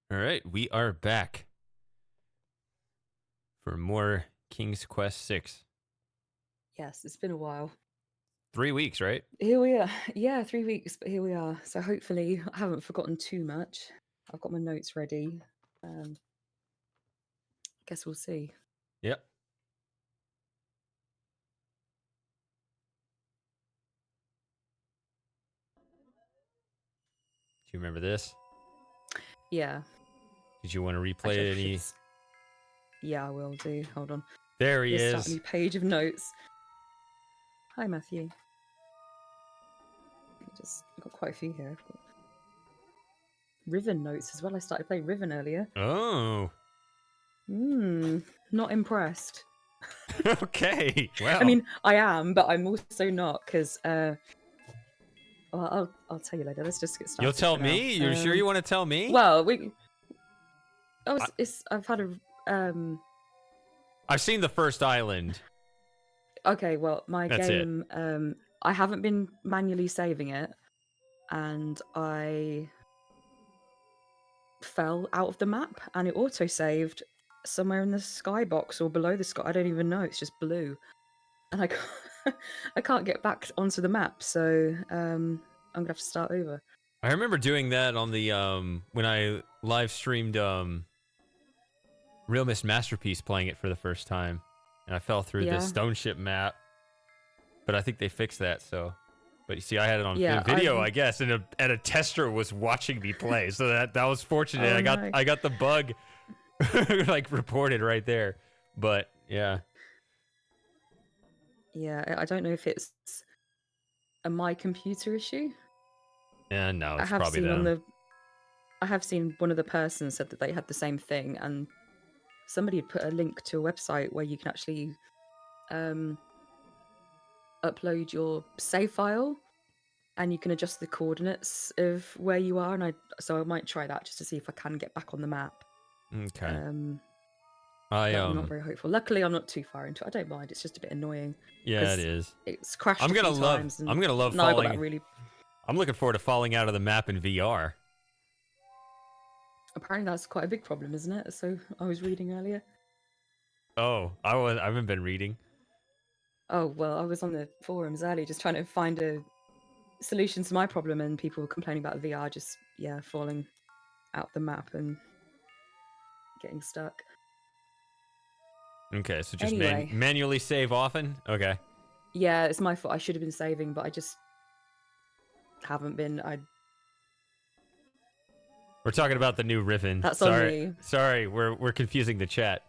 All right, we are back for more King's Quest 6. Yes, it's been a while. 3 weeks, right? Here we are. Yeah, 3 weeks, but here we are. So hopefully I haven't forgotten too much. I've got my notes ready. Guess we'll see. Yep. Do you remember this? Yeah. Did you want to replay Actually, any? Yeah, I will do. Hold on. There he Let's start a is. new page of notes. Hi, Matthew. I've got quite a few here. I've got Riven notes as well. I started playing Riven earlier. Oh. Not impressed. Okay. Well. I mean, I am, but I'm also not because. Well, I'll tell you later. Let's just get started. You'll tell me? You're sure you want to tell me? Well, I've had a I've seen the first island. Okay, well, my That's game I haven't been manually saving it, and I fell out of the map, and it auto-saved somewhere in the skybox or below the sky. I don't even know. It's just blue, and I can't get back onto the map. So I'm gonna have to start over. I remember doing that on the when I live streamed Real Miss Masterpiece, playing it for the first time, and I fell through the stone ship map. But I think they fixed that. So, but you see, I had it on video, I guess, and a tester was watching me play. So that was fortunate. Oh, I got the bug like reported right there. But yeah. Yeah, I don't know if it's a my computer issue. Yeah, no, it's probably them. I have seen one of the persons said that they had the same thing, and somebody had put a link to a website where you can actually upload your save file, and you can adjust the coordinates of where you are. And so I might try that just to see if I can get back on the map. Okay. I'm not very hopeful. Luckily, I'm not too far into it. I don't mind. It's just a bit annoying. Yeah, it is. It's crashed. I'm gonna love falling. Really. I'm looking forward to falling out of the map in VR. Apparently, that's quite a big problem, isn't it? So I was reading earlier. Oh, I haven't been reading. Oh well, I was on the forums earlier just trying to find a solution to my problem, and people were complaining about VR just falling out the map and getting stuck. Okay, so just manually save often? Okay. Yeah, it's my fault. I should have been saving, but I just haven't been. We're talking about the new Riven. That's on me. Sorry, we're confusing the chat.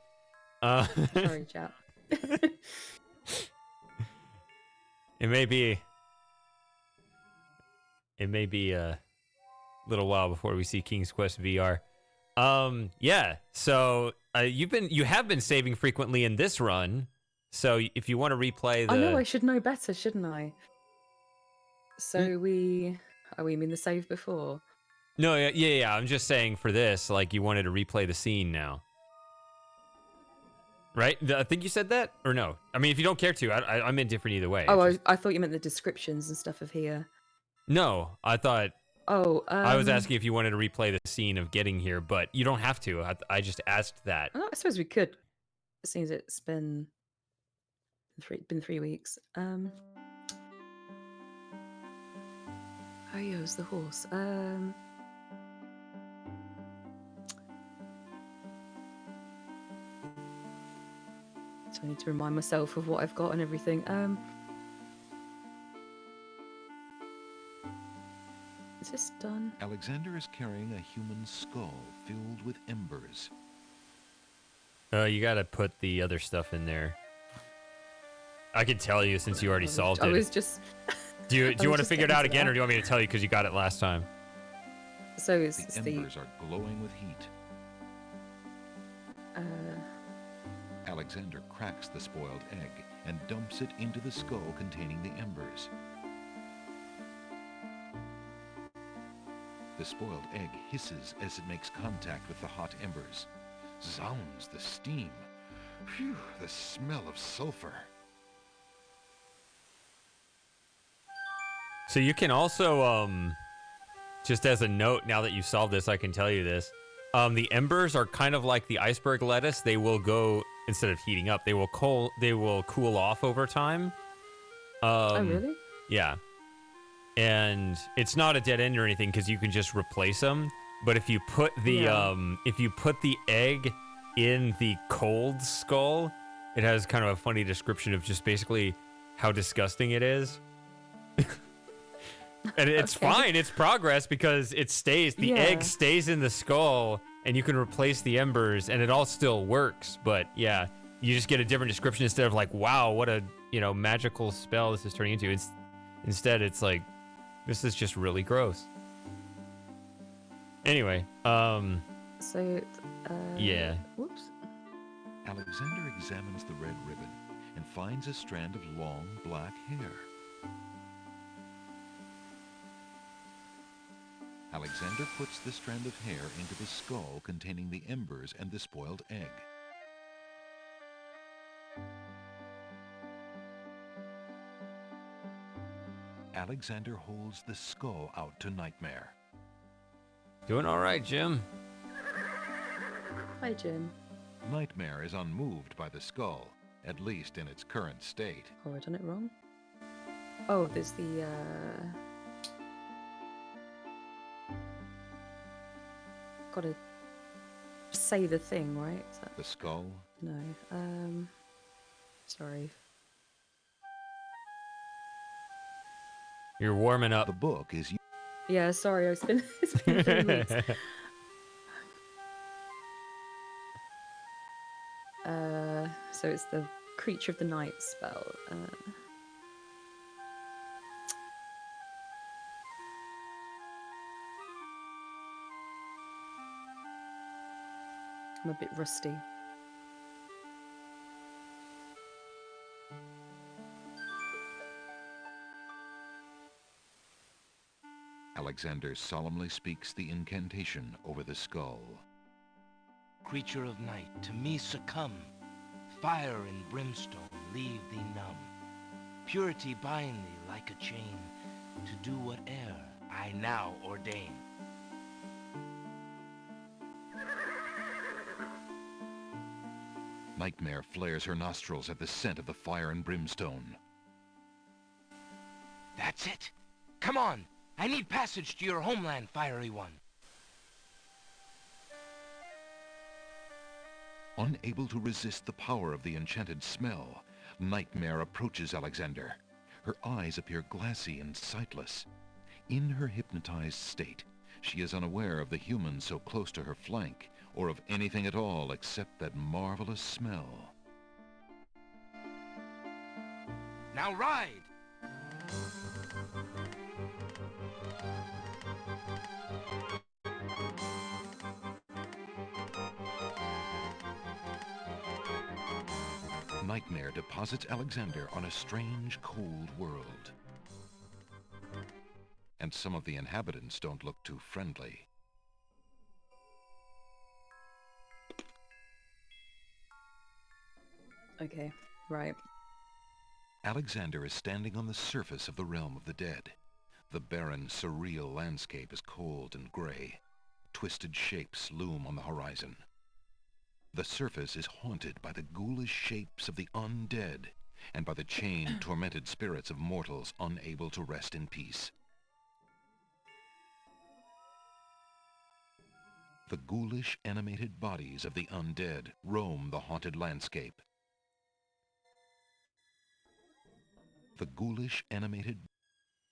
Sorry, chat. It may be a little while before we see King's Quest VR. Yeah. So you have been saving frequently in this run. So if you want to replay the, I know I should know better, shouldn't I? So we mean the save before? No, yeah. I'm just saying for this, like you wanted to replay the scene now, right? I think you said that, or no? I mean, if you don't care to, I'm indifferent either way. Oh, I thought you meant the descriptions and stuff of here. No, I thought. Oh, I was asking if you wanted to replay the scene of getting here, but you don't have to. I just asked that. I suppose we could. It seems it's been 3 weeks. Oh, yeah, it was the horse. So I need to remind myself of what I've got and everything. Is this done? Alexander is carrying a human skull filled with embers. You gotta put the other stuff in there. I can tell you since you already solved it. I was just... Do you want to figure it out again, or do you want me to tell you because you got it last time? So the embers are glowing with heat. Alexander cracks the spoiled egg and dumps it into the skull containing the embers. The spoiled egg hisses as it makes contact with the hot embers. Zounds, the steam. Phew, the smell of sulfur. So you can also, just as a note, now that you've solved this, I can tell you this. The embers are kind of like the iceberg lettuce. They will go, instead of heating up, they will cool off over time. Oh, really? Yeah. And it's not a dead end or anything because you can just replace them. But if you put the egg in the cold skull, it has kind of a funny description of just basically how disgusting it is. And it's fine. It's progress because it stays. The egg stays in the skull, and you can replace the embers, and it all still works. But yeah, you just get a different description instead of like, wow, what a magical spell this is turning into. Instead, it's like, this is just really gross. Anyway, yeah. Whoops. Alexander examines the red ribbon and finds a strand of long black hair. Alexander puts the strand of hair into the skull containing the embers and the spoiled egg. Alexander holds the skull out to Nightmare. Doing all right, Jim. Hi, Jim. Nightmare is unmoved by the skull, at least in its current state. Oh, I done it wrong. Oh, there's the, Gotta say the thing, right? Is that... The skull? No. Sorry. You're warming up. The book is... Yeah, sorry, it's been 3 weeks. So it's the Creature of the Night spell. I'm a bit rusty. Alexander solemnly speaks the incantation over the skull. Creature of night, to me succumb. Fire and brimstone leave thee numb. Purity bind thee like a chain, to do whate'er I now ordain. Nightmare flares her nostrils at the scent of the fire and brimstone. That's it. Come on. I need passage to your homeland, fiery one. Unable to resist the power of the enchanted smell, Nightmare approaches Alexander. Her eyes appear glassy and sightless. In her hypnotized state, she is unaware of the human so close to her flank, or of anything at all except that marvelous smell. Now ride! Nightmare deposits Alexander on a strange, cold world. And some of the inhabitants don't look too friendly. Okay, right. Alexander is standing on the surface of the realm of the dead. The barren, surreal landscape is cold and gray. Twisted shapes loom on the horizon. The surface is haunted by the ghoulish shapes of the undead and by the chained, tormented spirits of mortals unable to rest in peace. The ghoulish, animated bodies of the undead roam the haunted landscape. The ghoulish, animated...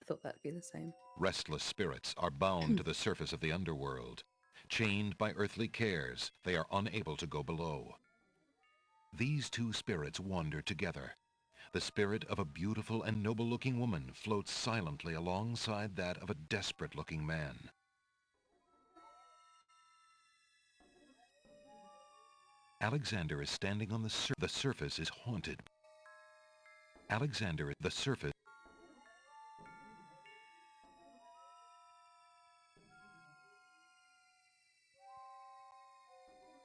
I thought that'd be the same. Restless spirits are bound to the surface of the underworld. Chained by earthly cares, they are unable to go below. These two spirits wander together. The spirit of a beautiful and noble-looking woman floats silently alongside that of a desperate-looking man. Alexander is standing on the surface is haunted. Alexander, the surface.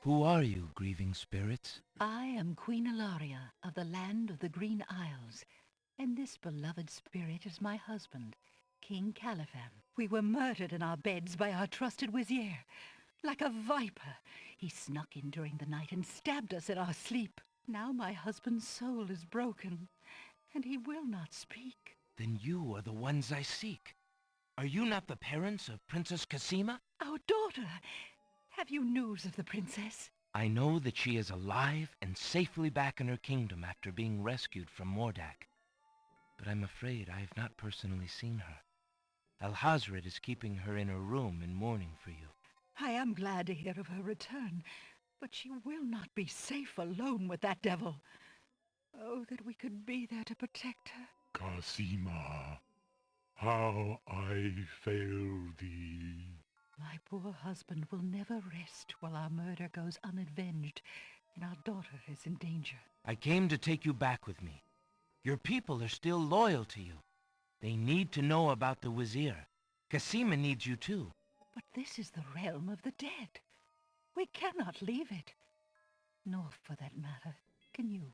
Who are you, grieving spirits? I am Queen Ilaria of the land of the Green Isles, and this beloved spirit is my husband, King Califan. We were murdered in our beds by our trusted Wizir. Like a viper, he snuck in during the night and stabbed us in our sleep. Now my husband's soul is broken, and he will not speak. Then you are the ones I seek. Are you not the parents of Princess Cassima? Our daughter! Have you news of the princess? I know that she is alive and safely back in her kingdom after being rescued from Mordak. But I'm afraid I have not personally seen her. Alhazred is keeping her in her room in mourning for you. I am glad to hear of her return, but she will not be safe alone with that devil. Oh, that we could be there to protect her. Cassima, how I fail thee. My poor husband will never rest while our murder goes unavenged and our daughter is in danger. I came to take you back with me. Your people are still loyal to you. They need to know about the Wazir. Cassima needs you too. But this is the realm of the dead. We cannot leave it. Nor, for that matter, can you.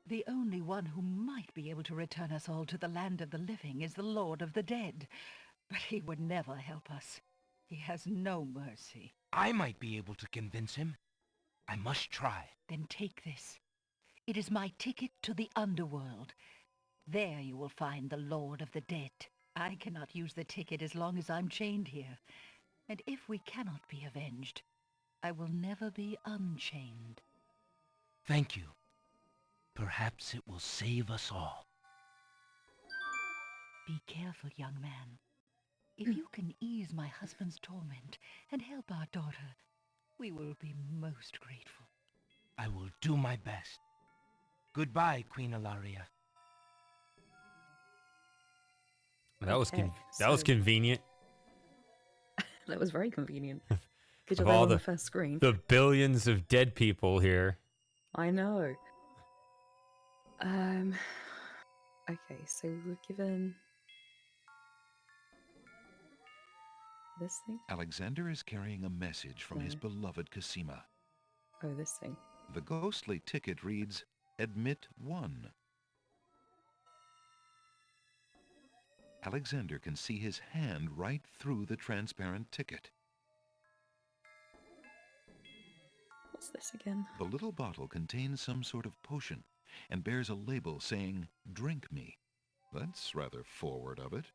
The only one who might be able to return us all to the land of the living is the Lord of the Dead. But he would never help us. He has no mercy. I might be able to convince him. I must try. Then take this. It is my ticket to the underworld. There you will find the Lord of the Dead. I cannot use the ticket as long as I'm chained here. And if we cannot be avenged, I will never be unchained. Thank you. Perhaps it will save us all. Be careful, young man. If you can ease my husband's torment and help our daughter, we will be most grateful. I will do my best. Goodbye, Queen Ilaria. That was Okay, that was so- convenient. That was very convenient. Good Of job they were all on the- the first screen. The billions of dead people here. I know. Okay, so we're given this thing. Alexander is carrying a message from his Yeah. beloved Cassima. Oh, this thing. The ghostly ticket reads, Admit 1. Alexander can see his hand right through the transparent ticket. What's this again? The little bottle contains some sort of potion and bears a label saying, Drink me. That's rather forward of it.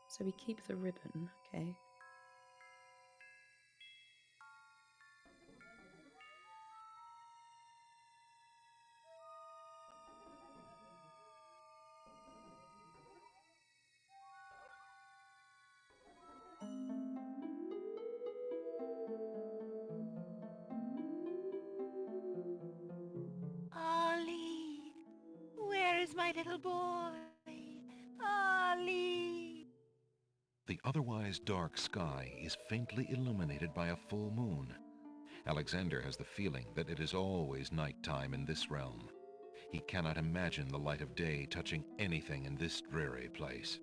So we keep the ribbon, okay. Ollie! Where is my little boy? Ollie! The otherwise dark sky is faintly illuminated by a full moon. Alexander has the feeling that it is always nighttime in this realm. He cannot imagine the light of day touching anything in this dreary place.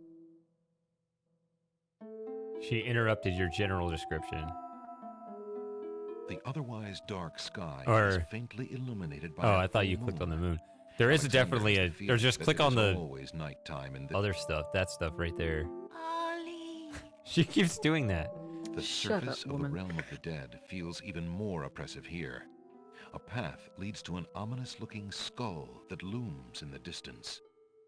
She interrupted your general description. The otherwise dark sky Or- is faintly illuminated by Oh, a I thought full you clicked on the moon. moon. There is Alexander definitely has a. the feeling There's just that click it on is the always nighttime in this. other stuff. That stuff right there. Ollie! She keeps doing that. The Shut surface up, of the woman. realm of the dead feels even more oppressive here. A path leads to an ominous-looking skull that looms in the distance.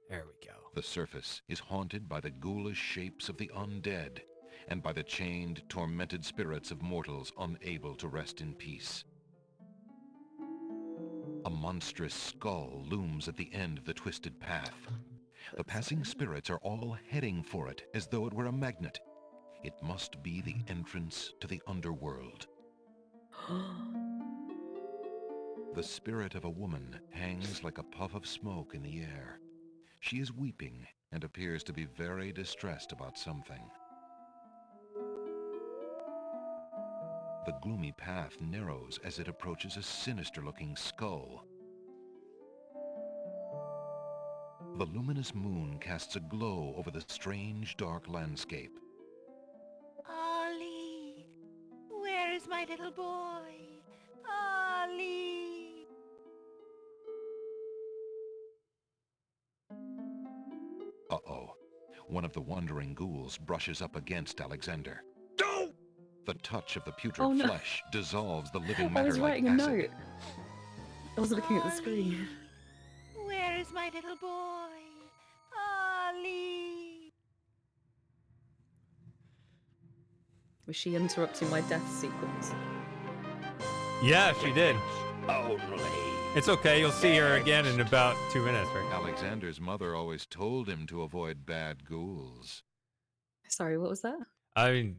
There we go. The surface is haunted by the ghoulish shapes of the undead and by the chained, tormented spirits of mortals unable to rest in peace. A monstrous skull looms at the end of the twisted path. The passing spirits are all heading for it as though it were a magnet. It must be the entrance to the underworld. The spirit of a woman hangs like a puff of smoke in the air. She is weeping and appears to be very distressed about something. The gloomy path narrows as it approaches a sinister-looking skull. The luminous moon casts a glow over the strange, dark landscape. Ollie! Where is my little boy? Ollie! Uh-oh. One of the wandering ghouls brushes up against Alexander. The touch of the putrid Oh, no. flesh dissolves the living I matter was like writing a acid. note. I was looking at the screen. Ollie, where is my little boy? Ollie! Was she interrupting my death sequence? Yeah, she did. Only. It's okay. You'll see her again in about 2 minutes, right? Alexander's mother always told him to avoid bad ghouls. Sorry, what was that? I mean,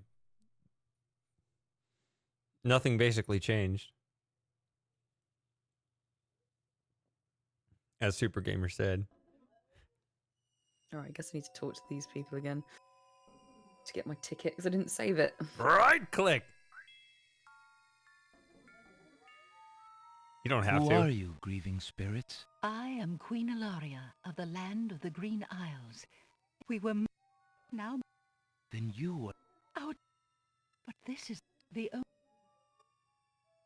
nothing basically changed. As Super Gamer said. Alright, I guess I need to talk to these people again. To get my ticket, because I didn't save it. Right click. You don't have Who to. are you, grieving spirits? I am Queen Ilaria of the land of the Green Isles. We were now Then you were... out, but this is the only.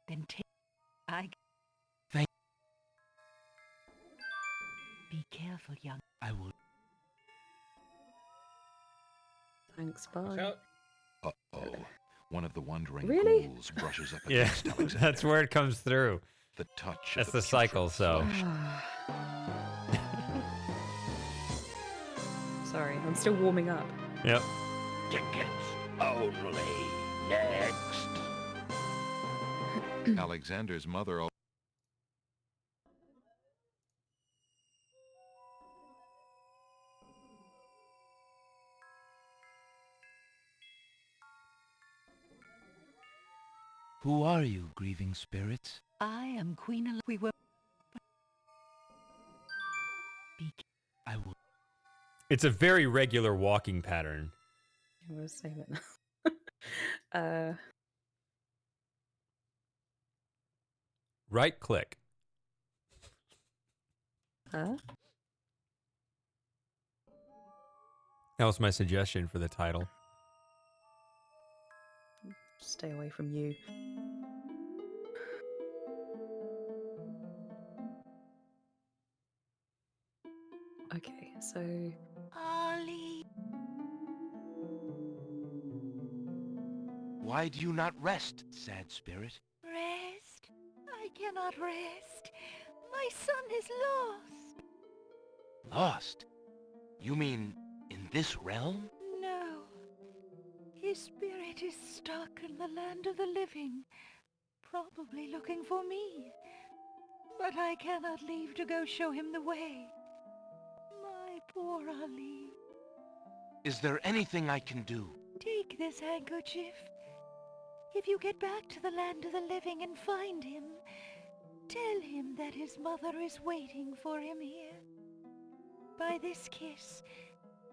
Then take. I. Thank- Be careful, young. I will... Thanks, bye. Uh-oh. One of the wandering Really? ghouls brushes up Yeah, against Alexander. that's where it comes through. The touch That's of the putrid cycle, so. flesh. Sorry, I'm still warming up. Yep. Tickets only. Next. Alexander's mother Who are you, grieving spirits? I am Queen Ilaria. We were. Be. I will... It's a very regular walking pattern. I'm gonna save it now. Right click. Huh? That was my suggestion for the title. Stay away from you. Okay, so Ollie. Why do you not rest, sad spirit? Rest? I cannot rest. My son is lost. Lost? You mean in this realm? No. His spirit is stuck in the land of the living, probably looking for me. But I cannot leave to go show him the way. My poor Ali. Is there anything I can do? Take this handkerchief. If you get back to the land of the living and find him, tell him that his mother is waiting for him here. By this kiss,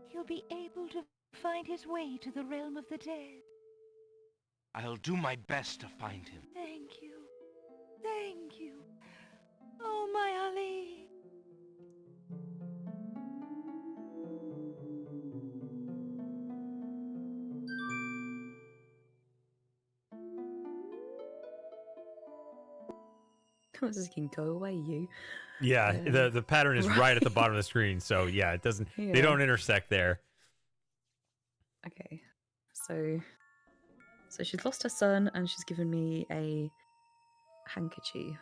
he'll be able to find his way to the realm of the dead. I'll do my best to find him. Thank you. Thank you. Oh, my Ali. I was just thinking, go away, you. Yeah, the pattern is right at the bottom of the screen, so yeah, it doesn't. They Yeah. don't intersect there. Okay, so she's lost her son, and she's given me a handkerchief.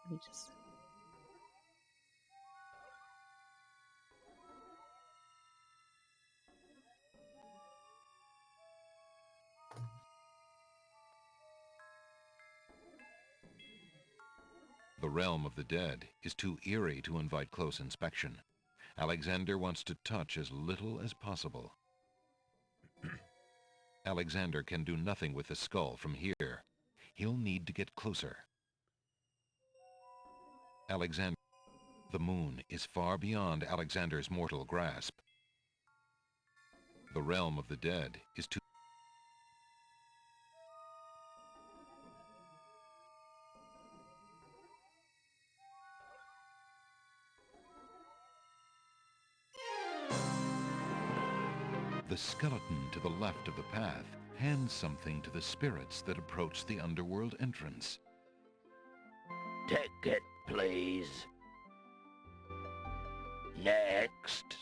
Let me just. The realm of the dead is too eerie to invite close inspection. Alexander wants to touch as little as possible. Alexander can do nothing with the skull from here. He'll need to get closer. Alexander. The moon is far beyond Alexander's mortal grasp. The realm of the dead is too... The skeleton to the left of the path hands something to the spirits that approach the underworld entrance. Ticket, please. Next.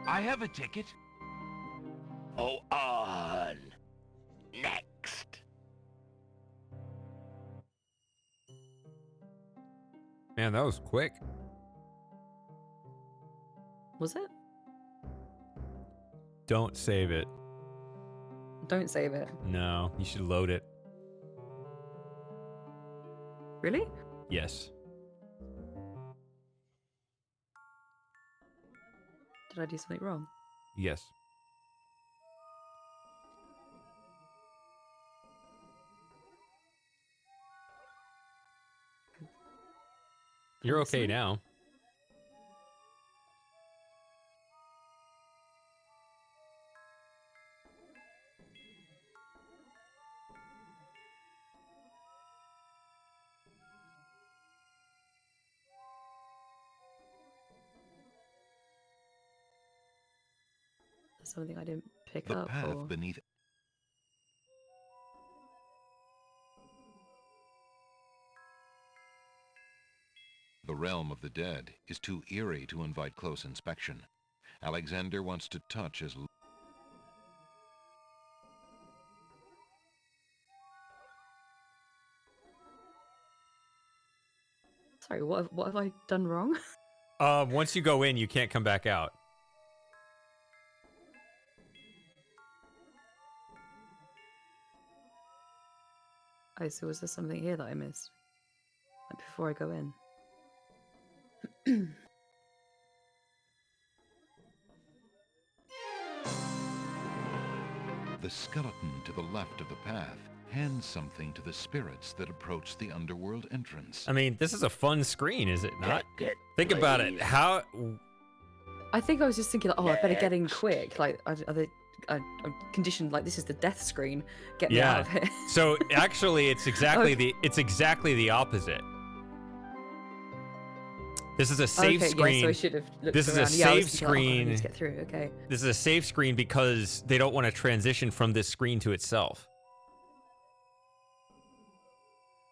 I have a ticket. Go on. Next. Man, that was quick. Was it? Don't save it. Don't save it. No, you should load it. Really? Yes. Did I do something wrong? Yes. You're okay Honestly? now. That's something I didn't pick The up. path Or... beneath the realm of the dead is too eerie to invite close inspection. Alexander wants to touch as Sorry, what have I done wrong? Once you go in, you can't come back out. Oh, so was there something here that I missed? Like before I go in? the skeleton to the left of the path hands something to the spirits that approach the underworld entrance. I mean, this is a fun screen, is it not? Ticket, Think about it. please. How... I think I was just thinking, oh, I better get in quick. Like, I'm conditioned. Like, this is the death screen. Get me out of here. So actually, it's exactly the opposite. This is a save okay, screen. Yeah, so I should have looked This is a around. Yeah, I was save thinking, like, oh, I screen. need to get through. Okay. This is a save screen because they don't want to transition from this screen to itself.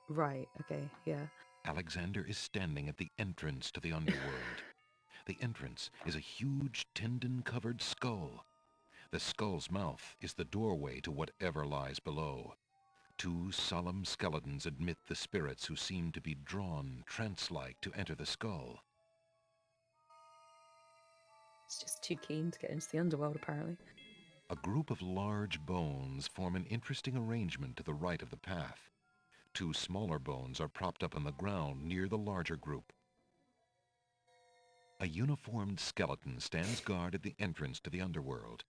Right. Okay. Yeah. Alexander is standing at the entrance to the underworld. The entrance is a huge tendon-covered skull. The skull's mouth is the doorway to whatever lies below. Two solemn skeletons admit the spirits who seem to be drawn trance-like to enter the skull. It's just too keen to get into the underworld, apparently. A group of large bones form an interesting arrangement to the right of the path. Two smaller bones are propped up on the ground near the larger group. A uniformed skeleton stands guard at the entrance to the underworld.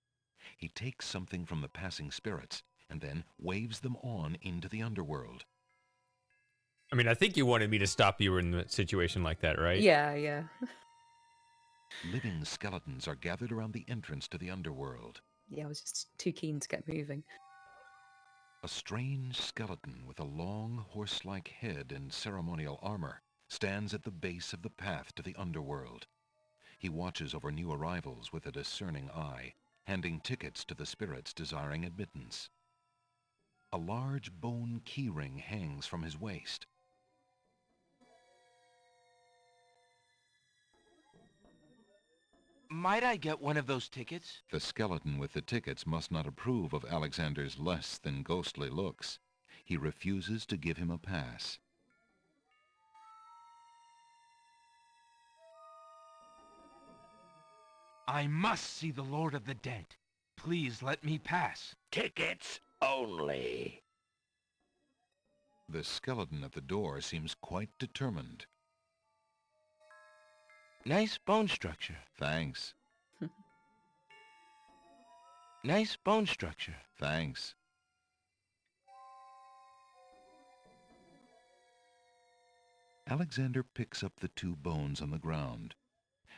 He takes something from the passing spirits and then waves them on into the underworld. I mean, I think you wanted me to stop you in a situation like that, right? Yeah. Yeah. Living skeletons are gathered around the entrance to the underworld. Yeah. I was just too keen to get moving. A strange skeleton with a long horse-like head and ceremonial armor stands at the base of the path to the underworld. He watches over new arrivals with a discerning eye, handing tickets to the spirits desiring admittance. A large bone keyring hangs from his waist. Might I get one of those tickets? The skeleton with the tickets must not approve of Alexander's less than ghostly looks. He refuses to give him a pass. I must see the Lord of the Dead. Please let me pass. Tickets only. The skeleton at the door seems quite determined. Nice bone structure. Thanks. Nice bone structure. Thanks. Alexander picks up the two bones on the ground.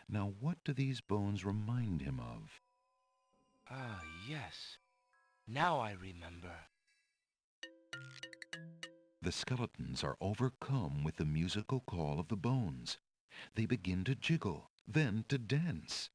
Now, what do these bones remind him of? Ah, yes. Now I remember. The skeletons are overcome with the musical call of the bones. They begin to jiggle, then to dance.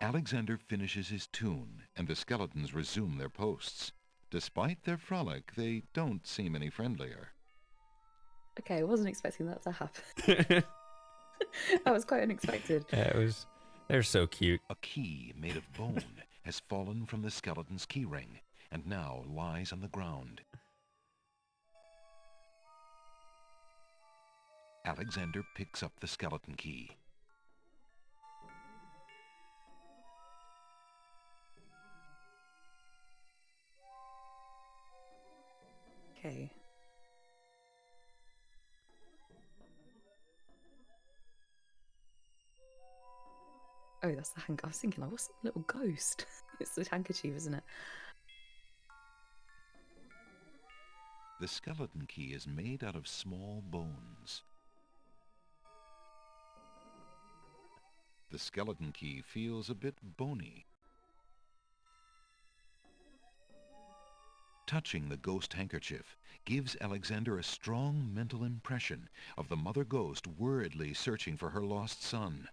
Alexander finishes his tune, and the skeletons resume their posts. Despite their frolic, they don't seem any friendlier. Okay, I wasn't expecting that to happen. That was quite unexpected. Yeah, they're so cute. A key made of bone has fallen from the skeleton's keyring, and now lies on the ground. Alexander picks up the skeleton key. Okay. Oh, that's the handkerchief. I was thinking, like, what's the little ghost? It's the handkerchief, isn't it? The skeleton key is made out of small bones. The skeleton key feels a bit bony. Touching the ghost handkerchief gives Alexander a strong mental impression of the mother ghost worriedly searching for her lost son.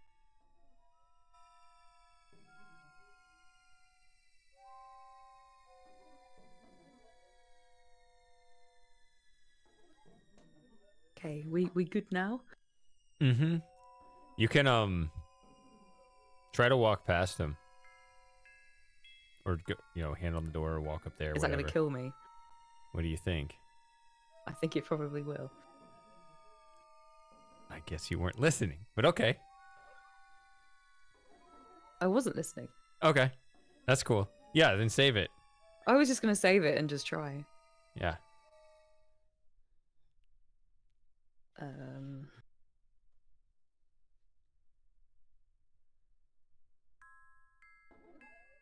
Okay, we good now? Mm-hmm. You can try to walk past him. Or go, hand on the door or walk up there. Is that going to kill me? What do you think? I think it probably will. I guess you weren't listening, but okay. I wasn't listening. Okay. That's cool. Yeah, then save it. I was just going to save it and just try. Yeah.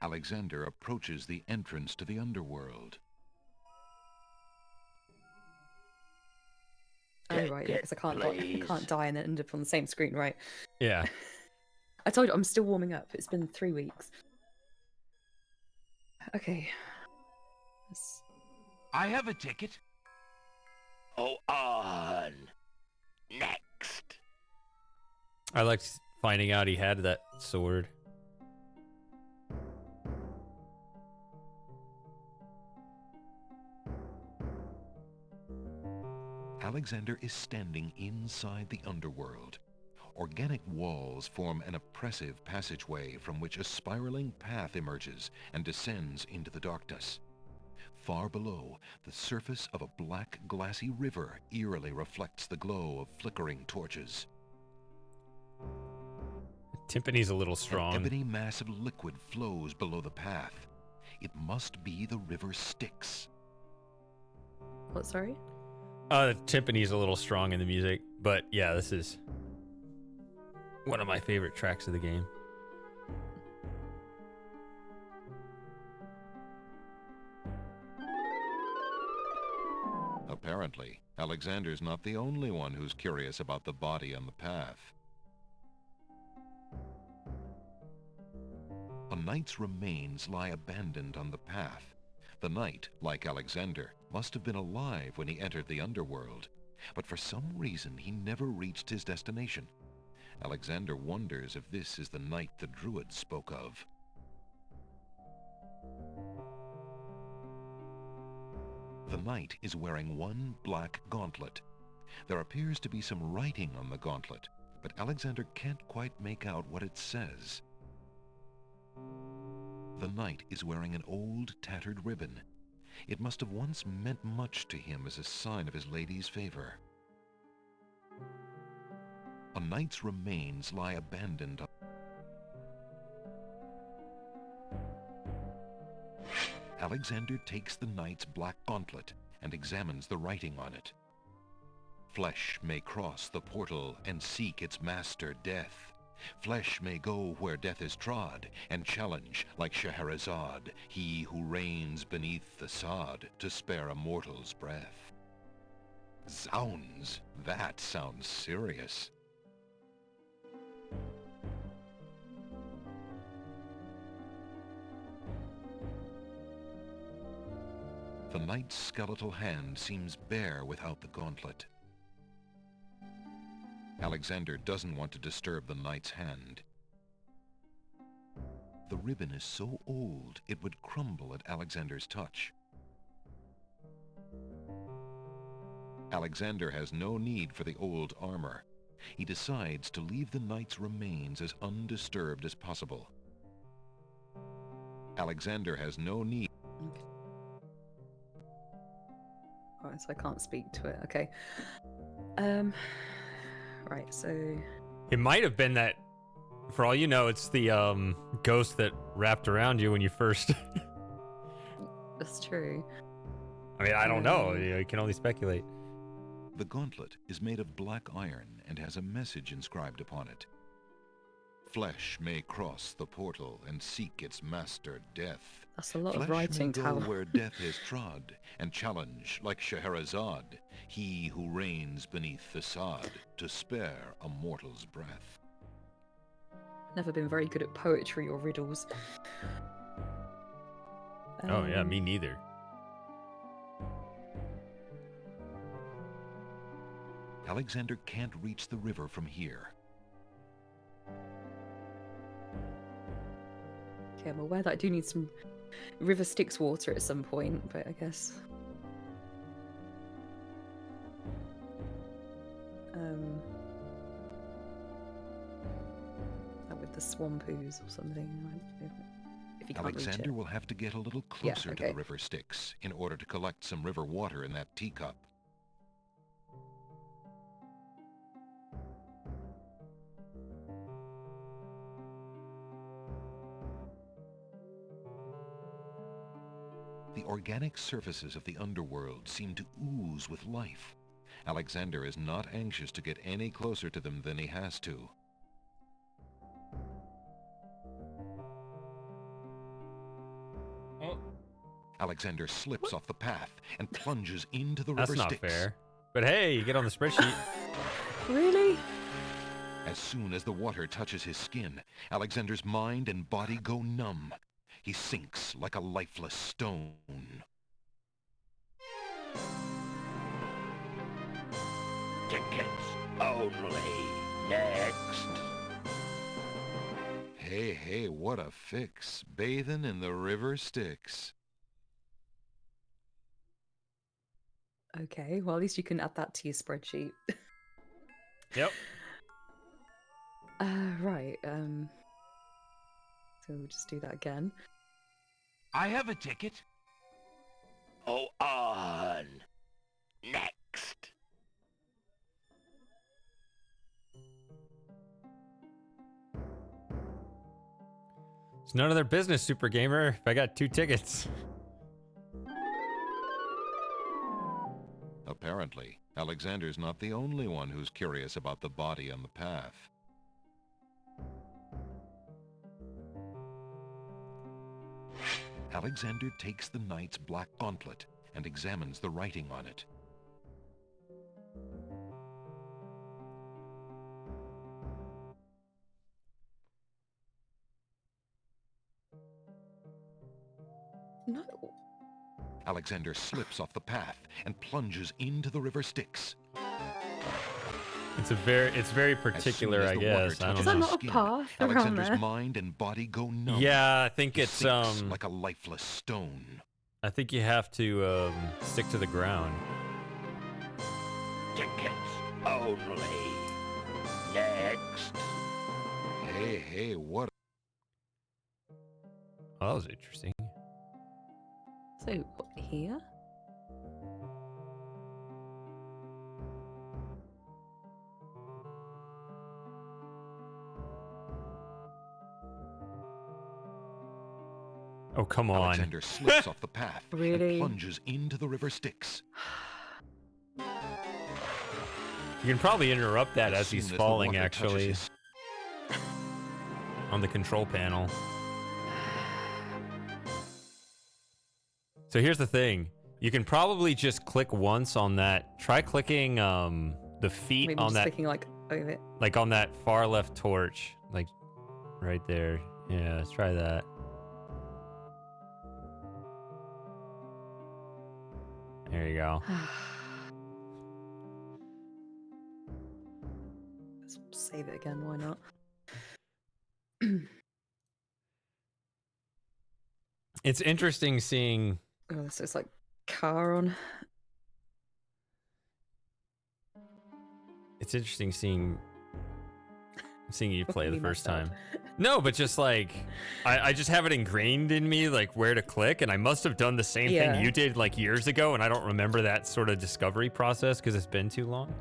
Alexander approaches the entrance to the underworld. Oh, right, yeah, because I can't die and then end up on the same screen, right? Yeah. I told you, I'm still warming up. It's been 3 weeks. Okay. I have a ticket. Oh, on. Next. I liked finding out he had that sword. Alexander is standing inside the underworld. Organic walls form an oppressive passageway from which a spiraling path emerges and descends into the darkness. Far below, the surface of a black, glassy river eerily reflects the glow of flickering torches. Timpani's a little strong. An ebony mass of liquid flows below the path. It must be the river Styx. What, sorry? The timpani's a little strong in the music, but yeah, this is one of my favorite tracks of the game. Apparently, Alexander's not the only one who's curious about the body on the path. A knight's remains lie abandoned on the path. The knight, like Alexander, must have been alive when he entered the underworld, but for some reason he never reached his destination. Alexander wonders if this is the knight the druid spoke of. The knight is wearing one black gauntlet. There appears to be some writing on the gauntlet, but Alexander can't quite make out what it says. The knight is wearing an old, tattered ribbon. It must have once meant much to him as a sign of his lady's favor. A knight's remains lie abandoned. Alexander takes the knight's black gauntlet and examines the writing on it. Flesh may cross the portal and seek its master, death. Flesh may go where death is trod, and challenge, like Scheherazade, he who reigns beneath the sod, to spare a mortal's breath. Zounds, that sounds serious. The knight's skeletal hand seems bare without the gauntlet. Alexander doesn't want to disturb the knight's hand. The ribbon is so old it would crumble at Alexander's touch. Alexander has no need for the old armor. He decides to leave the knight's remains as undisturbed as possible. Alexander has no need. Alright, so I can't speak to it. Okay. Right, so... It might have been that, for all you know, it's the ghost that wrapped around you when you first... That's true. I mean, I don't know. You can only speculate. The gauntlet is made of black iron and has a message inscribed upon it. Flesh may cross the portal and seek its master, death. That's a lot Flesh of writing, may go Tal. where death has trod, and challenge, like Scheherazade, he who reigns beneath the sod, to spare a mortal's breath. Never been very good at poetry or riddles. Oh, yeah, me neither. Alexander can't reach the river from here. Okay, I'm aware that I do need some River Styx water at some point, but I guess... with the swamp ooze or something. If you can't Alexander reach it. will have to get a little closer to okay. the River Styx in order to collect some river water in that teacup. The organic surfaces of the underworld seem to ooze with life. Alexander is not anxious to get any closer to them than he has to. Alexander slips off the path and plunges into the That's River not Styx. fair. But hey, you get on the spreadsheet. Really? As soon as the water touches his skin, Alexander's mind and body go numb. He sinks like a lifeless stone. Tickets only. Next. Hey, what a fix. Bathing in the River Styx. Okay, well at least you can add that to your spreadsheet. Yep. Right, so we'll just do that again. I have a ticket. Go on. Next. It's none of their business, Super Gamer. If I got 2 tickets. Apparently, Alexander's not the only one who's curious about the body on the path. Alexander takes the knight's black gauntlet and examines the writing on it. No. Alexander slips off the path and plunges into the River Styx. It's very particular, I guess. I don't Is that know. not a path around Alexander's there? mind and body go numb. Yeah, I think He it's sinks like a lifeless stone. I think you have to stick to the ground. Tickets only. Next. Hey, what? Oh, that was interesting. So, what, here? Oh, come on. Alexander slips off the path Really? and plunges into the river Styx. You can probably interrupt that as he's soon the falling, water actually, touches his- on the control panel. So here's the thing. You can probably just click once on that. Try clicking the feet Maybe on just that, clicking like over it. like on that far left torch, like right there. Yeah, let's try that. There you go. Let's save it again, why not? It's interesting seeing. Oh, this is like car on. It's interesting seeing you play the Me first myself. time. No, but just like I just have it ingrained in me, like where to click, and I must have done the same Yeah. thing you did like years ago, and I don't remember that sort of discovery process because it's been too long.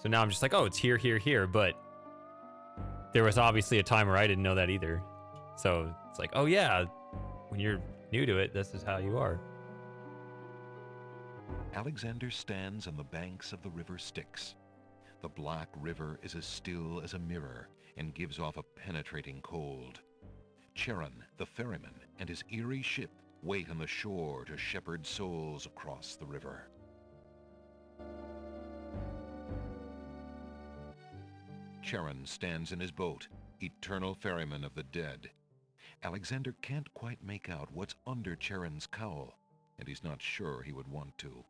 So now I'm just like, oh, it's here, here, here, but there was obviously a time where I didn't know that either. So it's like, oh yeah, when you're new to it, this is how you are. Alexander stands on the banks of the river Styx. The black river is as still as a mirror and gives off a penetrating cold. Charon, the ferryman, and his eerie ship wait on the shore to shepherd souls across the river. Charon stands in his boat, eternal ferryman of the dead. Alexander can't quite make out what's under Charon's cowl, and he's not sure he would want to.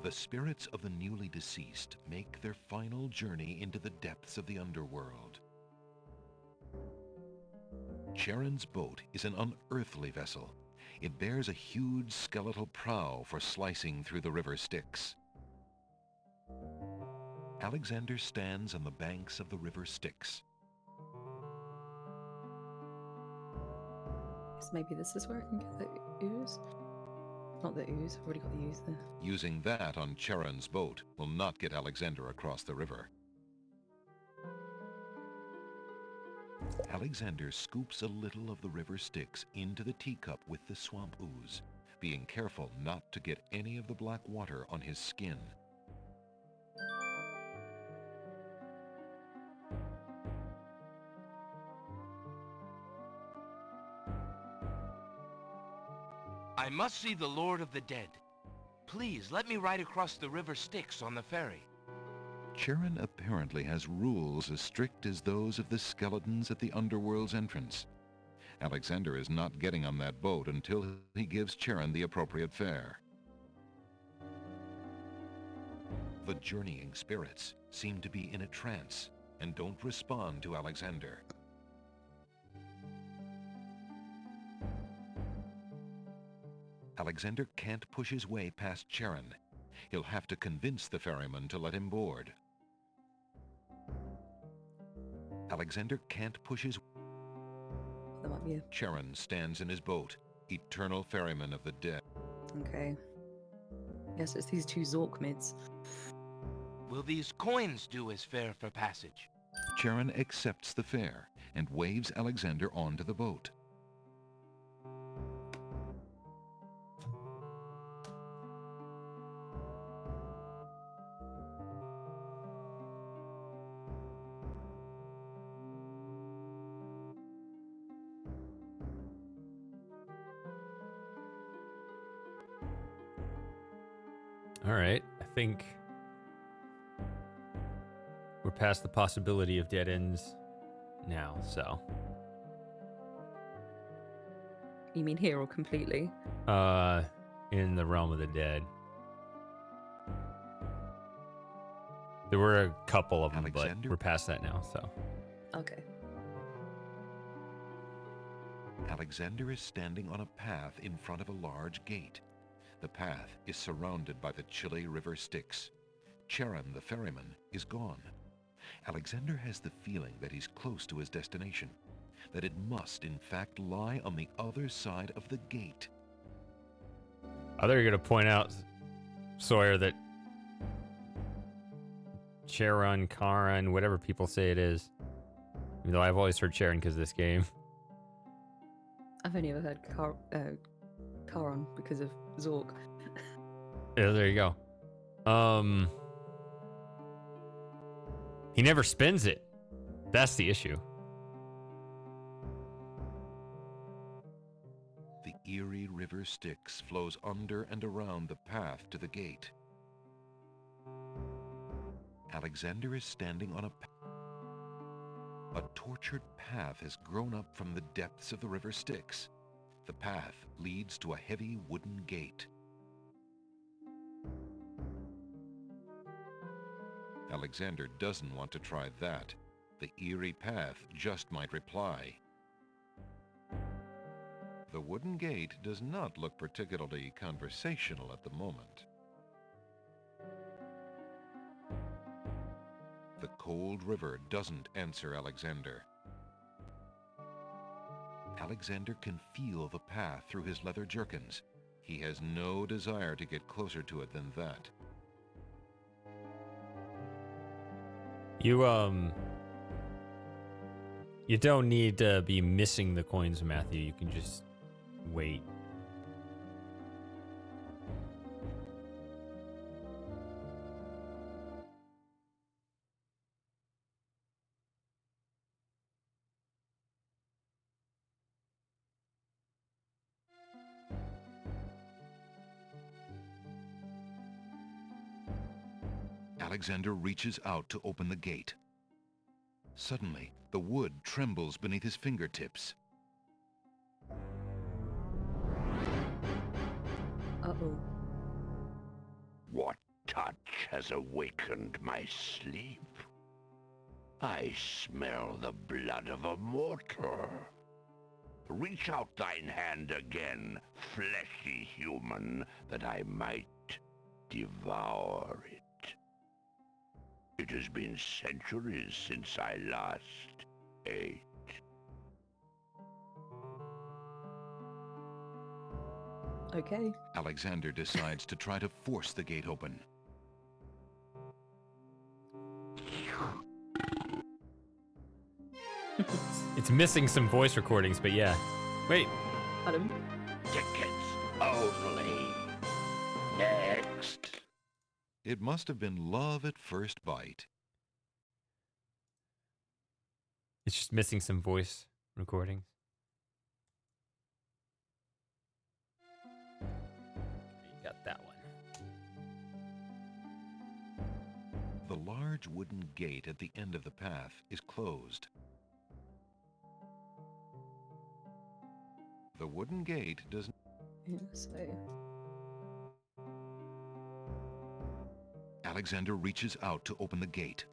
The spirits of the newly deceased make their final journey into the depths of the underworld. Charon's boat is an unearthly vessel. It bears a huge skeletal prow for slicing through the river Styx. Alexander stands on the banks of the river Styx. Guess maybe this is where I can get the ooze. Not the ooze. I've already got the ooze there. Using that on Charon's boat will not get Alexander across the river. Alexander scoops a little of the river Styx into the teacup with the swamp ooze, being careful not to get any of the black water on his skin. I must see the Lord of the Dead. Please, let me ride across the river Styx on the ferry. Charon apparently has rules as strict as those of the skeletons at the underworld's entrance. Alexander is not getting on that boat until he gives Charon the appropriate fare. The journeying spirits seem to be in a trance and don't respond to Alexander. Alexander can't push his way past Charon. He'll have to convince the ferryman to let him board. Alexander can't push his... That might be a... Charon stands in his boat, eternal ferryman of the dead. Okay. Yes, it's these two Zork mids. Will these coins do as fare for passage? Charon accepts the fare and waves Alexander onto the boat. All right, I think we're past the possibility of dead ends now, so. You mean here or completely? In the realm of the dead. There were a couple of them, but Alexander? we're past that now, so. Okay. Alexander is standing on a path in front of a large gate. The path is surrounded by the chilly river Styx. Charon, the ferryman, is gone. Alexander has the feeling that he's close to his destination, that it must in fact lie on the other side of the gate. I thought you were going to point out, Sawyer, that Charon, Charon, whatever people say it is, even though I've always heard Charon because of this game. I've only ever heard Charon because of Zork. Yeah, there you go. He never spins it. That's the issue. The Erie River Styx flows under and around the path to the gate. Alexander is standing on a path. A tortured path has grown up from the depths of the River Styx. The path leads to a heavy wooden gate. Alexander doesn't want to try that. The eerie path just might reply. The wooden gate does not look particularly conversational at the moment. The cold river doesn't answer Alexander. Alexander can feel the path through his leather jerkins. He has no desire to get closer to it than that. You don't need to be missing the coins, Matthew. You can just wait. Alexander reaches out to open the gate. Suddenly, the wood trembles beneath his fingertips. Uh-oh. What touch has awakened my sleep? I smell the blood of a mortal. Reach out thine hand again, fleshy human, that I might devour it. It has been centuries since I last ate. Okay. Alexander decides to try to force the gate open. It's missing some voice recordings, but yeah. Wait. Adam? Tickets only. Next. It must have been love at first bite. It's just missing some voice recordings. You got that one. The large wooden gate at the end of the path is closed. The wooden gate does Yeah, so... Alexander reaches out to open the gate.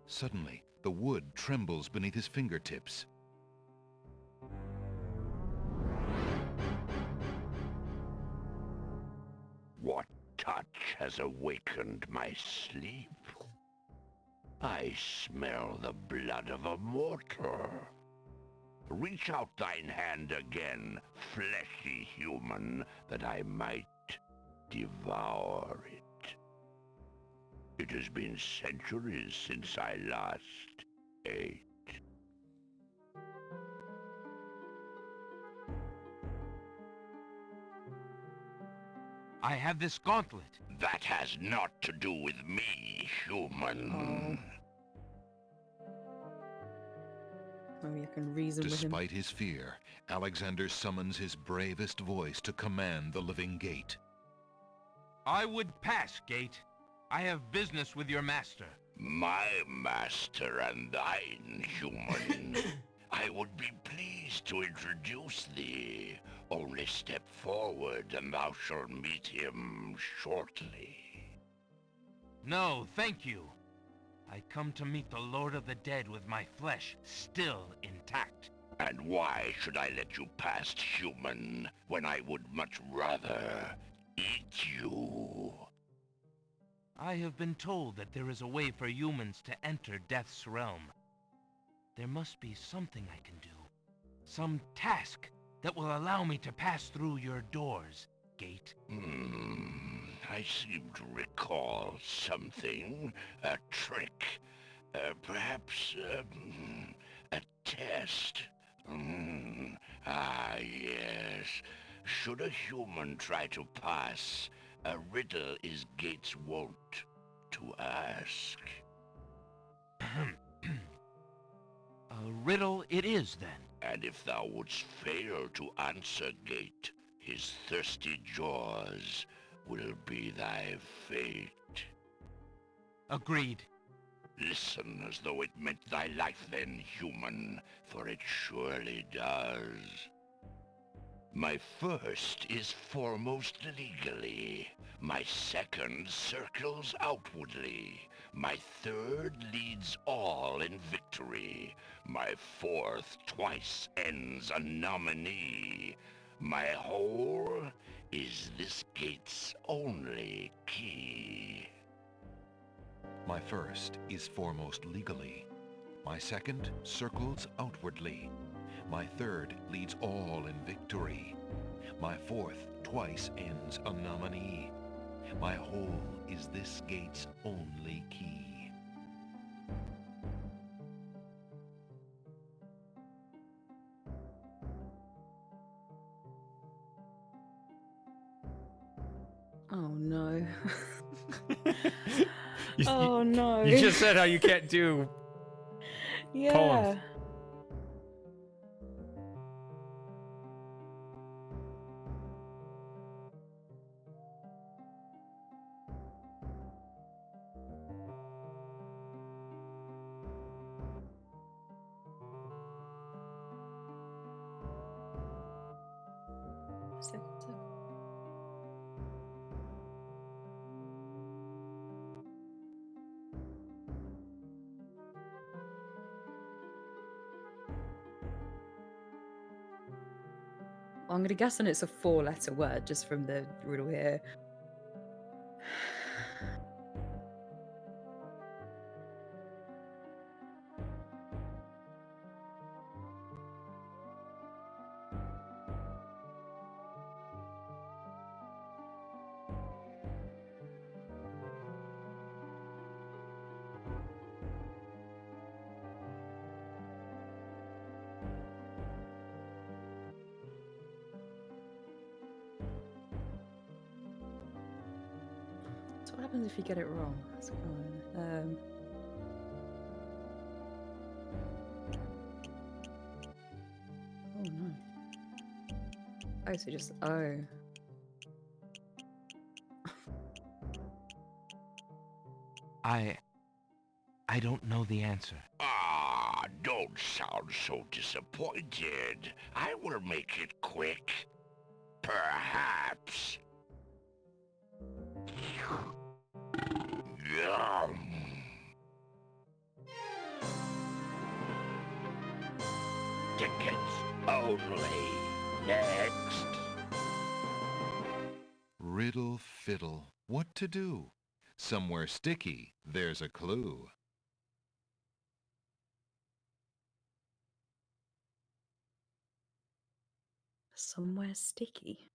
Suddenly, the wood trembles beneath his fingertips. What touch has awakened my sleep? I smell the blood of a mortal. Reach out thine hand again, fleshy human, that I might devour it. It has been centuries since I last ate. I have this gauntlet. That has naught to do with me, human. Maybe I can reason with him. Despite his fear, Alexander summons his bravest voice to command the living gate. I would pass, Gate. I have business with your master. My master and thine, human. I would be pleased to introduce thee. Only step forward and thou shalt meet him shortly. No, thank you. I come to meet the Lord of the Dead with my flesh still intact. And why should I let you pass, human, when I would much rather eat you? I have been told that there is a way for humans to enter Death's realm. There must be something I can do. Some task that will allow me to pass through your doors, Gate. I seem to recall something. A trick. Perhaps, a test. Yes. Should a human try to pass, a riddle is Gate's wont to ask. A riddle it is, then. And if thou wouldst fail to answer Gate, his thirsty jaws will be thy fate. Agreed. Listen as though it meant thy life then, human, for it surely does. My first is foremost legally. My second circles outwardly. My third leads all in victory. My fourth twice ends a nominee. My whole is this gate's only key. My first is foremost legally. My second circles outwardly. My third leads all in victory. My fourth twice ends a nominee. My whole is this gate's only key. Oh no. You- Oh no. You just said how you can't do yeah. poems. I'm going to guess and it's a 4-letter word just from the riddle here. So what happens if you get it wrong? That's fine. Oh no. Oh, so just I don't know the answer. Ah, don't sound so disappointed. I will make it quick. Perhaps. Yum. Tickets only. Next. Riddle fiddle, what to do? Somewhere sticky, there's a clue. somewhere sticky.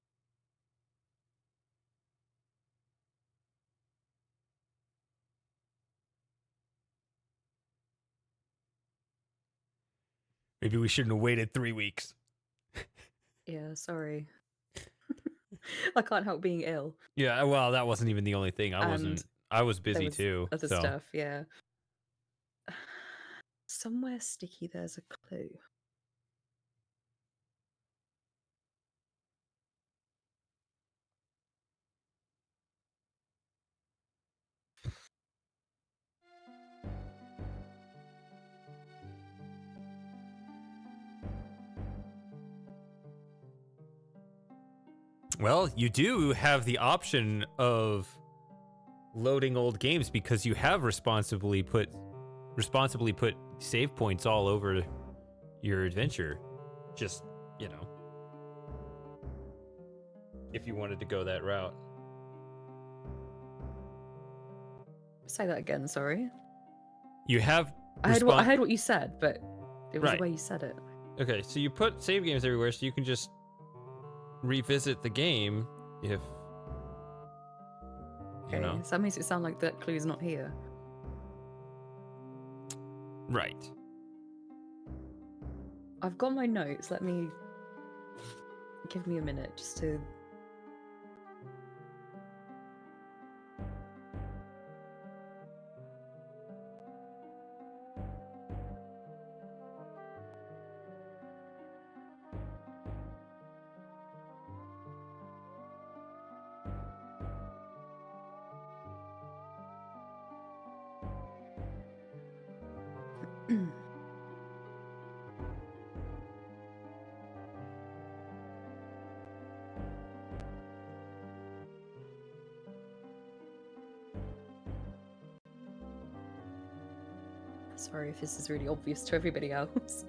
Maybe we shouldn't have waited 3 weeks. Yeah, sorry. I can't help being ill. Yeah, well, that wasn't even the only thing. I was There busy was too. other So stuff, yeah. Somewhere sticky, there's a clue. well, you do have the option of loading old games because you have responsibly put save points all over your adventure. Just, you know, if you wanted to go that route. Say that again, sorry. You have. I heard what you said, but it was Right. the way you said it. Okay, so you put save games everywhere, so you can just revisit the game if. Okay, You know. so that makes it sound like that clue's not here. Right. I've got my notes. Give me a minute just to. Sorry if this is really obvious to everybody else.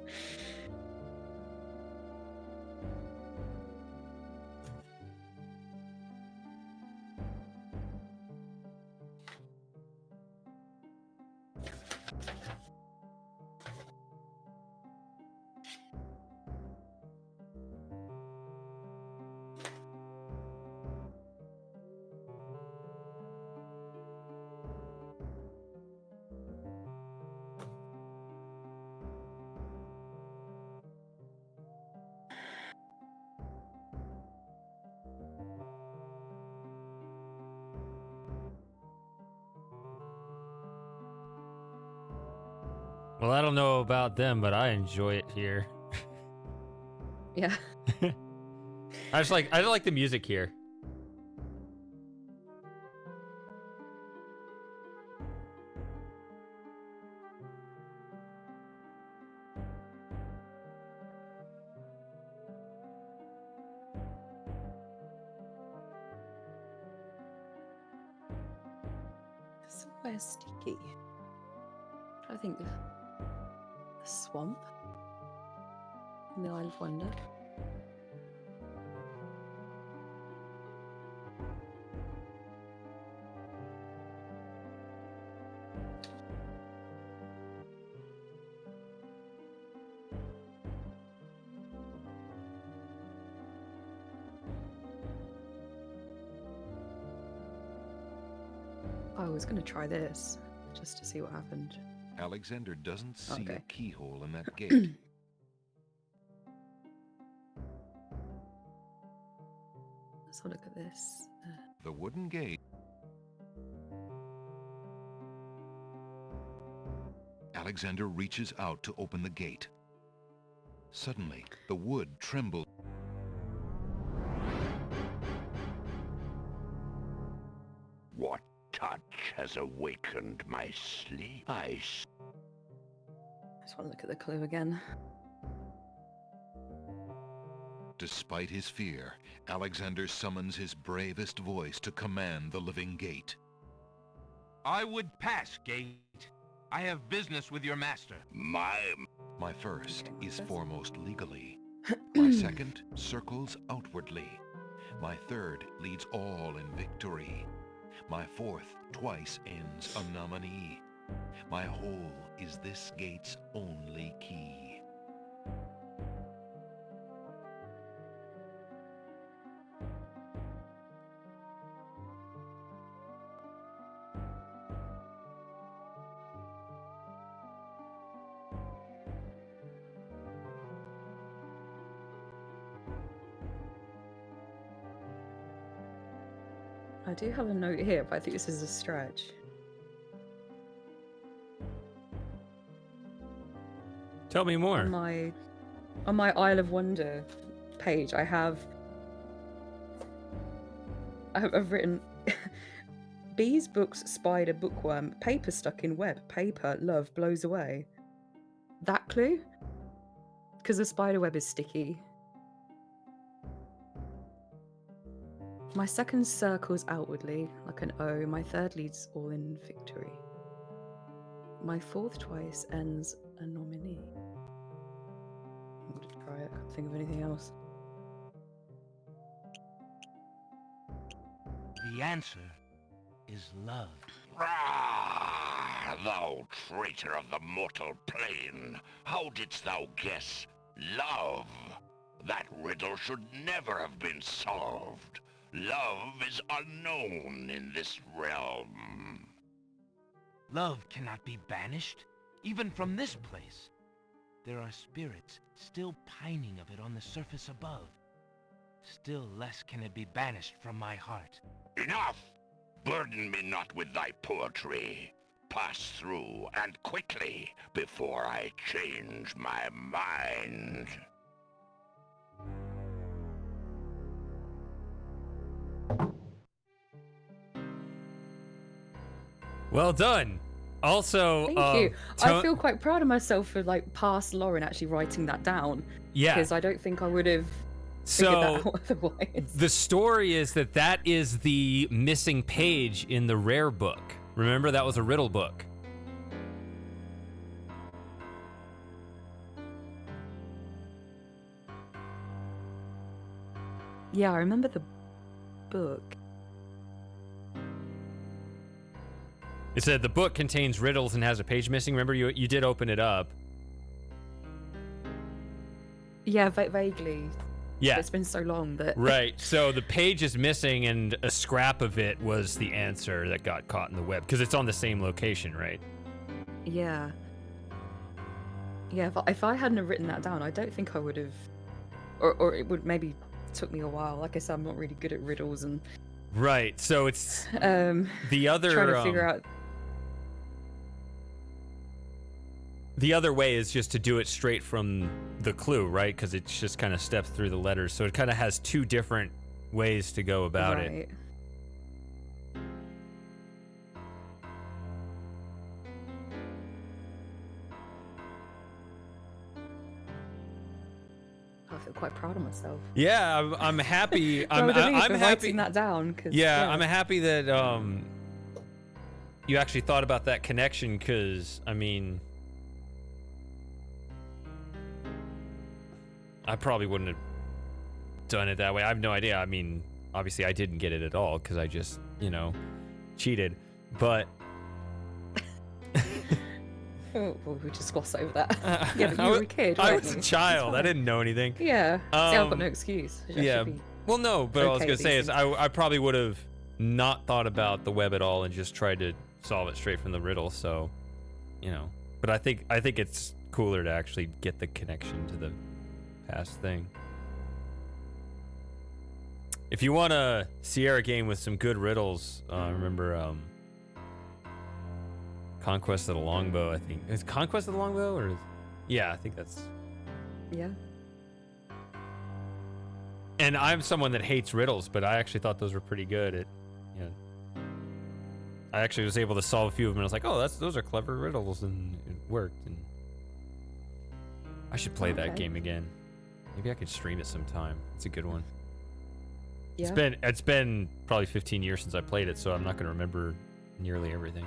Well, I don't know about them, but I enjoy it here. Yeah. I like the music here. Somewhere sticky. I think the swamp in the Isle of Wonder. I was going to try this just to see what happened. Alexander doesn't see Okay. a keyhole in that gate. Let's have a look at this. The wooden gate. Alexander reaches out to open the gate. Suddenly, the wood trembles. What touch has awakened my sleep? I just want to look at the clue again. Despite his fear, Alexander summons his bravest voice to command the living gate. I would pass, gate. I have business with your master. My first Okay, is that's- foremost legally. My second circles outwardly. My third leads all in victory. My fourth twice ends a nominee. My whole is this gate's only key. I do have a note here, but I think this is a stretch. Tell me more. On my Isle of Wonder page, I've written bees, books, spider, bookworm, paper stuck in web, paper, love, blows away. That clue? Because the spider web is sticky. My second circles outwardly, like an O. My third leads all in victory. My fourth twice ends a nominee. I'm going to try it. I can't think of anything else. The answer is love. Ah, thou traitor of the mortal plane, how didst thou guess love? That riddle should never have been solved. Love is unknown in this realm. Love cannot be banished, even from this place. There are spirits still pining of it on the surface above. Still less can it be banished from my heart. Enough! Burden me not with thy poetry. Pass through, and quickly, before I change my mind. Well done. Also, Thank you. I feel quite proud of myself for like past Lauren actually writing that down. Yeah. Because I don't think I would have figured that out otherwise. The story is that is the missing page in the rare book. Remember, that was a riddle book. Yeah, I remember the book. It said the book contains riddles and has a page missing. Remember, you did open it up. Yeah, vaguely. Yeah. It's been so long that... Right. So the page is missing, and a scrap of it was the answer that got caught in the web, because it's on the same location, right? Yeah. Yeah, if I hadn't have written that down, I don't think I would have... Or it would maybe took me a while. Like I said, I'm not really good at riddles and... Right. So it's... the other... Trying to figure out... The other way is just to do it straight from the clue, right? Because it's just kind of steps through the letters. So it kind of has two different ways to go about it. I feel quite proud of myself. Yeah, I'm happy. I'm happy writing that down. Yeah, I'm happy that you actually thought about that connection. Because I mean, I probably wouldn't have done it that way. I have no idea. I mean, obviously I didn't get it at all because I just, cheated. But well, we just gloss over that. Yeah, but you were a kid. I was a child. I didn't know anything. Yeah. See, I've got no excuse. Yeah. Well, no, but what I was gonna say is I probably would have not thought about the web at all and just tried to solve it straight from the riddle. So, But I think it's cooler to actually get the connection to the past thing. If you want a Sierra game with some good riddles, remember Conquest of the Longbow, I think. Is Conquest of the Longbow or yeah, I think that's... Yeah. And I'm someone that hates riddles, but I actually thought those were pretty good. I actually was able to solve a few of them, and I was like, oh, those are clever riddles, and it worked. And I should play that game again. Maybe I could stream it sometime. It's a good one. Yeah. It's been probably 15 years since I played it, so I'm not going to remember nearly everything.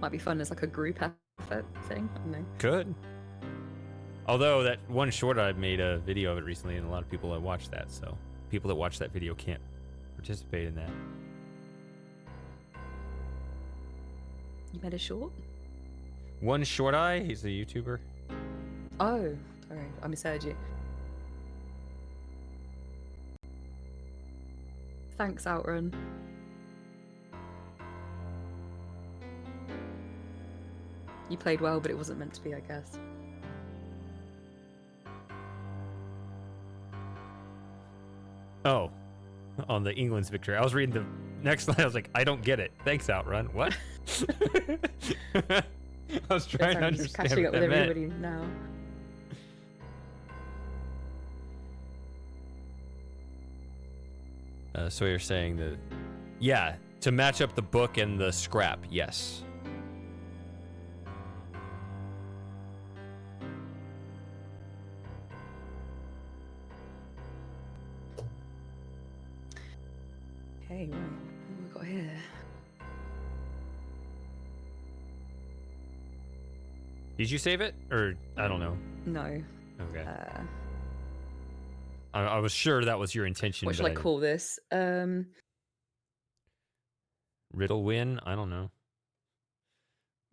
Might be fun as like a group effort thing. I don't know. Could. Although that one short, I made a video of it recently, and a lot of people have watched that, so people that watch that video can't participate in that. You made a short? One Short Eye, he's a YouTuber. Oh, sorry, I misheard you. Thanks, Outrun. You played well, but it wasn't meant to be, I guess. Oh, on the England's victory. I was reading the next line. I was like, I don't get it. Thanks, Outrun. What? I was trying to understand catching what up with that meant. everybody now. So you're saying that, yeah, to match up the book and the scrap, yes. Okay, right. What have we got here? Did you save it? Or, I don't know. No. Okay. I was sure that was your intention. What should I call this? Riddle win? I don't know.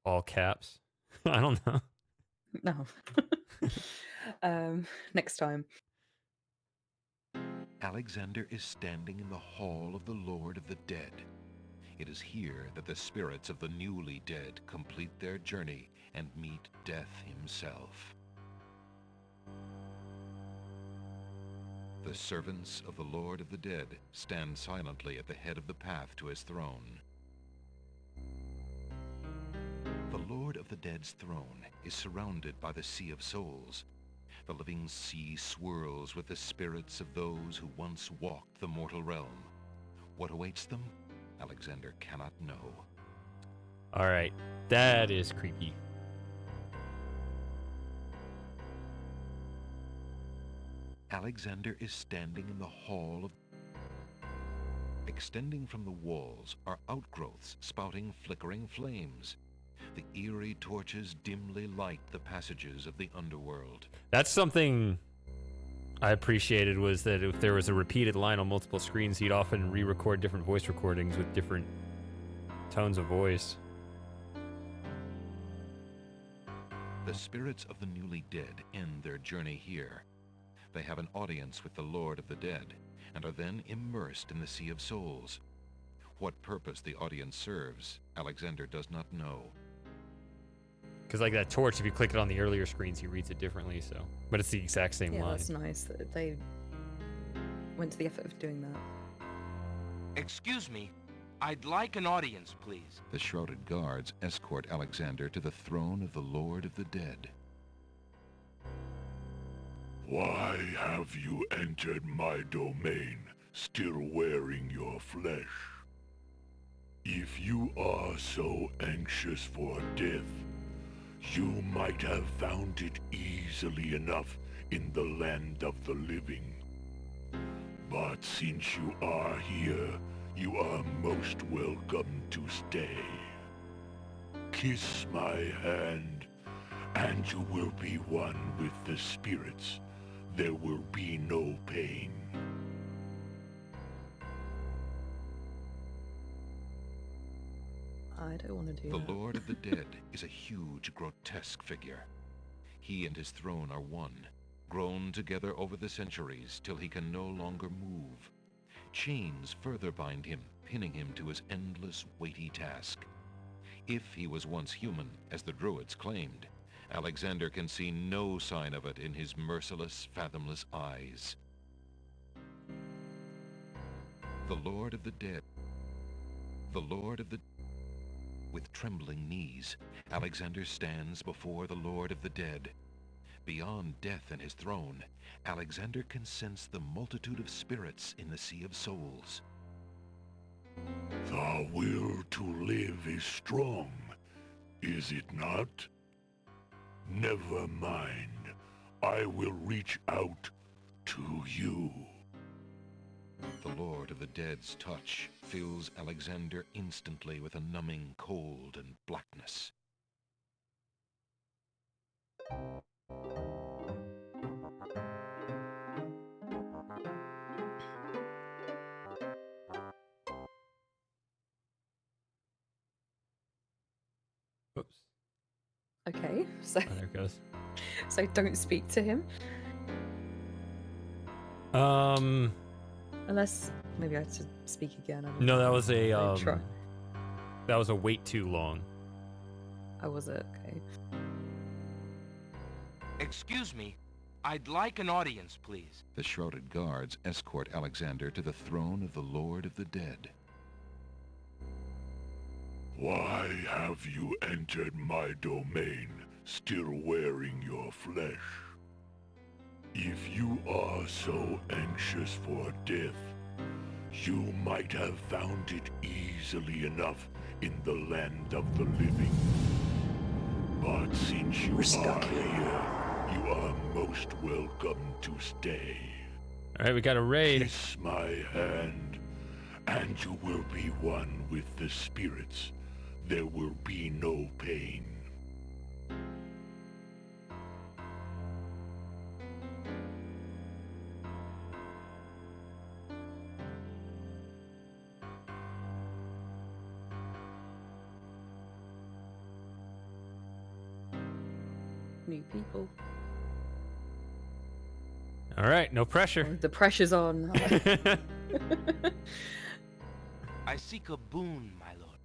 All caps? I don't know. No. Next time. Alexander is standing in the hall of the Lord of the Dead. It is here that the spirits of the newly dead complete their journey and meet death himself. The servants of the Lord of the Dead stand silently at the head of the path to his throne. The Lord of the Dead's throne is surrounded by the Sea of Souls. The living sea swirls with the spirits of those who once walked the mortal realm. What awaits them? Alexander cannot know. All right, that is creepy. Alexander is standing in the hall of... Extending from the walls are outgrowths spouting flickering flames. The eerie torches dimly light the passages of the underworld. That's something I appreciated, was that if there was a repeated line on multiple screens, he'd often re-record different voice recordings with different tones of voice. The spirits of the newly dead end their journey here. They have an audience with the Lord of the Dead, and are then immersed in the Sea of Souls. What purpose the audience serves, Alexander does not know. Because like that torch, if you click it on the earlier screens, he reads it differently, so... But it's the exact same Yeah, line. that's nice that they went to the effort of doing that. Excuse me. I'd like an audience, please. The shrouded guards escort Alexander to the throne of the Lord of the Dead. Why have you entered my domain, still wearing your flesh? If you are so anxious for death, you might have found it easily enough in the land of the living. But since you are here, you are most welcome to stay. Kiss my hand, and you will be one with the spirits. There will be no pain. I don't want to do The that. Lord of the Dead is a huge, grotesque figure. He and his throne are one, grown together over the centuries till he can no longer move. Chains further bind him, pinning him to his endless, weighty task. If he was once human, as the Druids claimed, Alexander can see no sign of it in his merciless, fathomless eyes. The Lord of the Dead. The Lord of the... With trembling knees, Alexander stands before the Lord of the Dead. Beyond death and his throne, Alexander can sense the multitude of spirits in the Sea of Souls. The will to live is strong, is it not? Never mind. I will reach out to you. The Lord of the Dead's touch fills Alexander instantly with a numbing cold and blackness. Oops. Okay, so Oh, there it goes. so don't speak to him unless maybe I have to speak again. I don't No, know. that was a Try. that was a wait too long. Oh, was it? Okay. Excuse me. I'd like an audience, please. The shrouded guards escort Alexander to the throne of the Lord of the Dead. Why have you entered my domain, still wearing your flesh? If you are so anxious for death, you might have found it easily enough in the land of the living. But since you are here, you are most welcome to stay. All right, we got a raid. Kiss my hand, and you will be one with the spirits. There will be no pain. new people. All right, no pressure. The pressure's on. I seek a boon, my lord.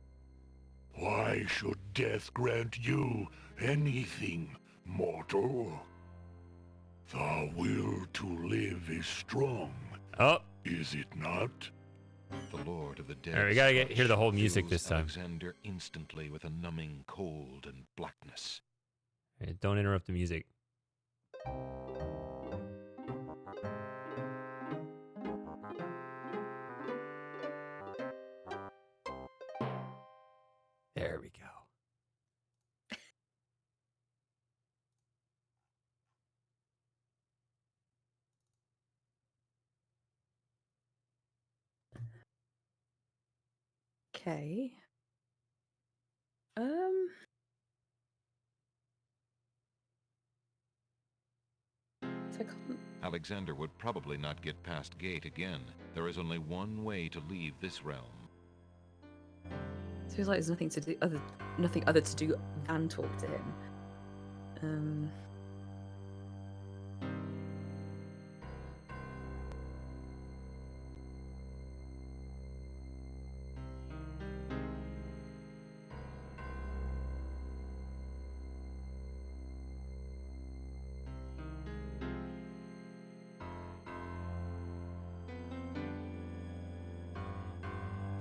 Why should death grant you anything, mortal? The will to live is strong, Oh, is it not? The Lord of the Dead. all right, we gotta hear the whole music fills this time. Alexander instantly with a numbing cold and blackness. Hey, don't interrupt the music. There we go. Okay. So I can't. Alexander would probably not get past Gate again. There is only one way to leave this realm. It feels like there's nothing other to do than talk to him.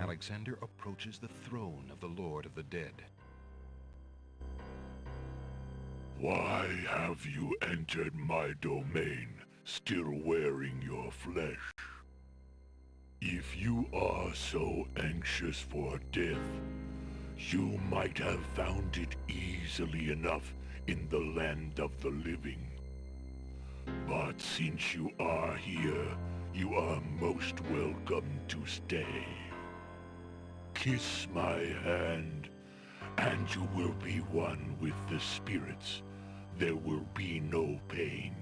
Alexander approaches the throne of the Lord of the Dead. Why have you entered my domain, still wearing your flesh? If you are so anxious for death, you might have found it easily enough in the land of the living. But since you are here, you are most welcome to stay. Kiss my hand, and you will be one with the spirits. There will be no pain.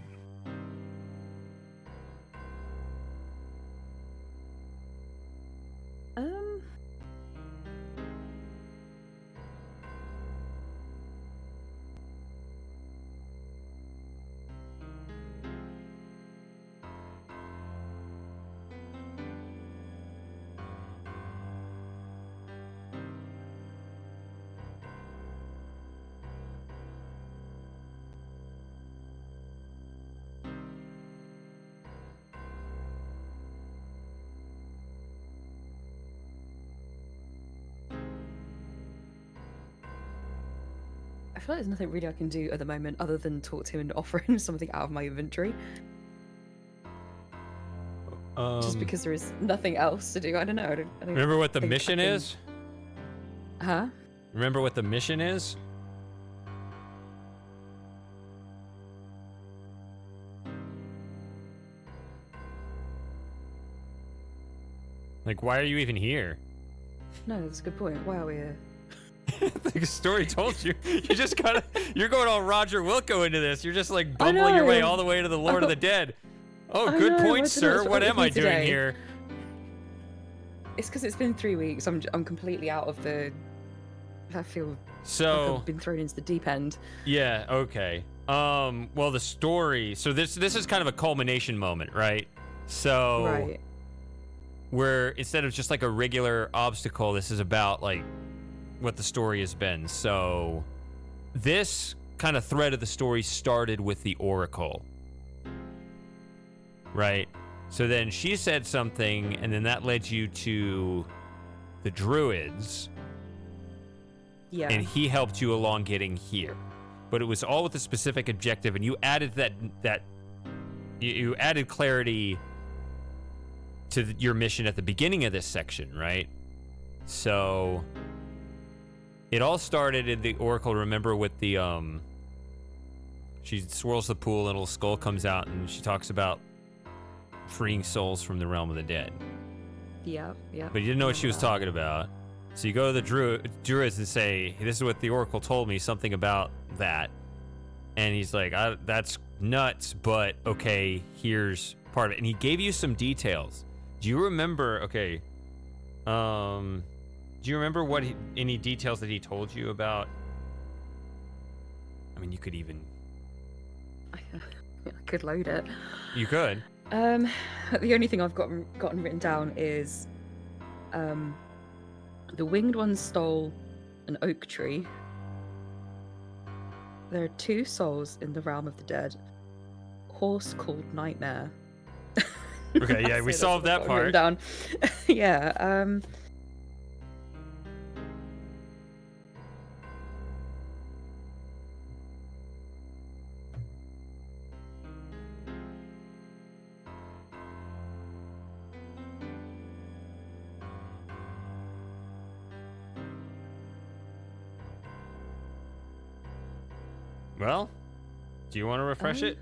I feel like there's nothing really I can do at the moment other than talk to him and offer him something out of my inventory. Just because there is nothing else to do. I don't know. I don't Remember what the think I mission can- is? Huh? Remember what the mission is? Like, why are you even here? No, that's a good point. Why are we here? The story told you. You just you're going all Roger Wilco into this. You're just like bumbling your way all the way to the Lord of the Dead. Oh, I good know, point, what's the matter sir. What with am me I doing today? here? It's because it's been 3 weeks. I'm completely out of the. I feel like So, I've been thrown into the deep end. yeah, okay. Well, the story. So this is kind of a culmination moment, right? So, Right. where instead of just like a regular obstacle, this is about like what the story has been. So, this kind of thread of the story started with the Oracle, right? So then she said something, and then that led you to the Druids, Yeah. and he helped you along getting here. But it was all with a specific objective, and you added you added clarity to your mission at the beginning of this section, right? So it all started in the Oracle, remember, with the she swirls the pool and a little skull comes out, and she talks about freeing souls from the realm of the dead. Yeah. But you didn't know what she was talking about. So you go to the Druids and say, hey, this is what the Oracle told me, something about that. And he's like, that's nuts, but okay, here's part of it. And he gave you some details. Do you remember, okay, do you remember any details that he told you about? I mean, you could even I could load it. You could. The only thing I've gotten written down is the winged ones stole an oak tree. There are 2 souls in the realm of the dead. Horse called Nightmare. Okay, yeah, we solved that part. Down. Yeah. Well, do you want to refresh it?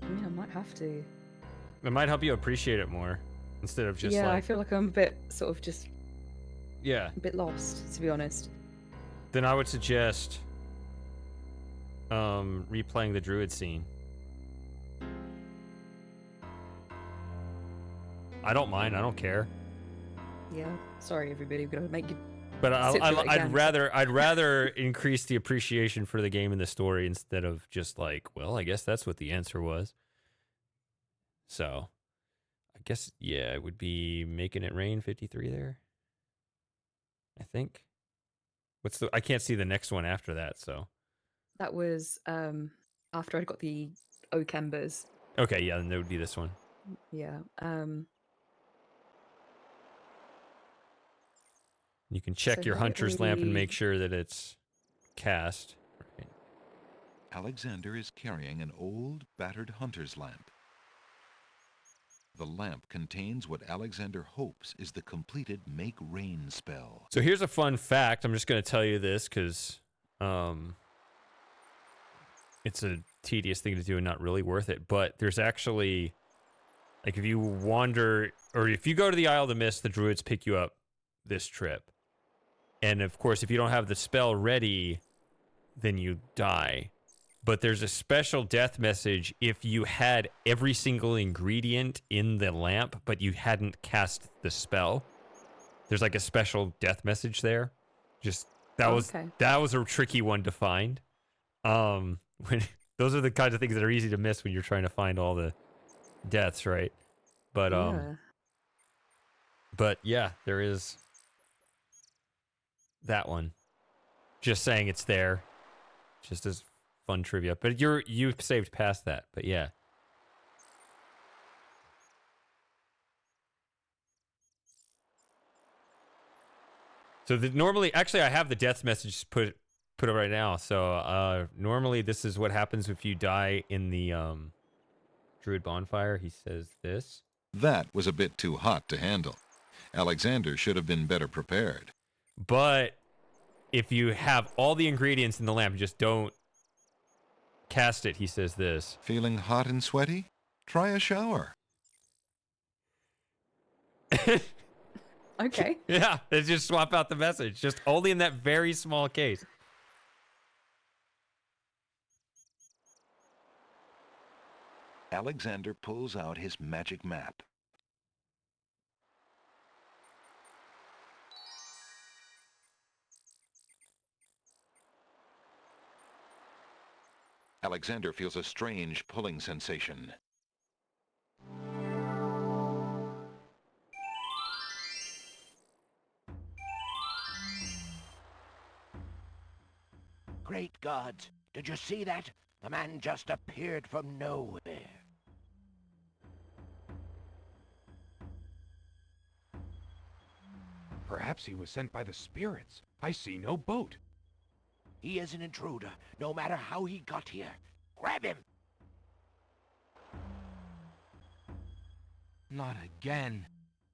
I mean, I might have to. It might help you appreciate it more instead of just I feel like I'm a bit sort of just yeah. a bit lost, to be honest. Then I would suggest replaying the druid scene. I don't mind. I don't care. Yeah. Sorry, everybody. We're gonna make you. But I'd rather increase the appreciation for the game and the story instead of just like, well, I guess that's what the answer was. So, I guess it would be Making It Rain 53 there. I think. I can't see the next one after that, so. That was after I got the oak embers. Okay, yeah, then that would be this one. Yeah. You can check your hunter's lamp and make sure that it's cast. Right. Alexander is carrying an old, battered hunter's lamp. The lamp contains what Alexander hopes is the completed Make Rain spell. So here's a fun fact. I'm just going to tell you this because it's a tedious thing to do and not really worth it. But there's actually, like, if you wander, or if you go to the Isle of the Mist, the druids pick you up this trip. And of course, if you don't have the spell ready, then you die. But there's a special death message if you had every single ingredient in the lamp, but you hadn't cast the spell. There's like a special death message there. That was a tricky one to find. Those are the kinds of things that are easy to miss when you're trying to find all the deaths, right? But yeah, there is that one. Just saying it's there. Just as fun trivia. But you've saved past that, but yeah. So normally, actually, I have the death message put up right now. So normally, this is what happens if you die in the Druid bonfire. He says this. That was a bit too hot to handle. Alexander should have been better prepared. But if you have all the ingredients in the lamp, just don't cast it. He says this. Feeling hot and sweaty? Try a shower. Okay. Yeah, they just swap out the message. Just only in that very small case. Alexander pulls out his magic map. Alexander feels a strange pulling sensation. Great gods, did you see that? The man just appeared from nowhere. Perhaps he was sent by the spirits. I see no boat. He is an intruder, no matter how he got here. Grab him! Not again.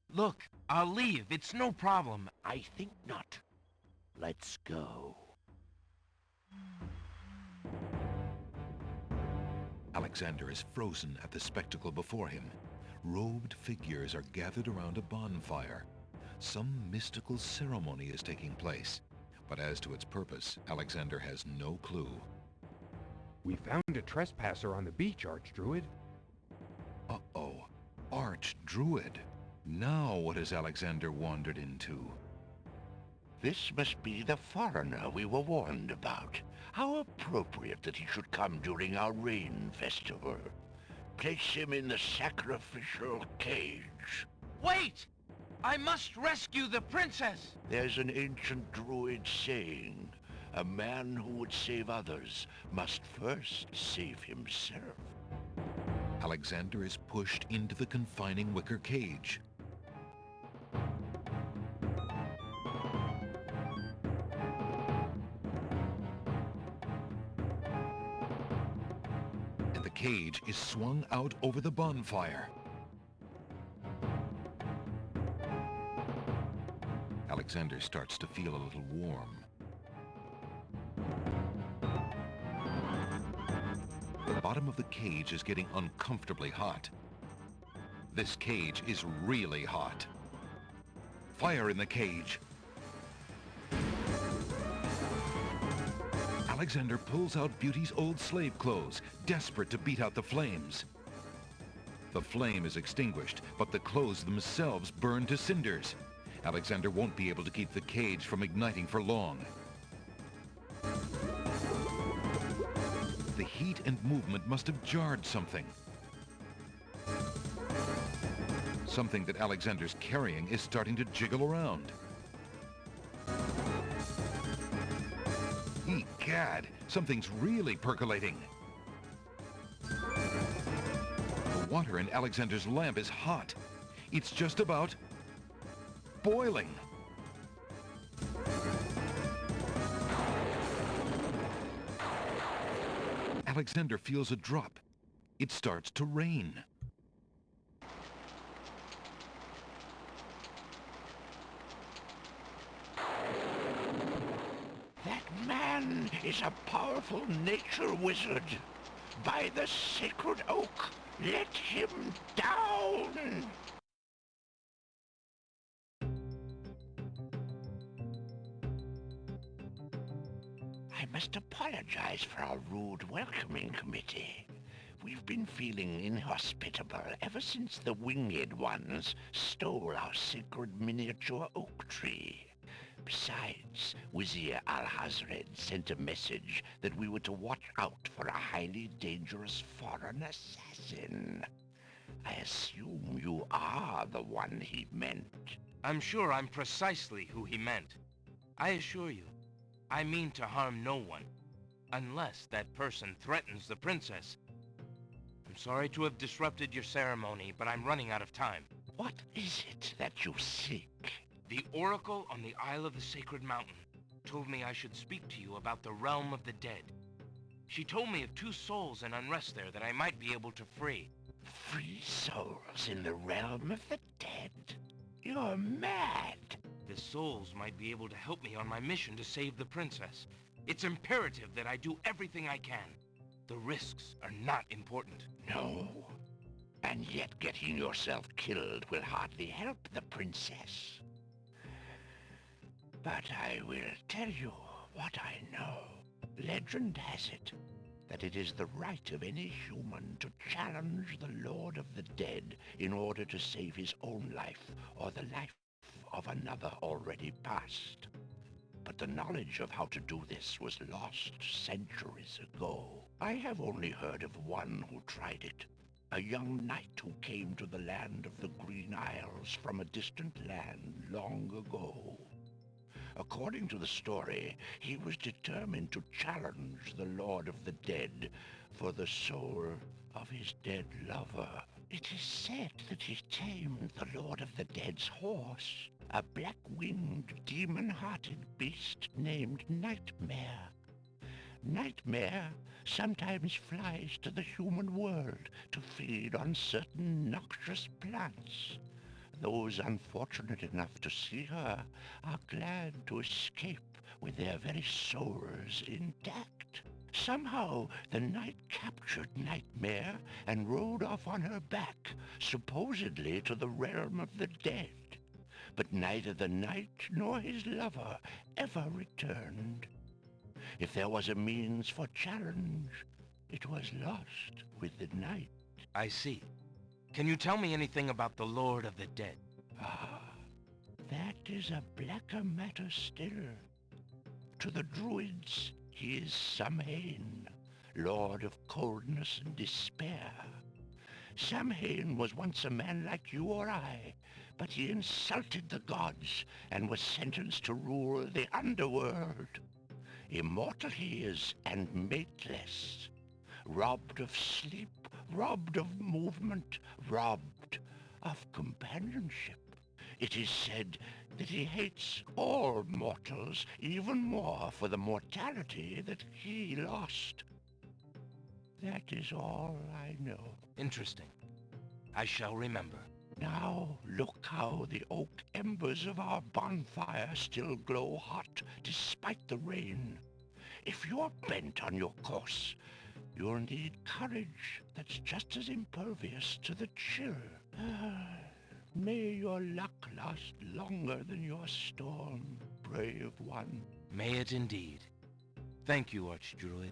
Look, I'll leave. It's no problem. I think not. Let's go. Alexander is frozen at the spectacle before him. Robed figures are gathered around a bonfire. Some mystical ceremony is taking place. But as to its purpose, Alexander has no clue. We found a trespasser on the beach, Archdruid. Uh-oh. Archdruid. Now what has Alexander wandered into? This must be the foreigner we were warned about. How appropriate that he should come during our rain festival. Place him in the sacrificial cage. Wait! I must rescue the princess! There's an ancient druid saying, a man who would save others must first save himself. Alexander is pushed into the confining wicker cage. And the cage is swung out over the bonfire. Alexander starts to feel a little warm. The bottom of the cage is getting uncomfortably hot. This cage is really hot. Fire in the cage. Alexander pulls out Beauty's old slave clothes, desperate to beat out the flames. The flame is extinguished, but the clothes themselves burn to cinders. Alexander won't be able to keep the cage from igniting for long. The heat and movement must have jarred something. Something that Alexander's carrying is starting to jiggle around. Egad, something's really percolating. The water in Alexander's lamp is hot. It's just about boiling. Alexander feels a drop. It starts to rain. That man is a powerful nature wizard. By the sacred oak, let him down! I must apologize for our rude welcoming committee. We've been feeling inhospitable ever since the winged ones stole our sacred miniature oak tree. Besides, Wizir Al-Hazred sent a message that we were to watch out for a highly dangerous foreign assassin. I assume you are the one he meant. I'm sure I'm precisely who he meant. I assure you, I mean to harm no one, unless that person threatens the princess. I'm sorry to have disrupted your ceremony, but I'm running out of time. What is it that you seek? The Oracle on the Isle of the Sacred Mountain told me I should speak to you about the Realm of the Dead. She told me of 2 souls in unrest there that I might be able to free. Free souls in the Realm of the Dead? You're mad! The souls might be able to help me on my mission to save the princess. It's imperative that I do everything I can. The risks are not important. No. And yet getting yourself killed will hardly help the princess. But I will tell you what I know. Legend has it that it is the right of any human to challenge the Lord of the Dead in order to save his own life or the life of another already past. But the knowledge of how to do this was lost centuries ago. I have only heard of one who tried it. A young knight who came to the land of the Green Isles from a distant land long ago. According to the story, he was determined to challenge the Lord of the Dead for the soul of his dead lover. It is said that he tamed the Lord of the Dead's horse, a black-winged, demon-hearted beast named Nightmare. Nightmare sometimes flies to the human world to feed on certain noxious plants. Those unfortunate enough to see her are glad to escape with their very souls intact. Somehow, the knight captured Nightmare and rode off on her back, supposedly to the realm of the dead. But neither the knight nor his lover ever returned. If there was a means for challenge, it was lost with the night. I see. Can you tell me anything about the Lord of the Dead? Ah, that is a blacker matter still. To the druids, He is Samhain, lord of coldness and despair. Samhain was once a man like you or I, but he insulted the gods and was sentenced to rule the underworld. Immortal he is and mateless, robbed of sleep, robbed of movement, robbed of companionship. It is said that he hates all mortals even more for the mortality that he lost. That is all I know. Interesting. I shall remember. Now look how the oak embers of our bonfire still glow hot despite the rain. If you're bent on your course, you'll need courage that's just as impervious to the chill. May your luck last longer than your storm, brave one. May it indeed. Thank you, Archdruid.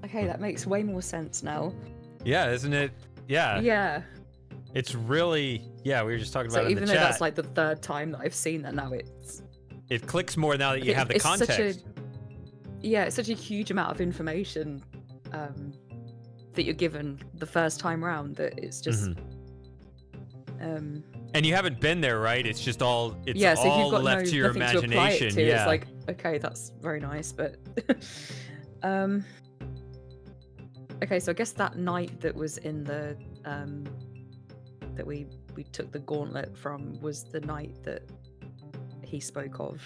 Okay, that makes way more sense now. Yeah, isn't it? Yeah. Yeah. It's really, yeah, we were just talking So about it in even the though chat. that's like the third time that I've seen that now, It clicks more now that you have the it's context. It's such a huge amount of information that you're given the first time round that it's just. And you haven't been there, right? It's just all, it's yeah, so all you've got left to your nothing to apply it imagination. to. Yeah. It's like, okay, that's very nice, but. Okay, so I guess that night that was in the that we took the gauntlet from was the night that he spoke of,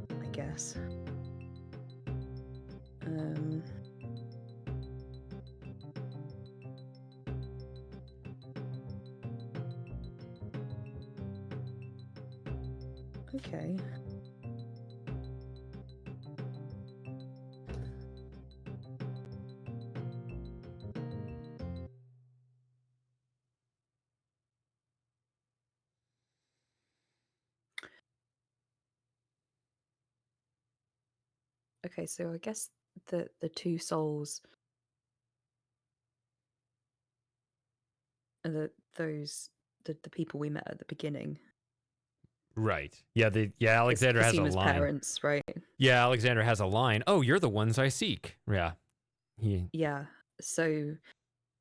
I guess. Okay. Okay, so I guess the two souls are the people we met at the beginning. Right. Yeah, Alexander has a Cosima's line. parents, right? Yeah, Alexander has a line. Oh, you're the ones I seek. Yeah. Yeah. So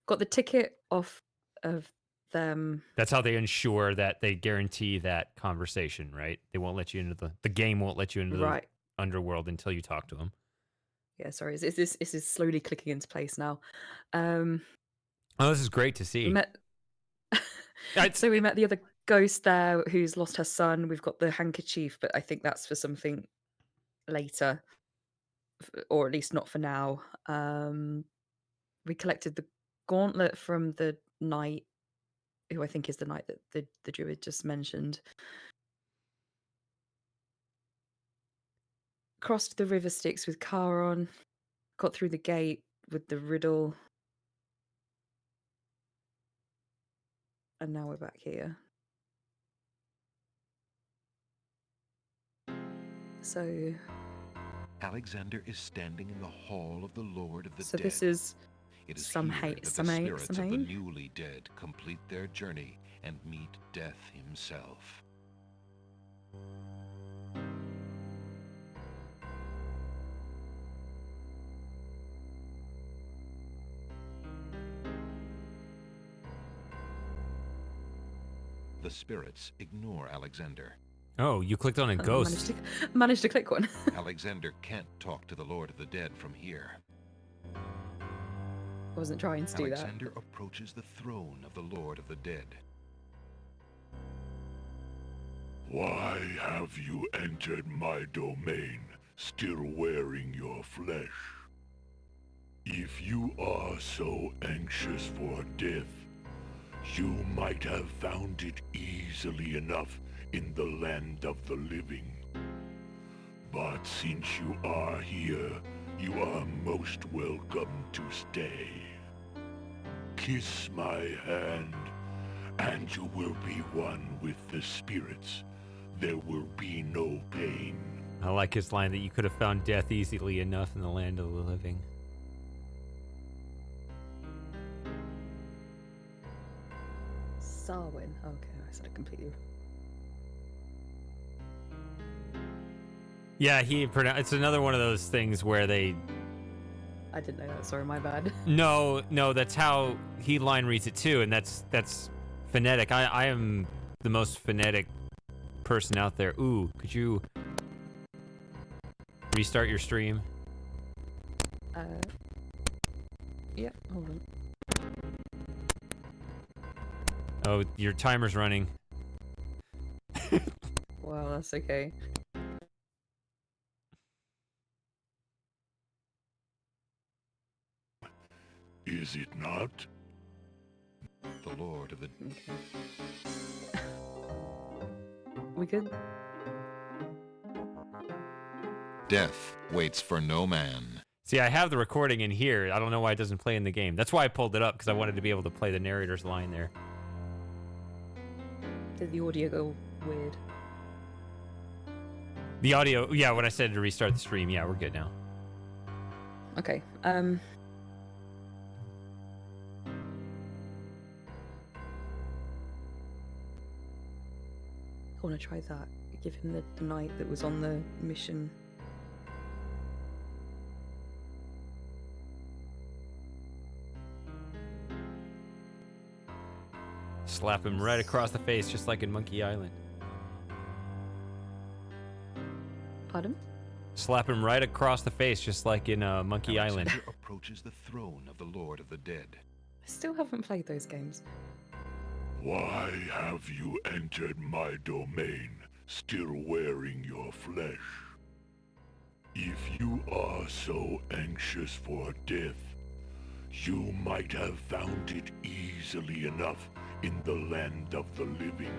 got the ticket off of them. That's how they ensure that they guarantee that conversation, right? They won't let you into the game won't let you into the underworld until you talk to them. Yeah, sorry. This is slowly clicking into place now. Oh, this is great to see. So we met the other ghost there who's lost her son. We've got the handkerchief, but I think that's for something later, or at least not for now. We collected the gauntlet from the knight, who I think is the knight that the druid just mentioned. Crossed the river Styx with Charon, got through the gate with the riddle, and now we're back here. So Alexander is standing in the hall of the Lord of the Dead. So this is it is Samhain. here that the spirits of the newly dead complete their journey and meet death himself. The spirits ignore Alexander. Oh, you clicked on a ghost. Managed to click one. Alexander can't talk to the Lord of the Dead from here. I wasn't trying to do that. Alexander approaches the throne of the Lord of the Dead. Why have you entered my domain, still wearing your flesh? If you are so anxious for death, you might have found it easily enough in the land of the living. But since you are here, you are most welcome to stay. Kiss my hand, and you will be one with the spirits. There will be no pain. I like his line that you could have found death easily enough in the land of the living. Sarwin. Okay, I said it completely. Yeah, it's another one of those things where they... I didn't know that. Sorry, my bad. No, that's how he line reads it too, and that's phonetic. I am the most phonetic person out there. Ooh, could you restart your stream? Yeah, hold on. Oh, your timer's running. Well, that's okay. Is it not? The Lord of the... Okay. We good? Death waits for no man. See, I have the recording in here. I don't know why it doesn't play in the game. That's why I pulled it up, because I wanted to be able to play the narrator's line there. Did the audio go weird? The audio, yeah, when I said to restart the stream, yeah, we're good now. Okay. I want to try that. Give him the knight that was on the mission. Slap him right across the face, just like in Monkey Island. Pardon? Slap him right across the face, just like in Monkey Island. Alexander approaches the throne of the Lord of the Dead. I still haven't played those games. Why have you entered my domain, still wearing your flesh? If you are so anxious for death, you might have found it easily enough in the land of the living.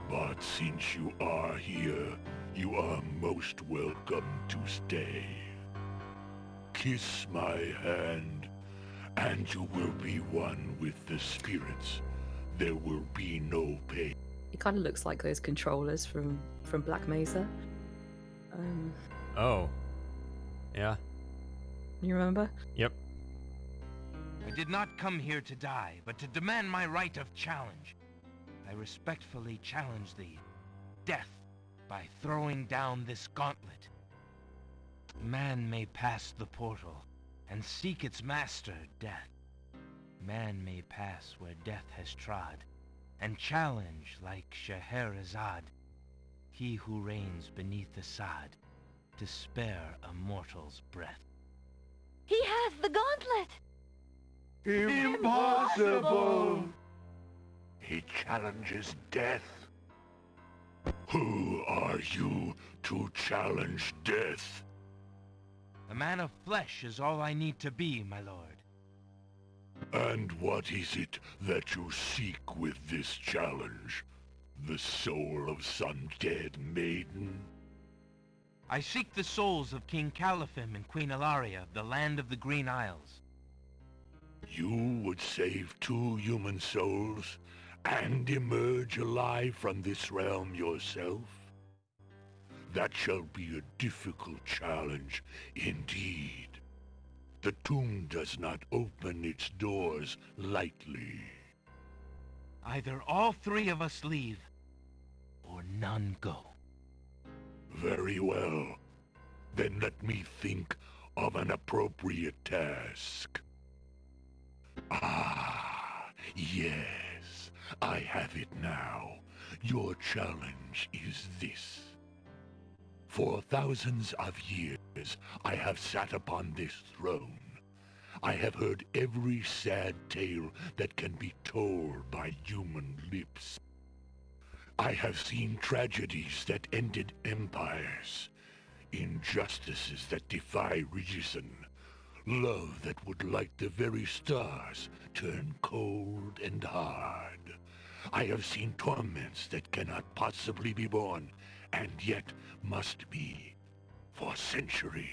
But since you are here, you are most welcome to stay. Kiss my hand, and you will be one with the spirits. There will be no pain. It kind of looks like those controllers from Black Mesa. Oh. Yeah. You remember? Yep. I did not come here to die, but to demand my right of challenge. I respectfully challenge thee, death, by throwing down this gauntlet. Man may pass the portal and seek its master, death. Man may pass where death has trod, and challenge like Scheherazade, he who reigns beneath the sod, to spare a mortal's breath. He has the gauntlet! Impossible! He challenges death. Who are you to challenge death? A man of flesh is all I need to be, my lord. And what is it that you seek with this challenge? The soul of some dead maiden? I seek the souls of King Califim and Queen Ilaria of the land of the Green Isles. You would save 2 human souls and emerge alive from this realm yourself? That shall be a difficult challenge indeed. The tomb does not open its doors lightly. Either all 3 of us leave, or none go. Very well. Then let me think of an appropriate task. Ah, yes. I have it now. Your challenge is this. For thousands of years, I have sat upon this throne. I have heard every sad tale that can be told by human lips. I have seen tragedies that ended empires, injustices that defy reason, love that would light the very stars turn cold and hard. I have seen torments that cannot possibly be borne, and yet must be for centuries.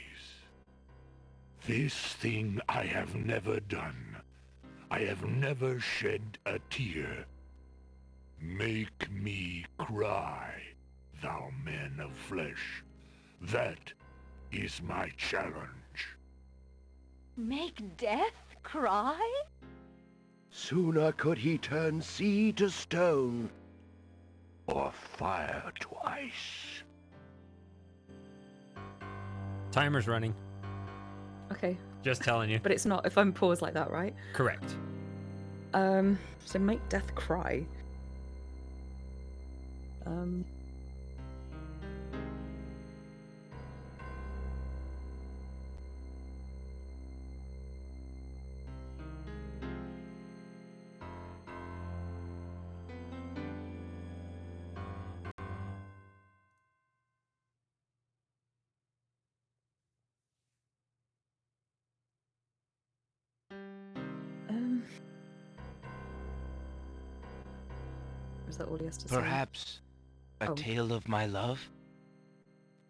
This thing I have never done. I have never shed a tear. Make me cry, thou man of flesh. That is my challenge. Make death cry? Sooner could he turn sea to stone. Or fire to ice. Timer's running. Okay, Just telling you. but it's not if I'm paused like that, right? Correct. So make death cry. Um. Is that all he has to say? Perhaps a Oh. tale of my love?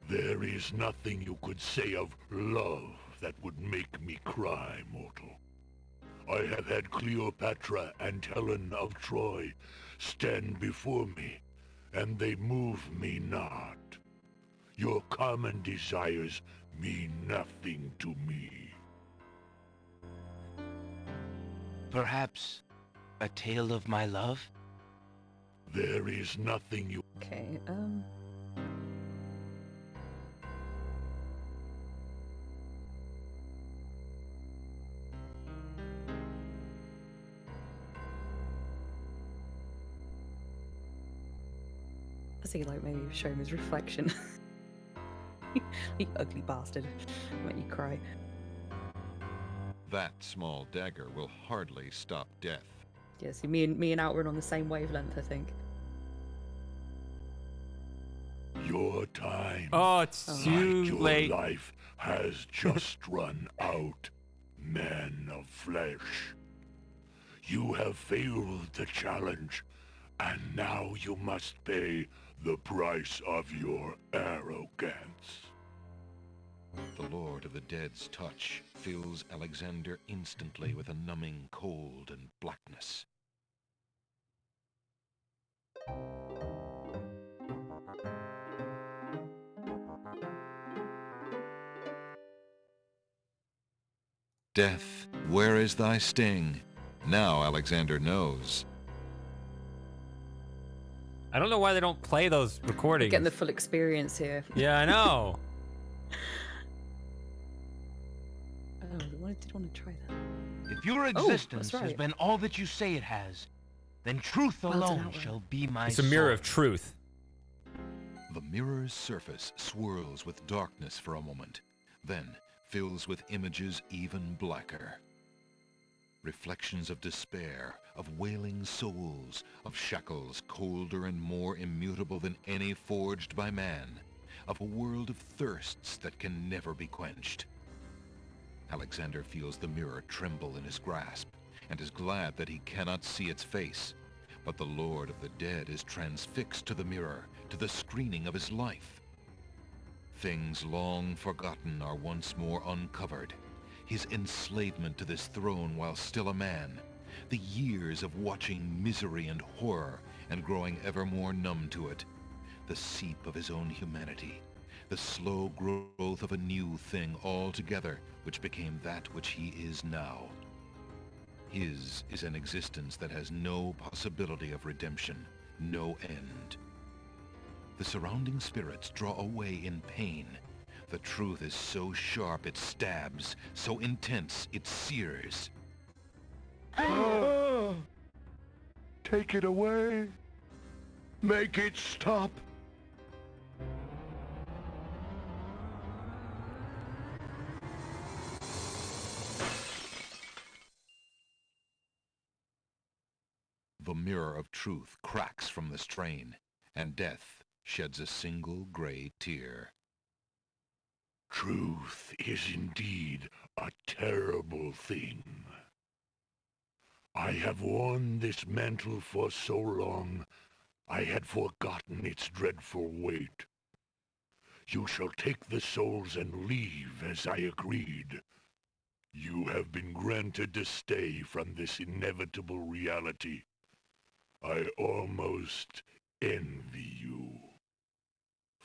There is nothing you could say of love that would make me cry, mortal. I have had Cleopatra and Helen of Troy stand before me, and they move me not. Your common desires mean nothing to me. Perhaps a tale of my love? There is nothing you... Okay, I think like maybe show him his reflection. You ugly bastard. Make you cry. That small dagger will hardly stop death. Yeah, see, me and Outrun on the same wavelength, I think. Your time, Oh, it's like too your late. life, has just run out, man of flesh. You have failed the challenge, and now you must pay the price of your arrogance. The Lord of the Dead's touch fills Alexander instantly with a numbing cold and blackness. Death, where is thy sting? Now Alexander knows. I don't know why they don't play those recordings. Getting the full experience here. Yeah, I know. Oh, I did want to try that. If your that's existence has right. been all that you say it has, then truth Well done, alone Outrun. shall be my It's a mirror sword. of truth. The mirror's surface swirls with darkness for a moment, then fills with images even blacker. Reflections of despair, of wailing souls, of shackles colder and more immutable than any forged by man, of a world of thirsts that can never be quenched. Alexander feels the mirror tremble in his grasp, and is glad that he cannot see its face. But the Lord of the Dead is transfixed to the mirror, to the screening of his life. Things long forgotten are once more uncovered. His enslavement to this throne while still a man, the years of watching misery and horror and growing ever more numb to it, the seep of his own humanity, the slow growth of a new thing altogether which became that which he is now. His is an existence that has no possibility of redemption, no end. The surrounding spirits draw away in pain. The truth is so sharp it stabs, so intense it sears. Take it away. Make it stop. The mirror of truth cracks from the strain, and death sheds a single gray tear. Truth is indeed a terrible thing. I have worn this mantle for so long, I had forgotten its dreadful weight. You shall take the souls and leave as I agreed. You have been granted to stay from this inevitable reality. I almost envy you.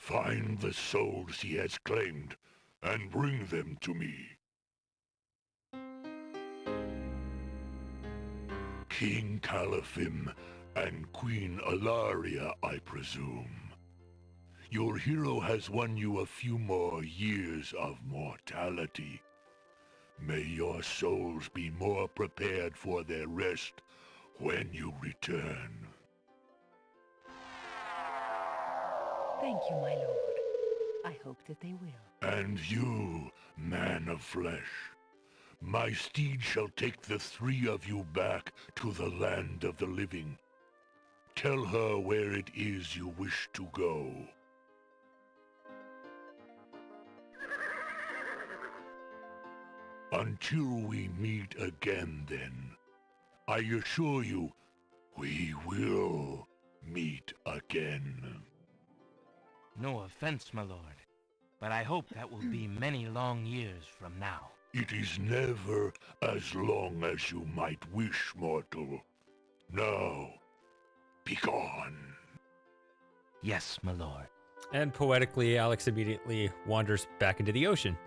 Find the souls he has claimed, and bring them to me. King Calaphim and Queen Alaria, I presume. Your hero has won you a few more years of mortality. May your souls be more prepared for their rest when you return. Thank you, my lord. I hope that they will. And you, man of flesh, my steed shall take the three of you back to the land of the living. Tell her where it is you wish to go. Until we meet again, then, I assure you, we will meet again. No offense, my lord, but I hope that will be many long years from now. It is never as long as you might wish, mortal. Now, begone. Yes, my lord. And poetically, Alex immediately wanders back into the ocean.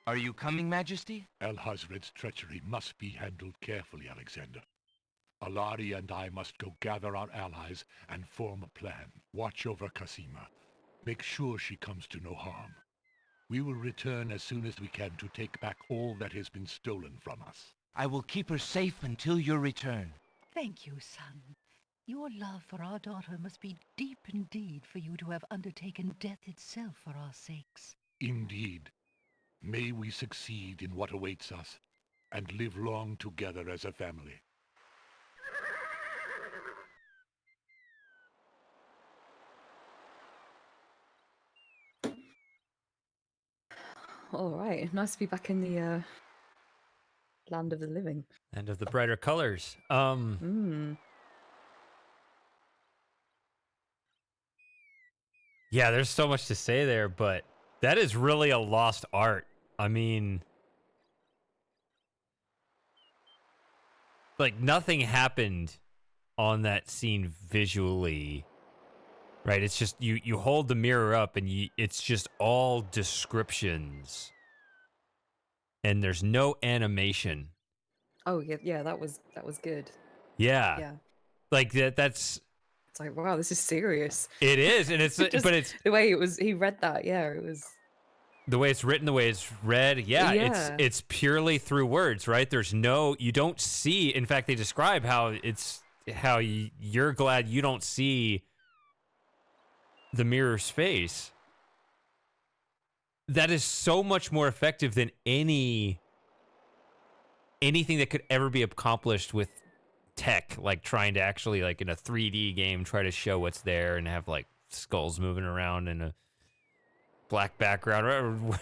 Are you coming, Majesty? Alhazred's treachery must be handled carefully, Alexander. Alari and I must go gather our allies and form a plan. Watch over Cassima. Make sure she comes to no harm. We will return as soon as we can to take back all that has been stolen from us. I will keep her safe until your return. Thank you, son. Your love for our daughter must be deep indeed for you to have undertaken death itself for our sakes. Indeed. May we succeed in what awaits us, and live long together as a family. All right, nice to be back in the land of the living. And of the brighter colors. Yeah, there's so much to say there, but that is really a lost art. I mean, like nothing happened on that scene visually, right? It's just you hold the mirror up and it's just all descriptions, and there's no animation. Oh yeah, that was good. Yeah, like that's. It's like, wow, this is serious. It is, and it's Just but it's the way it was. He read that, yeah, it was. The way it's written, the way it's read, yeah. It's purely through words, right? There's no, you don't see. In fact, they describe how you're glad you don't see the mirror's face. That is so much more effective than anything that could ever be accomplished with tech, like trying to actually, like in a 3D game, try to show what's there and have like skulls moving around in a black background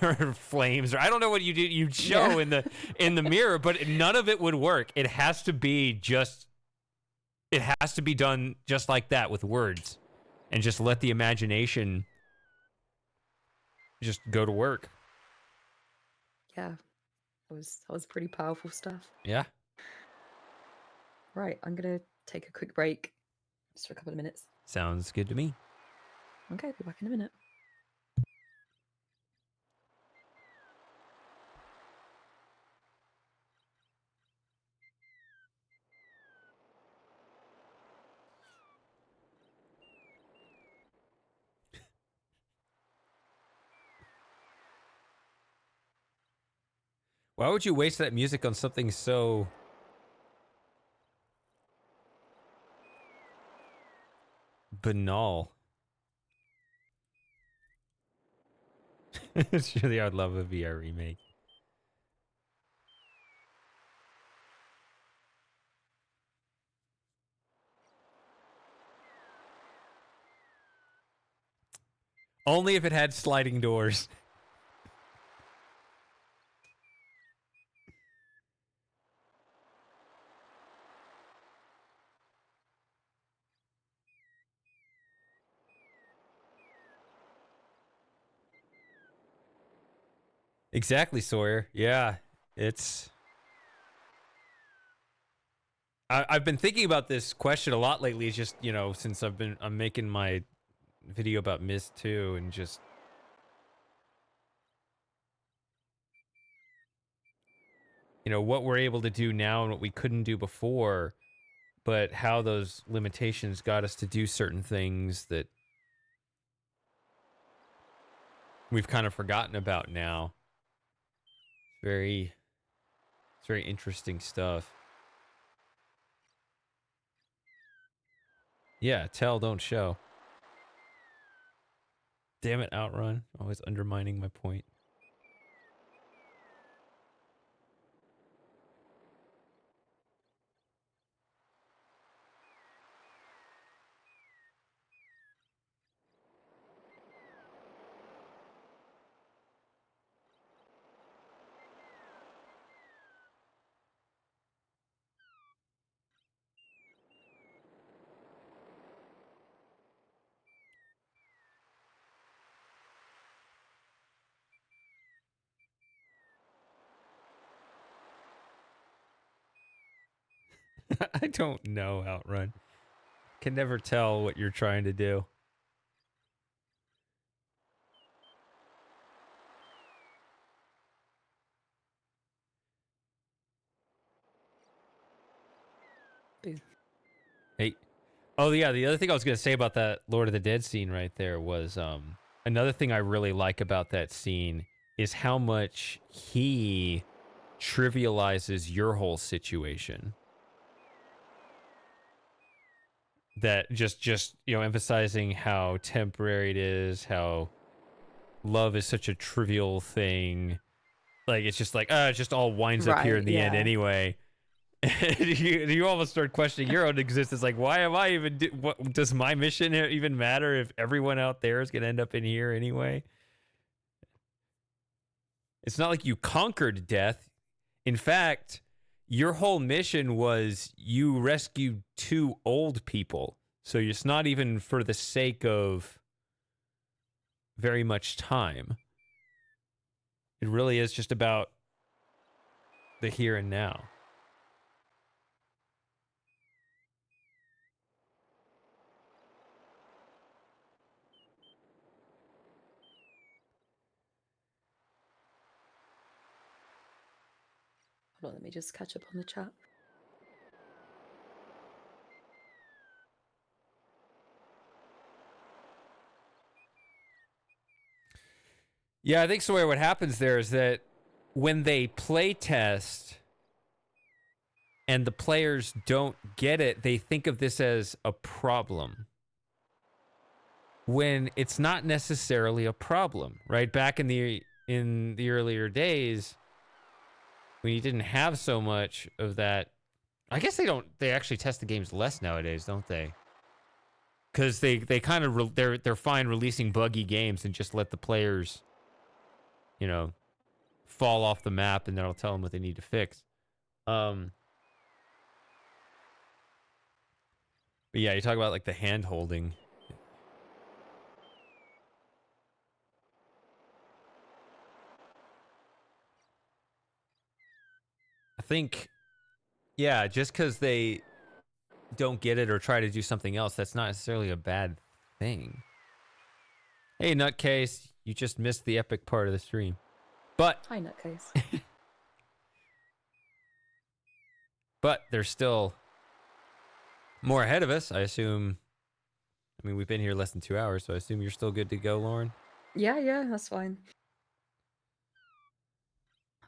or flames, or I don't know what you'd show in the mirror, but none of it would work. It has to be done just like that with words, and just let the imagination just go to work. Yeah, that was pretty powerful stuff. Yeah. Right, I'm gonna take a quick break, just for a couple of minutes. Sounds good to me. Okay, be back in a minute. Why would you waste that music on something so banal? Surely I'd love a VR remake. Only if it had sliding doors. Exactly, Sawyer. Yeah, it's. I've been thinking about this question a lot lately. It's just, you know, since I'm making my video about Myst 2 and just. You know, what we're able to do now and what we couldn't do before, but how those limitations got us to do certain things that we've kind of forgotten about now. It's very interesting stuff. Yeah, tell, don't show. Damn it, Outrun. Always undermining my point. I don't know, Outrun. Can never tell what you're trying to do. Boo. Hey. Oh, yeah, the other thing I was going to say about that Lord of the Dead scene right there was another thing I really like about that scene is how much he trivializes your whole situation. That just you know, emphasizing how temporary it is, how love is such a trivial thing. Like, it's just like, it just all winds up here in the end anyway. you almost start questioning your own existence. Like, why am I even what does my mission even matter if everyone out there is going to end up in here anyway? It's not like you conquered death. In fact, your whole mission was you rescued 2 old people. So it's not even for the sake of very much time. It really is just about the here and now. Hold on, let me just catch up on the chat. Yeah, I think, Sawyer, what happens there is that when they play test and the players don't get it, they think of this as a problem. When it's not necessarily a problem, right? Back in the earlier days, when you didn't have so much of that, I guess they actually test the games less nowadays, don't they? Because they kind of they're fine releasing buggy games and just let the players, you know, fall off the map, and that'll tell them what they need to fix. But yeah, you talk about like the hand holding. I think, yeah, just because they don't get it or try to do something else, that's not necessarily a bad thing. Hey, Nutcase, you just missed the epic part of the stream. But hi, Nutcase. But there's still more ahead of us, I assume. I mean, we've been here less than 2 hours, so I assume you're still good to go, Lauren? Yeah, that's fine.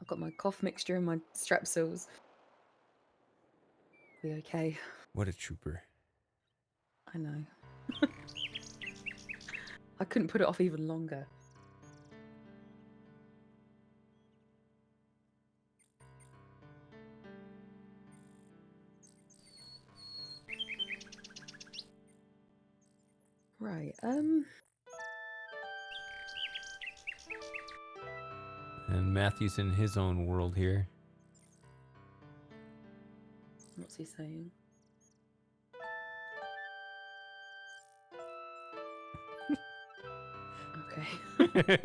I've got my cough mixture and my Strepsils. Be okay. What a trooper. I know. I couldn't put it off even longer. Right, And Matthew's in his own world here. what's he saying? Okay.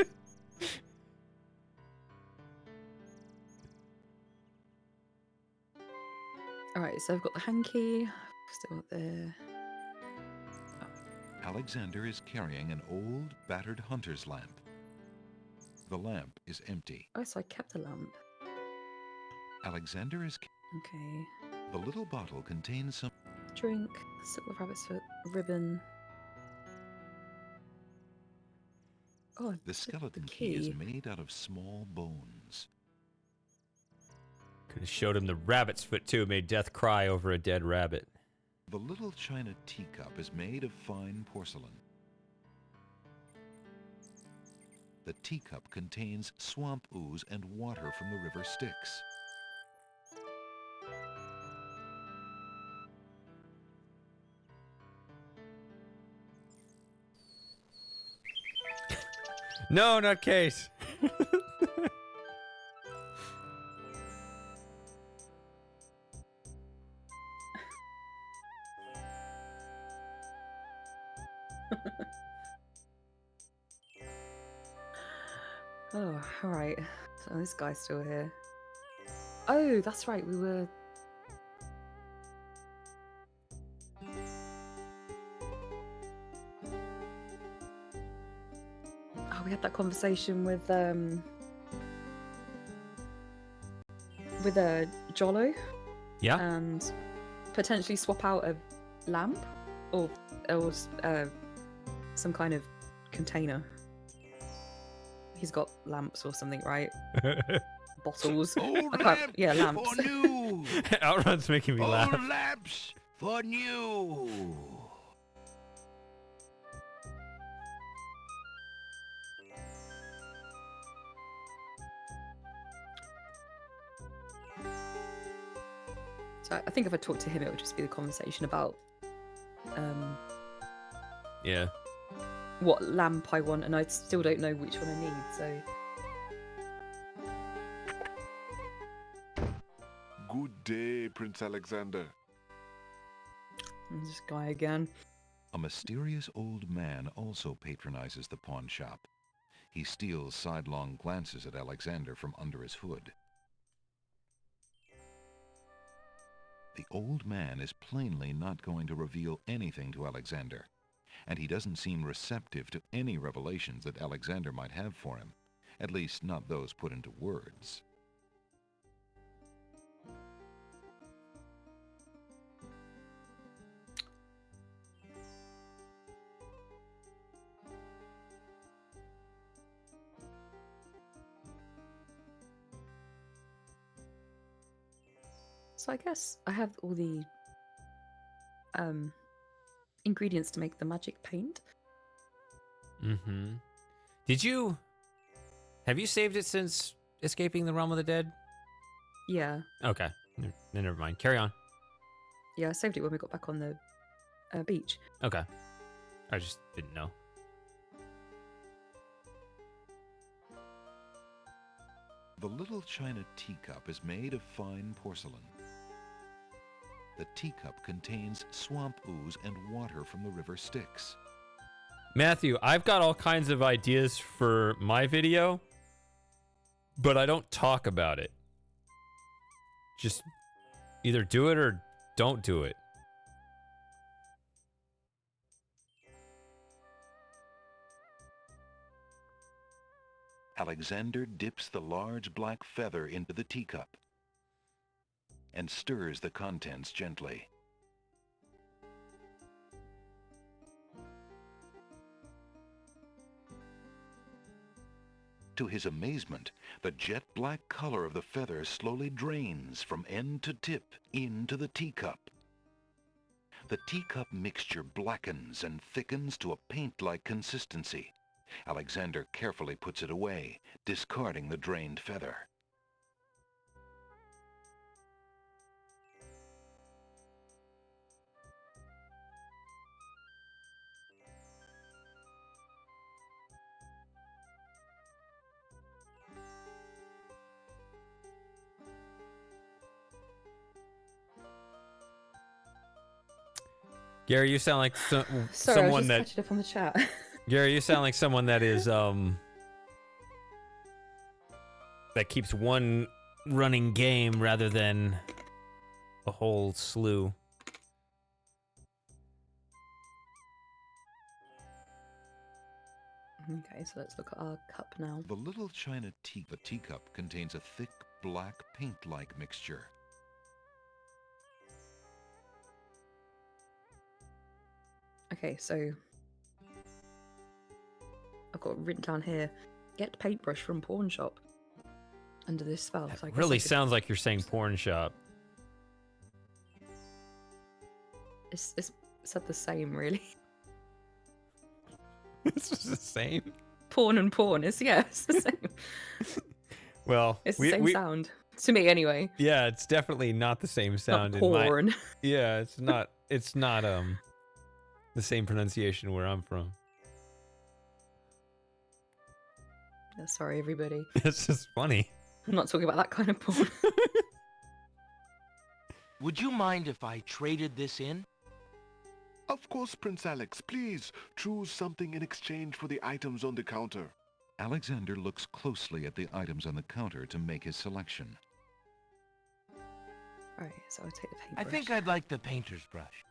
Right, so I've got the hanky. Still got the... Alexander is carrying an old, battered hunter's lamp. The lamp is empty. Oh, so I kept the lamp. Alexander is... Okay. The little bottle contains some... Drink, silk of rabbit's foot, ribbon. Oh, The skeleton key is made out of small bones. Could have showed him the rabbit's foot too, made Death cry over a dead rabbit. The little china teacup is made of fine porcelain. The teacup contains swamp ooze and water from the river Styx. No, not case. Oh, alright. So this guy's still here. Oh, that's right, we were... Oh, we had that conversation with Jollo. Yeah. And potentially swap out a lamp or some kind of container. He's got lamps or something, right? Bottles. Yeah, lamps. For new. Outrun's making me laugh. Old lamps for new. So I think if I talked to him, it would just be the conversation about Yeah. what lamp I want, and I still don't know which one I need, so... Good day, Prince Alexander. This guy again. A mysterious old man also patronizes the pawn shop. He steals sidelong glances at Alexander from under his hood. The old man is plainly not going to reveal anything to Alexander, and he doesn't seem receptive to any revelations that Alexander might have for him, at least not those put into words. So I guess I have all the ingredients to make the magic paint. Mm-hmm. Have you saved it since escaping the realm of the dead? Yeah. Okay. Never mind. Carry on. Yeah, I saved it when we got back on the beach. Okay. I just didn't know. The little china teacup is made of fine porcelain. The teacup contains swamp ooze and water from the river Styx. Matthew, I've got all kinds of ideas for my video, but I don't talk about it. Just either do it or don't do it. Alexander dips the large black feather into the teacup and stirs the contents gently. To his amazement, the jet black color of the feather slowly drains from end to tip into the teacup. The teacup mixture blackens and thickens to a paint-like consistency. Alexander carefully puts it away, discarding the drained feather. Gary, you sound like Sorry, someone I was just that. catching up on the chat. Gary, you sound like someone that is that keeps one running game rather than a whole slew. Okay, so let's look at our cup now. The little china teacup contains a thick, black, paint-like mixture. Okay, so I've got written down here, get paintbrush from pawn shop under this spell. So I guess Really I could- sounds like you're saying porn shop. It's said the same, really. It's just the same. Porn and porn is, yeah, it's the same. Well, It's the same sound. To me, anyway. Yeah, it's definitely not the same sound. Not porn. Yeah, it's not. It's not the same pronunciation where I'm from. Yeah, sorry, everybody. It's just funny. I'm not talking about that kind of porn. Would you mind if I traded this in? Of course, Prince Alex. Please, choose something in exchange for the items on the counter. Alexander looks closely at the items on the counter to make his selection. Alright, so I'll take the paintbrush. I think I'd like the painter's brush.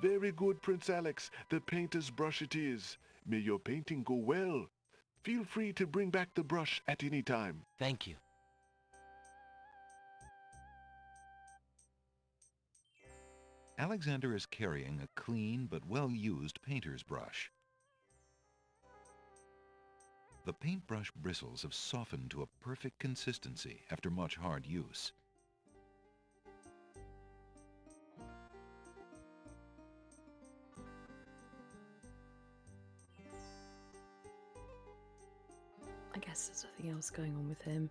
Very good, Prince Alex. The painter's brush it is. May your painting go well. Feel free to bring back the brush at any time. Thank you. Alexander is carrying a clean but well-used painter's brush. The paintbrush bristles have softened to a perfect consistency after much hard use. I guess there's nothing else going on with him.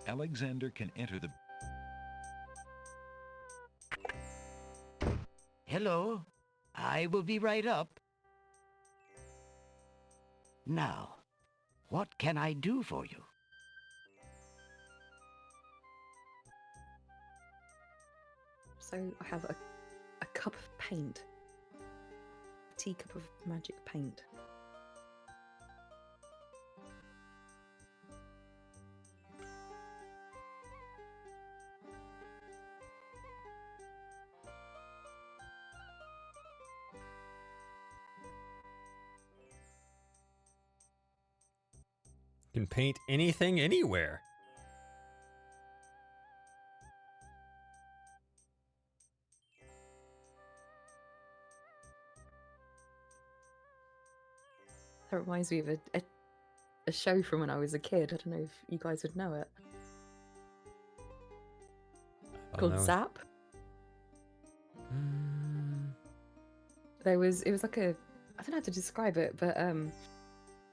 Alexander can enter the... Hello. I will be right up. Now, what can I do for you? So I have a cup of paint. A teacup of magic paint. You can paint anything anywhere. That reminds me of a show from when I was a kid. I don't know if you guys would know it. Called Zap. It was like a, I don't know how to describe it, but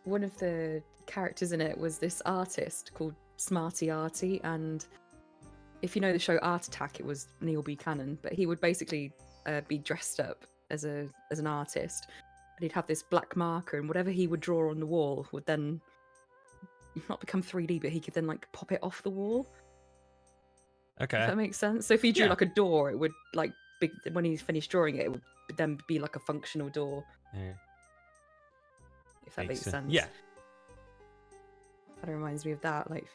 one of the characters in it was this artist called Smarty Artie, and if you know the show Art Attack, it was Neil Buchanan, but he would basically be dressed up as an artist, and he'd have this black marker, and whatever he would draw on the wall would then not become 3D, but he could then like pop it off the wall. Okay. If that makes sense. So if he drew like a door, it would like when he's finished drawing it, it would then be like a functional door. Yeah. If that makes sense. Yeah. That reminds me of that, like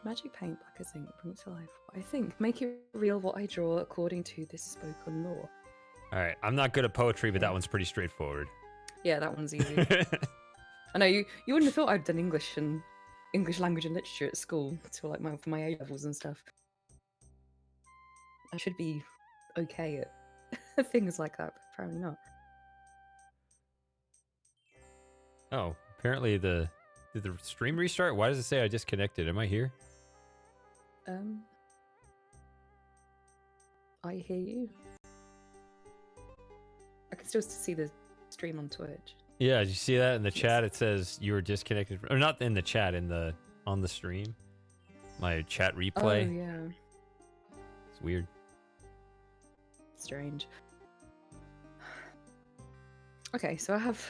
magic paint, black as ink, bring it to life. I think make it real what I draw according to this spoken law. All right. I'm not good at poetry, but that one's pretty straightforward. Yeah, that one's easy. I know you wouldn't have thought I'd done English language and literature at school until like for my A levels and stuff. I should be okay at things like that, but apparently not. Oh, apparently did the stream restart? Why does it say I disconnected? Am I here? I hear you. I can still see the stream on Twitch. Yeah, did you see that in the chat? It says you were disconnected, or not in the chat, on the stream. My chat replay. Oh yeah. It's weird. Strange. Okay, so I have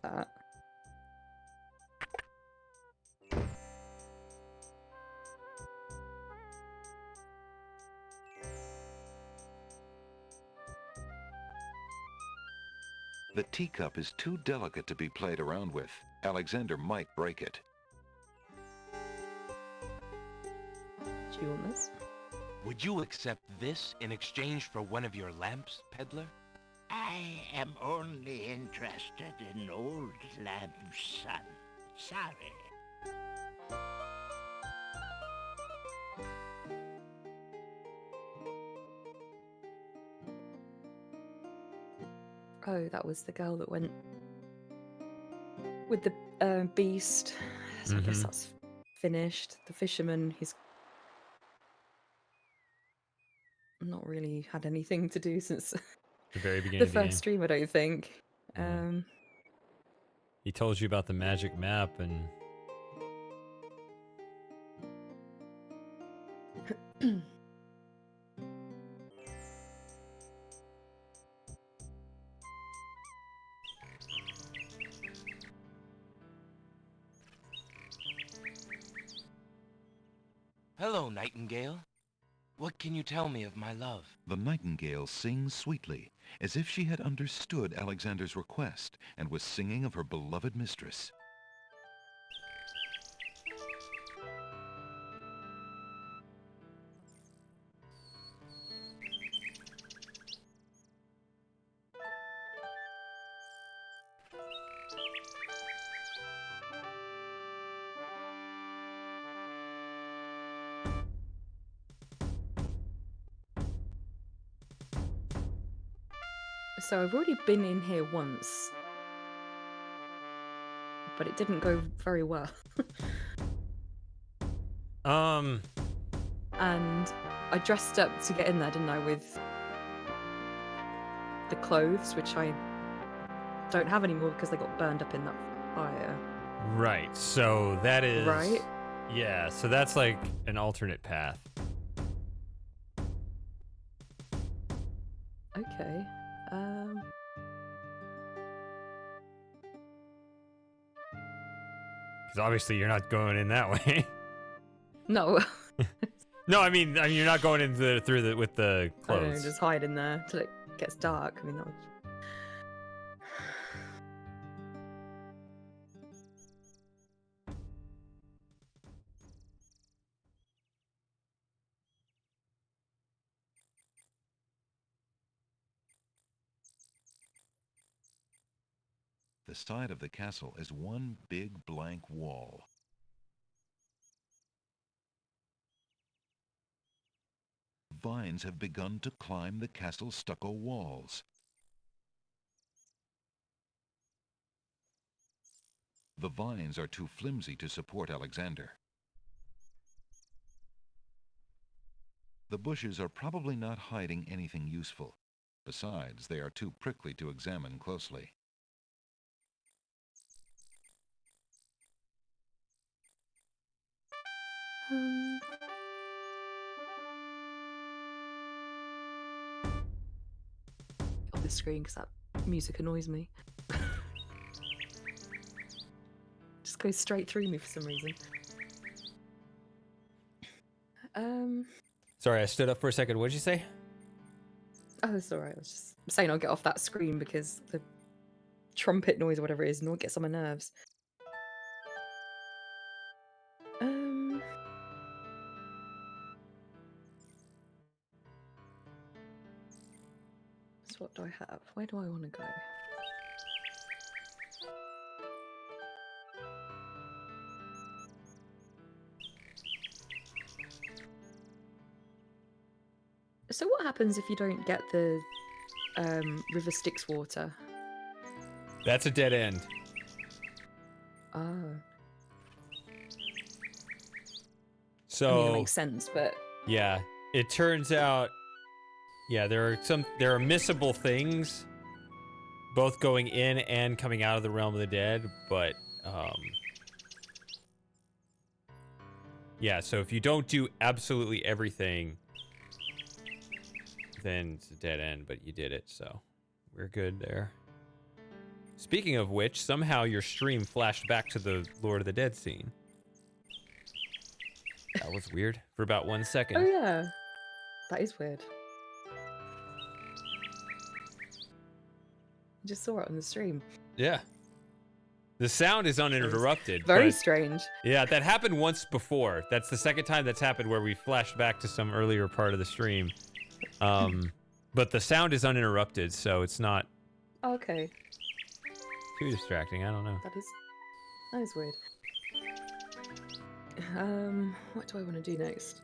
that. The teacup is too delicate to be played around with. Alexander might break it. Do you want this? Would you accept this in exchange for one of your lamps, peddler? I am only interested in old lamps, son. Sorry. Oh, that was the girl that went with the beast. So I guess that's finished. The fisherman, he's not really had anything to do since The very beginning the of the game. first stream, I don't think. He told you about the magic map and... Hello, Nightingale. What can you tell me of my love? The nightingale sings sweetly, as if she had understood Alexander's request and was singing of her beloved mistress. So I've already been in here once, but it didn't go very well. And I dressed up to get in there, didn't I, with the clothes, which I don't have anymore because they got burned up in that fire. Right, so that is... Right? Yeah, so that's like an alternate path. Okay. Because obviously you're not going in that way. No. No, I mean you're not going into with the I don't know, clothes. just hide in there till it gets dark. I mean, that was... The side of the castle is one big blank wall. Vines have begun to climb the castle's stucco walls. The vines are too flimsy to support Alexander. The bushes are probably not hiding anything useful. Besides, they are too prickly to examine closely. Off the screen because that music annoys me. Just goes straight through me for some reason. Sorry, I stood up for a second. What did you say? Oh, it's alright. I was just saying I'll get off that screen because the trumpet noise or whatever it is, and it gets on my nerves. So what do I have? Where do I want to go? So what happens if you don't get the River Styx water? That's a dead end. Oh. So I mean, it makes sense, but yeah, it turns out, yeah, there are missable things, both going in and coming out of the realm of the dead. But yeah, so if you don't do absolutely everything, then it's a dead end. But you did it, so we're good there. Speaking of which, somehow your stream flashed back to the Lord of the Dead scene. That was weird for about 1 second. oh yeah, that is weird. I just saw it on the stream. Yeah. The sound is uninterrupted. Very but- strange. Yeah, that happened once before. That's the second time that's happened where we flashed back to some earlier part of the stream. But the sound is uninterrupted, so it's not Okay. too distracting. I don't know. That is weird. What do I want to do next?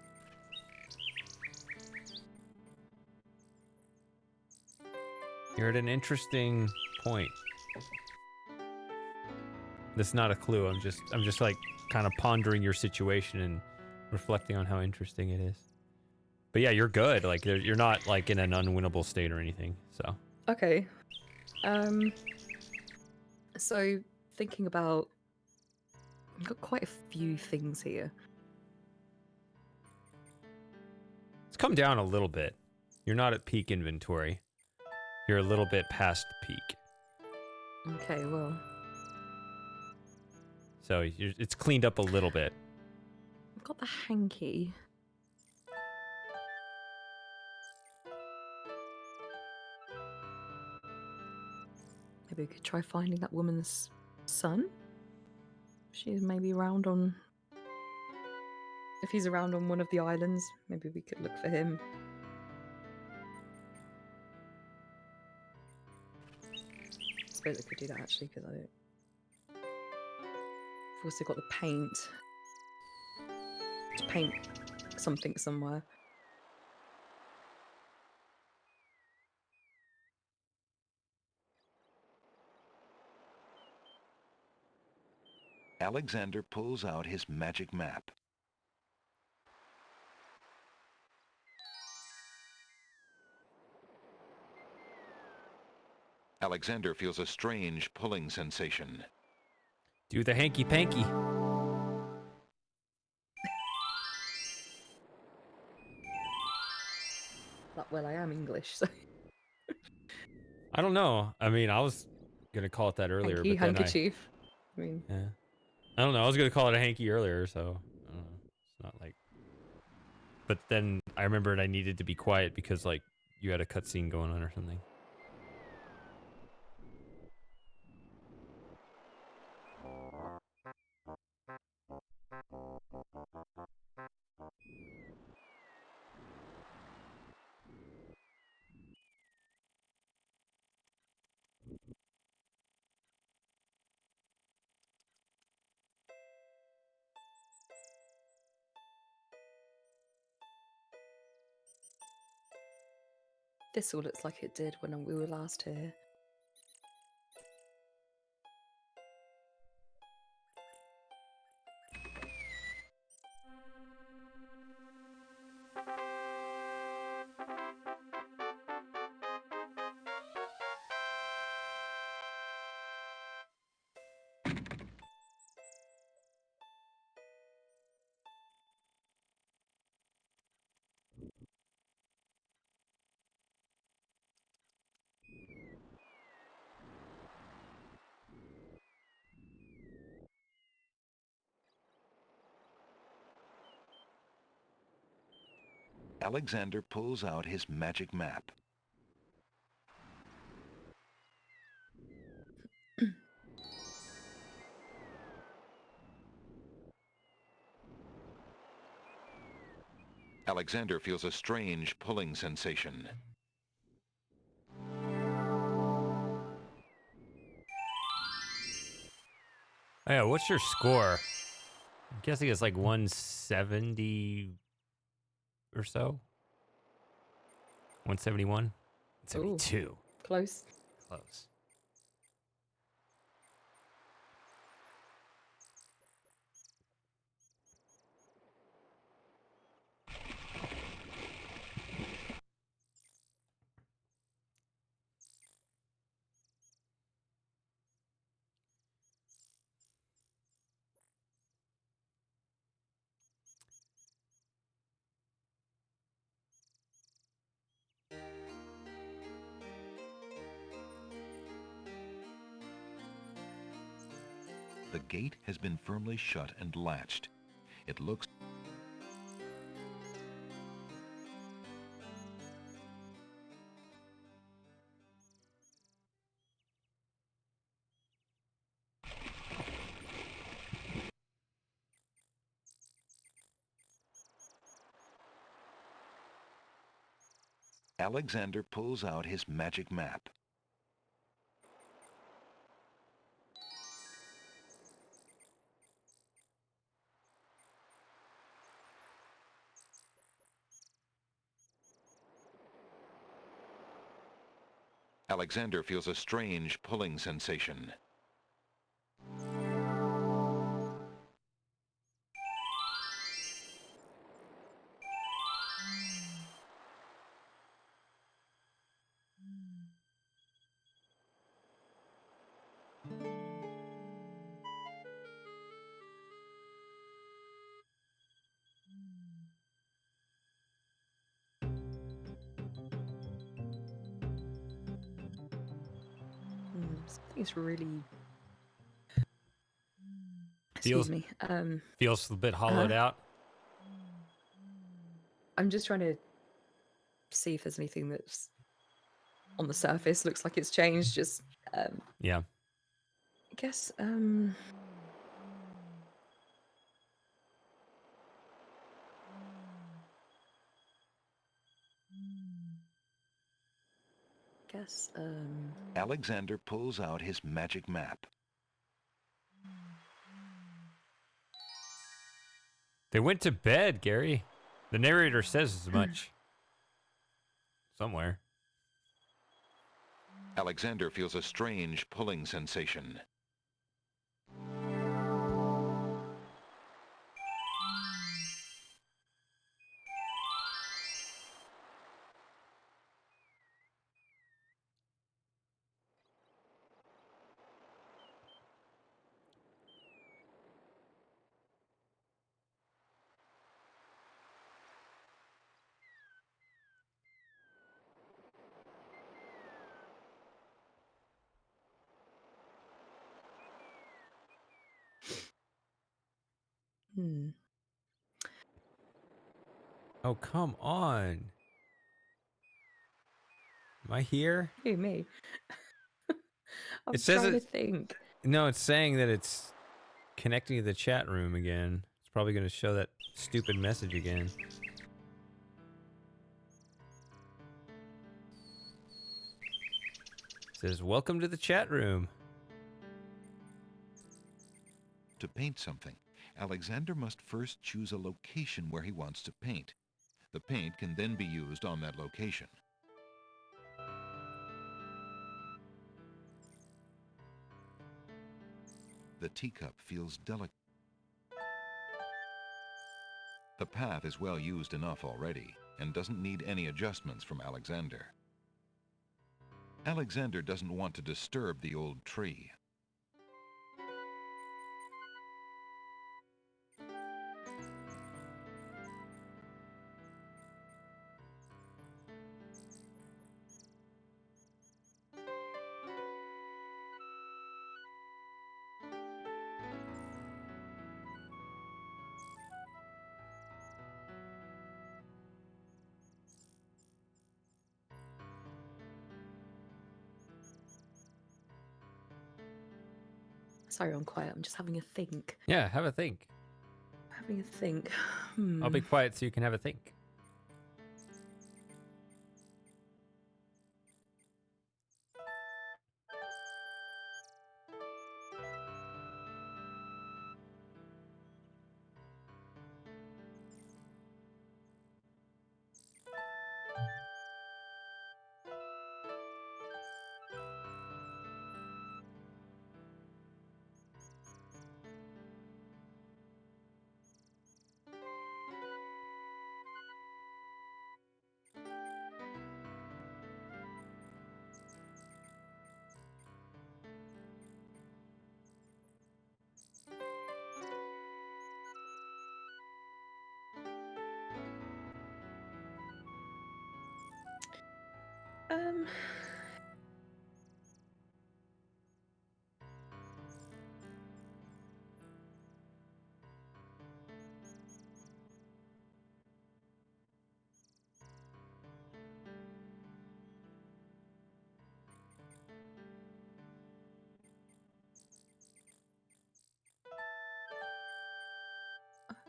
You're at an interesting point. That's not a clue. I'm just like kind of pondering your situation and reflecting on how interesting it is. But yeah, you're good. Like you're not like in an unwinnable state or anything. So. Okay. So thinking about, I've got quite a few things here. It's come down a little bit. You're not at peak inventory. You're a little bit past peak. Okay, well. So it's cleaned up a little bit. I've got the hanky. Maybe we could try finding that woman's son. She's maybe around on... If he's around on one of the islands, maybe we could look for him. I suppose I could do that actually, because I've also got the paint. To paint something somewhere. Alexander pulls out his magic map. Alexander feels a strange pulling sensation. Do the hanky-panky. Well, I am English, so... I don't know. I mean, I was gonna call it that earlier, Hanky, but then handkerchief. I mean... Yeah. I don't know. I was gonna call it a hanky earlier, so I don't know. It's not like. But then I remembered I needed to be quiet because like you had a cutscene going on or something. This all looks like it did when we were last here. Alexander pulls out his magic map. Alexander feels a strange pulling sensation. Oh, yeah, what's your score? I'm guessing it's like 170 or so. 171? 172. Close. Close. The gate has been firmly shut and latched. It looks... Alexander pulls out his magic map. Alexander feels a strange pulling sensation. Something is really. Feels, Excuse me. Feels a bit hollowed out. I'm just trying to see if there's anything that's on the surface. Looks like it's changed. Just yeah. I guess Alexander pulls out his magic map. They went to bed, Gary. The narrator says as much. Somewhere. Alexander feels a strange pulling sensation. Oh, come on. Am I here? Who, me? I'm It says trying to it. think. No, it's saying that it's connecting to the chat room again. It's probably going to show that stupid message again. It says, welcome to the chat room. To paint something, Alexander must first choose a location where he wants to paint. The paint can then be used on that location. The teacup feels delicate. The path is well used enough already and doesn't need any adjustments from Alexander. Alexander doesn't want to disturb the old tree. Sorry, I'm quiet. I'm just having a think. Yeah, have a think. Having a think. I'll be quiet so you can have a think.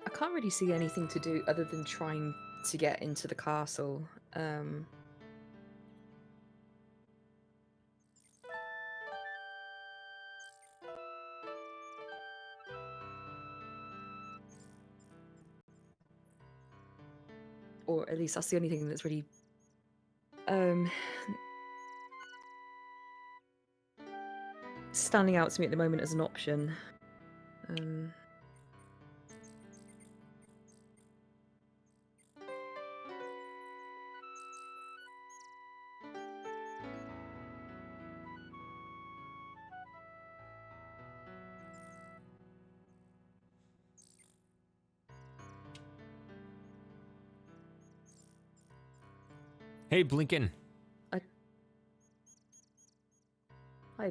I can't really see anything to do other than trying to get into the castle. or at least that's the only thing that's really um, standing out to me at the moment as an option. Hey, Blinken. Hi,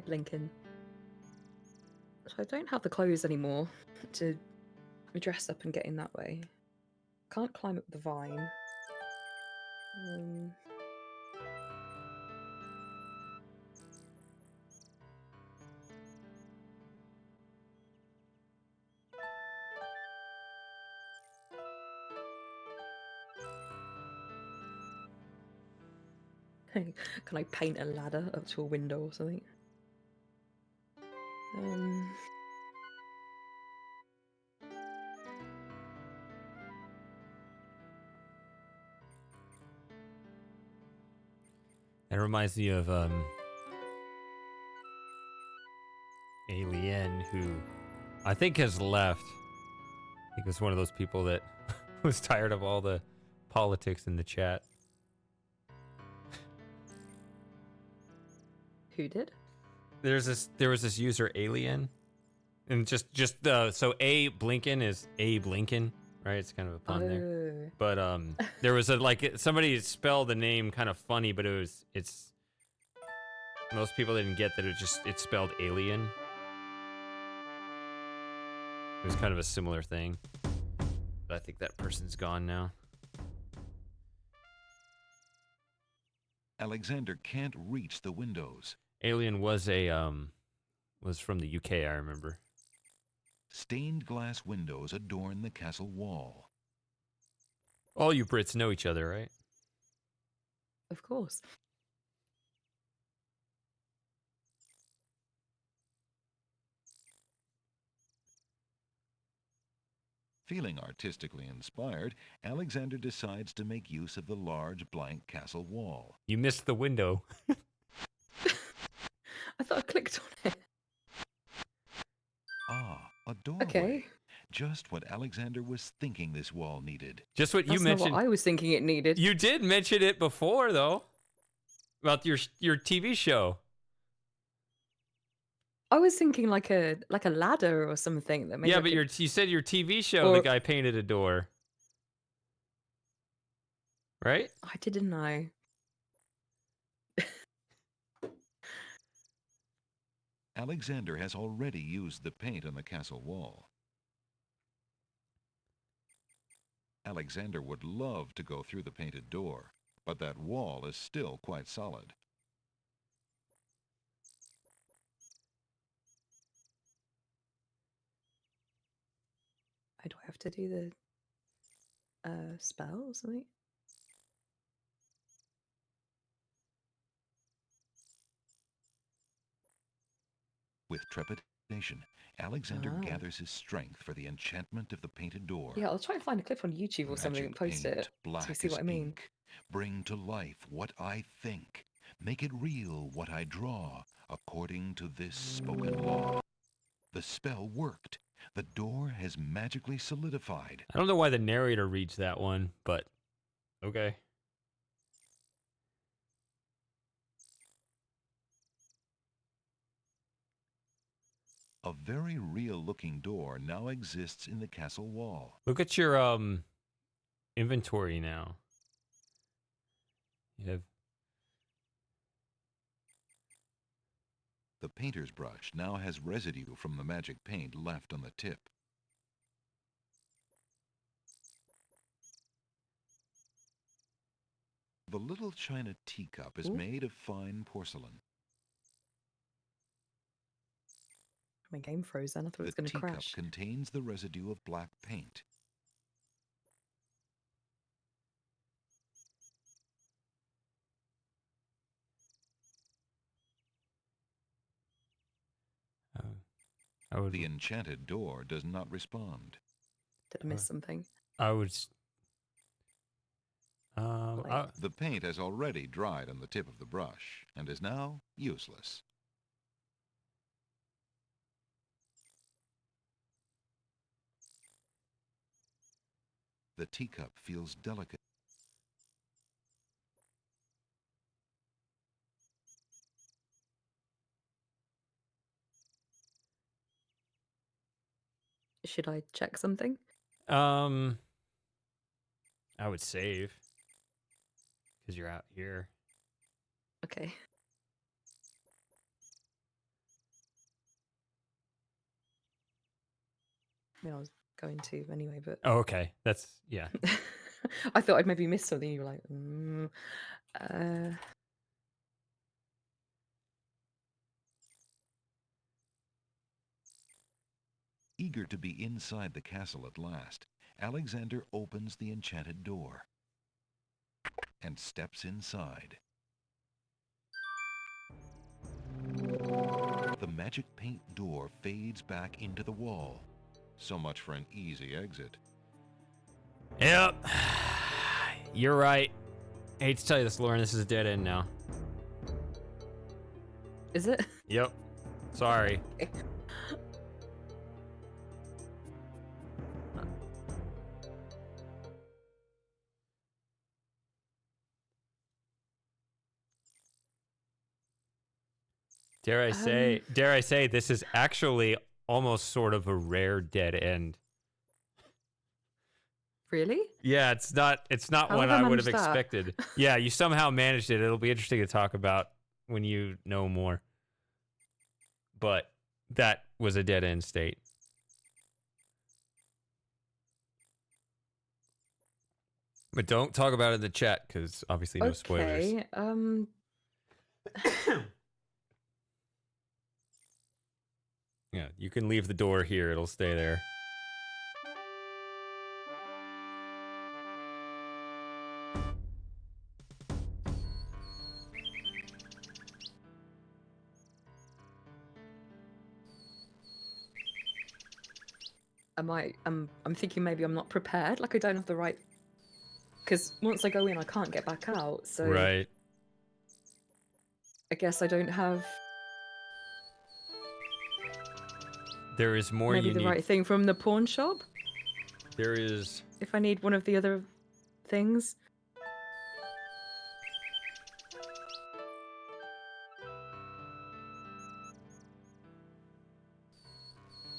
Blinken. So I don't have the clothes anymore to dress up and get in that way. Can't climb up the vine. Can I paint a ladder up to a window or something? That reminds me of Alien, who I think has left. I think it's one of those people that was tired of all the politics in the chat. Who did? There was this user Alien, and just so A Blinken is Abe Lincoln, right? It's kind of a pun there. But there was somebody spelled the name kind of funny, but it's most people didn't get that it's spelled alien. It was kind of a similar thing, but I think that person's gone now. Alexander can't reach the windows. Alien was from the UK, I remember. Stained glass windows adorn the castle wall. All you Brits know each other, right? Of course. Feeling artistically inspired, Alexander decides to make use of the large blank castle wall. You missed the window. I thought I clicked on it. Ah, a doorway. Okay. Just what Alexander was thinking this wall needed. Just what you That's mentioned. not what I was thinking it needed. You did mention it before, though, about your TV show. I was thinking like a ladder or something that maybe. Yeah, but you said your TV show, the guy painted a door, right? I didn't know. Alexander has already used the paint on the castle wall. Alexander would love to go through the painted door, but that wall is still quite solid. Do I have to do the spell or something? With trepidation, Alexander gathers his strength for the enchantment of the painted door. Yeah, I'll try and find a clip on YouTube or something and post paint, it black to see what I mean. Ink. Bring to life what I think. Make it real what I draw, according to this spoken law. The spell worked. The door has magically solidified. I don't know why the narrator reads that one, but okay. A very real-looking door now exists in the castle wall. Look at your inventory now. You have the painter's brush now has residue from the magic paint left on the tip. The little china teacup is made of fine porcelain. My game froze then. I thought it was going to crash. The teacup contains the residue of black paint. The enchanted door does not respond. Did I miss something? I would The paint has already dried on the tip of the brush and is now useless. The teacup feels delicate. Should I check something? I would save because you're out here. Okay. I mean, I was going to anyway, but Oh, okay. That's yeah. I thought I'd maybe missed something. You were like, Eager to be inside the castle at last, Alexander opens the enchanted door and steps inside. The magic paint door fades back into the wall. So much for an easy exit. Yep. You're right. I hate to tell you this, Lauren. This is a dead end now. Is it? Yep. Sorry. Okay. Dare I say this is actually almost sort of a rare dead end. Really? Yeah, it's not How one have I I would have managed that? expected. Yeah, you somehow managed it. It'll be interesting to talk about when you know more. But that was a dead end state. But don't talk about it in the chat because obviously no spoilers. Okay. Yeah, you can leave the door here. It'll stay there. I'm thinking maybe I'm not prepared. Like I don't have the right. Because once I go in, I can't get back out. So Right. I guess I don't have There is more maybe you the need. right thing from the pawn shop. There is. If I need one of the other things.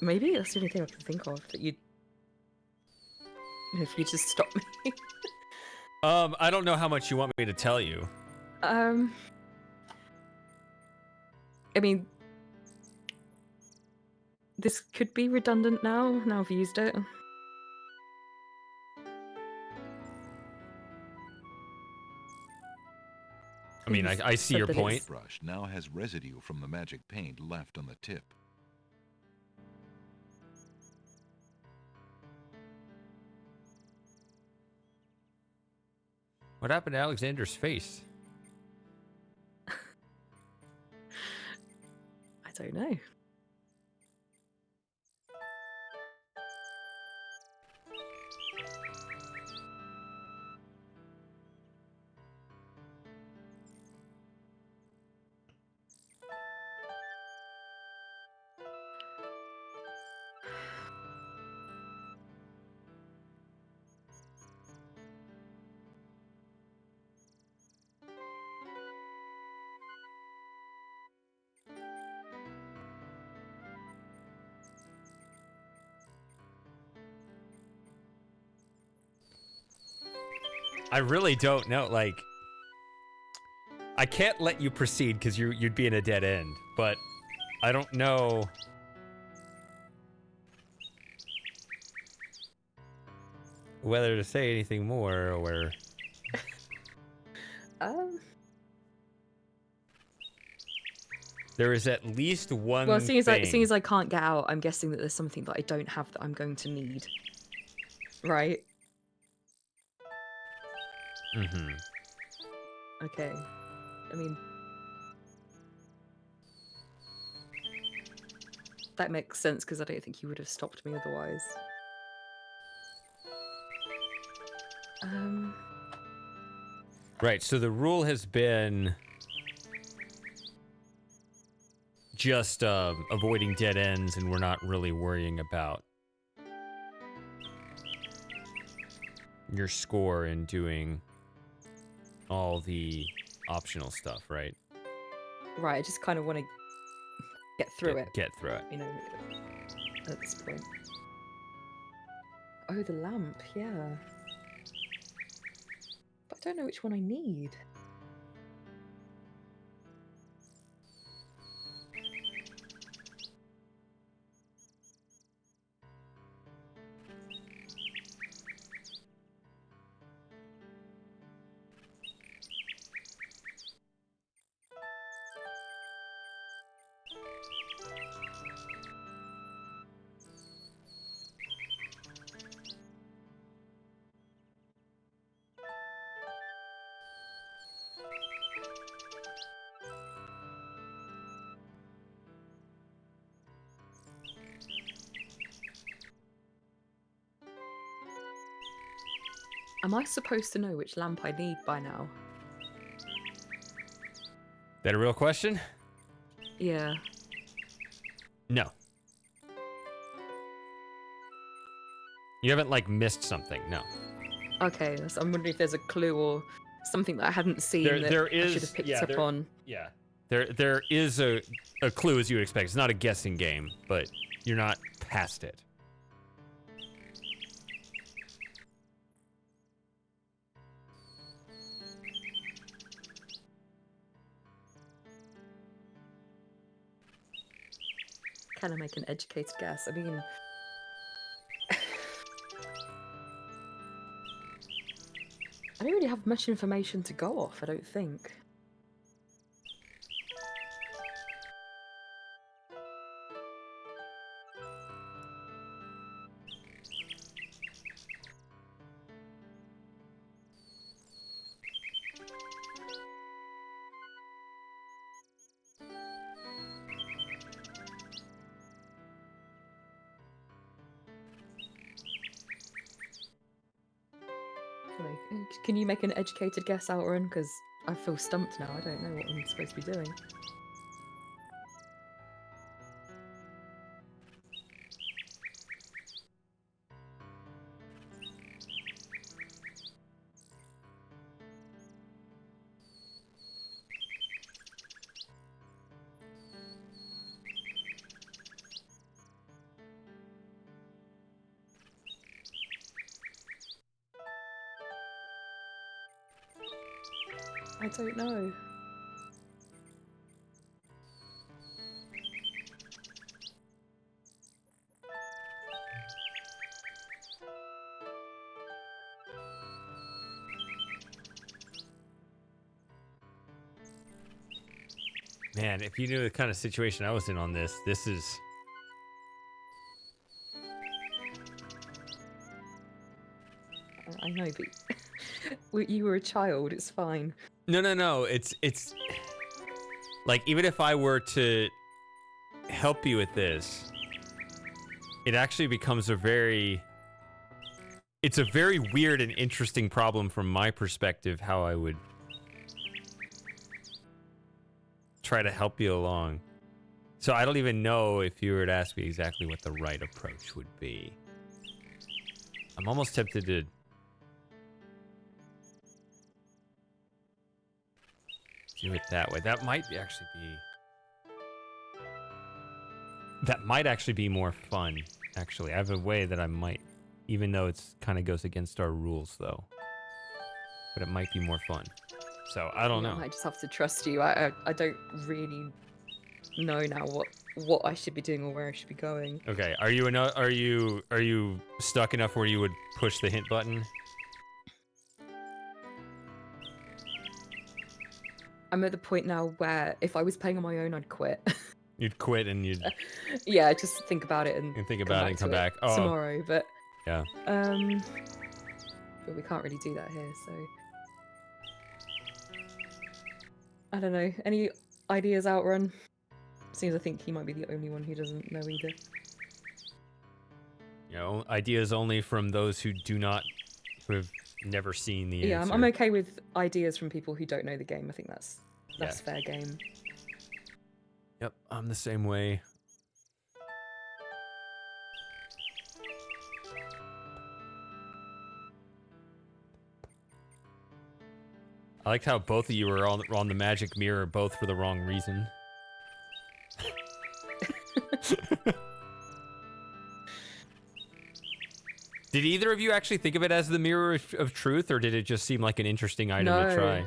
Maybe that's the only thing I can think of that if you just stop me. I don't know how much you want me to tell you. I mean, this could be redundant now. Now I've used it. I mean, I see your point. The brush now has residue from the magic paint left on the tip. What happened to Alexander's face? I don't know. I really don't know. Like, I can't let you proceed because you'd be in a dead end. But I don't know. Whether to say anything more or. There is at least one. Well, seeing as I can't get out, I'm guessing that there's something that I don't have that I'm going to need. Right? Mm-hmm. Okay. I mean, that makes sense because I don't think you would have stopped me otherwise. Right, so the rule has been just avoiding dead ends, and we're not really worrying about your score and doing all the optional stuff, right? Right, I just kind of want to get through it. Get through it. You know, at this point. Oh, the lamp, yeah. But I don't know which one I need. Am I supposed to know which lamp I need by now? That a real question? Yeah. No. You haven't, like, missed something, no. Okay, so I'm wondering if there's a clue or something that I hadn't seen that I should have picked up on. Yeah. There is a clue, as you would expect. It's not a guessing game, but you're not past it. Can I make an educated guess? I mean... I don't really have much information to go off, I don't think. Can you make an educated guess, Outrun? Because I feel stumped now. I don't know what I'm supposed to be doing. I don't know. Man, if you knew the kind of situation I was in on this is... I know, but you were a child, it's fine. No. It's like, even if I were to help you with this, it actually becomes it's a very weird and interesting problem from my perspective, how I would try to help you along. So I don't even know if you were to ask me exactly what the right approach would be. I'm almost tempted to do it that way. That might actually be more fun, actually. I have a way that I might, even though it's kind of goes against our rules, though. But it might be more fun. So, I don't know. I just have to trust you. I don't really know now what I should be doing or where I should be going. Okay, are you stuck enough where you would push the hint button? I'm at the point now where if I was playing on my own, I'd quit. You'd quit and you'd... Yeah, just think about it and think about it and come back. Oh. Tomorrow, but... Yeah. But we can't really do that here, so... I don't know. Any ideas, Outrun? Seems I think he might be the only one who doesn't know either. You know, ideas only from those who have never seen the Yeah, answer. I'm okay with ideas from people who don't know the game. I think that's fair game. Yep, I'm the same way. I liked how both of you were on the magic mirror, both for the wrong reason. Did either of you actually think of it as the mirror of truth, or did it just seem like an interesting item to try?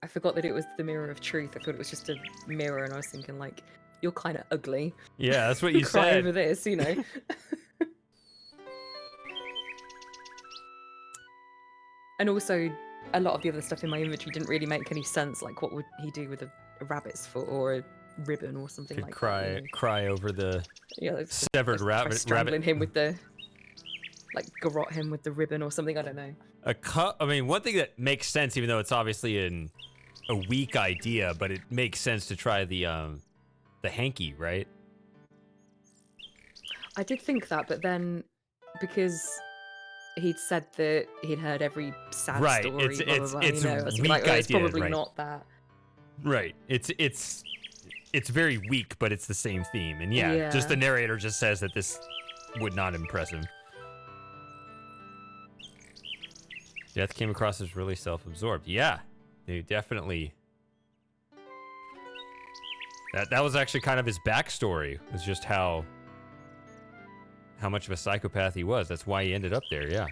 I forgot that it was the mirror of truth. I thought it was just a mirror, and I was thinking, like, you're kind of ugly. Yeah, that's what you Cry said. over this, you know. And also, a lot of the other stuff in my inventory didn't really make any sense. Like, what would he do with a rabbit's foot or a ribbon or something Could like cry, that? cry over the Like severed rabbit. Strangling him with the, like, garrote him with the ribbon or something. I don't know. I mean, one thing that makes sense, even though it's obviously a weak idea, but it makes sense to try the hanky, right? I did think that, but then because he'd said that he'd heard every sad story, it's blah, blah, blah, it's you know, a I was weak like, oh, it's idea, probably right. not that. Right. It's very weak, but it's the same theme. And yeah, just the narrator just says that this would not impress him. Death came across as really self-absorbed. Yeah, they definitely. That was actually kind of his backstory. Was just how much of a psychopath he was. That's why he ended up there. Yeah.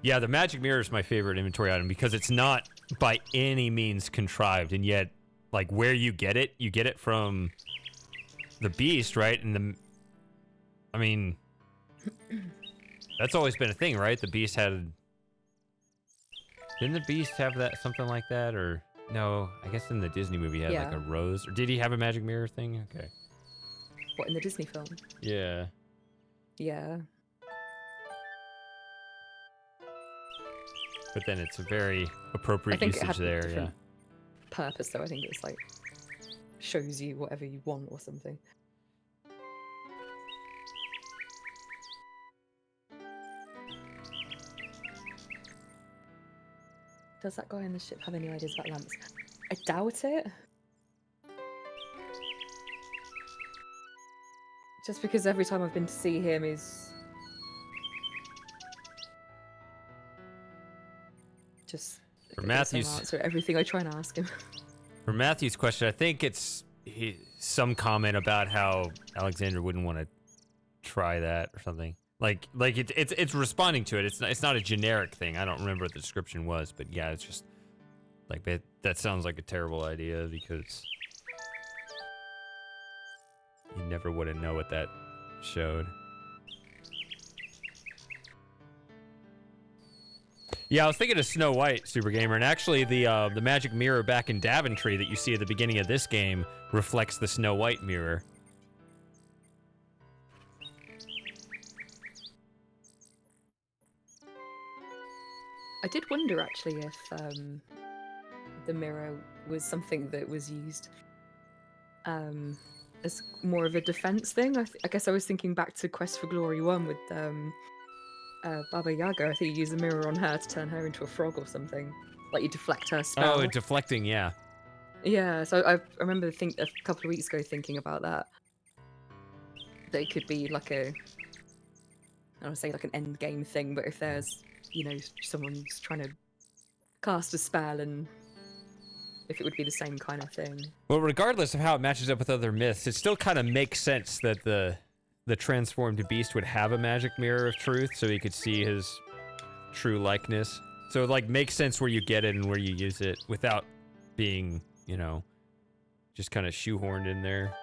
Yeah, the magic mirror is my favorite inventory item because it's not by any means contrived, and yet, like, where you get it from the beast, right? And I mean, that's always been a thing, right? The beast didn't the beast have something like that, or no? I guess in the Disney movie he had like a rose, or did he have a magic mirror thing? Okay. What, in the Disney film? Yeah. Yeah. But then it's a very appropriate usage there, yeah. Purpose, though. I think it's like shows you whatever you want or something. Does that guy in the ship have any ideas about lamps? I doubt it. Just because every time I've been to see him is just for Matthew's answer everything I try and ask him. For Matthew's question, I think it's some comment about how Alexander wouldn't want to try that or something. Like it's responding to it. It's not a generic thing. I don't remember what the description was, but yeah, it's just like that sounds like a terrible idea because you never would have known what that showed. Yeah, I was thinking of Snow White, Super Gamer, and actually the magic mirror back in Daventry that you see at the beginning of this game reflects the Snow White mirror. I did wonder actually if the mirror was something that was used as more of a defense thing. I guess I was thinking back to Quest for Glory 1 with Baba Yaga. I think you use the mirror on her to turn her into a frog or something. Like you deflect her spell. Oh, deflecting, yeah. Yeah, so I remember a couple of weeks ago thinking about that. That it could be like I don't want to say like an end game thing, but if there's, you know, someone's trying to cast a spell and if it would be the same kind of thing. Well, regardless of how it matches up with other myths, it still kind of makes sense that the transformed beast would have a magic mirror of truth so he could see his true likeness. So it like makes sense where you get it and where you use it without being, you know, just kind of shoehorned in there.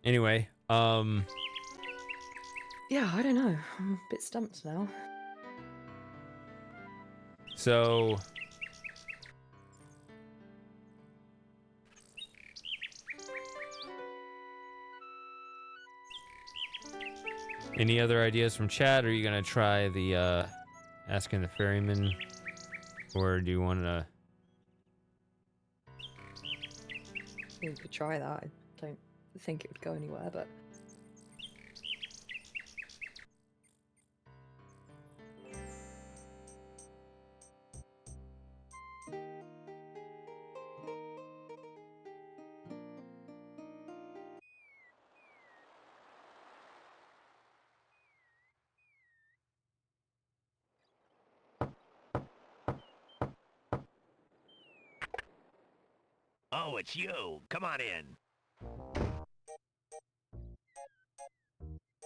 Anyway, yeah, I don't know. I'm a bit stumped now. So Any other ideas from chat? Or are you gonna try the asking the ferryman, or do you want to? You could try that. I don't think it would go anywhere, but. Oh, it's you. Come on in.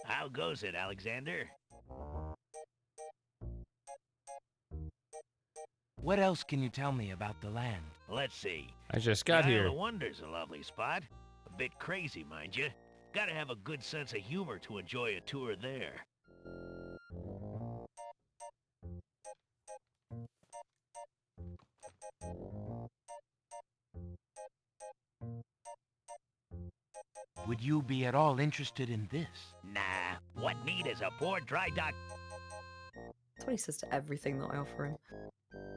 How goes it, Alexander? What else can you tell me about the land? Let's see. I just got the here. Isle of Wonder's a lovely spot. A bit crazy, mind you. Gotta have a good sense of humor to enjoy a tour there. Would you be at all interested in this? Nah, what need is a poor dry dock? That's what he says to everything that I offer him.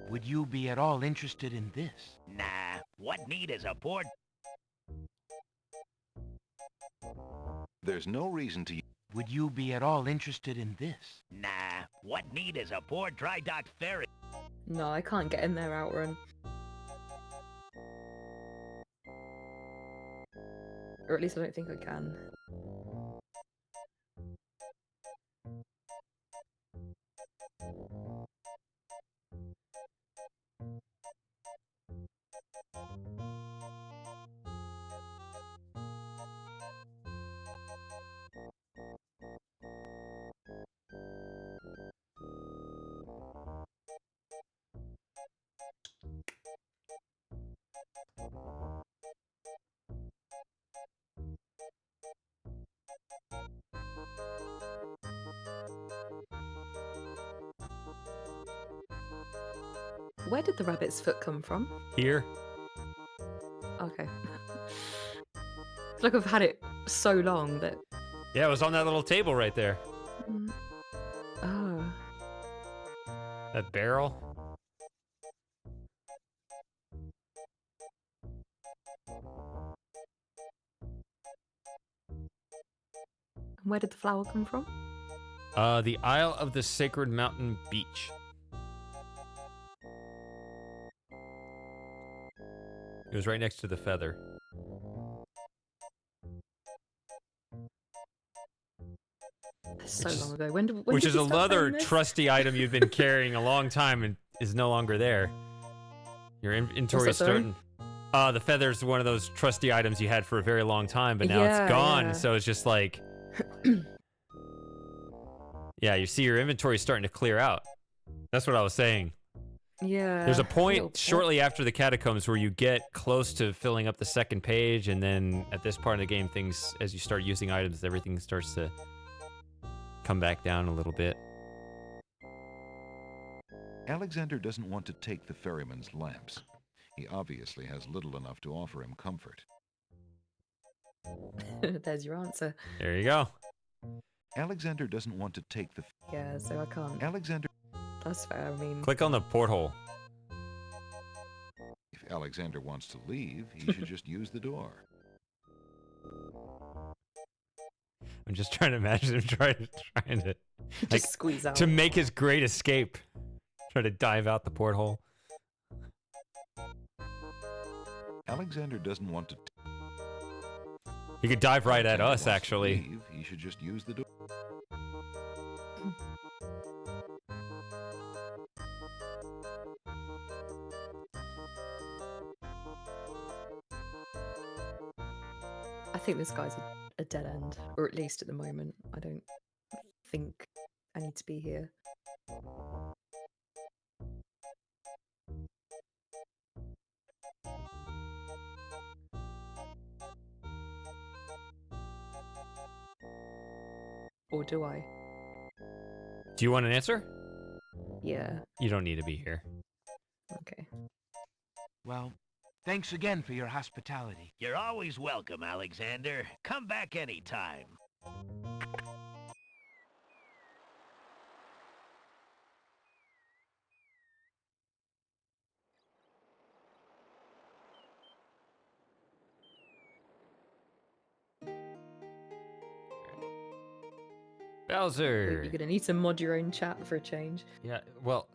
Would you be at all interested in this? Nah, what need is a poor... There's no reason to... Would you be at all interested in this? Nah, what need is a poor dry dock ferry? No, I can't get in there, Outrun. Or at least I don't think I can. Where did the rabbit's foot come from? Here. Okay. It's like I've had it so long that... Yeah, it was on that little table right there. Oh. That barrel. And where did the flower come from? The Isle of the Sacred Mountain Beach. It was right next to the feather. So long ago. When Which did is you start another playing this? trusty item you've been carrying a long time and is no longer there. Your inventory is starting. The feather's one of those trusty items you had for a very long time, but now it's gone. Yeah. So it's just like, yeah, you see your inventory starting to clear out. That's what I was saying. Yeah. There's a point shortly after the catacombs where you get close to filling up the second page, and then at this part of the game, things, as you start using items, everything starts to come back down a little bit. Alexander doesn't want to take the ferryman's lamps. He obviously has little enough to offer him comfort. There's your answer. There you go. Alexander doesn't want to take the... Yeah, so I can't. Alexander... That's fair, I mean... Click on the porthole. If Alexander wants to leave, he should just use the door. I'm just trying to imagine him trying to like, squeeze out. To make his great escape. Try to dive out the porthole. Alexander doesn't want to... He could dive right at us, actually. Leave, he should just use the door. I think this guy's a dead end, or at least at the moment. I don't think I need to be here. Or do I? Do you want an answer? Yeah. You don't need to be here. Okay. Well, thanks again for your hospitality. You're always welcome, Alexander. Come back anytime. Bowser. You're gonna need to mod your own chat for a change. Yeah, well,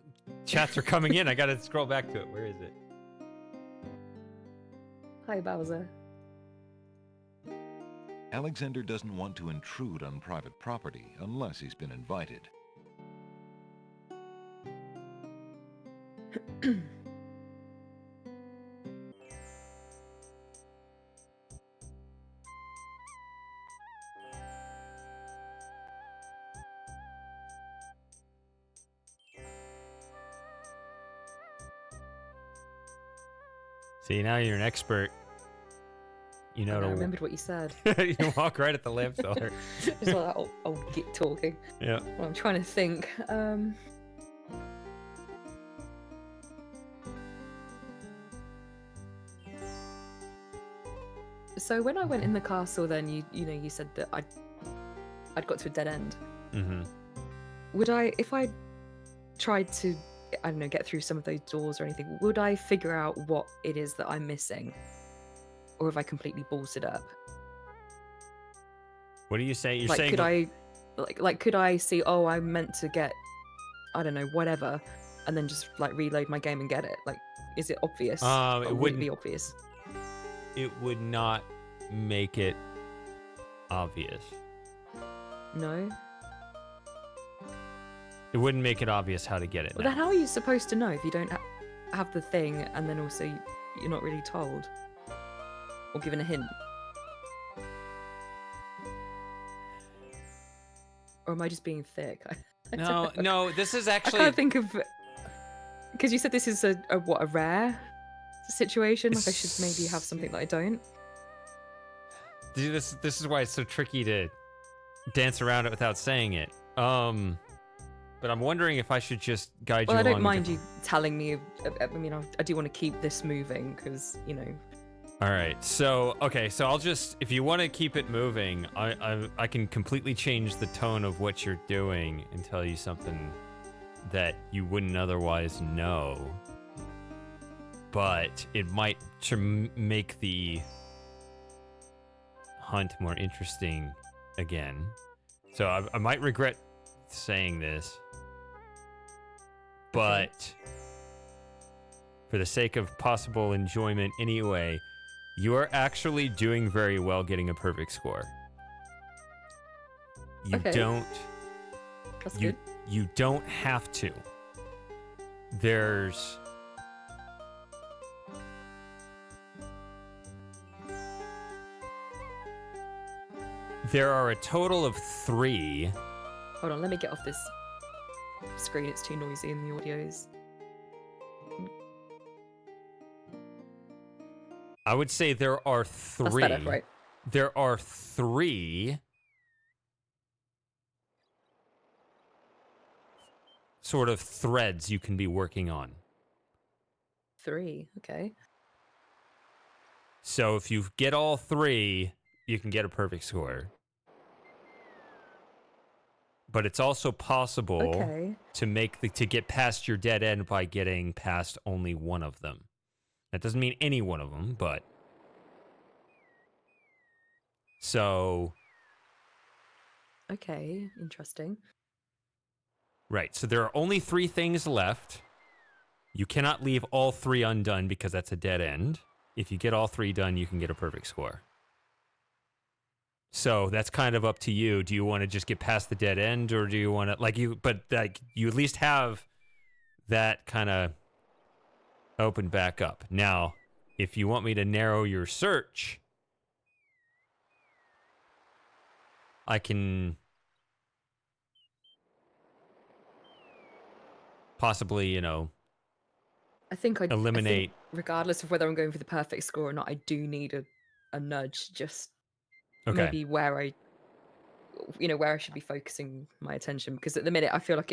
chats are coming in. I gotta scroll back to it. Where is it? Hi, Bowser. Alexander doesn't want to intrude on private property unless he's been invited. See, now you're an expert. You know I remembered what you said. You walk right at the lamp seller. It's like I'll get talking. Yeah. Well, I'm trying to think. So when I went in the castle, then you said that I'd got to a dead end. Mm-hmm. Would I, if I tried to, I don't know, get through some of those doors or anything, would I figure out what it is that I'm missing? Or have I completely ballsed it up? What do you say? You're like, saying... could I see, oh, I'm meant to get, I don't know, whatever, and then just, like, reload my game and get it? Like, is it obvious? It wouldn't be obvious. It would not make it obvious. No? It wouldn't make it obvious how to get it. Well, then how are you supposed to know if you don't have the thing and then also you're not really told? Or given a hint? Or am I just being thick? No, this is actually... I can't think of... Because you said this is a rare situation? Like I should maybe have something that I don't? This is why it's so tricky to dance around it without saying it. But I'm wondering if I should just guide you along. Well, I don't mind you telling me. I mean, I do want to keep this moving because, you know. All right. So, okay. So I'll just, if you want to keep it moving, I can completely change the tone of what you're doing and tell you something that you wouldn't otherwise know. But it might make the hunt more interesting again. So I might regret saying this, but for the sake of possible enjoyment anyway, you are actually doing very well getting a perfect score. You don't... That's good. You don't have to. There are a total of 3. Hold on, let me get off this screen. It's too noisy in the audios. I would say there are 3. That's better, right? There are 3 sort of threads you can be working on. 3, okay. So if you get all 3, you can get a perfect score. But it's also possible to get past your dead end by getting past only one of them. That doesn't mean any one of them, but... So... Okay, interesting. Right, so there are only 3 things left. You cannot leave all 3 undone because that's a dead end. If you get all 3 done, you can get a perfect score. So that's kind of up to you. Do you want to just get past the dead end, or do you want to but you at least have that kind of open back up. Now, if you want me to narrow your search, I can possibly, I think eliminate. Regardless of whether I'm going for the perfect score or not, I do need a nudge. Just Okay. maybe where I should be focusing my attention, because at the minute I feel like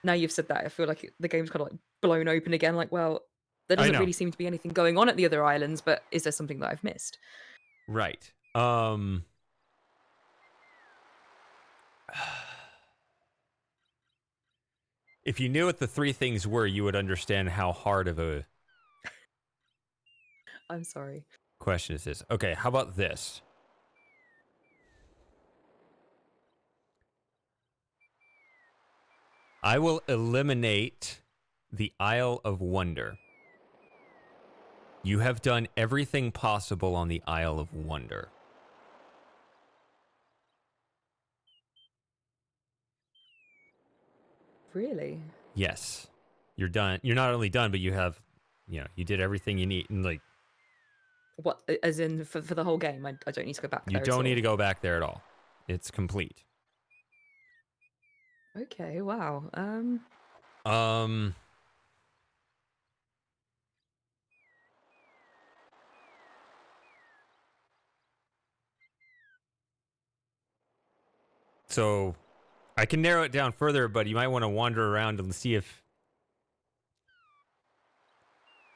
now you've said that, I feel like the game's kind of like blown open again. Like, well, there doesn't really seem to be anything going on at the other islands, but is there something that I've missed? Right. If you knew what the 3 things were, you would understand how hard of a I'm sorry. question is this. Okay, how about this? I will eliminate the Isle of Wonder. You have done everything possible on the Isle of Wonder. Really? Yes. You're done. You're not only done, but you have, you did everything you need. And like, What, as in for the whole game? I don't need to go back there. You don't need to go back there at all. It's complete. Okay, wow. So I can narrow it down further, but you might want to wander around and see if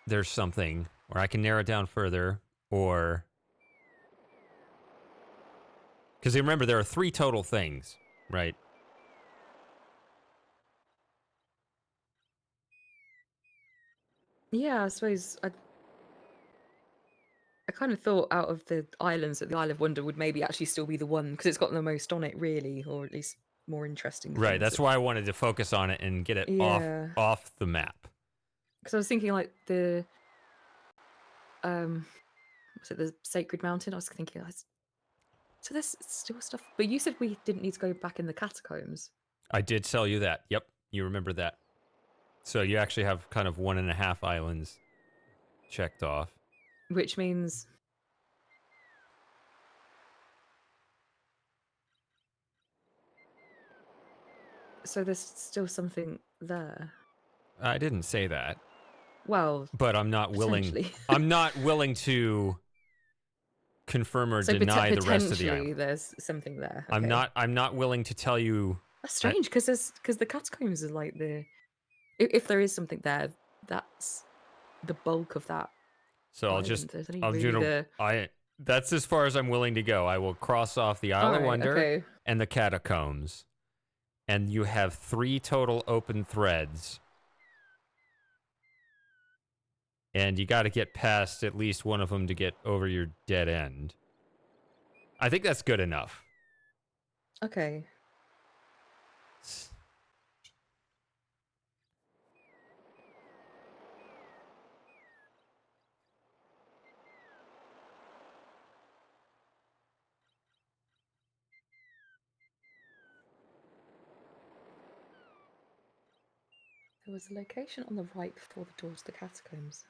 there's something, or I can narrow it down further, or... Because remember, there are 3 total things, right? Yeah, I suppose I kind of thought out of the islands that the Isle of Wonder would maybe actually still be the one, because it's got the most on it, really, or at least more interesting Right, things. that's why I wanted to focus on it and get it off the map. Because I was thinking like the was it the Sacred Mountain? I was thinking, so there's still stuff. But you said we didn't need to go back in the catacombs. I did tell you that. Yep, you remember that. So you actually have kind of 1.5 islands checked off. Which means... So there's still something there. I didn't say that. Well, but I'm not willing. I'm not willing to confirm or deny the rest of the island. There's something there. Okay. I'm not willing to tell you. That's strange because the catacombs are like if there is something there, that's the bulk of that. So that's as far as I'm willing to go. I will cross off the Isle of Wonder and the catacombs, and you have 3 total open threads. And you got to get past at least one of them to get over your dead end. I think that's good enough. Okay. There was a location on the right before the doors to the catacombs.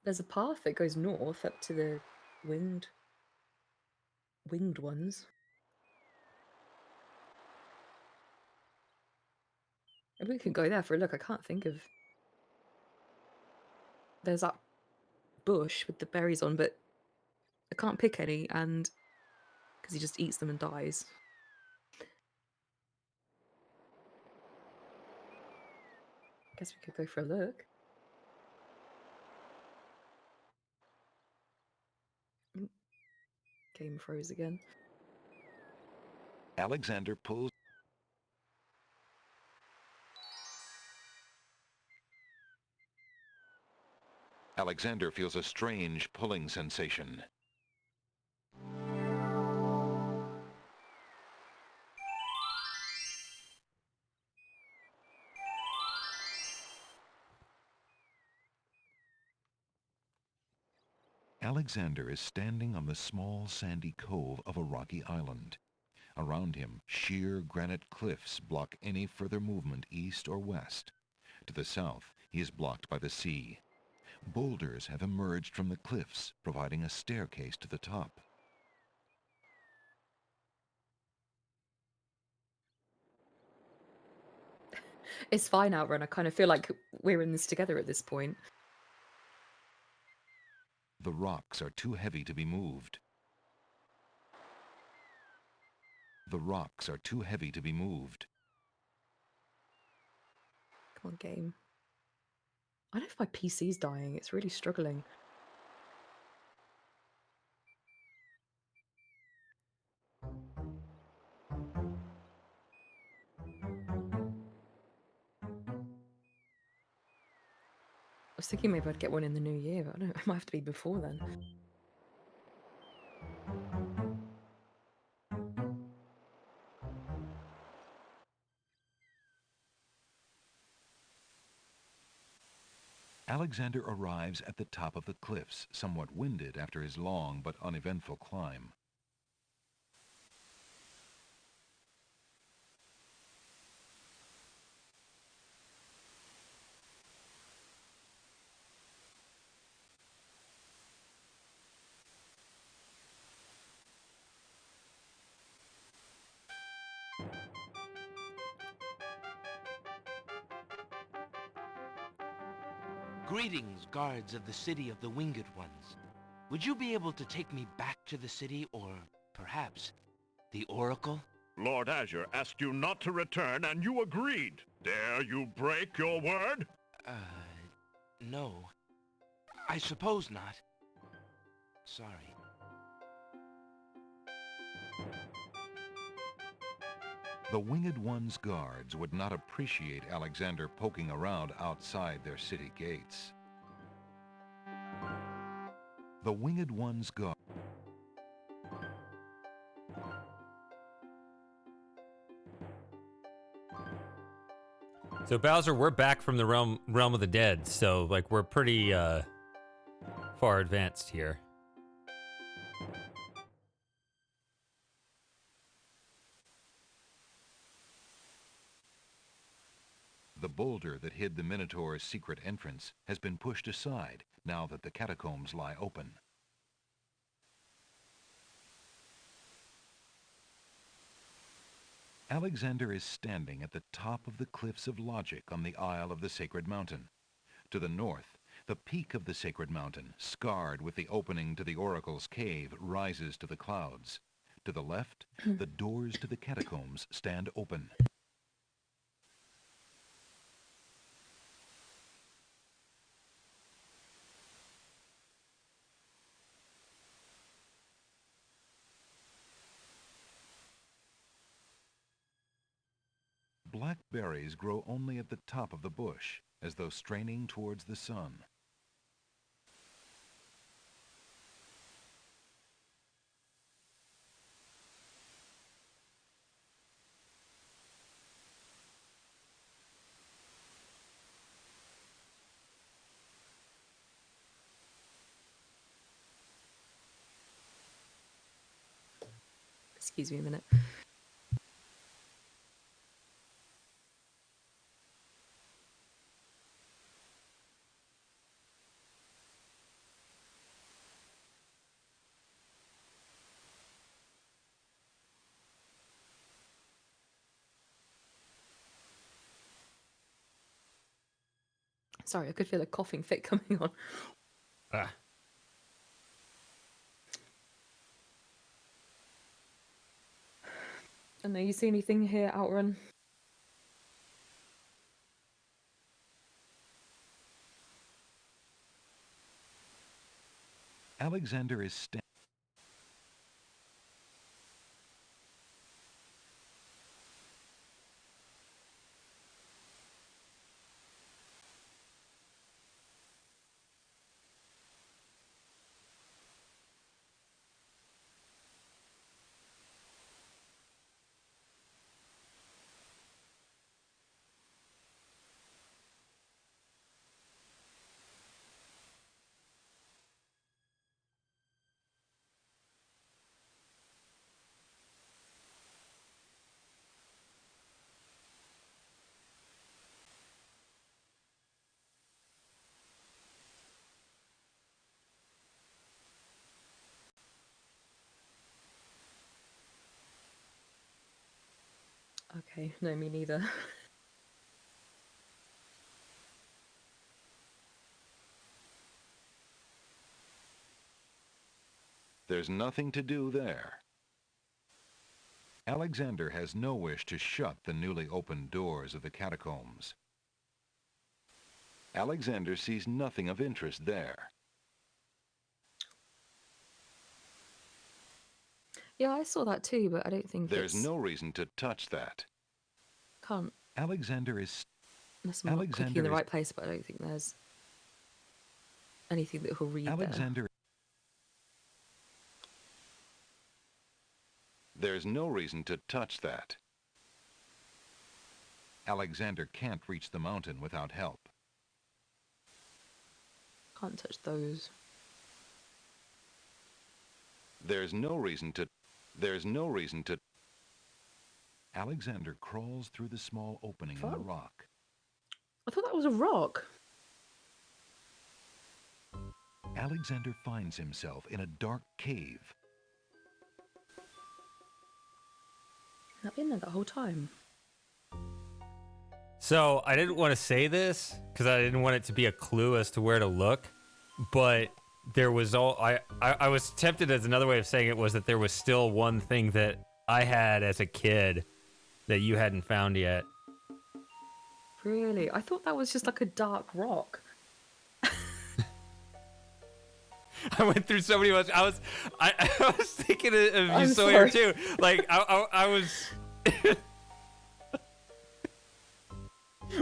There's a path that goes north up to the winged ones. Maybe we can go there for a look. I can't think of... There's that bush with the berries on, but I can't pick any, and because he just eats them and dies. I guess we could go for a look. Game froze again. Alexander pulls... Alexander feels a strange pulling sensation. Alexander is standing on the small sandy cove of a rocky island. Around him, sheer granite cliffs block any further movement east or west. To the south, he is blocked by the sea. Boulders have emerged from the cliffs, providing a staircase to the top. It's fine, Outrun. I kind of feel like we're in this together at this point. The rocks are too heavy to be moved. The rocks are too heavy to be moved. Come on, game. I don't know if my PC's dying. It's really struggling. I was thinking maybe I'd get one in the new year, but I don't know. It might have to be before then. Alexander arrives at the top of the cliffs, somewhat winded after his long but uneventful climb. Greetings, guards of the city of the Winged Ones. Would you be able to take me back to the city, or perhaps the Oracle? Lord Azure asked you not to return, and you agreed. Dare you break your word? No. I suppose not. Sorry. The Winged One's guards would not appreciate Alexander poking around outside their city gates. The Winged One's guard. So Bowser, we're back from the realm of the dead, so like we're pretty far advanced here. The boulder that hid the Minotaur's secret entrance has been pushed aside now that the catacombs lie open. Alexander is standing at the top of the Cliffs of Logic on the Isle of the Sacred Mountain. To the north, the peak of the Sacred Mountain, scarred with the opening to the Oracle's cave, rises to the clouds. To the left, the doors to the catacombs stand open. Black berries grow only at the top of the bush, as though straining towards the sun. Excuse me a minute. Sorry, I could feel a coughing fit coming on. Ah. And know you see anything here, Outrun? Alexander is standing. Okay, no, me neither. There's nothing to do there. Alexander has no wish to shut the newly opened doors of the catacombs. Alexander sees nothing of interest there. Yeah, I saw that too, but I don't think There's it's... no reason to touch that. Can't. Alexander is... Unless I'm not clicking in the right place, but I don't think there's anything that will read Alexander... there. There's no reason to touch that. Alexander can't reach the mountain without help. Can't touch those. There's no reason to... Alexander crawls through the small opening in the rock. I thought that was a rock. Alexander finds himself in a dark cave. I've been there the whole time. So I didn't want to say this because I didn't want it to be a clue as to where to look, but there was I was tempted as another way of saying it was that there was still one thing that I had as a kid that you hadn't found yet. Really? I thought that was just like a dark rock. I went through so many much. I was thinking of you, sorry. Sawyer, too. Like I was.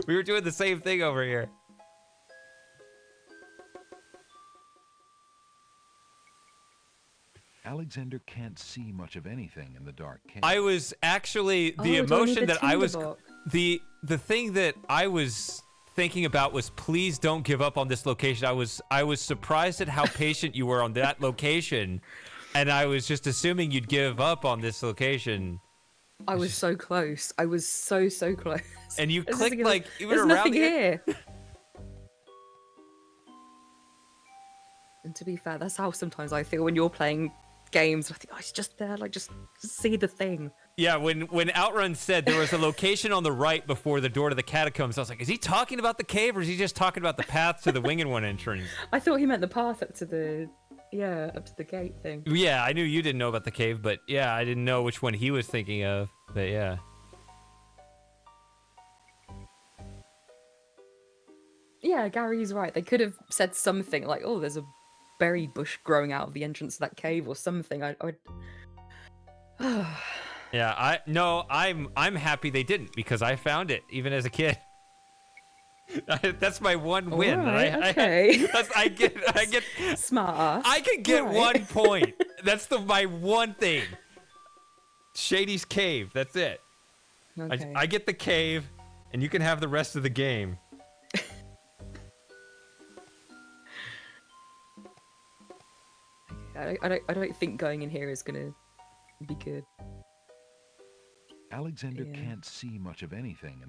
We were doing the same thing over here. Alexander can't see much of anything in the dark cave. I was actually the emotion that I was the thing that I was thinking about was please don't give up on this location. I was surprised at how patient you were on that location, and I was just assuming you'd give up on this location. I was so close. I was so close. And you clicked like even there's around nothing the here. And to be fair, that's how sometimes I feel when you're playing games. I think, oh, it's just there, like just see the thing. Yeah, when Outrun said there was a location on the right before the door to the catacombs, I was like, is he talking about the cave or is he just talking about the path to the Winged One entrance? I thought he meant the path up to the gate thing. Yeah, I knew you didn't know about the cave, but yeah, I didn't know which one he was thinking of. But yeah. Yeah, Gary's right. They could have said something like, oh, there's a berry bush growing out of the entrance to that cave or something. Yeah, I'm happy they didn't because I found it even as a kid. That's my one win. Right, okay. I get smart ass. I can get 1 point. That's my one thing. Shady's cave. That's it. Okay. I get the cave, and you can have the rest of the game. I don't think going in here is gonna be good. Alexander can't see much of anything.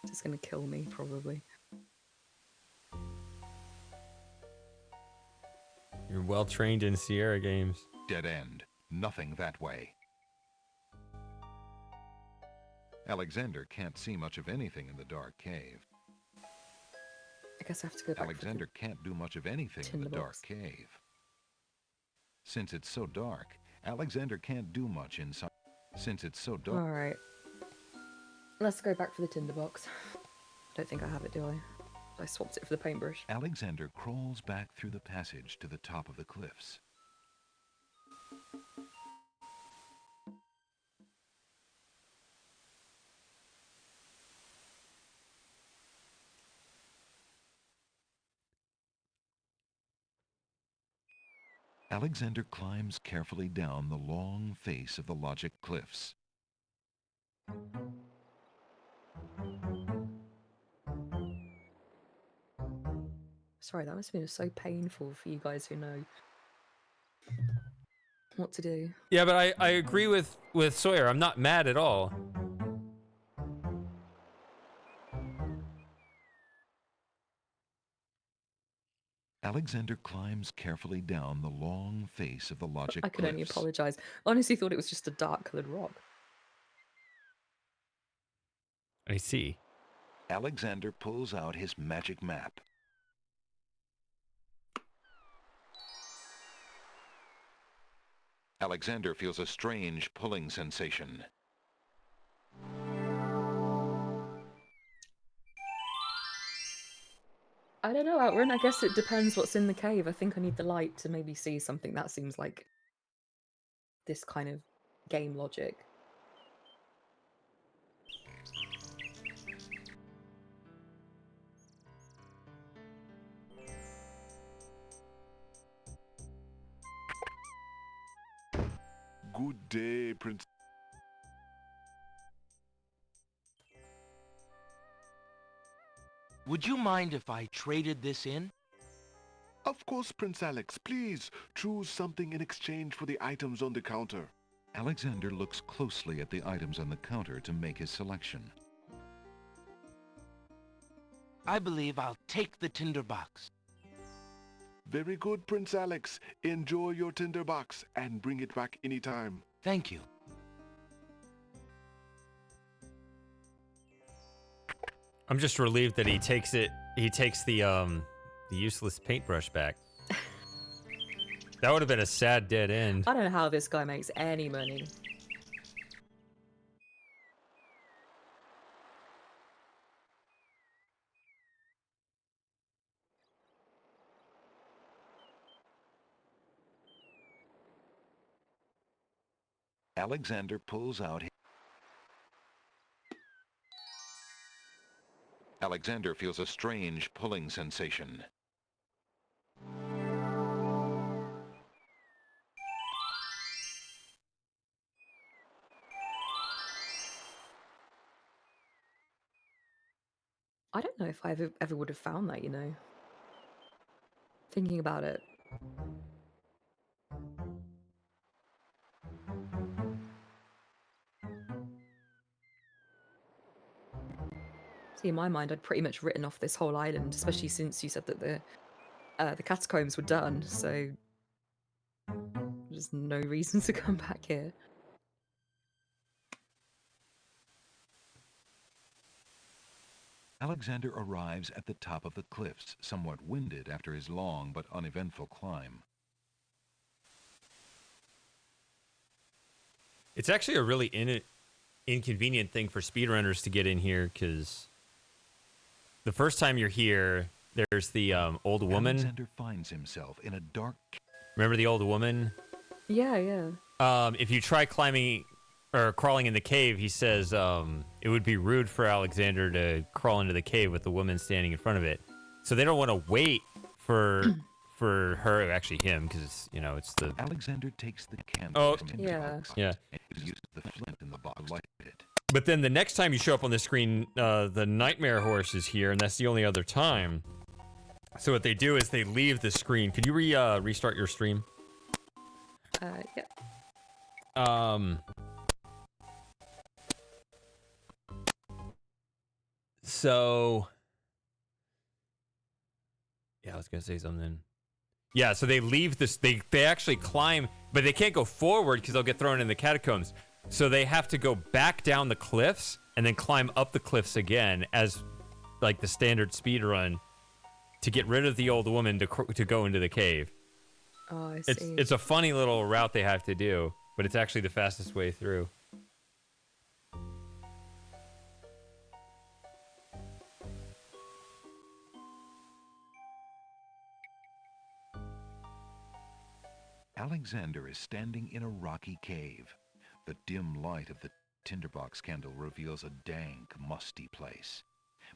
It's just gonna kill me, probably. You're well trained in Sierra games. Dead end. Nothing that way. Alexander can't see much of anything in the dark cave. I guess I have to go back. Alexander can't do much of anything in the dark cave. Since it's so dark, Alexander can't do much inside. Since it's so dark. All right. Let's go back for the tinderbox. Don't think I have it, do I? I swapped it for the paintbrush. Alexander crawls back through the passage to the top of the cliffs. Alexander climbs carefully down the long face of the Logic Cliffs. Sorry, that must have been so painful for you guys who know what to do. Yeah, but I agree with Sawyer. I'm not mad at all. Alexander climbs carefully down the long face of the Logic I could Cliffs. only apologize. I honestly thought it was just a dark-colored rock. I see. Alexander pulls out his magic map. Alexander feels a strange pulling sensation. I don't know, Outrun. I guess it depends what's in the cave. I think I need the light to maybe see something. That seems like this kind of game logic. Good day, Prince. Would you mind if I traded this in? Of course, Prince Alex. Please, choose something in exchange for the items on the counter. Alexander looks closely at the items on the counter to make his selection. I believe I'll take the tinderbox. Very good, Prince Alex. Enjoy your tinderbox and bring it back anytime. Thank you. I'm just relieved that he takes the useless paintbrush back. That would have been a sad dead end. I don't know how this guy makes any money. Alexander pulls out his... Alexander feels a strange pulling sensation. I don't know if I ever would have found that, you know. Thinking about it. See, in my mind, I'd pretty much written off this whole island, especially since you said that the catacombs were done, so there's no reason to come back here. Alexander arrives at the top of the cliffs, somewhat winded after his long but uneventful climb. It's actually a really inconvenient thing for speedrunners to get in here, because the first time you're here, there's the old woman. Alexander finds himself in a dark... Remember the old woman? Yeah, yeah. If you try climbing or crawling in the cave, he says it would be rude for Alexander to crawl into the cave with the woman standing in front of it. So they don't want to wait for her, actually him, because you know it's the... Alexander takes the candle from the box yeah. and uses the flint in the box to light it. But then the next time you show up on the screen, the nightmare horse is here, and that's the only other time. So what they do is they leave the screen. Could you restart your stream? Yeah. So, yeah, I was gonna say something. Yeah, so they leave this. They actually climb, but they can't go forward because they'll get thrown in the catacombs. So they have to go back down the cliffs and then climb up the cliffs again as like the standard speed run to get rid of the old woman to go into the cave. Oh, I see. It's a funny little route they have to do, but it's actually the fastest way through. Alexander is standing in a rocky cave. The dim light of the tinderbox candle reveals a dank, musty place.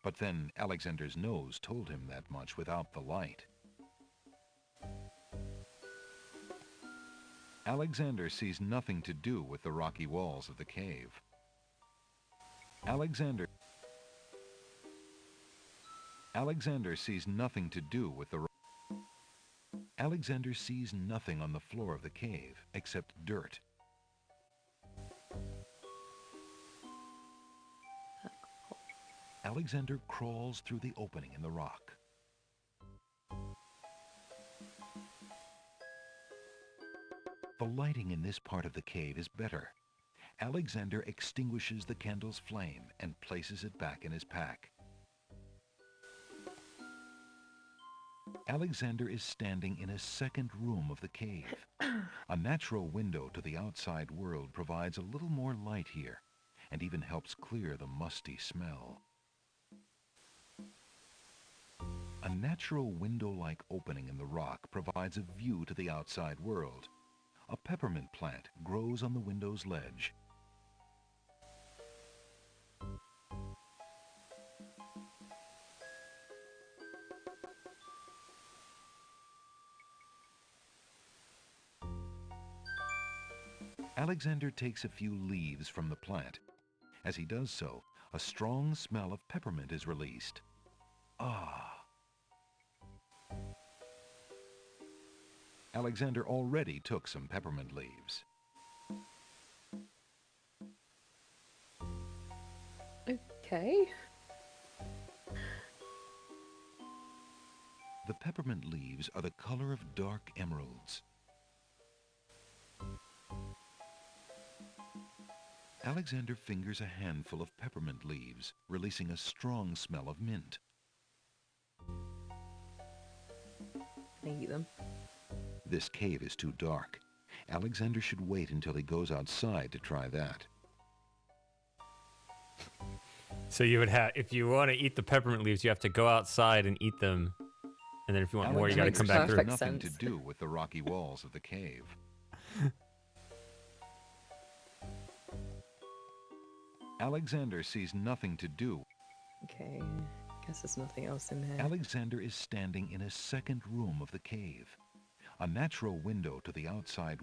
But then Alexander's nose told him that much without the light. Alexander sees nothing to do with the rocky walls of the cave. Alexander sees nothing to do with the... Alexander sees nothing on the floor of the cave except dirt. Alexander crawls through the opening in the rock. The lighting in this part of the cave is better. Alexander extinguishes the candle's flame and places it back in his pack. Alexander is standing in a second room of the cave. A natural window to the outside world provides a little more light here, and even helps clear the musty smell. A natural window-like opening in the rock provides a view to the outside world. A peppermint plant grows on the window's ledge. Alexander takes a few leaves from the plant. As he does so, a strong smell of peppermint is released. Ah. Alexander already took some peppermint leaves. Okay. The peppermint leaves are the color of dark emeralds. Alexander fingers a handful of peppermint leaves, releasing a strong smell of mint. Can I eat them? This cave is too dark. Alexander should wait until he goes outside to try that. So you would have, if you want to eat the peppermint leaves, you have to go outside and eat them. And then if you want more, you got to come back through. Alexander has nothing to do with the rocky walls of the cave. Alexander sees nothing to do. Okay, guess there's nothing else in here. Alexander is standing in a second room of the cave. A natural window to the outside.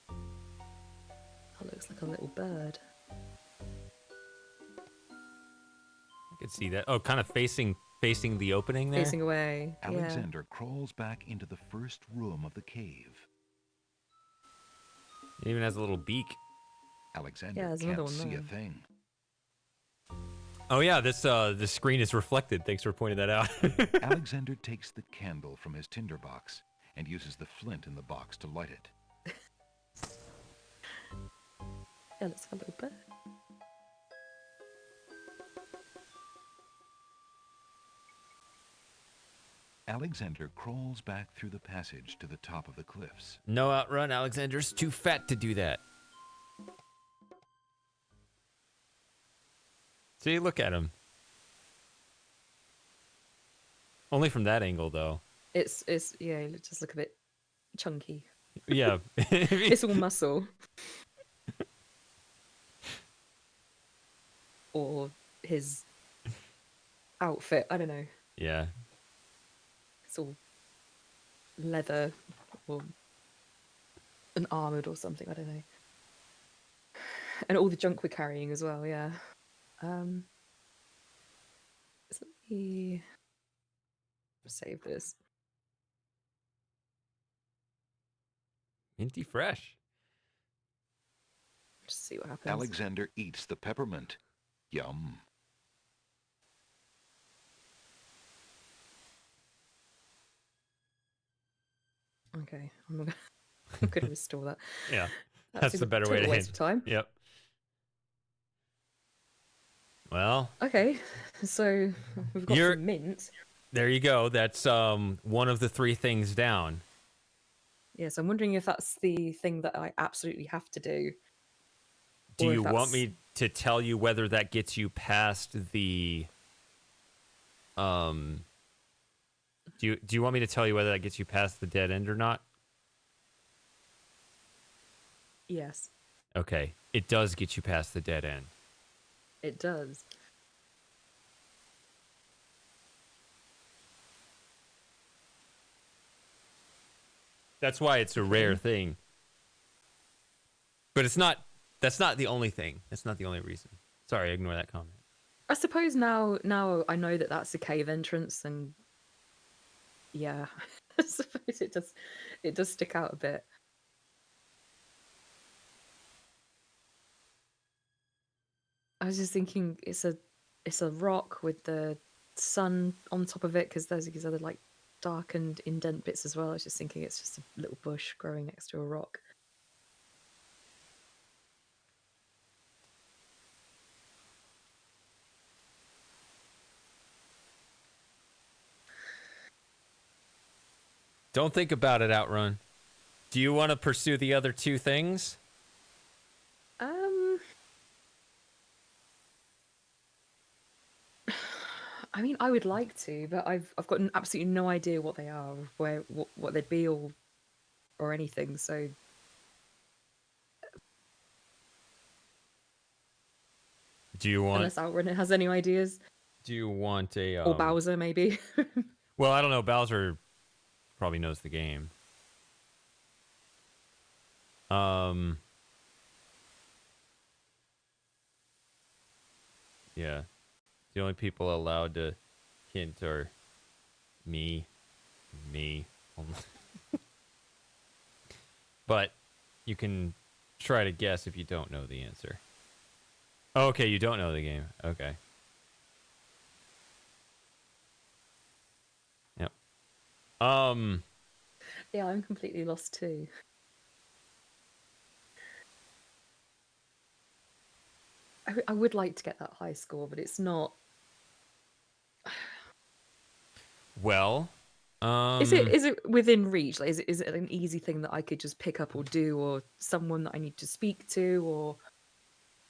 That looks like a little bird. I could see that. Oh, kind of facing the opening there? Facing away. Alexander crawls back into the first room of the cave. It even has a little beak. Alexander can't see a thing. Oh yeah, this the screen is reflected. Thanks for pointing that out. Alexander takes the candle from his tinderbox and uses the flint in the box to light it. Yeah, looks like a little bird. Alexander crawls back through the passage to the top of the cliffs. No outrun, Alexander's too fat to do that. See, look at him. Only from that angle, though. It's yeah, it just look a bit chunky. Yeah. It's all muscle. Or his outfit, I don't know. Yeah. It's all leather or an armored or something, I don't know. And all the junk we're carrying as well, yeah. So let me save this. Minty fresh. Just see what happens. Alexander eats the peppermint. Yum. Okay, I'm gonna restore that. Yeah, that's the better way to waste of time. Yep. Well. Okay, so we've got some mint. There you go. That's one of the 3 things down. Yes, I'm wondering if that's the thing that I absolutely have to do. Do you want me to tell you whether that gets you past the Do you want me to tell you whether that gets you past the dead end or not? Yes. Okay. It does get you past the dead end. It does. That's why it's a rare thing. But that's not the only thing. That's not the only reason. Sorry, ignore that comment. I suppose now I know that that's a cave entrance, and yeah, I suppose it does stick out a bit. I was just thinking it's a rock with the sun on top of it, because there's these other like darkened indent bits as well. I was just thinking it's just a little bush growing next to a rock. Don't think about it, Outrun. Do you want to pursue the other 2 things? I mean, I would like to, but I've got absolutely no idea what they are, what they'd be, or anything. So, do you want? Unless Outrun has any ideas. Do you want a? Or Bowser, maybe. Well, I don't know. Bowser probably knows the game. Yeah. The only people allowed to hint are me. But you can try to guess if you don't know the answer. Oh, okay, you don't know the game. Okay. Yep. Yeah, I'm completely lost too. I would like to get that high score, but it's not. Well, Is it within reach? Like, is it an easy thing that I could just pick up or do, or someone that I need to speak to, or?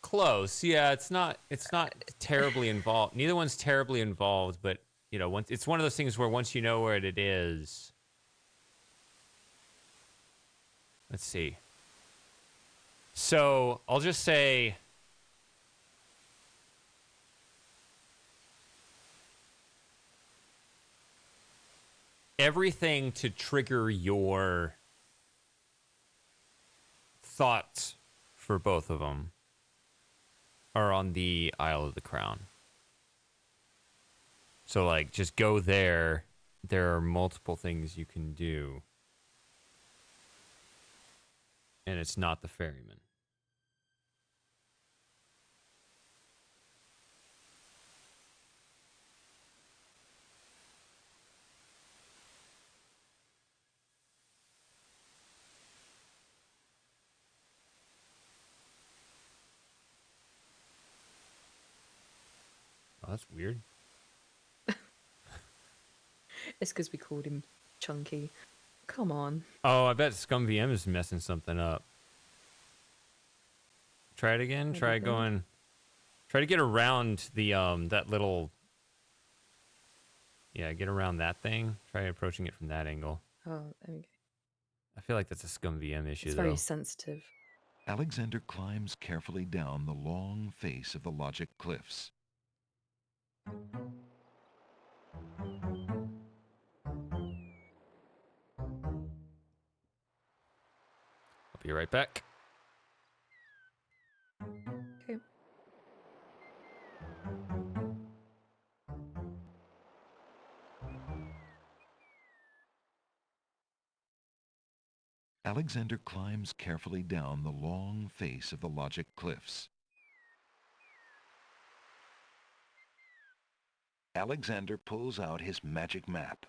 Close. Yeah, it's not terribly involved. Neither one's terribly involved, but you know, once it's one of those things where once you know where it is. Let's see. So, I'll just say everything to trigger your thoughts for both of them are on the Isle of the Crown. So, like, just go there. There are multiple things you can do. And it's not the ferryman. Oh, that's weird. It's because we called him Chunky. Come on. Oh, I bet Scum VM is messing something up. Try it again. Try going. Try to get around the that little. Yeah, get around that thing. Try approaching it from that angle. Oh, there we go. I feel like that's a Scum VM issue, It's though. very sensitive. Alexander climbs carefully down the long face of the Logic Cliffs. I'll be right back. Okay. Alexander climbs carefully down the long face of the Logic Cliffs. Alexander pulls out his magic map.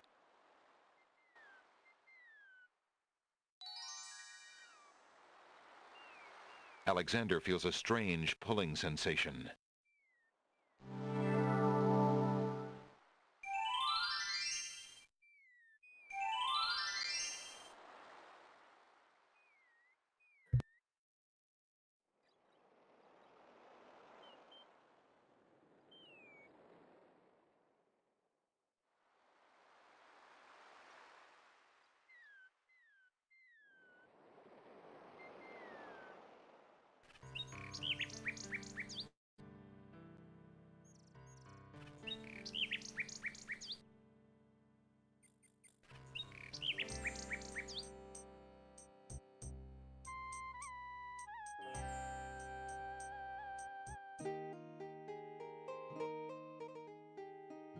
Alexander feels a strange pulling sensation.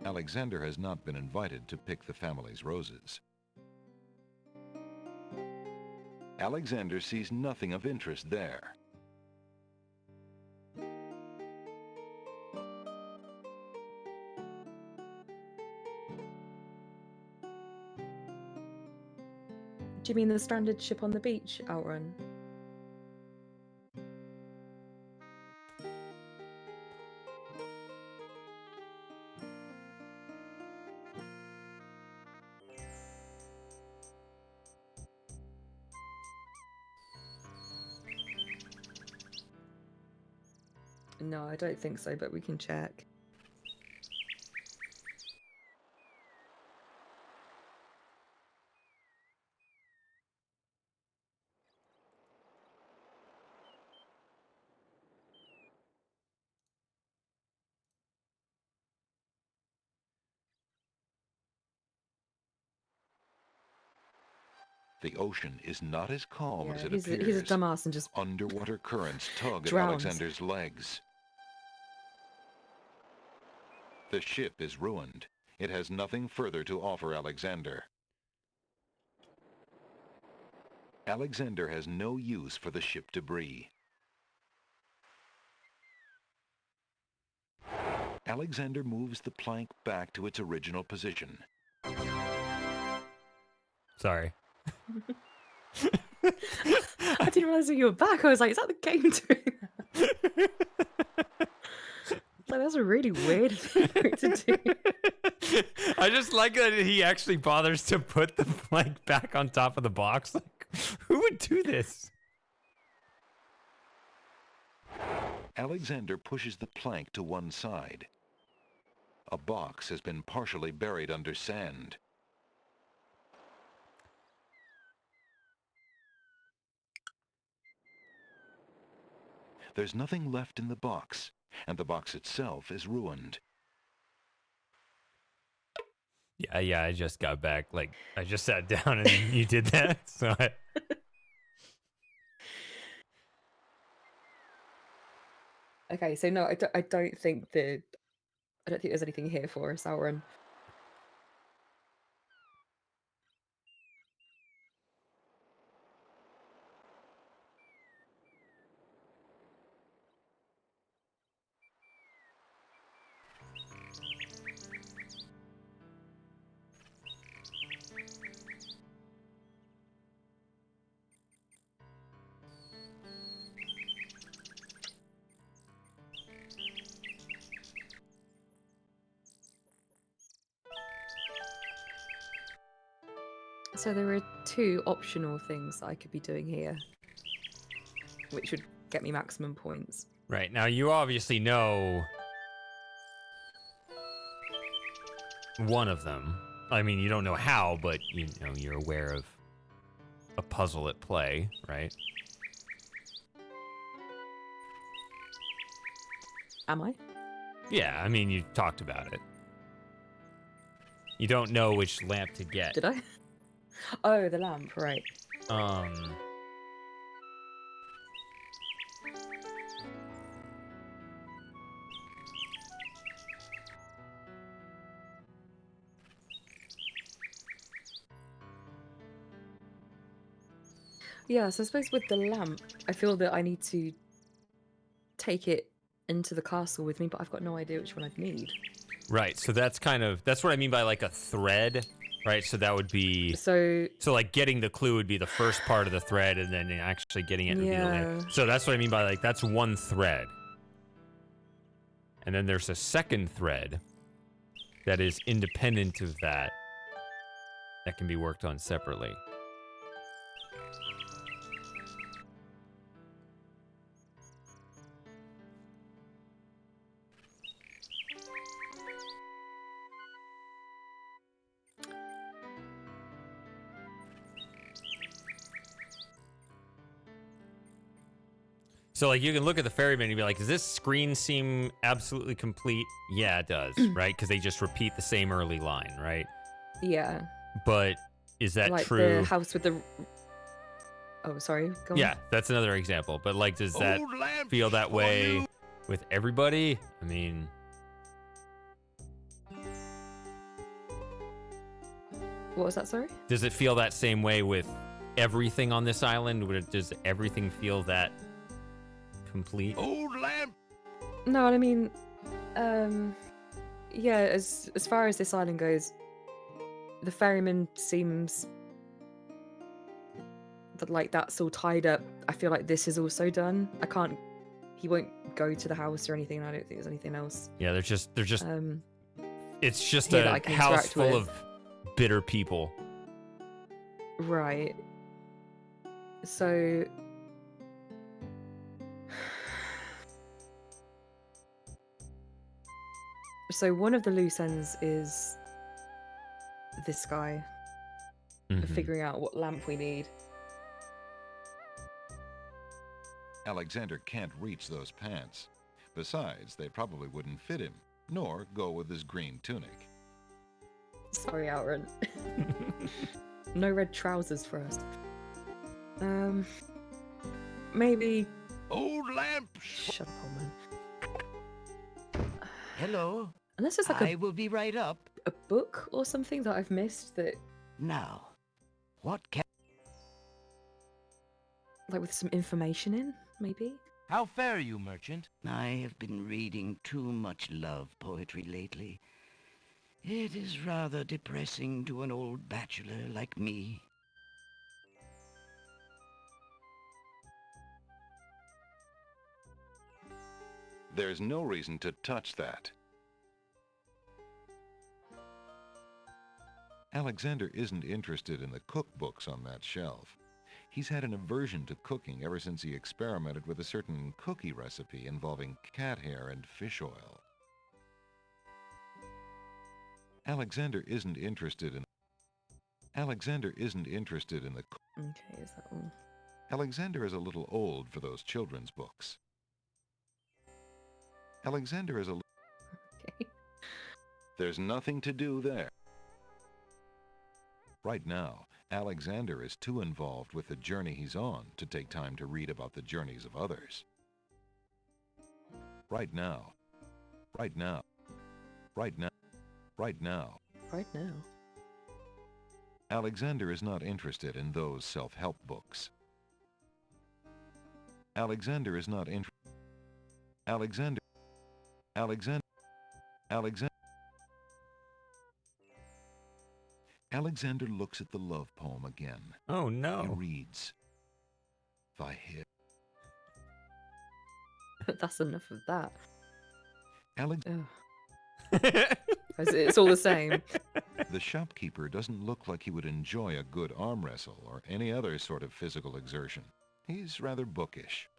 Alexander has not been invited to pick the family's roses. Alexander sees nothing of interest there. Do you mean the stranded ship on the beach, Outrun? No, I don't think so, but we can check. The ocean is not as calm as it he's appears. He's a dumbass and just Underwater currents tug at drowns. Alexander's legs. The ship is ruined. It has nothing further to offer Alexander. Alexander has no use for the ship debris. Alexander moves the plank back to its original position. Sorry. I didn't realize that you were back. I was like, is that the game doing that? Like, that's a really weird thing to do. I just like that he actually bothers to put the plank back on top of the box. Like, who would do this? Alexander pushes the plank to one side. A box has been partially buried under sand. There's nothing left in the box, and the box itself is ruined. Yeah, I just got back. Like, I just sat down and you did that. So Okay, so no, I don't think there's anything here for us, Auron. So there are 2 optional things that I could be doing here, which would get me maximum points. right now, you obviously know one of them. I mean, you don't know how, but you know you're aware of a puzzle at play, right? Am I? Yeah, I mean, you talked about it. You don't know which lamp to get. Did I? Oh, the lamp, right. Yeah, so I suppose with the lamp, I feel that I need to take it into the castle with me, but I've got no idea which one I'd need. Right, so that's what I mean by like a thread, right? So that would be so like getting the clue would be the first part of the thread, and then actually getting it would be the lamp. So that's what I mean by like that's one thread. And then there's a second thread that is independent of that can be worked on separately. So, like, you can look at the ferryman and be like, does this screen seem absolutely complete? Yeah, it does, right? Because they just repeat the same early line, right? Yeah. But is that like true? The house with the... Oh, sorry. Go on. Yeah, that's another example. But, like, does that feel that way with everybody? I mean... What was that, sorry? Does it feel that same way with everything on this island? Does everything feel that... complete? Old lamp. No, I mean, yeah. As far as this island goes, the ferryman seems that like that's all tied up. I feel like this is also done. I can't. He won't go to the house or anything. I don't think there's anything else. Yeah, they're just. It's just here a house full of bitter people. Right. So. So one of the loose ends is this guy, figuring out what lamp we need. Alexander can't reach those pants. Besides, they probably wouldn't fit him, nor go with his green tunic. Sorry, Auron. No red trousers for us. Maybe... Old lamp! Shut up, old man. Hello. Unless there's like I will be right up. a book or something that I've missed that, Now, what can... like with some information in, maybe? How fare you, merchant? I have been reading too much love poetry lately. It is rather depressing to an old bachelor like me. There's no reason to touch that. Alexander isn't interested in the cookbooks on that shelf. He's had an aversion to cooking ever since he experimented with a certain cookie recipe involving cat hair and fish oil. Alexander isn't interested in the Okay, is that all? Alexander is a little old for those children's books. Alexander is a Okay. There's nothing to do there. Right now, Alexander is too involved with the journey he's on to take time to read about the journeys of others. Right now. Alexander is not interested in those self-help books. Alexander is not interested. Alexander looks at the love poem again. Oh no. He reads. Thy hair. That's enough of that. Alex. It's all the same. The shopkeeper doesn't look like he would enjoy a good arm wrestle or any other sort of physical exertion. He's rather bookish.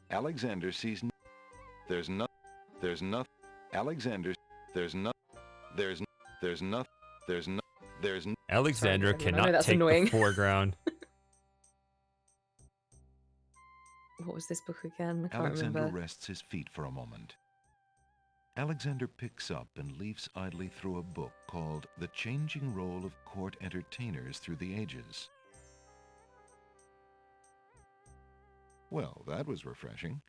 Alexander sees Alexander Sorry, cannot that's take annoying. the foreground. What was this book again? I can't Alexander remember. rests his feet for a moment. Alexander picks up and leafs idly through a book called The Changing Role of Court Entertainers Through the Ages. Well, that was refreshing.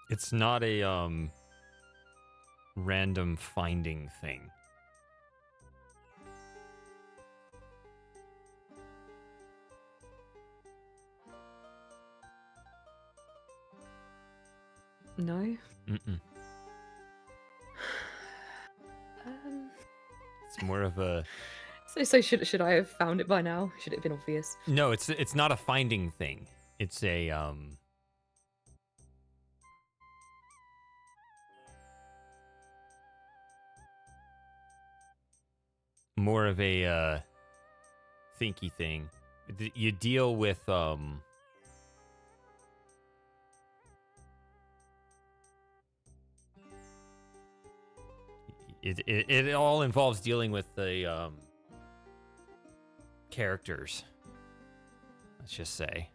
It's not a random finding thing. No. Mm-mm. It's more of a. So should I have found it by now? Should it have been obvious? No, it's not a finding thing. It's a more of a thinky thing. You deal with it all involves dealing with the characters. Let's just say.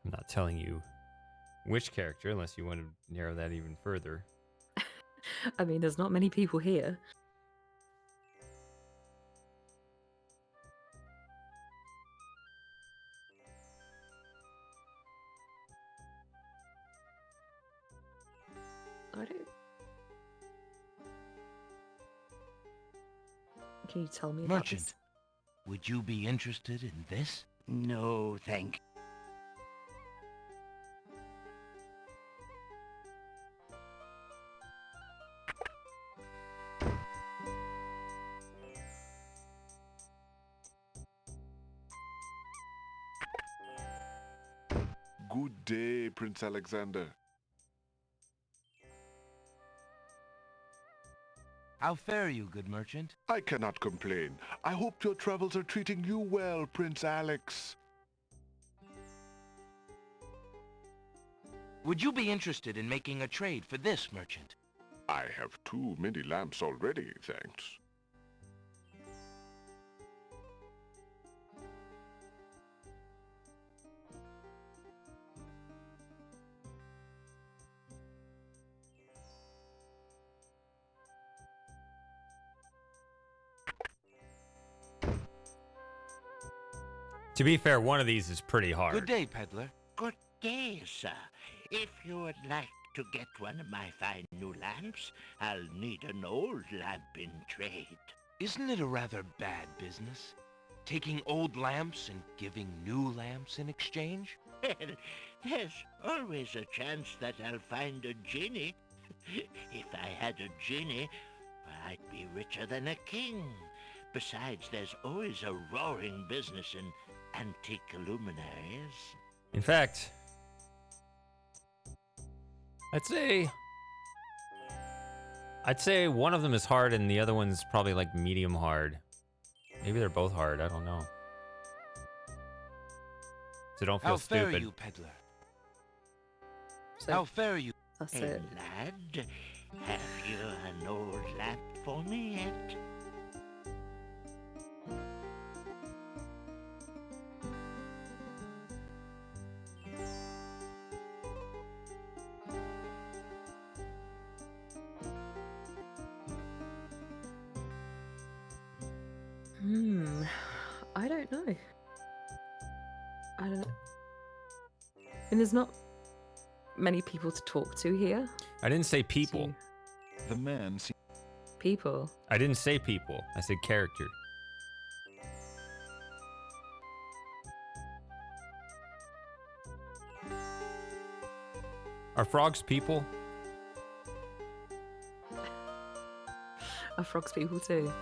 I'm not telling you which character unless you want to narrow that even further. I mean, there's not many people here. I don't. Can you tell me about Merchant, this? would you be interested in this? No, thank. Good day, Prince Alexander. How fare you, good merchant? I cannot complain. I hope your travels are treating you well, Prince Alex. Would you be interested in making a trade for this, merchant? I have too many lamps already, thanks. To be fair, one of these is pretty hard. Good day, peddler. Good day, sir. If you would like to get one of my fine new lamps, I'll need an old lamp in trade. Isn't it a rather bad business? Taking old lamps and giving new lamps in exchange? Well, there's always a chance that I'll find a genie. If I had a genie, I'd be richer than a king. Besides, there's always a roaring business in antique luminaries. In fact, I'd say one of them is hard and the other one's probably like medium hard. Maybe they're both hard, I don't know. So don't feel stupid. How fare you, peddler? How fare you? That's Hey, it. lad, have you an old lamp for me yet? I don't know. And there's not many people to talk to here. I didn't say people. The man seems... People. I didn't say people. I said character. Are frogs people? Are frogs people too?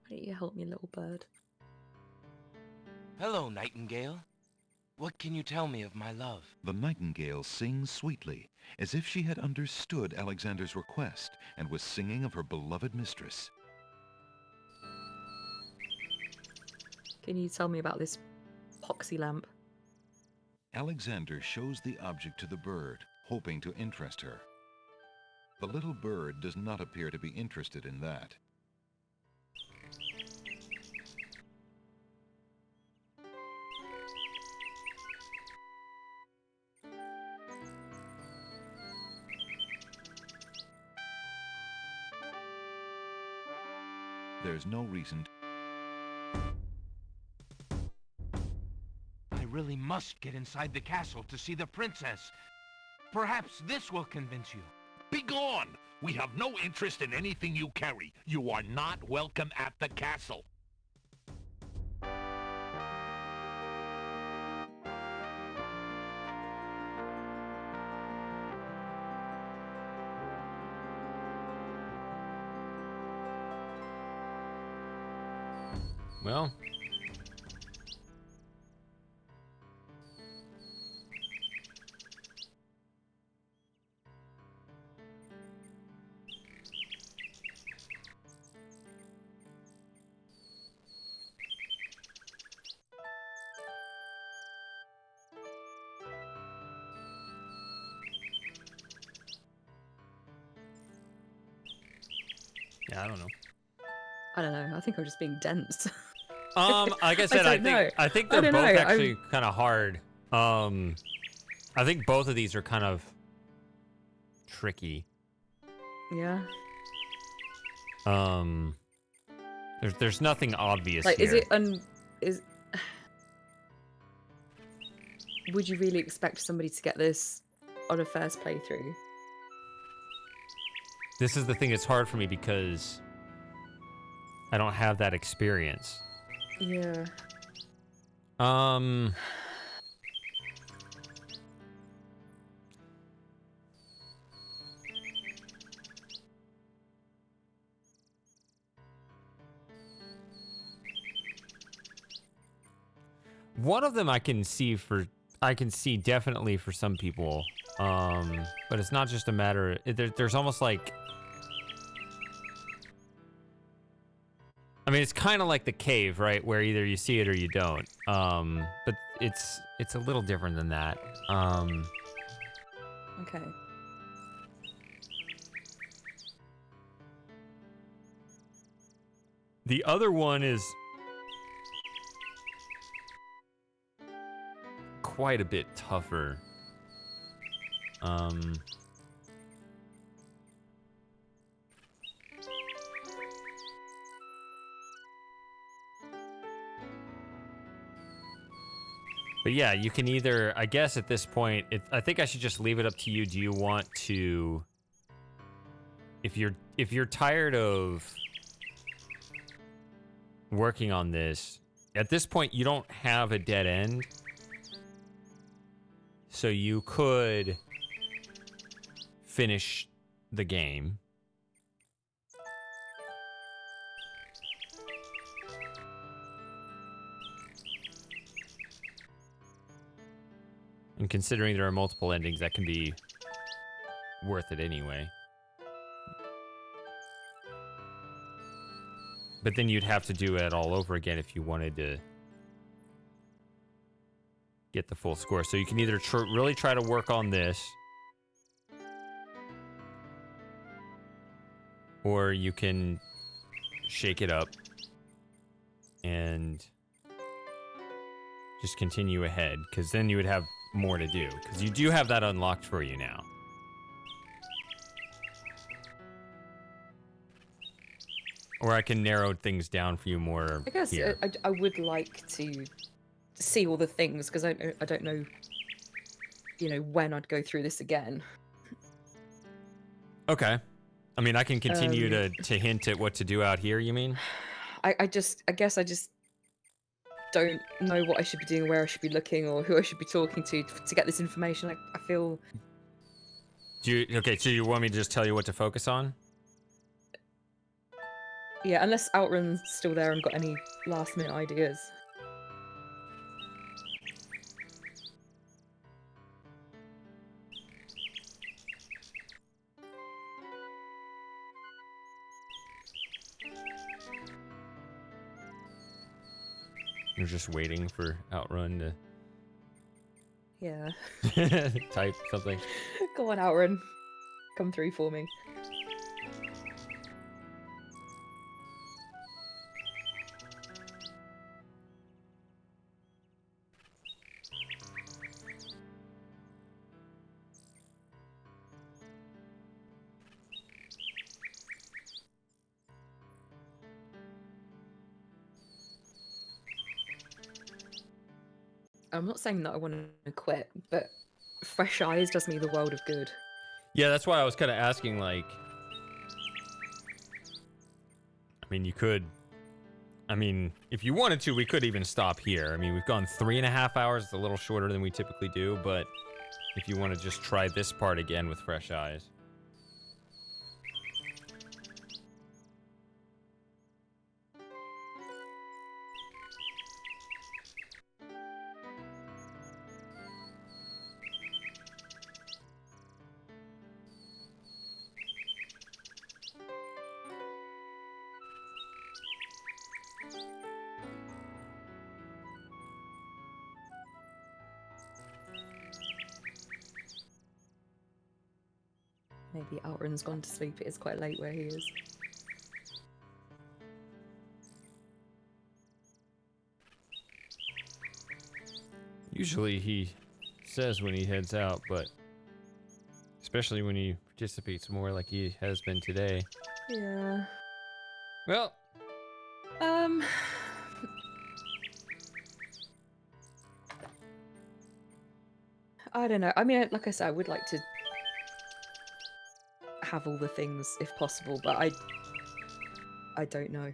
Why don't you help me, little bird? Hello, nightingale. What can you tell me of my love? The nightingale sings sweetly, as if she had understood Alexander's request and was singing of her beloved mistress. Can you tell me about this poxy lamp? Alexander shows the object to the bird, hoping to interest her. The little bird does not appear to be interested in that. There's no reason I really must get inside the castle to see the princess. Perhaps this will convince you. Begone! We have no interest in anything you carry. You are not welcome at the castle. Well, yeah, I don't know. I don't know. I think I'm just being dense. Like I said, I think they're both actually kind of hard. I think both of these are kind of tricky. Yeah. There's nothing obvious Like, here. Would you really expect somebody to get this on a first playthrough? This is the thing that's hard for me because I don't have that experience. Yeah. One of them I can see definitely for some people, but it's not just a matter. There's almost like, I mean, it's kind of like the cave, right? Where either you see it or you don't. But it's a little different than that. Okay. The other one is quite a bit tougher. But yeah, you can either, I guess at this point, I think I should just leave it up to you. Do you want to, if you're tired of working on this, at this point you don't have a dead end. So you could finish the game. And considering there are multiple endings, that can be worth it anyway. But then you'd have to do it all over again if you wanted to get the full score. So you can either really try to work on this, or you can shake it up and just continue ahead, because then you would have more to do, because you do have that unlocked for you now. Or I can narrow things down for you more. I guess here. I would like to see all the things, because I don't know, you know, when I'd go through this again. Okay. I mean, I can continue to hint at what to do out here, you mean? I guess I just don't know what I should be doing, where I should be looking, or who I should be talking to get this information. I feel... Okay, so you want me to just tell you what to focus on? Yeah, unless Outrun's still there and got any last-minute ideas. You're just waiting for Outrun to... Yeah. type something. Go on, Outrun. Come through for me. I'm not saying that I want to quit, but fresh eyes does me the world of good. Yeah, that's why I was kind of asking, like... I mean, you could... I mean, if you wanted to, we could even stop here. I mean, we've gone 3.5 hours. It's a little shorter than we typically do, but if you want to just try this part again with fresh eyes. Maybe Outrun's gone to sleep. It is quite late where he is. Usually he says when he heads out, but especially when he participates more like he has been today. Yeah. Well. I don't know. I mean, like I said, I would like to have all the things if possible, but I don't know.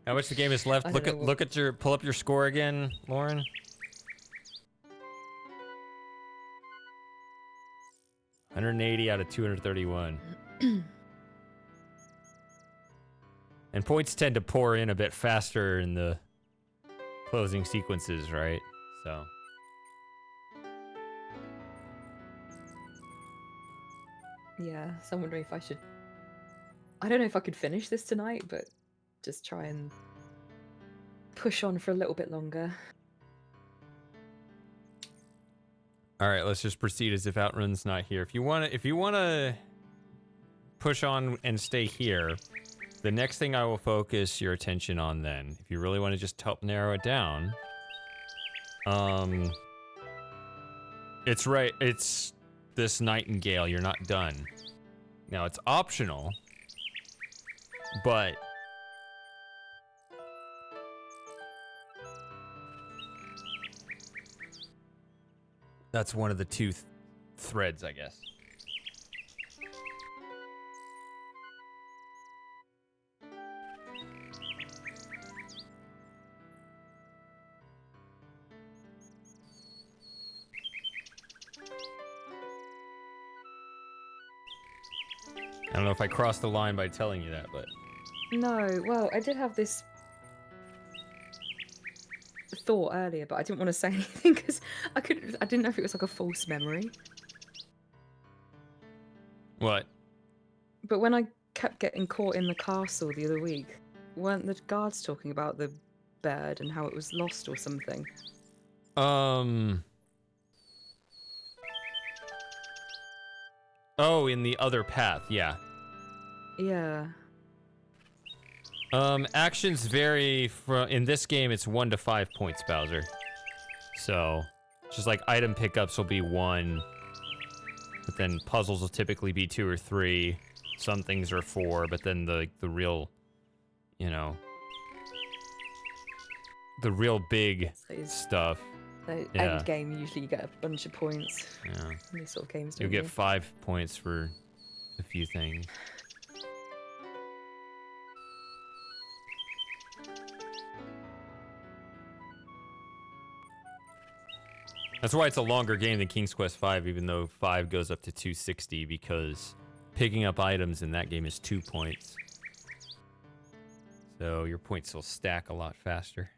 How much the game is left? Pull up your score again, Lauren. $180 out of 231. And points tend to pour in a bit faster in the closing sequences, right? So. Yeah, so I'm wondering if I should... I don't know if I could finish this tonight, but just try and push on for a little bit longer. All right, let's just proceed as if Outrun's not here. If you wanna push on and stay here, the next thing I will focus your attention on then, if you really want to just help narrow it down, it's this Nightingale. You're not done. Now it's optional, but that's one of the two threads, I guess. I don't know if I crossed the line by telling you that, but... No, well, I did have this thought earlier, but I didn't want to say anything because I didn't know if it was like a false memory. What? But when I kept getting caught in the castle the other week, weren't the guards talking about the bird and how it was lost or something? Oh, in the other path, yeah. Yeah. Actions vary from, in this game it's 1 to 5 points, Bowser. So, just like item pickups will be 1, but then puzzles will typically be 2 or 3. Some things are 4, but then the real, you know, the real big stuff. The Yeah. end game, usually you get a bunch of points. Yeah. In these sort of games, You'll don't get you? 5 points for a few things. That's why it's a longer game than King's Quest V, even though 5 goes up to 260, because picking up items in that game is 2 points. So your points will stack a lot faster.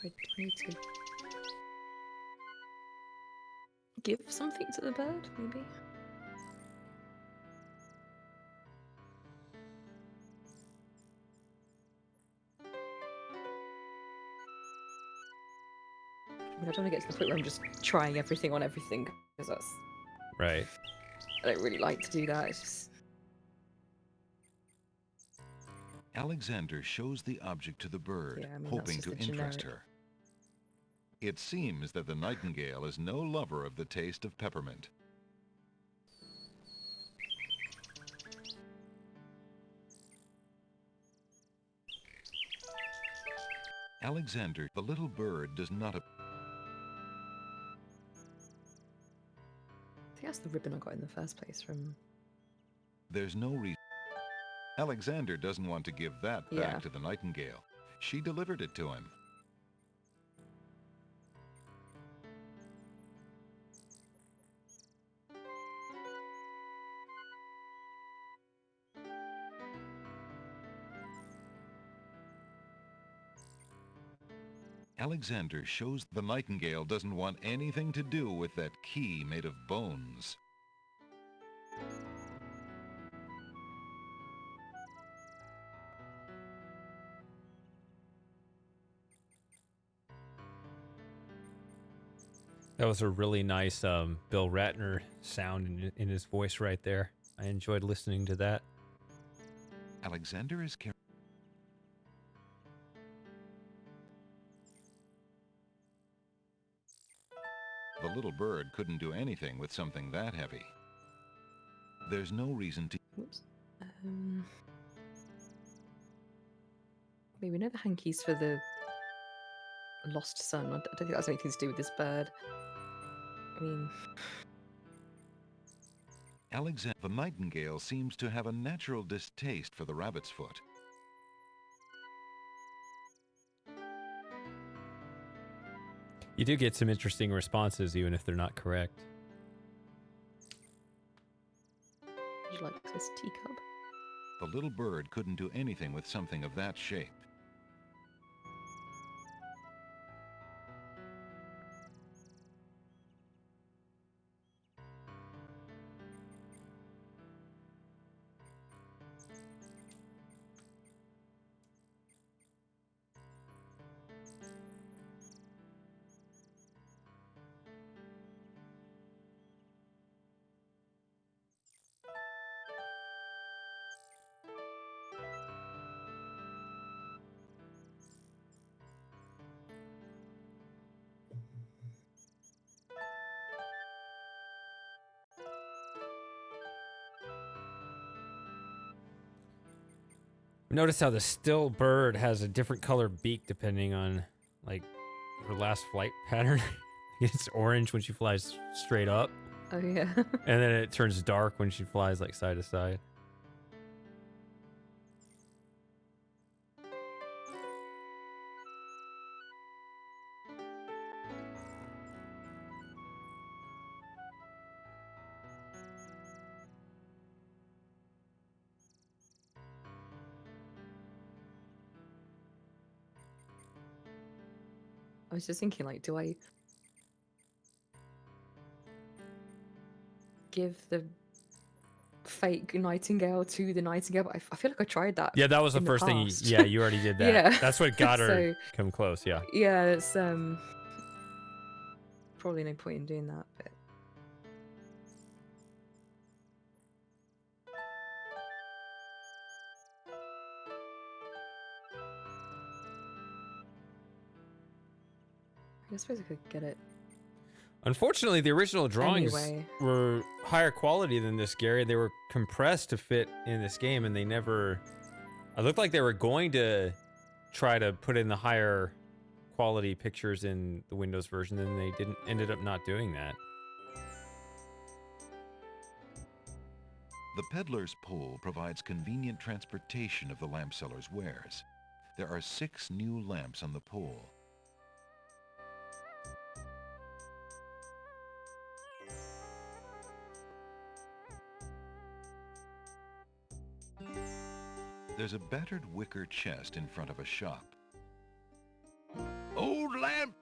Do I need to give something to the bird, maybe? I mean, I don't want to get to the point where I'm just trying everything on everything, because that's... Right. I don't really like to do that, it's just... Alexander shows the object to the bird, Yeah, I mean, that's hoping just to a interest generic- her. It seems that the Nightingale is no lover of the taste of peppermint. Alexander, the little bird, does not... I think that's the ribbon I got in the first place from... There's no reason. Alexander doesn't want to give that back Yeah. to the Nightingale. She delivered it to him. Alexander shows the Nightingale doesn't want anything to do with that key made of bones. That was a really nice Bill Ratner sound in his voice right there. I enjoyed listening to that. Alexander is carrying... The little bird couldn't do anything with something that heavy. There's no reason to... Whoops. Maybe we know the hankies for the lost son. I don't think that's anything to do with this bird. I mean... Alexander the nightingale seems to have a natural distaste for the rabbit's foot. You do get some interesting responses, even if they're not correct. Would you like this teacup? The little bird couldn't do anything with something of that shape. Notice how the still bird has a different color beak depending on, like, her last flight pattern. It's orange when she flies straight up. Oh, yeah. And then it turns dark when she flies, like, side to side. I was just thinking, like, do I give the fake nightingale to the nightingale? But I feel like I tried that. Yeah, that was the first thing. Yeah, you already did that. Yeah. That's what got her So, come close. Yeah. yeah, it's probably no point in doing that, but I suppose I could get it. Unfortunately, the original drawings Anyway. were higher quality than this, Gary. They were compressed to fit in this game, and they never... It looked like they were going to try to put in the higher quality pictures in the Windows version, and they ended up not doing that. The peddler's pole provides convenient transportation of the lamp seller's wares. There are 6 new lamps on the pole. There's a battered wicker chest in front of a shop. Old lamp!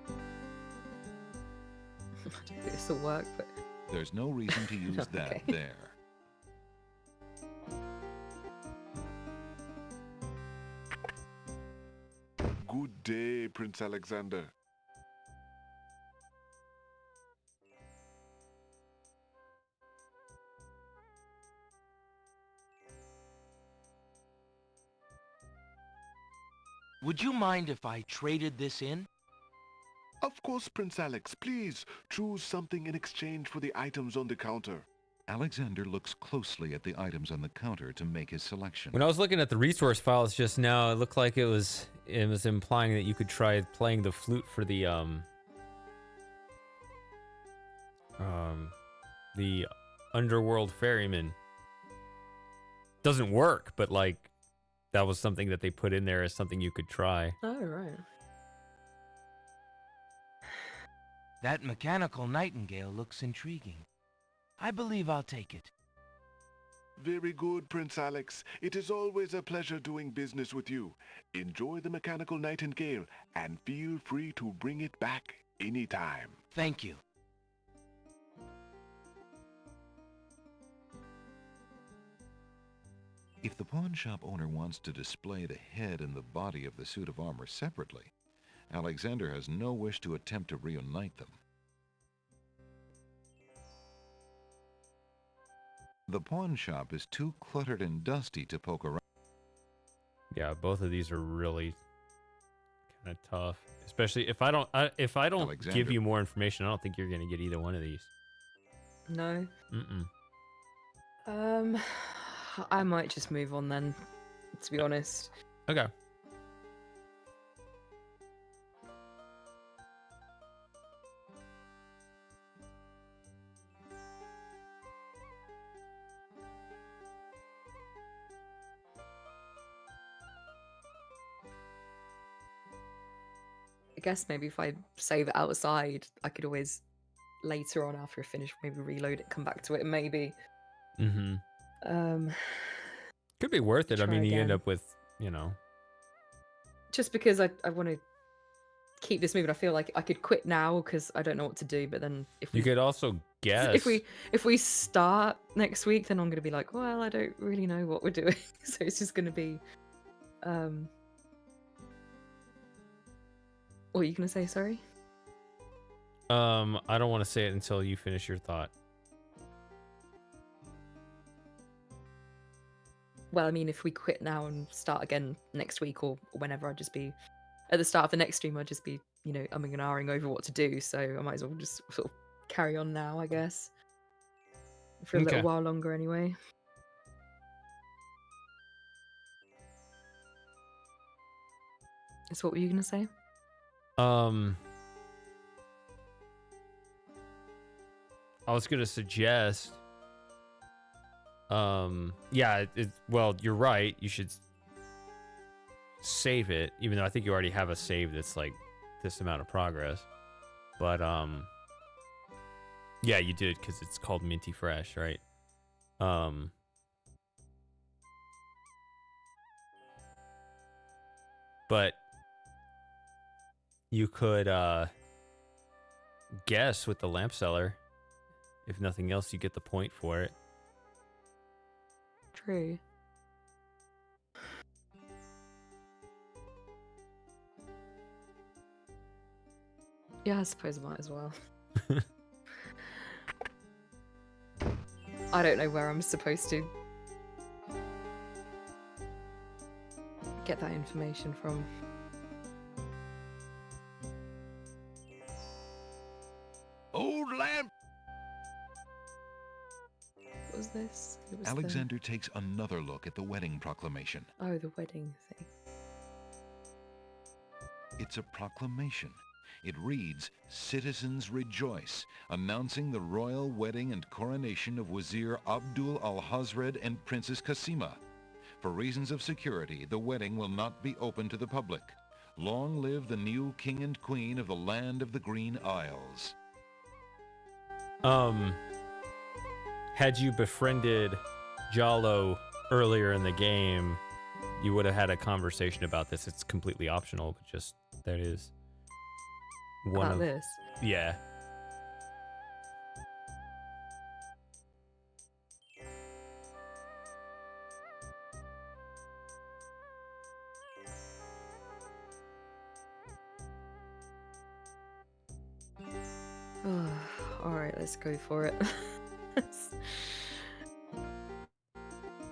I don't think this will work, but There's no reason to use that Okay. there. Good day, Prince Alexander. Would you mind if I traded this in? Of course, Prince Alex. Please choose something in exchange for the items on the counter. Alexander looks closely at the items on the counter to make his selection. When I was looking at the resource files just now, it looked like it was implying that you could try playing the flute for the Underworld Ferryman. Doesn't work, but like that was something that they put in there as something you could try. oh right. That mechanical nightingale looks intriguing. I believe I'll take it. Very good, Prince Alex. It is always a pleasure doing business with you. Enjoy the mechanical nightingale and feel free to bring it back anytime. Thank you. If the pawn shop owner wants to display the head and the body of the suit of armor separately, Alexander has no wish to attempt to reunite them. The pawn shop is too cluttered and dusty to poke around. Yeah, both of these are really kind of tough, especially if I don't give Alexander. you more information. I don't think you're gonna get either one of these. No. Mm-mm. I might just move on then, to be honest. Okay. I guess maybe if I save it outside, I could always later on after I finish maybe reload it, come back to it, maybe. Mm-hmm. Could be worth it. I mean, you end up with, you know. Just because I want to keep this moving, I feel like I could quit now because I don't know what to do. But then if You could also guess. if we start next week, then I'm going to be like, well, I don't really know what we're doing, so it's just going to be. What are you going to say? Sorry. I don't want to say it until you finish your thought. Well, I mean, if we quit now and start again next week or whenever, I'd just be at the start of the next stream. I'd just be, you know, umming and ahhing over what to do. So I might as well just sort of carry on now, I guess, for a little while longer, anyway. So what were you gonna say? I was gonna suggest. Yeah, well, you're right. You should save it, even though I think you already have a save that's like this amount of progress. But yeah, you did because it's called Minty Fresh, right? But you could guess with the lamp seller. If nothing else, you get the point for it. True. Yeah, I suppose I might as well. I don't know where I'm supposed to get that information from. Old lamp! What was this? It was Alexander takes another look at the wedding proclamation. Oh, the wedding thing. It's a proclamation. It reads, "Citizens rejoice, announcing the royal wedding and coronation of Wazir Abdul al-Hazred and Princess Kasima. For reasons of security, the wedding will not be open to the public. Long live the new king and queen of the land of the Green Isles." Had you befriended Jalo earlier in the game, you would have had a conversation about this. It's completely optional, but just that is one about of this. Yeah. All right, let's go for it.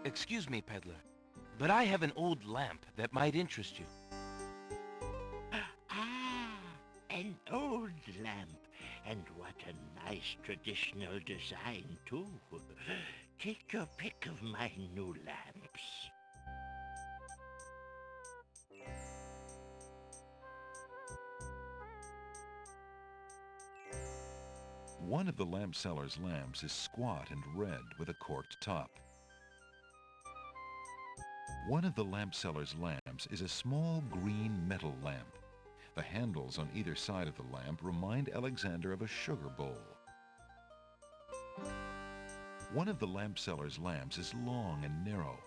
Excuse me, peddler, but I have an old lamp that might interest you. Ah, an old lamp. And what a nice traditional design, too. Take your pick of my new lamps. One of the lamp seller's lamps is squat and red with a corked top. One of the lamp seller's lamps is a small green metal lamp. The handles on either side of the lamp remind Alexander of a sugar bowl. One of the lamp seller's lamps is long and narrow.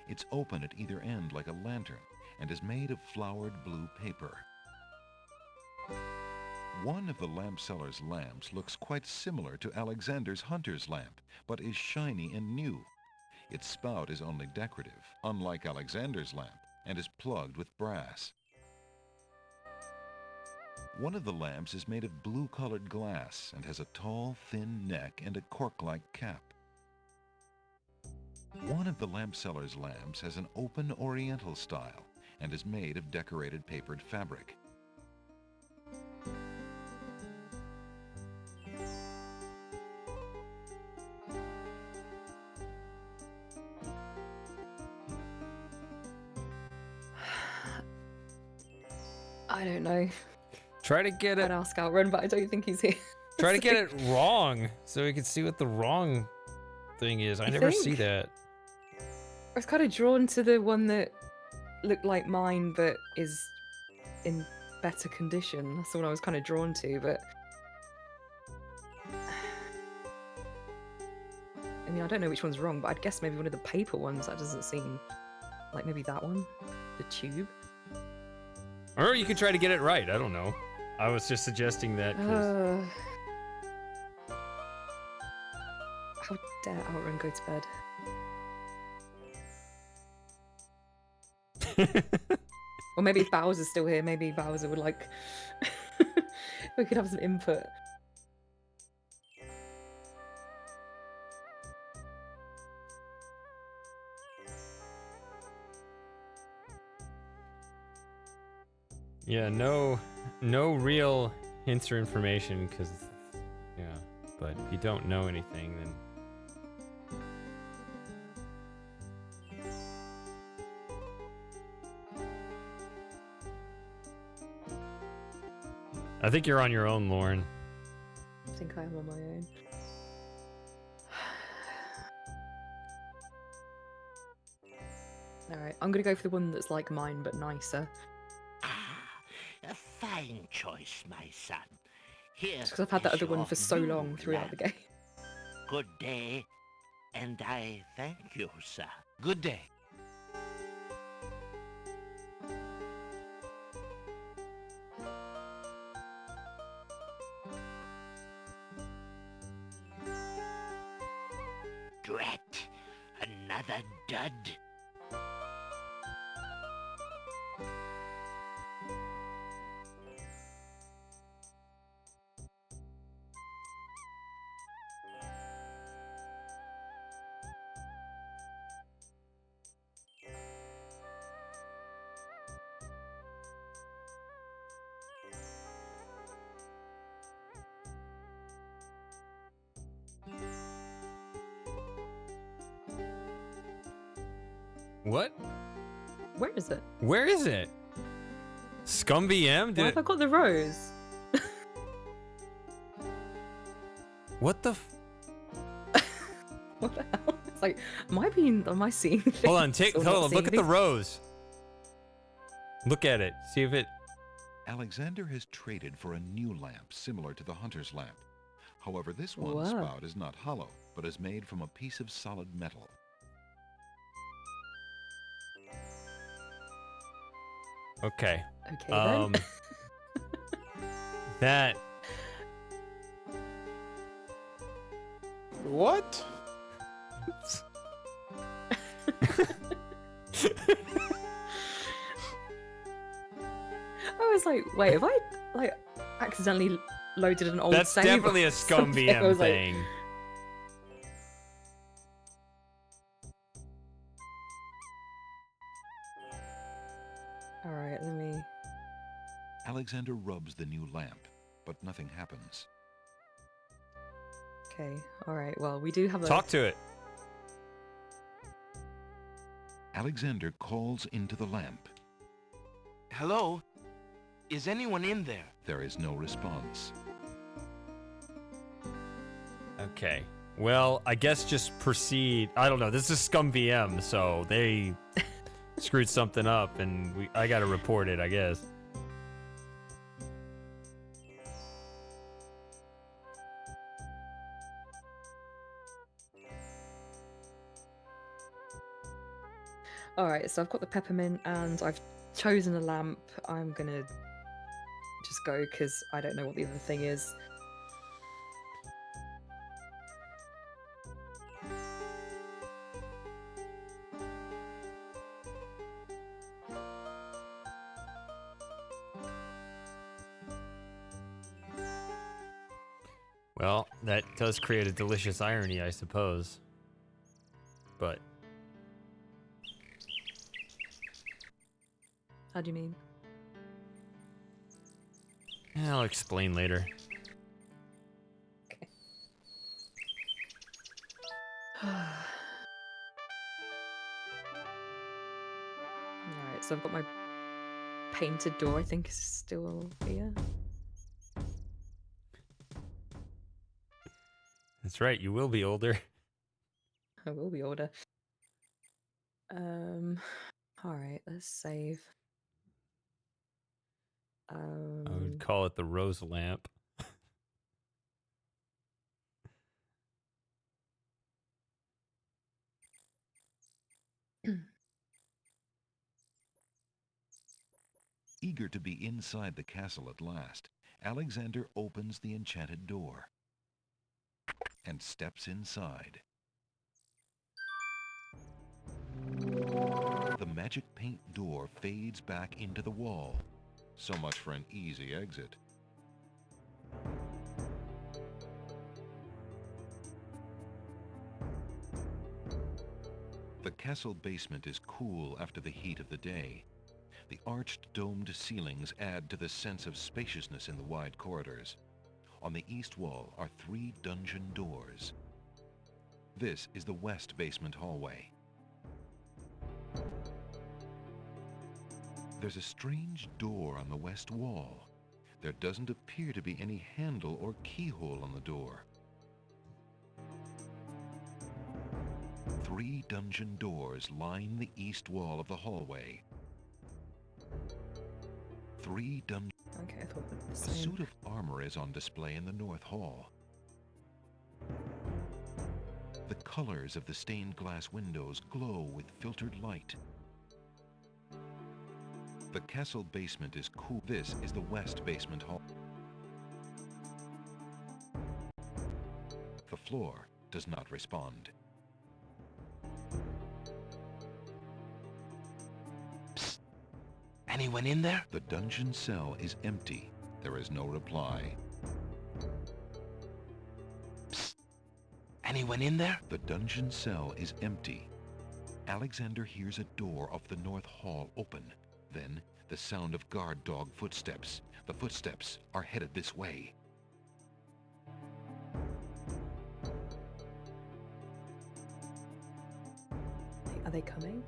It's open at either end like a lantern and is made of flowered blue paper. One of the lamp seller's lamps looks quite similar to Alexander's hunter's lamp, but is shiny and new. Its spout is only decorative, unlike Alexander's lamp, and is plugged with brass. One of the lamps is made of blue-colored glass and has a tall, thin neck and a cork-like cap. One of the lamp seller's lamps has an open oriental style and is made of decorated papered fabric. I don't know. Try to get it. I'd ask Outrun, but I don't think he's here. Try to get it wrong so we can see what the wrong thing is. I never see that. I was kind of drawn to the one that looked like mine, but is in better condition. That's the one I was kind of drawn to, but I mean, I don't know which one's wrong, but I'd guess maybe one of the paper ones. That doesn't seem like maybe that one, the tube. Or you could try to get it right. I don't know. I was just suggesting that. How dare Outrun go to bed? Or maybe if Bowser's still here, maybe Bowser would like... we could have some input. Yeah, no real hints or information, because, yeah, but if you don't know anything, then... I think you're on your own, Lauren. I think I am on my own. Alright, I'm gonna go for the one that's like mine, but nicer. A fine choice, my son. Here Just because I've had that is other one your for so new long throughout the lamp. game. Good day, and I thank you, sir. Good day. Drat, another dud. What? Where is it? Where is it? Scum VM? Why have I got the rose? What the What the hell? It's like, am I seeing things? Hold on, or not look seeing at the things? rose. Look at it. See if it... Alexander has traded for a new lamp similar to the hunter's lamp. However, this one's Wow. spout is not hollow, but is made from a piece of solid metal. Okay. Okay, then. That... What? I was like, wait, have I like accidentally loaded an old That's save? definitely or a Scum something? I VM was like, thing. Alright, let me... Alexander rubs the new lamp, but nothing happens. Okay, alright, well, we do have a... Talk to it. Alexander calls into the lamp. Hello? Is anyone in there? There is no response. Okay. Well, I guess just proceed. I don't know. This is Scum VM, so they screwed something up, and I gotta report it, I guess. Alright, so I've got the peppermint and I've chosen a lamp. I'm gonna just go because I don't know what the other thing is. Well, that does create a delicious irony, I suppose. But... How do you mean? I'll explain later. Alright, so I've got my painted door, I think, is still here. That's right, you will be older. I will be older. Alright, let's save. I would call it the rose lamp. Eager to be inside the castle at last, Alexander opens the enchanted door and steps inside. The magic paint door fades back into the wall. So much for an easy exit. The castle basement is cool after the heat of the day. The arched domed ceilings add to the sense of spaciousness in the wide corridors. On the east wall are 3 dungeon doors. This is the west basement hallway. There's a strange door on the west wall. There doesn't appear to be any handle or keyhole on the door. 3 dungeon doors line the east wall of the hallway. 3 dungeon... Okay, I thought it was the A same. suit of armor is on display in the north hall. The colors of the stained glass windows glow with filtered light. The castle basement is cool. This is the west basement hall. The floor does not respond. Psst. Anyone in there? The dungeon cell is empty. There is no reply. Psst. Anyone in there? The dungeon cell is empty. Alexander hears a door of the north hall open. Then, the sound of guard dog footsteps. The footsteps are headed this way. Are they coming?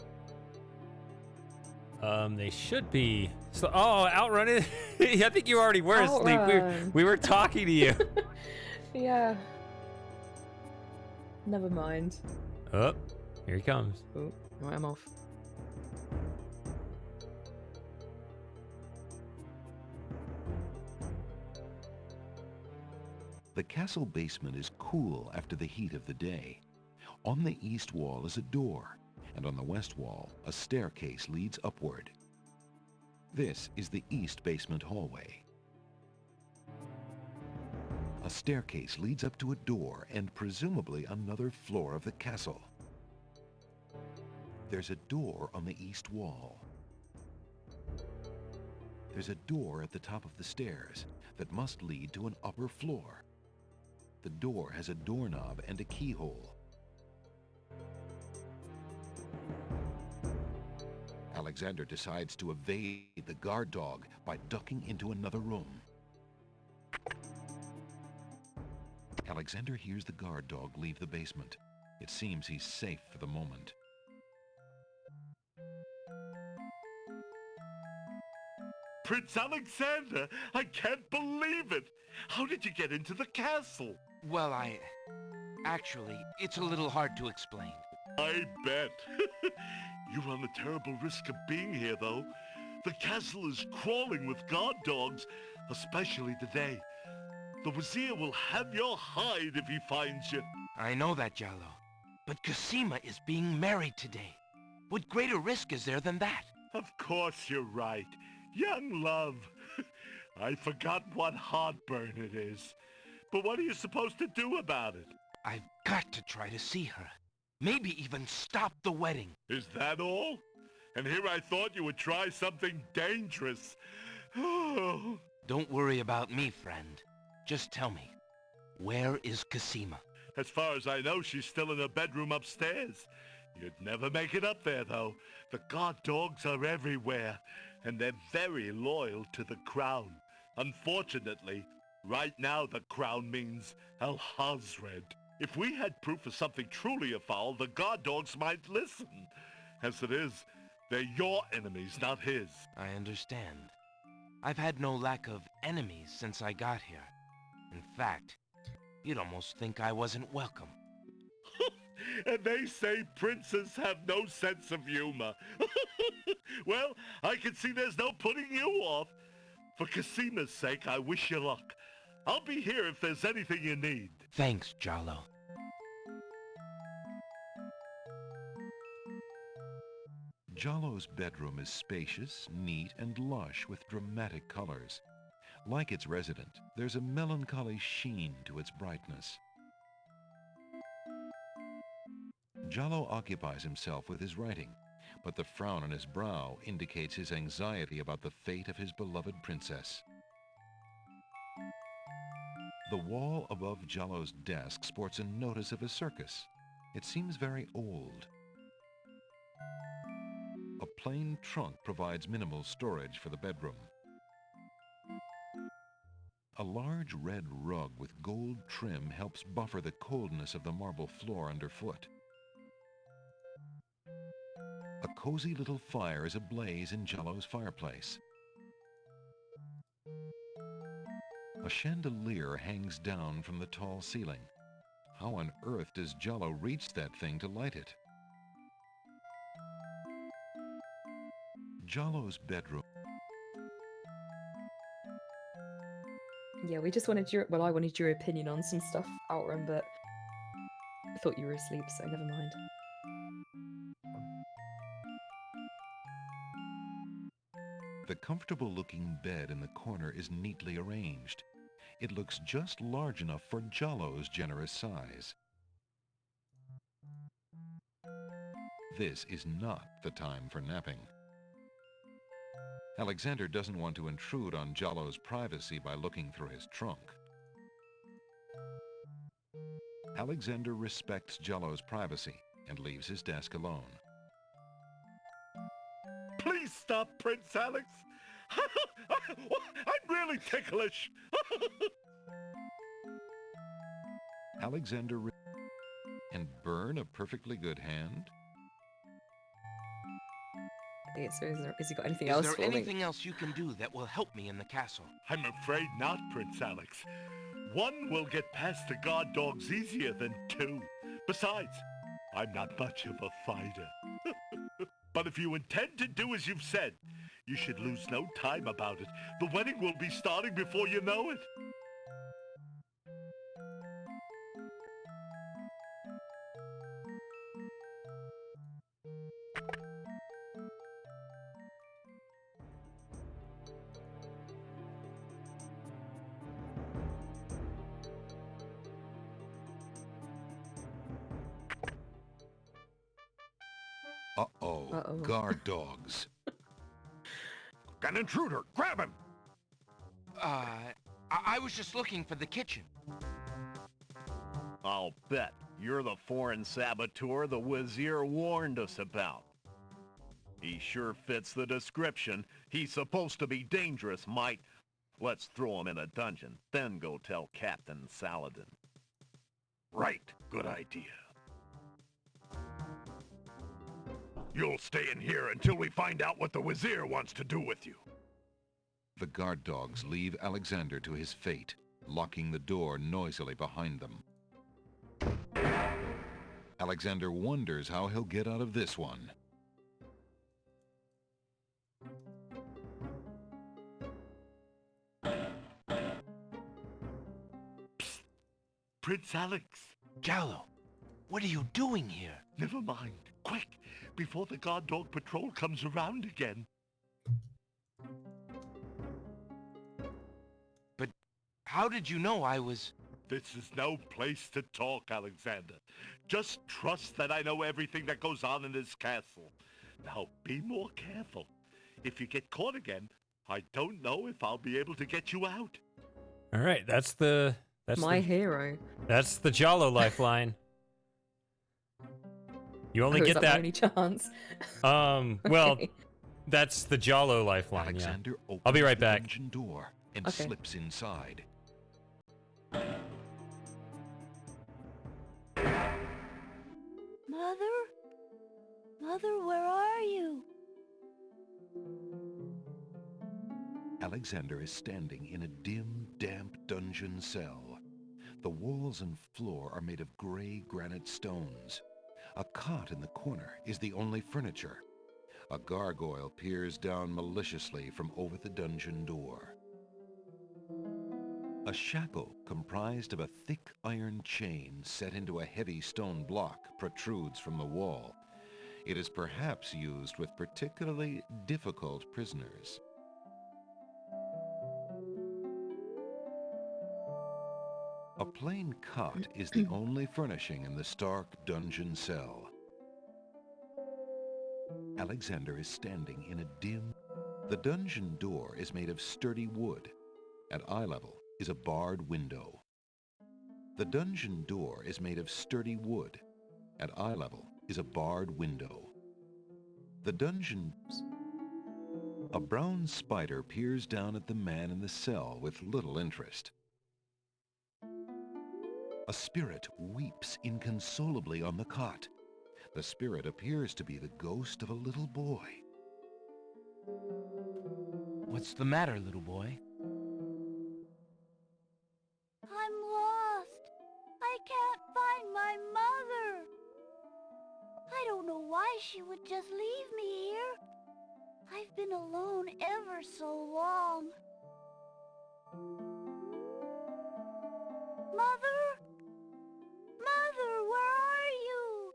They should be. So, oh, outrun it. I think you already were asleep. We were talking to you. Yeah. Never mind. Oh, here he comes. Oh, right, I'm off. The castle basement is cool after the heat of the day. On the east wall is a door, and on the west wall, a staircase leads upward. This is the east basement hallway. A staircase leads up to a door and presumably another floor of the castle. There's a door on the east wall. There's a door at the top of the stairs that must lead to an upper floor. The door has a doorknob and a keyhole. Alexander decides to evade the guard dog by ducking into another room. Alexander hears the guard dog leave the basement. It seems he's safe for the moment. Prince Alexander, I can't believe it! How did you get into the castle? Well, actually, it's a little hard to explain. I bet. You run a terrible risk of being here, though. The castle is crawling with guard dogs, especially today. The Wazir will have your hide if he finds you. I know that, Jallo. But Cosima is being married today. What greater risk is there than that? Of course you're right. Young love. I forgot what heartburn it is. But what are you supposed to do about it? I've got to try to see her. Maybe even stop the wedding. Is that all? And here I thought you would try something dangerous. Oh. Don't worry about me, friend. Just tell me, where is Cosima? As far as I know, she's still in her bedroom upstairs. You'd never make it up there, though. The guard dogs are everywhere, and they're very loyal to the crown. Unfortunately, right now the crown means Alhazred. If we had proof of something truly afoul, the guard dogs might listen. As it is, They're your enemies, not his. I understand. I've had no lack of enemies since I got here. In fact, you'd almost think I wasn't welcome. And they say princes have no sense of humor. Well, I can see there's no putting you off. For Casima's sake, I wish you luck. I'll be here if there's anything you need. Thanks, Jalo. Jalo's bedroom is spacious, neat, and lush with dramatic colors. Like its resident, there's a melancholy sheen to its brightness. Jalo occupies himself with his writing, but the frown on his brow indicates his anxiety about the fate of his beloved princess. The wall above Jalo's desk sports a notice of a circus. It seems very old. A plain trunk provides minimal storage for the bedroom. A large red rug with gold trim helps buffer the coldness of the marble floor underfoot. A cozy little fire is ablaze in Jalo's fireplace. A chandelier hangs down from the tall ceiling. How on earth does Jalo reach that thing to light it? Jalo's bedroom. Yeah, we just wanted your... Well, I wanted your opinion on some stuff, Outrun, but I thought you were asleep, so never mind. The comfortable-looking bed in the corner is neatly arranged. It looks just large enough for Jalo's generous size. This is not the time for napping. Alexander doesn't want to intrude on Jalo's privacy by looking through his trunk. Alexander respects Jalo's privacy and leaves his desk alone. Please stop, Prince Alex. I'm really ticklish. Alexander and burn a perfectly good hand? So has he got anything else for me? Is there anything else you can do that will help me in the castle? I'm afraid not, Prince Alex. One will get past the guard dogs easier than two. Besides, I'm not much of a fighter. But if you intend to do as you've said, you should lose no time about it. The wedding will be starting before you know it. Uh-oh. Guard dogs. An intruder! Grab him! I was just looking for the kitchen. I'll bet you're the foreign saboteur the Wazir warned us about. He sure fits the description. He's supposed to be dangerous, might. Let's throw him in a dungeon, then go tell Captain Saladin. Right. Good idea. You'll stay in here until we find out what the Wazir wants to do with you. The guard dogs leave Alexander to his fate, locking the door noisily behind them. Alexander wonders how he'll get out of this one. Psst. Prince Alex. Jalo, what are you doing here? Never mind. Quick, before the guard dog patrol comes around again. But how did you know I was... This is no place to talk, Alexander. Just trust that I know everything that goes on in this castle. Now, be more careful. If you get caught again, I don't know if I'll be able to get you out. All right, that's my hero. That's the Jalo lifeline. You only get that. Only chance. Well, that's the Jalo lifeline. Alexander opens I'll be right the back. dungeon door and slips inside. Mother? Mother, where are you? Alexander is standing in a dim, damp dungeon cell. The walls and floor are made of gray granite stones. A cot in the corner is the only furniture. A gargoyle peers down maliciously from over the dungeon door. A shackle comprised of a thick iron chain set into a heavy stone block protrudes from the wall. It is perhaps used with particularly difficult prisoners. A plain cot is the only furnishing in the stark dungeon cell. Alexander is standing in a dim... The dungeon door is made of sturdy wood. At eye level is a barred window. The dungeon door is made of sturdy wood. At eye level is a barred window. The dungeon... A brown spider peers down at the man in the cell with little interest. A spirit weeps inconsolably on the cot. The spirit appears to be the ghost of a little boy. What's the matter, little boy? I'm lost. I can't find my mother. I don't know why she would just leave me here. I've been alone ever so long. Mother? Mother, where are you?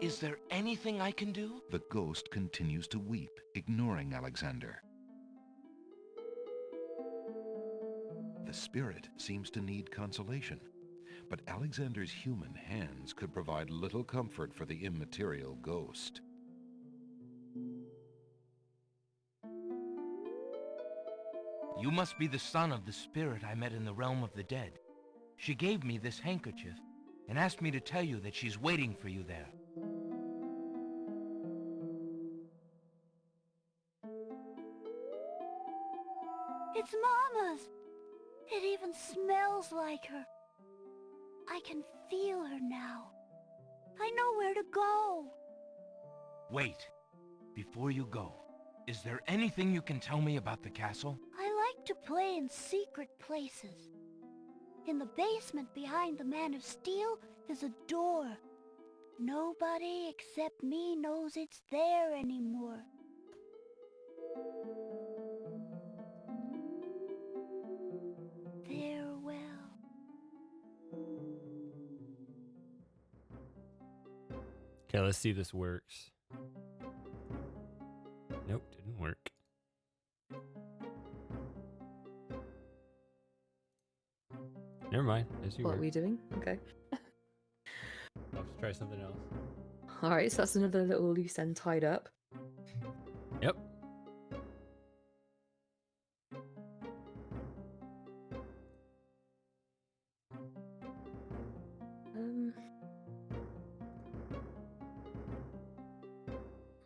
Is there anything I can do? The ghost continues to weep, ignoring Alexander. The spirit seems to need consolation, but Alexander's human hands could provide little comfort for the immaterial ghost. You must be the son of the spirit I met in the realm of the dead. She gave me this handkerchief and asked me to tell you that she's waiting for you there. It's Mama's. It even smells like her. I can feel her now. I know where to go. Wait. Before you go, is there anything you can tell me about the castle? I like to play in secret places. In the basement behind the Man of Steel is a door. Nobody except me knows it's there anymore. Farewell. Okay, let's see if this works. Nope, didn't work. Never mind. As you What were. are we doing? Okay. Let's try something else. Alright, so that's another little loose end tied up. Yep.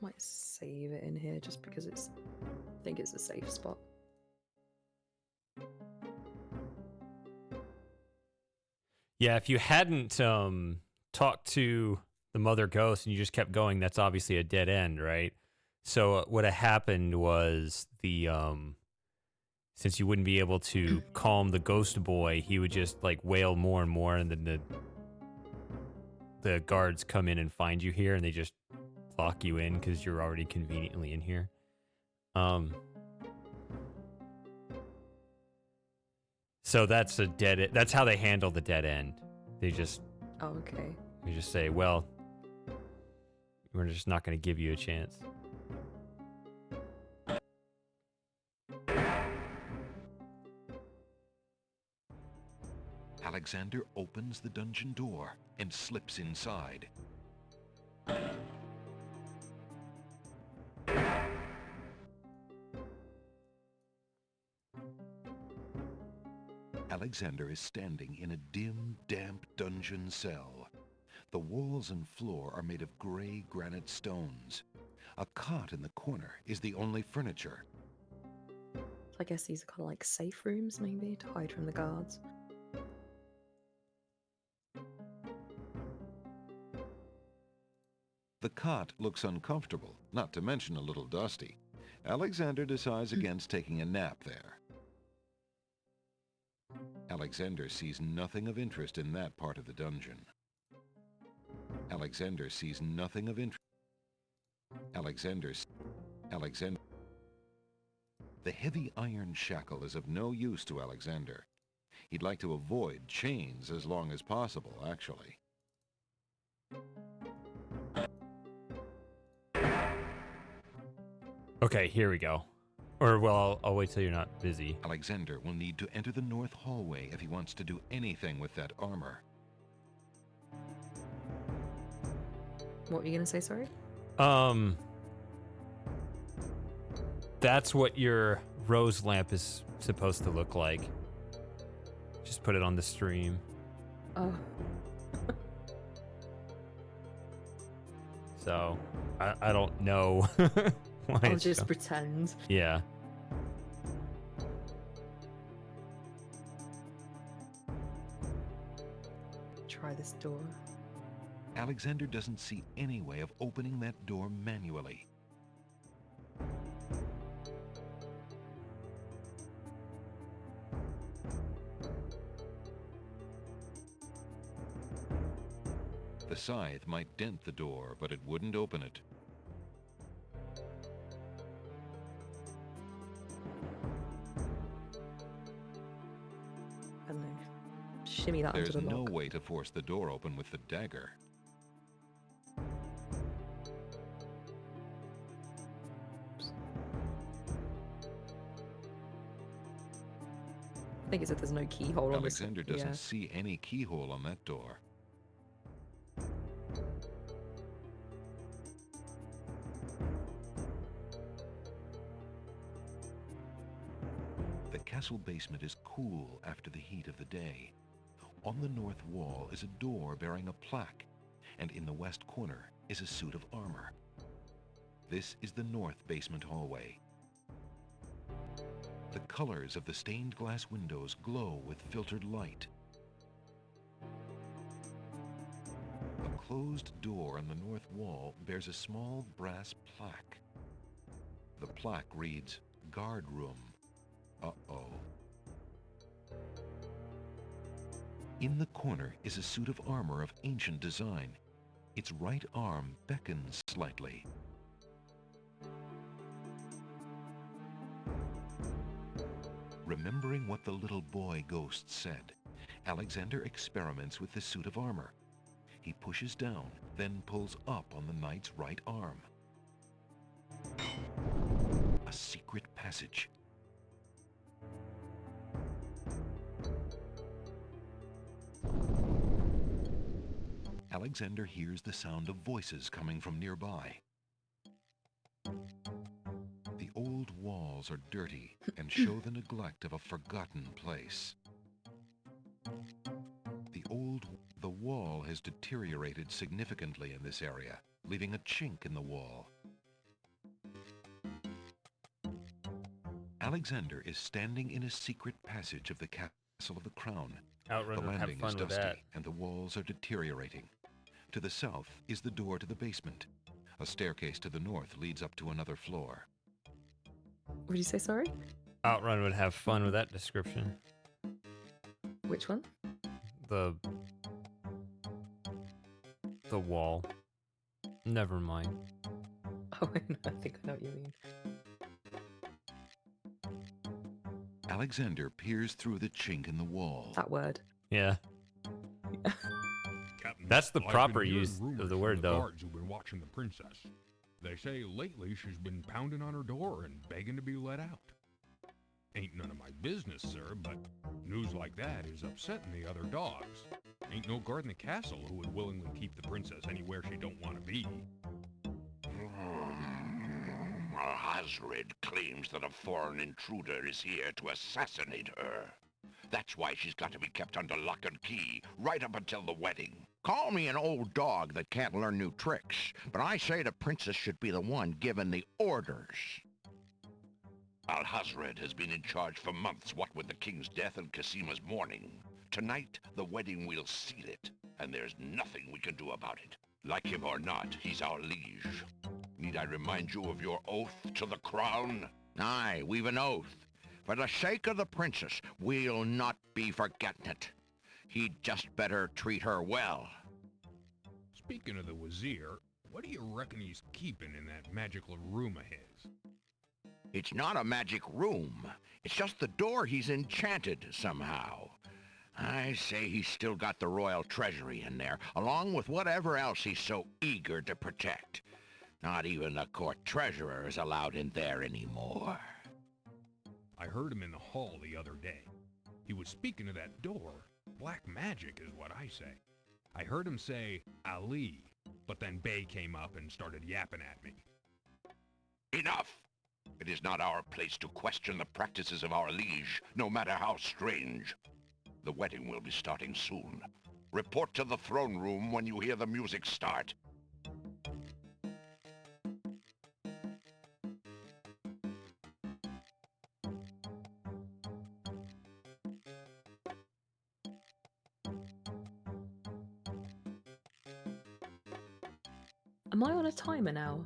Might save it in here just because I think it's a safe spot. Yeah, if you hadn't talked to the mother ghost and you just kept going, that's obviously a dead end, right? So what had happened was the since you wouldn't be able to calm the ghost boy, he would just like wail more and more, and then the guards come in and find you here, and they just lock you in because you're already conveniently in here. So that's a dead. That's how they handle the dead end. They just. Oh, okay. They just say, "Well, we're just not going to give you a chance." Alexander opens the dungeon door and slips inside. Alexander is standing in a dim, damp dungeon cell. The walls and floor are made of gray granite stones. A cot in the corner is the only furniture. I guess these are kind of like safe rooms, maybe, to hide from the guards. The cot looks uncomfortable, not to mention a little dusty. Alexander decides against taking a nap there. Alexander sees nothing of interest in that part of the dungeon. Alexander sees nothing of interest. Alexander. The heavy iron shackle is of no use to Alexander. He'd like to avoid chains as long as possible, actually. Okay, here we go. Or, well, I'll wait till you're not busy. Alexander will need to enter the north hallway if he wants to do anything with that armor. What were you going to say, sorry? That's what your rose lamp is supposed to look like. Just put it on the stream. Oh. So, I don't know why I'll it's just pretend. Yeah. Try this door. Alexander doesn't see any way of opening that door manually. The scythe might dent the door, but it wouldn't open it. And then shimmy that There's onto the no lock. way to force the door open with the dagger. I think it said there's no keyhole on this. Alexander doesn't see any keyhole on that door. The castle basement is cool after the heat of the day. On the north wall is a door bearing a plaque, and in the west corner is a suit of armor. This is the north basement hallway. The colors of the stained glass windows glow with filtered light. A closed door on the north wall bears a small brass plaque. The plaque reads, "Guard Room." Uh-oh. In the corner is a suit of armor of ancient design. Its right arm beckons slightly. Remembering what the little boy ghost said, Alexander experiments with the suit of armor. He pushes down, then pulls up on the knight's right arm. A secret passage. Alexander hears the sound of voices coming from nearby. The old walls are dirty and show the neglect of a forgotten place. The wall has deteriorated significantly in this area, leaving a chink in the wall. Alexander is standing in a secret passage of the Castle of the Crown. Outrun The would have landing fun is with dusty that. and the walls are deteriorating. To the south is the door to the basement. A staircase to the north leads up to another floor. What did you say, sorry? Outrun would have fun with that description. Which one? The wall. Never mind. Oh, I think I know what you mean. Alexander peers through the chink in the wall. That word. Yeah. That's the proper use of the word, though. Guards who've been watching the princess. They say lately she's been pounding on her door and begging to be let out. Ain't none of my business, sir, but news like that is upsetting the other dogs. Ain't no guard in the castle who would willingly keep the princess anywhere she don't want to be. Alhazred claims that a foreign intruder is here to assassinate her. That's why she's got to be kept under lock and key, right up until the wedding. Call me an old dog that can't learn new tricks, but I say the princess should be the one giving the orders. Alhazred has been in charge for months, what with the king's death and Casima's mourning. Tonight, the wedding will seal it, and there's nothing we can do about it. Like him or not, he's our liege. Need I remind you of your oath to the crown? Aye, we've an oath. For the sake of the princess, we'll not be forgetting it. He'd just better treat her well. Speaking of the Wazir, what do you reckon he's keeping in that magical room of his? It's not a magic room. It's just the door he's enchanted somehow. I say he's still got the royal treasury in there, along with whatever else he's so eager to protect. Not even the court treasurer is allowed in there anymore. I heard him in the hall the other day. He was speaking of that door. Black magic is what I say. I heard him say, Ali, but then Bay came up and started yapping at me. Enough! It is not our place to question the practices of our liege, no matter how strange. The wedding will be starting soon. Report to the throne room when you hear the music start. Am I on a timer now?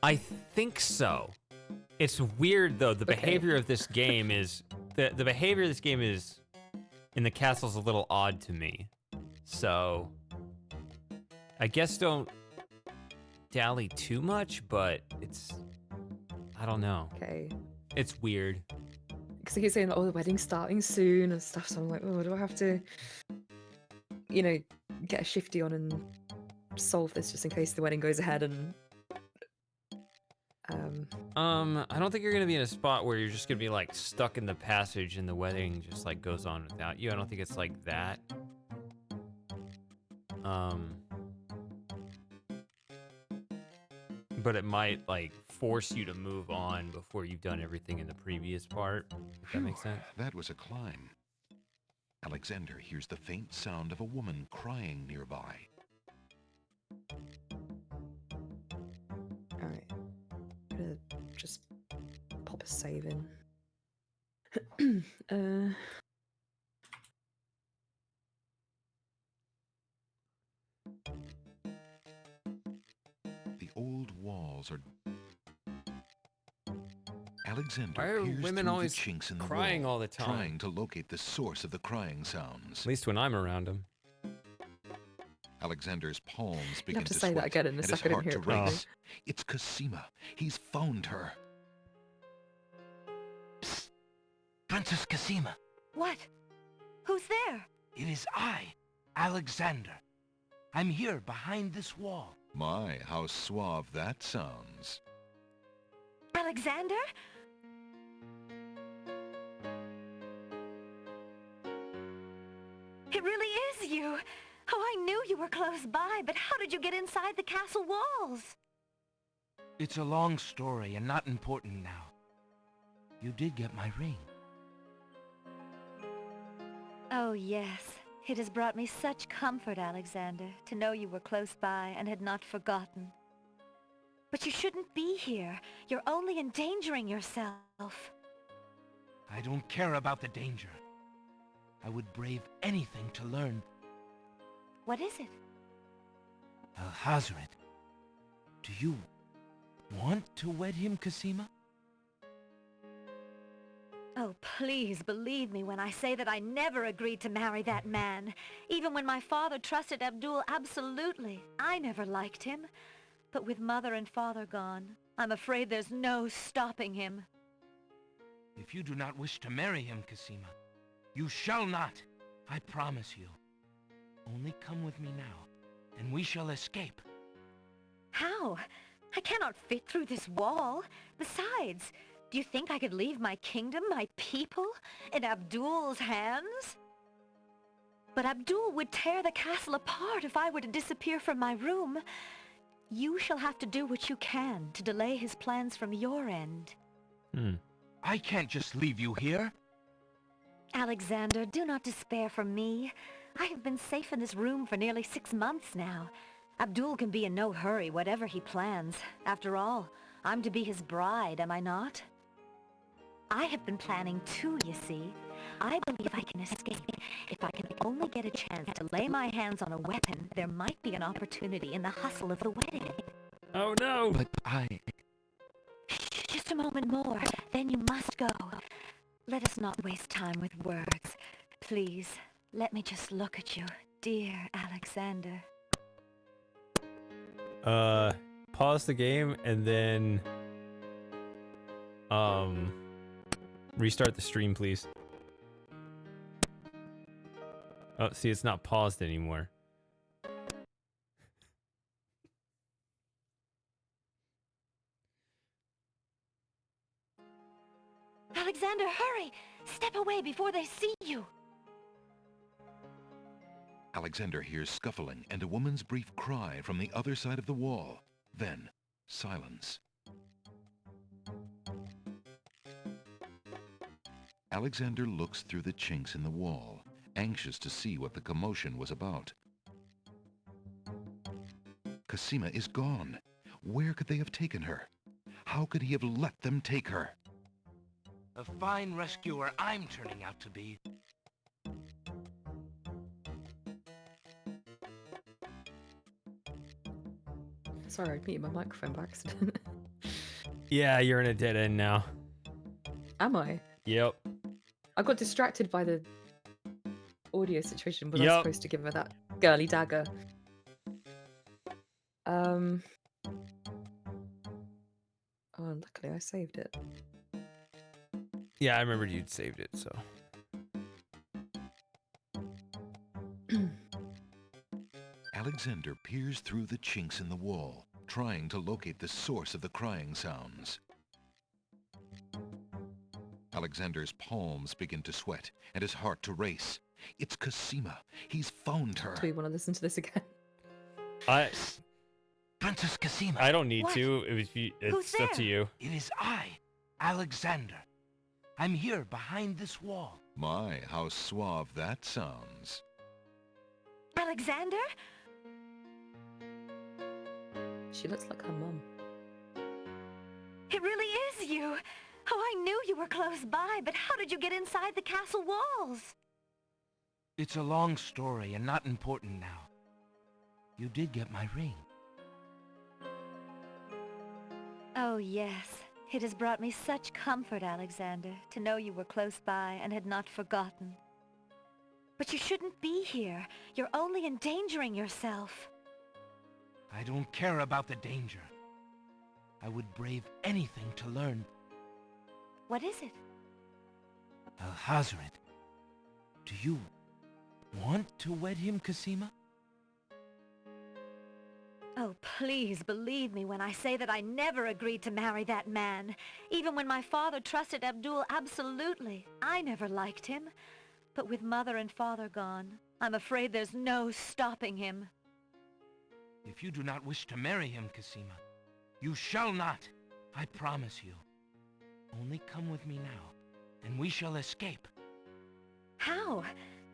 I think so. It's weird though. The behavior of this game is the behavior of this game is in the castle's a little odd to me. So I guess don't dally too much, but it's I don't know. Okay. It's weird. Because he keeps saying, oh, the wedding's starting soon and stuff. So I'm like, oh, do I have to, you know, get a shifty on and solve this just in case the wedding goes ahead and I don't think you're gonna be in a spot where you're just gonna be like stuck in the passage and the wedding just like goes on without you. I don't think it's like that. But it might like force you to move on before you've done everything in the previous part. If that makes sense. That was a climb. Alexander hears the faint sound of a woman crying nearby. Alright. I'm gonna just pop a save in. The old walls are... Alexander Why are peers women through always the chinks in the crying wall, all the time? trying to locate the source of the crying sounds. At least when I'm around him. Alexander's palms You'll begin have to to say sweat, that again in a and his second. I heart didn't to hear it properly. race. It's Cosima. He's phoned her. Psst. Princess Cosima. What? Who's there? It is I, Alexander. I'm here behind this wall. My, how suave that sounds. Alexander? It really is you! Oh, I knew you were close by, but how did you get inside the castle walls? It's a long story and not important now. You did get my ring. Oh, yes. It has brought me such comfort, Alexander, to know you were close by and had not forgotten. But you shouldn't be here. You're only endangering yourself. I don't care about the danger. I would brave anything to learn. What is it? Alhazred, do you want to wed him, Cosima? Oh, please believe me when I say that I never agreed to marry that man. Even when my father trusted Abdul absolutely. I never liked him. But with mother and father gone, I'm afraid there's no stopping him. If you do not wish to marry him, Cosima, you shall not. I promise you. Only come with me now, and we shall escape. How? I cannot fit through this wall. Besides, do you think I could leave my kingdom, my people, in Abdul's hands? But Abdul would tear the castle apart if I were to disappear from my room. You shall have to do what you can to delay his plans from your end. I can't just leave you here. Alexander, do not despair for me. I have been safe in this room for nearly 6 months now. Abdul can be in no hurry, whatever he plans. After all, I'm to be his bride, am I not? I have been planning too, you see. I believe I can escape. If I can only get a chance to lay my hands on a weapon, there might be an opportunity in the hustle of the wedding. Oh no! But I... Shh, just a moment more, then you must go. Let us not waste time with words. Please, let me just look at you, dear Alexander. Pause the game and then restart the stream, please. Oh, see, it's not paused anymore. Alexander, hurry! Step away before they see you! Alexander hears scuffling and a woman's brief cry from the other side of the wall. Then, silence. Alexander looks through the chinks in the wall, anxious to see what the commotion was about. Cosima is gone. Where could they have taken her? How could he have let them take her? A fine rescuer I'm turning out to be. Sorry, I muted my microphone by accident. Yeah, you're in a dead end now. Am I? Yep. I got distracted by the audio situation. Was I Yep. supposed to give her that girly dagger? Oh, luckily I saved it. Yeah, I remembered you'd saved it, so. Alexander peers through the chinks in the wall, trying to locate the source of the crying sounds. Alexander's palms begin to sweat and his heart to race. It's Cosima. He's found her. Do we want to listen to this again? Princess Cosima. I don't need to. It's up to you. It is I, Alexander. I'm here behind this wall. My, how suave that sounds. Alexander? She looks like her mum. It really is you! Oh, I knew you were close by, but how did you get inside the castle walls? It's a long story and not important now. You did get my ring. Oh, yes. It has brought me such comfort, Alexander, to know you were close by and had not forgotten. But you shouldn't be here. You're only endangering yourself. I don't care about the danger. I would brave anything to learn. What is it? Alhazred, do you want to wed him, Cosima? Oh, please believe me when I say that I never agreed to marry that man. Even when my father trusted Abdul absolutely. I never liked him. But with mother and father gone, I'm afraid there's no stopping him. If you do not wish to marry him, Cosima, you shall not. I promise you. Only come with me now, and we shall escape. How?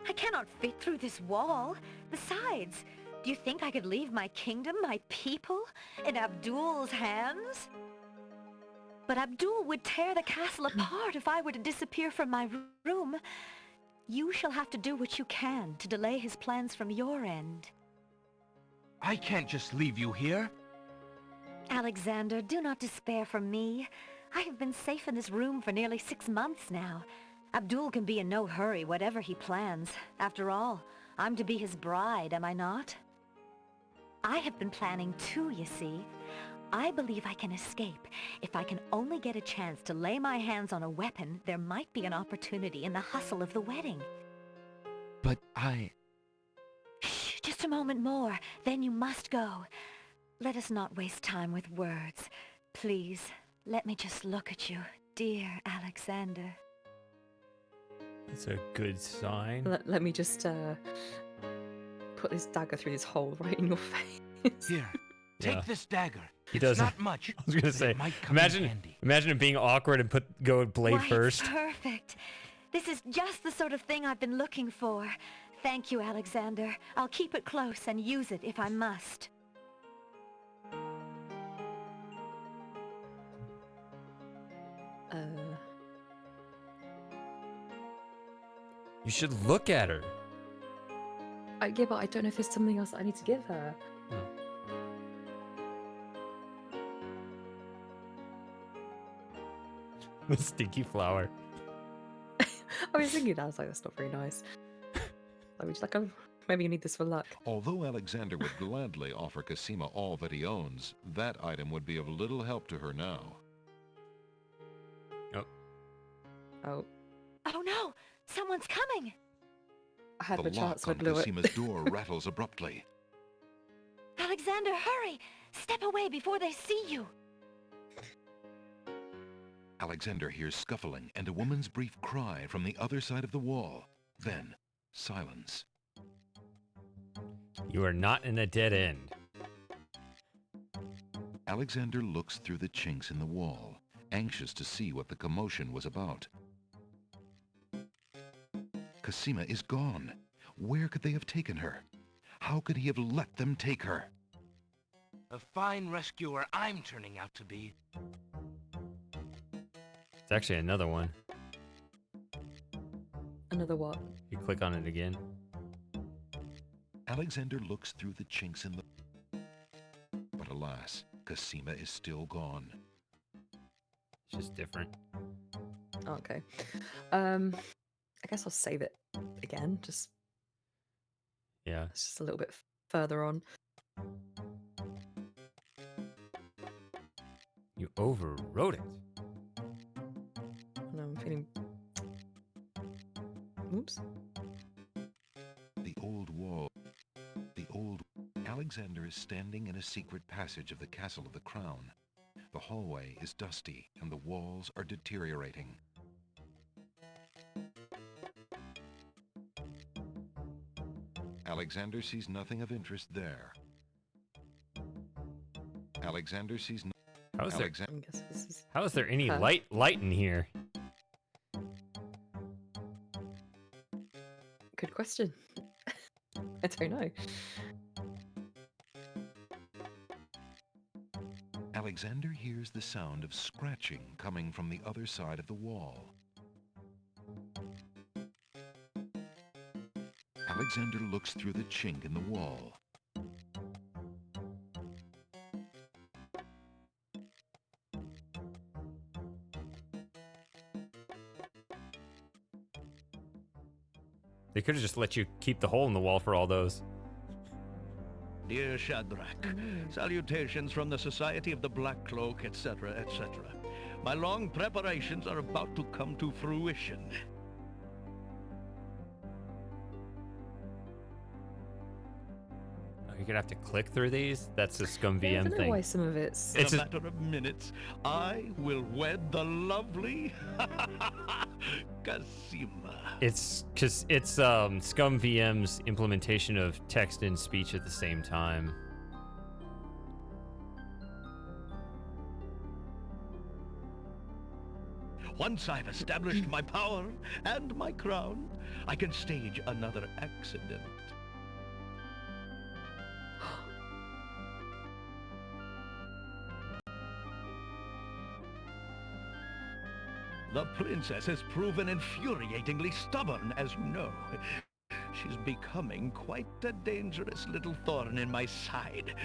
I cannot fit through this wall. Besides, do you think I could leave my kingdom, my people, in Abdul's hands? But Abdul would tear the castle apart if I were to disappear from my room. You shall have to do what you can to delay his plans from your end. I can't just leave you here. Alexander, do not despair for me. I have been safe in this room for nearly 6 months now. Abdul can be in no hurry, whatever he plans. After all, I'm to be his bride, am I not? I have been planning too, you see. I believe I can escape. If I can only get a chance to lay my hands on a weapon, there might be an opportunity in the hustle of the wedding. But I... Shh, just a moment more, then you must go. Let us not waste time with words. Please, let me just look at you, dear Alexander. It's a good sign. Let me just put this dagger through this hole right in your face. Here, take this dagger. He It's does. not much. I was gonna but say, it might come in handy. imagine it being awkward and go blade Why, first. It's perfect. This is just the sort of thing I've been looking for. Thank you, Alexander. I'll keep it close and use it if I must. You should look at her. Yeah, but I don't know if there's something else that I need to give her. The stinky flower. I was thinking that. I was like, that's not very nice. I was like, oh, maybe you need this for luck. Although Alexander would gladly offer Cosima all that he owns, that item would be of little help to her now. Oh. Oh no! Someone's coming! I had The my lock chance and I on blew it. Cosima's door rattles abruptly. Alexander, hurry! Step away before they see you! Alexander hears scuffling and a woman's brief cry from the other side of the wall. Then, silence. You are not in a dead end. Alexander looks through the chinks in the wall, anxious to see what the commotion was about. Cosima is gone. Where could they have taken her? How could he have let them take her? A fine rescuer I'm turning out to be. It's actually another one. Another what? You click on it again. Alexander looks through the chinks in the... But alas, Cosima is still gone. It's just different. Okay. I guess I'll save it again. Yeah. It's just a little bit further on. You overwrote it. No, I'm feeling... Oops. The old wall. Alexander is standing in a secret passage of the Castle of the Crown. The hallway is dusty and the walls are deteriorating. Alexander sees nothing of interest there. Alexander sees no... How is there? I guess this is How is there any her. light in here? Good question. I don't know. Alexander hears the sound of scratching coming from the other side of the wall. Alexander looks through the chink in the wall. They could have just let you keep the hole in the wall for all those. Dear Shadrach, salutations from the Society of the Black Cloak, etc., etc. My long preparations are about to come to fruition. Oh, you're gonna have to click through these? That's a Scum Yeah, I VM don't know thing. why some of it's... In a matter of minutes, I will wed the lovely Cosima. It's because it's Scum VM's implementation of text and speech at the same time. Once I've established my power and my crown, I can stage another accident. The princess has proven infuriatingly stubborn, as you know. She's becoming quite a dangerous little thorn in my side.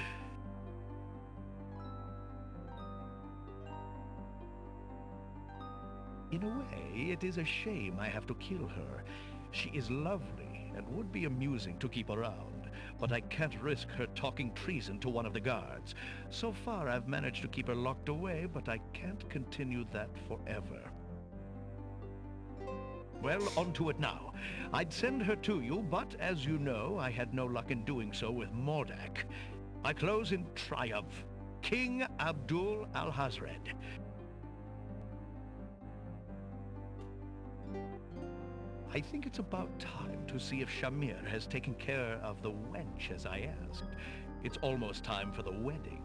In a way, it is a shame I have to kill her. She is lovely and would be amusing to keep around, but I can't risk her talking treason to one of the guards. So far, I've managed to keep her locked away, but I can't continue that forever. Well, on to it now. I'd send her to you, but as you know, I had no luck in doing so with Mordak. I close in triumph. King Abdul Alhazred. I think it's about time to see if Shamir has taken care of the wench as I asked. It's almost time for the wedding.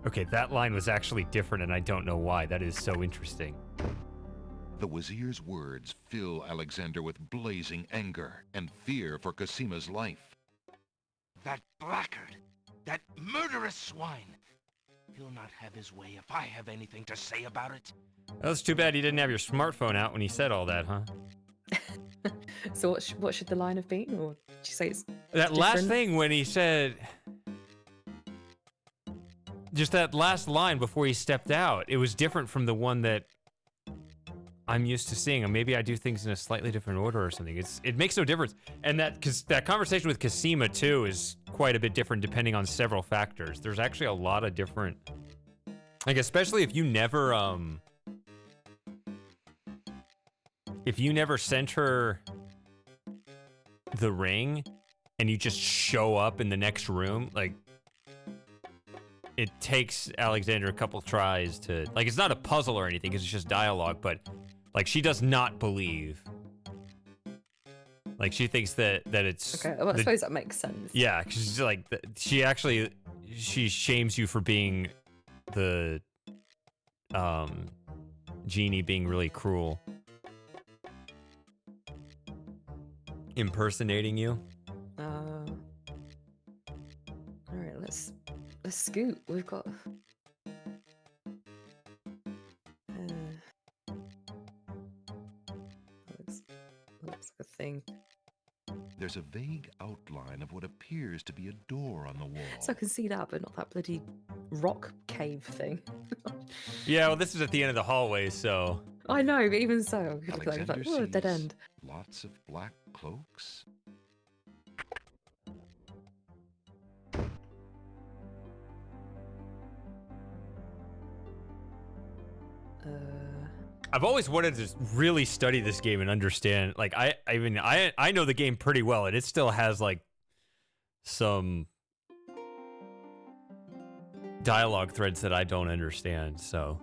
Okay, that line was actually different, and I don't know why. That is so interesting. The Wazir's words fill Alexander with blazing anger and fear for Cosima's life. That blackguard! That murderous swine! He'll not have his way if I have anything to say about it. That was too bad you didn't have your smartphone out when he said all that, huh? So what should the line have been, or did you say it's that last different? thing when he said, just that last line before he stepped out, it was different from the one that I'm used to seeing. Or maybe I do things in a slightly different order or something. It makes no difference. And that conversation with Cosima too is quite a bit different depending on several factors. There's actually a lot of different, like, especially if you never sent her the ring and you just show up in the next room, like, it takes Alexander a couple tries to, like, it's not a puzzle or anything because it's just dialogue, but like, she does not believe, like, she thinks that it's okay. Well, I suppose that makes sense. Yeah, because she's like, she shames you for being the genie being really cruel, impersonating you. All right, let's scoot. We've got looks like a thing. There's a vague outline of what appears to be a door on the wall. So I can see that, but not that bloody rock cave thing. Yeah, well, this is at the end of the hallway, so. I know, but even so, I could look Alexander like, oh, dead sees end. lots of black cloaks. I've always wanted to really study this game and understand. Like, I know the game pretty well, and it still has like some dialogue threads that I don't understand. So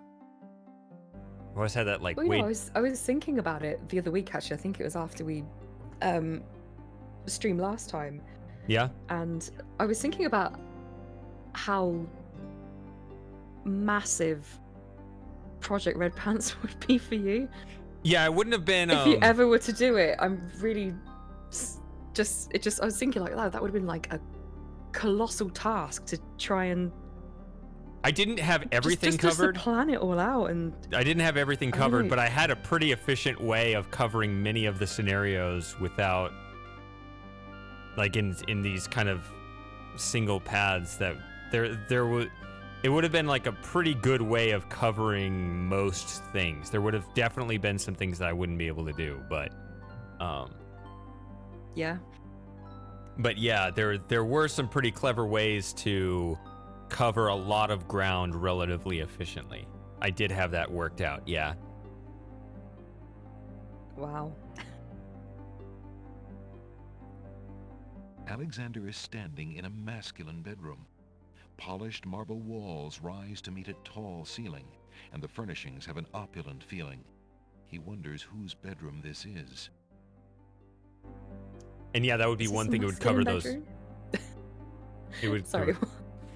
I always had that like. Well, yeah, I was thinking about it the other week. Actually, I think it was after we streamed last time. Yeah. And I was thinking about how massive Project Red Pants would be for you. Yeah, it wouldn't have been if you ever were to do it. I'm really I was thinking like that would have been like a colossal task to try and. I didn't have everything just covered. To plan it all out, and I didn't have everything covered, but I had a pretty efficient way of covering many of the scenarios without, like, in these kind of single paths that there would. It would have been like a pretty good way of covering most things. There would have definitely been some things that I wouldn't be able to do, but yeah. But yeah, there were some pretty clever ways to cover a lot of ground relatively efficiently. I did have that worked out, yeah. Wow. Alexander is standing in a masculine bedroom. Polished marble walls rise to meet a tall ceiling, and the furnishings have an opulent feeling. He wonders whose bedroom this is. And yeah, that would be one thing. It would cover those. It would. Sorry.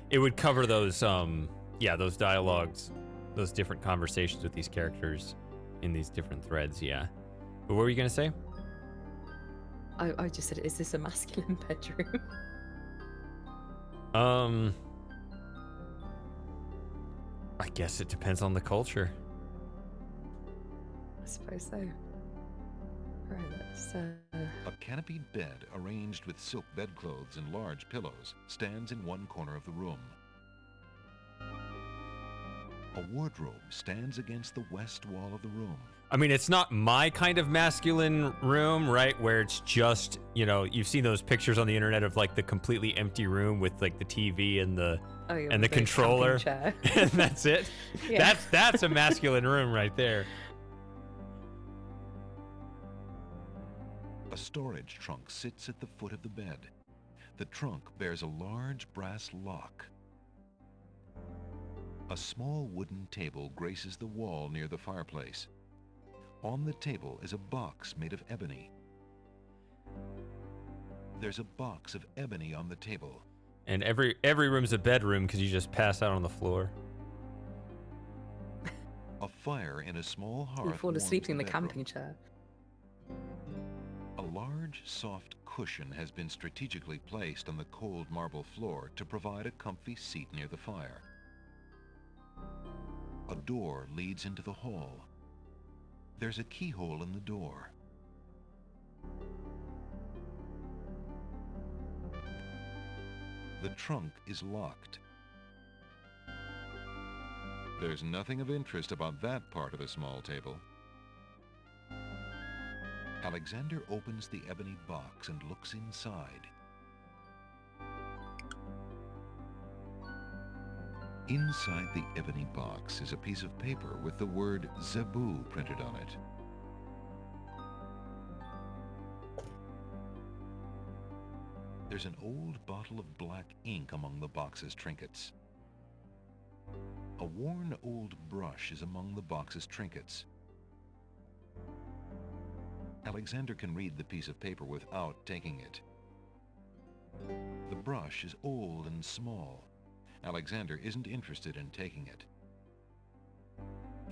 It would cover those. Yeah, those dialogues, those different conversations with these characters in these different threads. Yeah. But what were you gonna say? I just said, is this a masculine bedroom? I guess it depends on the culture. I suppose so. Right, let's. A canopied bed arranged with silk bedclothes and large pillows stands in one corner of the room. A wardrobe stands against the west wall of the room. I mean, it's not my kind of masculine room, right? Where it's just, you know, you've seen those pictures on the internet of like the completely empty room with like the TV and the controller, and that's it. Yeah. That's a masculine room right there. A storage trunk sits at the foot of the bed. The trunk bears a large brass lock. A small wooden table graces the wall near the fireplace. On the table is a box made of ebony. There's a box of ebony on the table. And every room's a bedroom because you just pass out on the floor. A fire in a small hearth. You fall asleep in the bedroom. camping chair. A large, soft cushion has been strategically placed on the cold marble floor to provide a comfy seat near the fire. A door leads into the hall. There's a keyhole in the door. The trunk is locked. There's nothing of interest about that part of the small table. Alexander opens the ebony box and looks inside. Inside the ebony box is a piece of paper with the word Zebu printed on it. There's an old bottle of black ink among the box's trinkets. A worn old brush is among the box's trinkets. Alexander can read the piece of paper without taking it. The brush is old and small. Alexander isn't interested in taking it.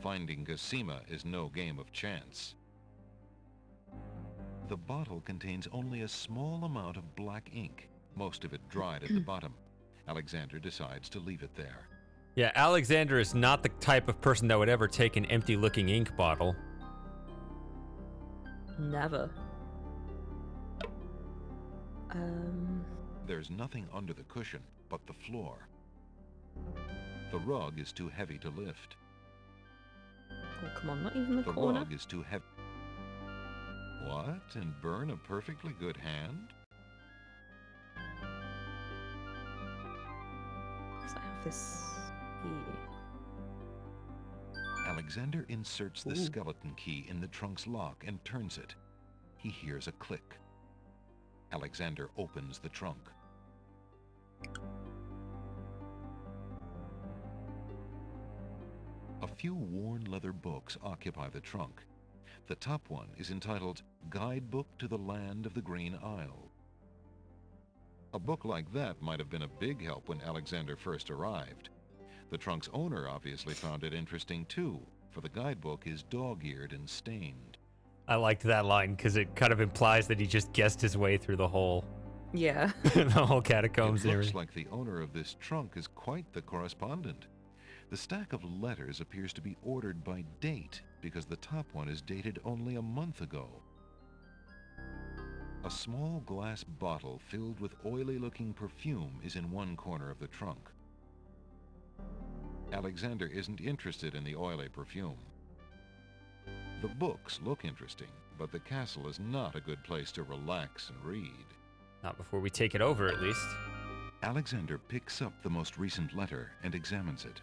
Finding Gosima is no game of chance. The bottle contains only a small amount of black ink, most of it dried at the bottom. Alexander decides to leave it there. Yeah, Alexander is not the type of person that would ever take an empty-looking ink bottle. Never. There's nothing under the cushion but the floor. The rug is too heavy to lift. Oh, come on, not even the corner? The rug is too heavy. What? And burn a perfectly good hand? Does I have this here? Alexander inserts the skeleton key in the trunk's lock and turns it. He hears a click. Alexander opens the trunk. A few worn leather books occupy the trunk. The top one is entitled Guidebook to the Land of the Green Isle. A book like that might have been a big help when Alexander first arrived. The trunk's owner obviously found it interesting too, for the guidebook is dog-eared and stained. I liked that line because it kind of implies that he just guessed his way through the whole... Yeah. the whole catacombs It and looks everything. like the owner of this trunk is quite the correspondent. The stack of letters appears to be ordered by date because the top one is dated only a month ago. A small glass bottle filled with oily-looking perfume is in one corner of the trunk. Alexander isn't interested in the oily perfume. The books look interesting, but the castle is not a good place to relax and read. Not before we take it over, at least. Alexander picks up the most recent letter and examines it.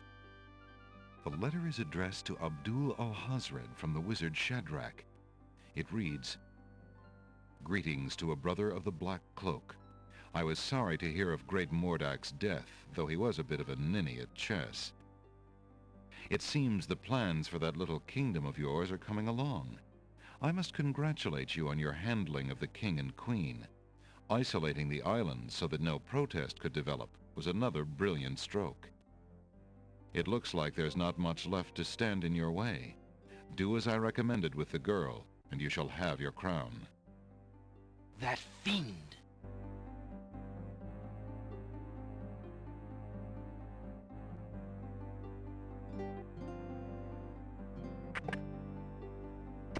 The letter is addressed to Abdul al-Hazred from the wizard Shadrach. It reads, "Greetings to a brother of the Black Cloak. I was sorry to hear of great Mordak's death, though he was a bit of a ninny at chess. It seems the plans for that little kingdom of yours are coming along. I must congratulate you on your handling of the king and queen. Isolating the island so that no protest could develop was another brilliant stroke. It looks like there's not much left to stand in your way. Do as I recommended with the girl, and you shall have your crown." That fiend!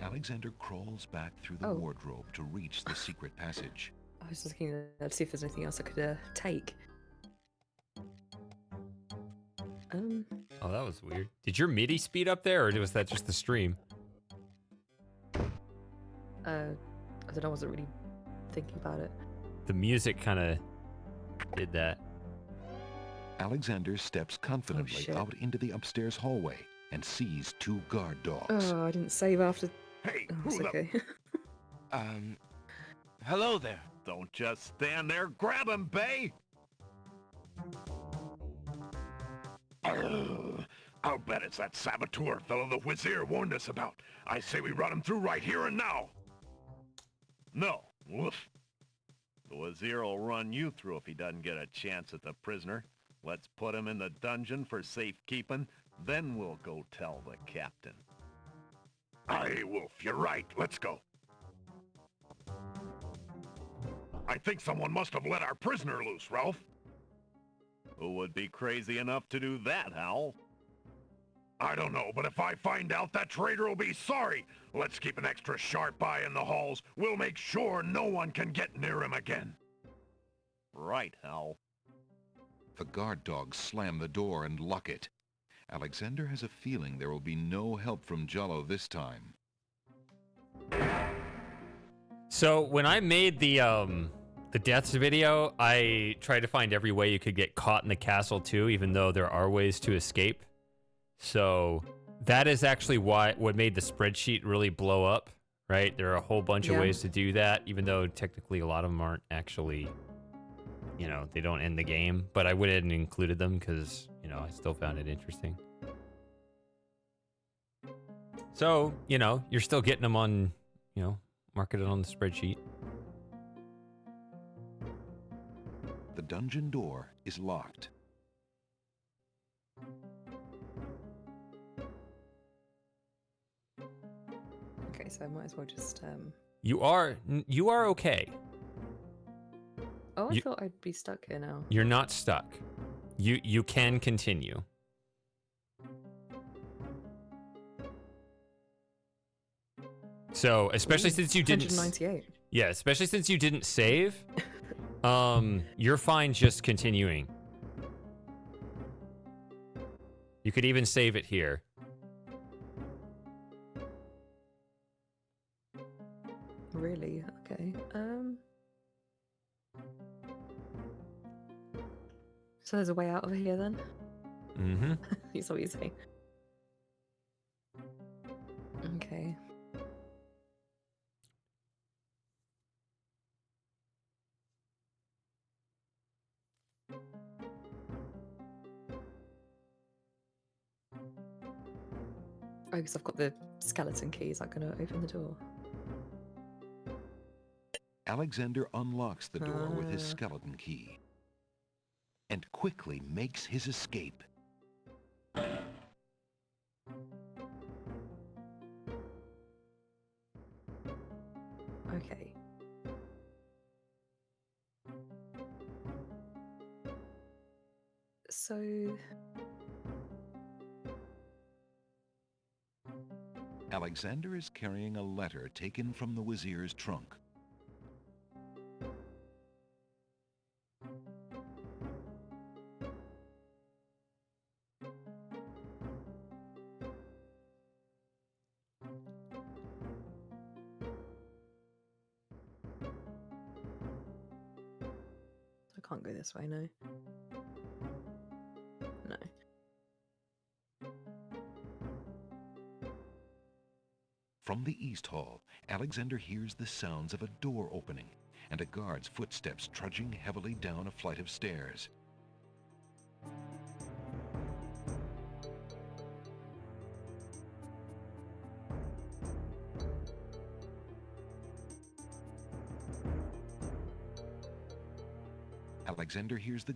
Alexander crawls back through the wardrobe to reach the secret passage. I was just looking to see if there's anything else I could take. Oh, that was weird. Did your MIDI speed up there, or was that just the stream? I don't know, I wasn't really thinking about it. The music kind of did that. Alexander steps confidently out into the upstairs hallway and sees two guard dogs. Oh, I didn't save after... Hey, oh, it's who the- okay. Hello there. Don't just stand there. Grab him, Bay! I'll bet it's that saboteur fellow the Wazir warned us about. I say we run him through right here and now. No. Woof. The Wazir will run you through if he doesn't get a chance at the prisoner. Let's put him in the dungeon for safekeeping, then we'll go tell the captain. Aye, Wolf, you're right. Let's go. I think someone must have let our prisoner loose, Ralph. Who would be crazy enough to do that, Hal? I don't know, but if I find out, that traitor will be sorry. Let's keep an extra sharp eye in the halls. We'll make sure no one can get near him again. Right, Hal. The guard dogs slam the door and lock it. Alexander has a feeling there will be no help from Jollo this time. So when I made the deaths video, I tried to find every way you could get caught in the castle too, even though there are ways to escape. So that is actually what made the spreadsheet really blow up, right? There are a whole bunch of ways to do that, even though technically a lot of them aren't actually, you know, they don't end the game. But I went ahead and included them because, you know, I still found it interesting. So, you know, you're still getting them on, you know, market it on the spreadsheet. The dungeon door is locked. Okay, so I might as well just You are okay. Oh, I thought I'd be stuck here now. You're not stuck. You can continue. So, especially since you didn't 198. Yeah, especially since you didn't save, you're fine just continuing. You could even save it here. Really? Okay. So there's a way out of here then? Mm-hmm. That's what you're saying. Okay. Oh, because I've got the skeleton key. Is that going to open the door? Alexander unlocks the door with his skeleton key and quickly makes his escape. Okay. So... Alexander is carrying a letter taken from the Wazir's trunk. I can't go this way, no. No. From the East Hall, Alexander hears the sounds of a door opening and a guard's footsteps trudging heavily down a flight of stairs. Alexander hears the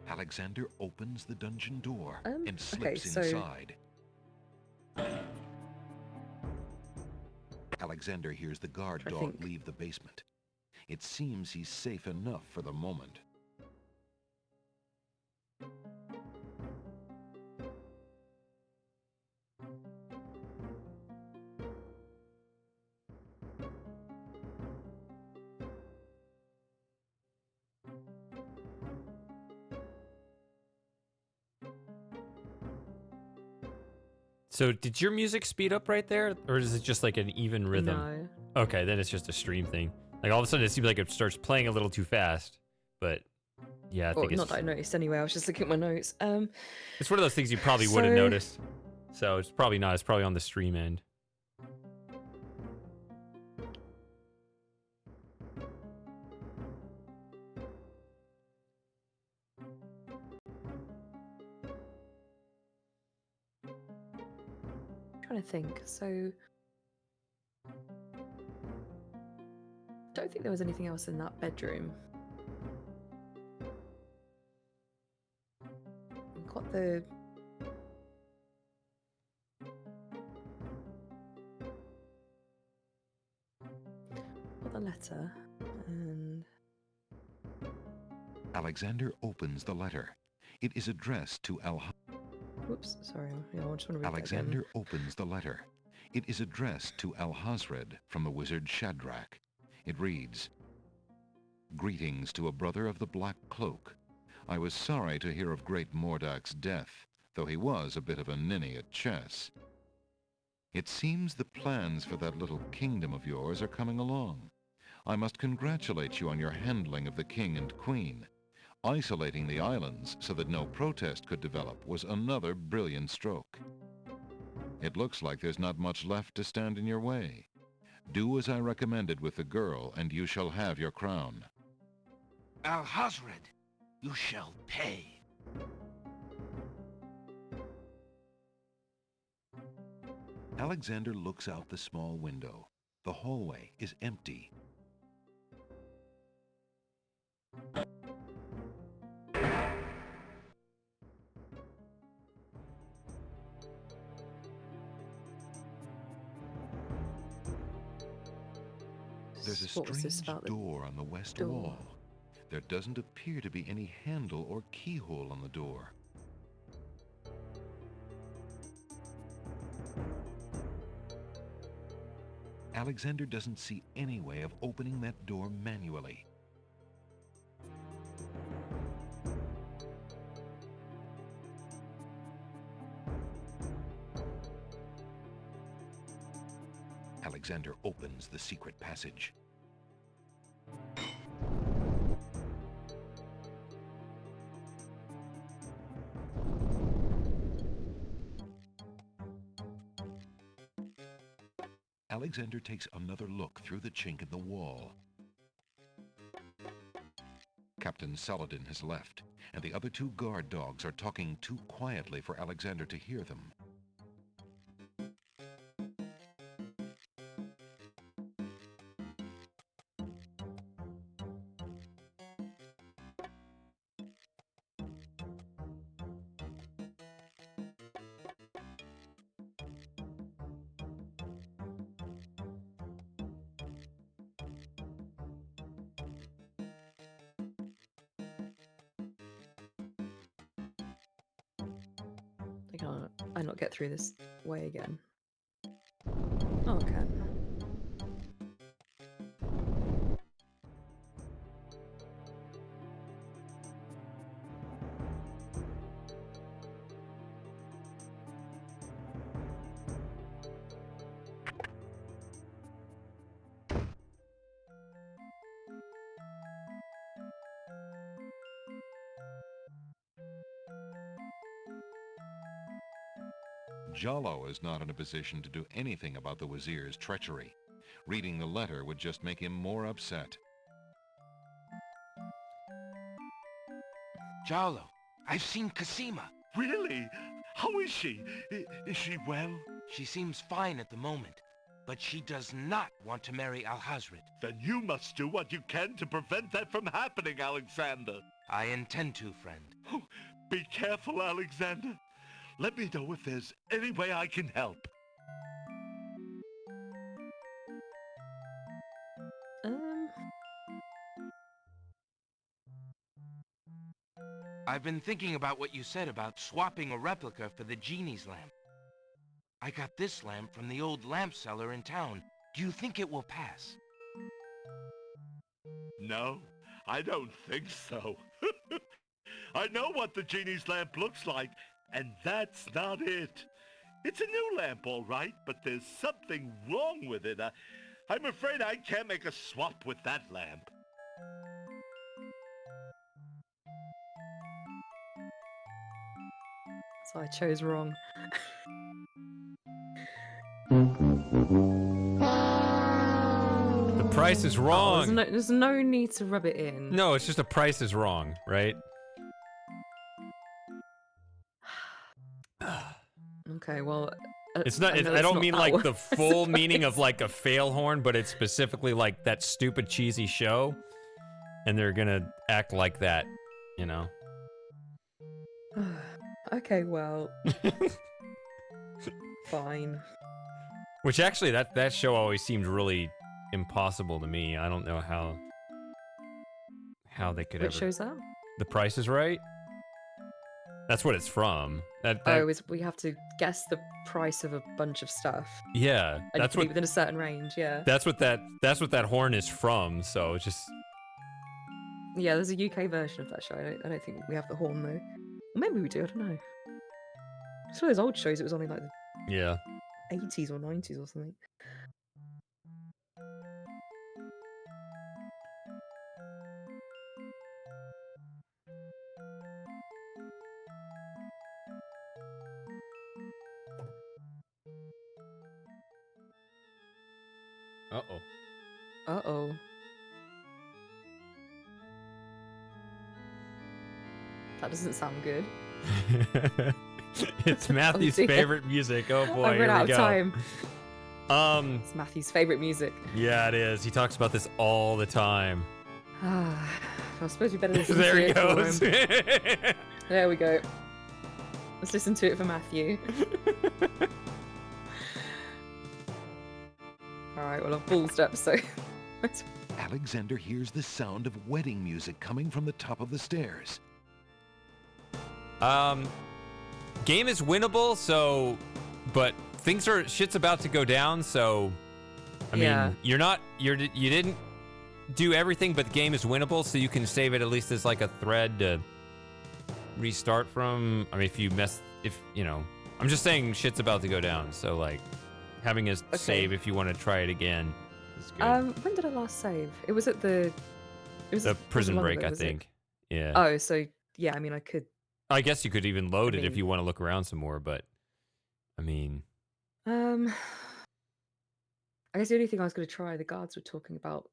Alexander opens the dungeon door and slips inside. Alexander hears the guard dog leave the basement. It seems he's safe enough for the moment. So did your music speed up right there? Or is it just like an even rhythm? No. Okay, then it's just a stream thing. Like all of a sudden it seems like it starts playing a little too fast. But yeah, I think it's... Not that I noticed anyway, I was just looking at my notes. It's one of those things you probably would have noticed. So it's probably not. It's probably on the stream end. Trying to think. So don't think there was anything else in that bedroom. Got the letter and Alexander opens the letter. It is addressed to Whoops, sorry. Yeah, I just want to read Alexander that again. opens the letter. It is addressed to Alhazred from the wizard Shadrach. It reads, "Greetings to a brother of the Black Cloak. I was sorry to hear of great Mordak's death, though he was a bit of a ninny at chess. It seems the plans for that little kingdom of yours are coming along. I must congratulate you on your handling of the king and queen. Isolating the islands so that no protest could develop was another brilliant stroke. It looks like there's not much left to stand in your way. Do as I recommended with the girl, and you shall have your crown." Alhazred, you shall pay. Alexander looks out the small window. The hallway is empty. There's a What was this strange about the door on the west door? wall. There doesn't appear to be any handle or keyhole on the door. Alexander doesn't see any way of opening that door manually. Alexander opens the secret passage. Alexander takes another look through the chink in the wall. Captain Saladin has left, and the other two guard dogs are talking too quietly for Alexander to hear them. I not get through this way again? Oh, okay. Jallo is not in a position to do anything about the Wazir's treachery. Reading the letter would just make him more upset. Jallo, I've seen Casima. Really? How is she? Is she well? She seems fine at the moment, but she does not want to marry Alhazred. Then you must do what you can to prevent that from happening, Alexander. I intend to, friend. Oh, be careful, Alexander. Let me know if there's any way I can help. I've been thinking about what you said about swapping a replica for the genie's lamp. I got this lamp from the old lamp seller in town. Do you think it will pass? No, I don't think so. I know what the genie's lamp looks like, and that's not it. It's a new lamp, all right, but there's something wrong with it. I'm afraid I can't make a swap with that lamp. So I chose wrong. The price is wrong. Oh, there's no need to rub it in. No, it's just the price is wrong, right? Okay, well, it's not. I don't mean like the full meaning of like a fail horn, but it's specifically like that stupid cheesy show, and they're gonna act like that, you know. Okay, well, fine. Which actually, that show always seemed really impossible to me. I don't know how they could ever. Which show's that? The Price is Right. That's what it's from. We have to guess the price of a bunch of stuff. Yeah, And that's within a certain range. Yeah. That's what that horn is from. So just. Yeah, there's a UK version of that show. I don't think we have the horn though. Or maybe we do. I don't know. It's one of those old shows. It was only like the 80s or 90s or something. Uh-oh. That doesn't sound good. It's Matthew's favorite music. Oh boy, I've run out of time. It's Matthew's favorite music. Yeah, it is. He talks about this all the time. I suppose we better listen There to he it goes. for him. There we go. Let's listen to it for Matthew. Alright, well I've ballsed up, so... Alexander hears the sound of wedding music coming from the top of the stairs. Game is winnable, so... But shit's about to go down, so... I mean, you didn't do everything, but the game is winnable, so you can save it at least as like a thread to restart from. I mean, I'm just saying shit's about to go down, so like having a save if you want to try it again is good. When did I last save? It was at the Prison Break, I think. Yeah. Oh, so yeah, I mean, I guess you could even load it if you want to look around some more, but I mean. I guess the only thing I was going to try, the guards were talking about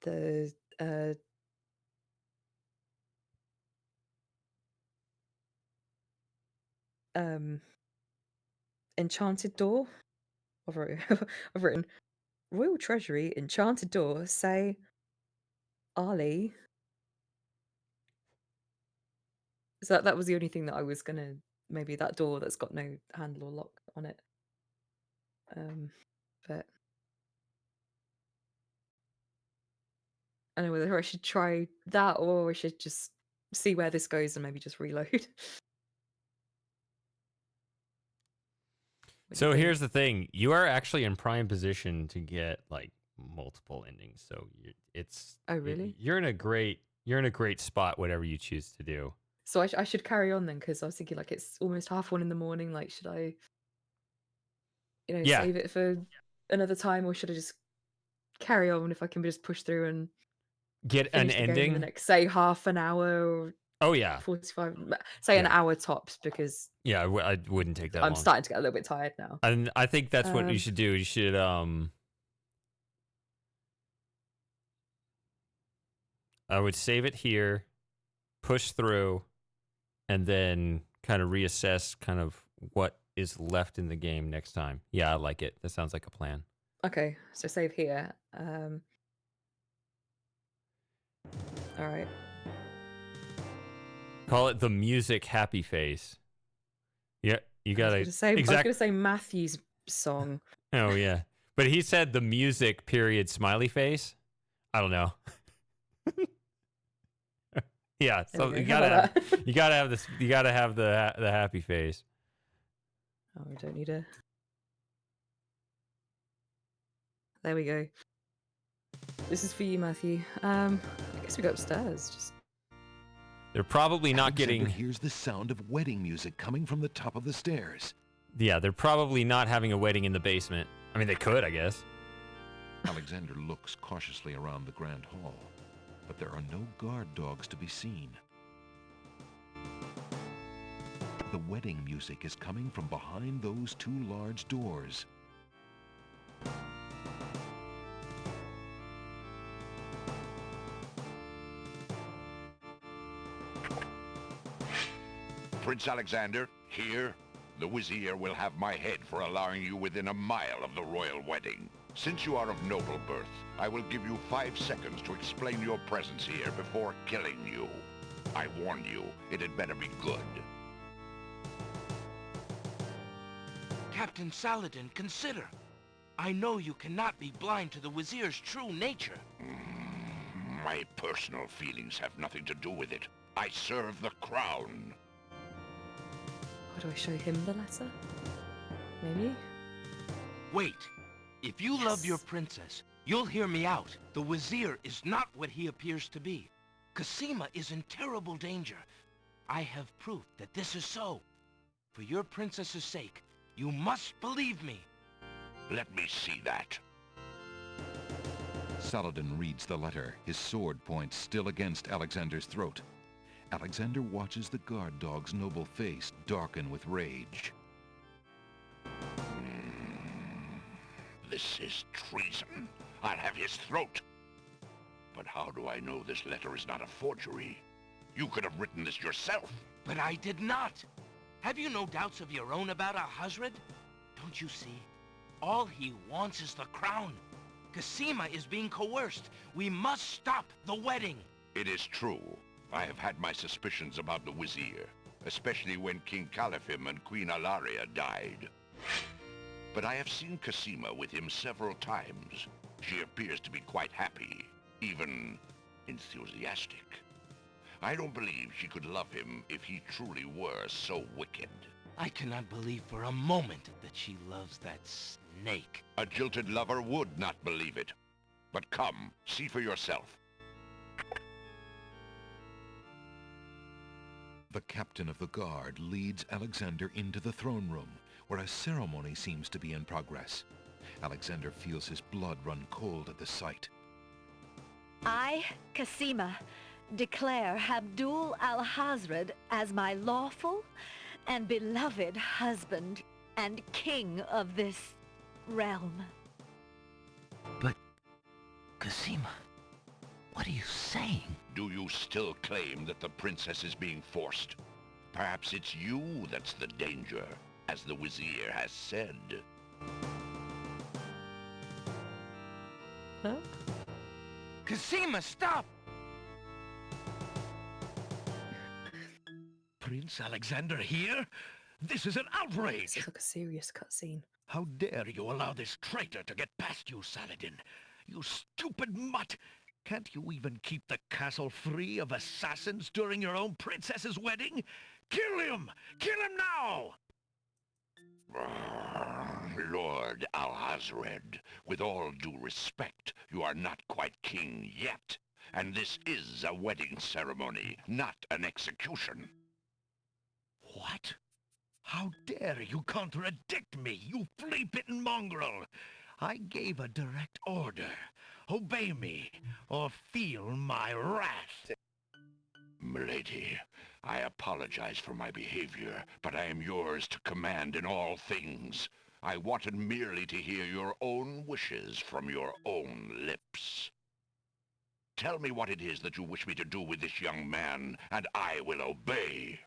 the enchanted door. I've written Royal Treasury, enchanted door, say Ali. So that was the only thing that I was gonna, maybe that door that's got no handle or lock on it. But I don't know whether I should try that or I should just see where this goes and maybe just reload. So here's the thing: you are actually in prime position to get like multiple endings. So it's. Oh really? You're in a great spot. Whatever you choose to do. So I should carry on then, because I was thinking like it's almost 1:30 in the morning. Like, should I, save it for another time, or should I just carry on if I can just push through and get an ending in the next, say, half an hour? Or 45, say an hour tops, because I wouldn't take that long. I'm starting to get a little bit tired now. And I think that's what you should do. You should I would save it here, push through, and then kind of reassess kind of what is left in the game next time. Yeah, I like it. That sounds like a plan. Okay, so save here. All right. Call it the music happy face. Yeah, you gotta. I was gonna say Matthew's song. Oh yeah, but he said the music period smiley face. I don't know. Yeah, so you gotta have this. You gotta have the happy face. Oh, we don't need a. There we go. This is for you, Matthew. I guess we go upstairs. Just. They're probably not Alexander getting. hears the sound of wedding music coming from the top of the stairs. Yeah, they're probably not having a wedding in the basement. I mean, they could, I guess. Alexander looks cautiously around the grand hall, but there are no guard dogs to be seen. The wedding music is coming from behind those two large doors. Prince Alexander, here, the Vizier will have my head for allowing you within a mile of the royal wedding. Since you are of noble birth, I will give you 5 seconds to explain your presence here before killing you. I warn you, it had better be good. Captain Saladin, consider. I know you cannot be blind to the Vizier's true nature. My personal feelings have nothing to do with it. I serve the crown. How do I show him the letter? Maybe? Wait. If you love your princess, you'll hear me out. The Wazir is not what he appears to be. Cassima is in terrible danger. I have proof that this is so. For your princess's sake, you must believe me. Let me see that. Saladin reads the letter, his sword point still against Alexander's throat. Alexander watches the guard dog's noble face darken with rage. This is treason. I'll have his throat. But how do I know this letter is not a forgery? You could have written this yourself. But I did not. Have you no doubts of your own about Alhazred? Don't you see? All he wants is the crown. Cassima is being coerced. We must stop the wedding. It is true. I have had my suspicions about the Wazir, especially when King Califim and Queen Alaria died. But I have seen Cassima with him several times. She appears to be quite happy, even enthusiastic. I don't believe she could love him if he truly were so wicked. I cannot believe for a moment that she loves that snake. A jilted lover would not believe it. But come, see for yourself. The captain of the guard leads Alexander into the throne room, where a ceremony seems to be in progress. Alexander feels his blood run cold at the sight. I, Cassima, declare Abdul Alhazred as my lawful and beloved husband and king of this realm. But, Cassima, what are you saying? Do you still claim that the princess is being forced? Perhaps it's you that's the danger, as the Wazir has said. Huh? Cassima, stop! Prince Alexander here? This is an outrage! It's like a serious cutscene. How dare you allow this traitor to get past you, Saladin? You stupid mutt! Can't you even keep the castle free of assassins during your own princess's wedding? Kill him! Kill him now! Lord Alhazred, with all due respect, you are not quite king yet. And this is a wedding ceremony, not an execution. What? How dare you contradict me, you flea-bitten mongrel! I gave a direct order. Obey me, or feel my wrath. Milady, I apologize for my behavior, but I am yours to command in all things. I wanted merely to hear your own wishes from your own lips. Tell me what it is that you wish me to do with this young man, and I will obey.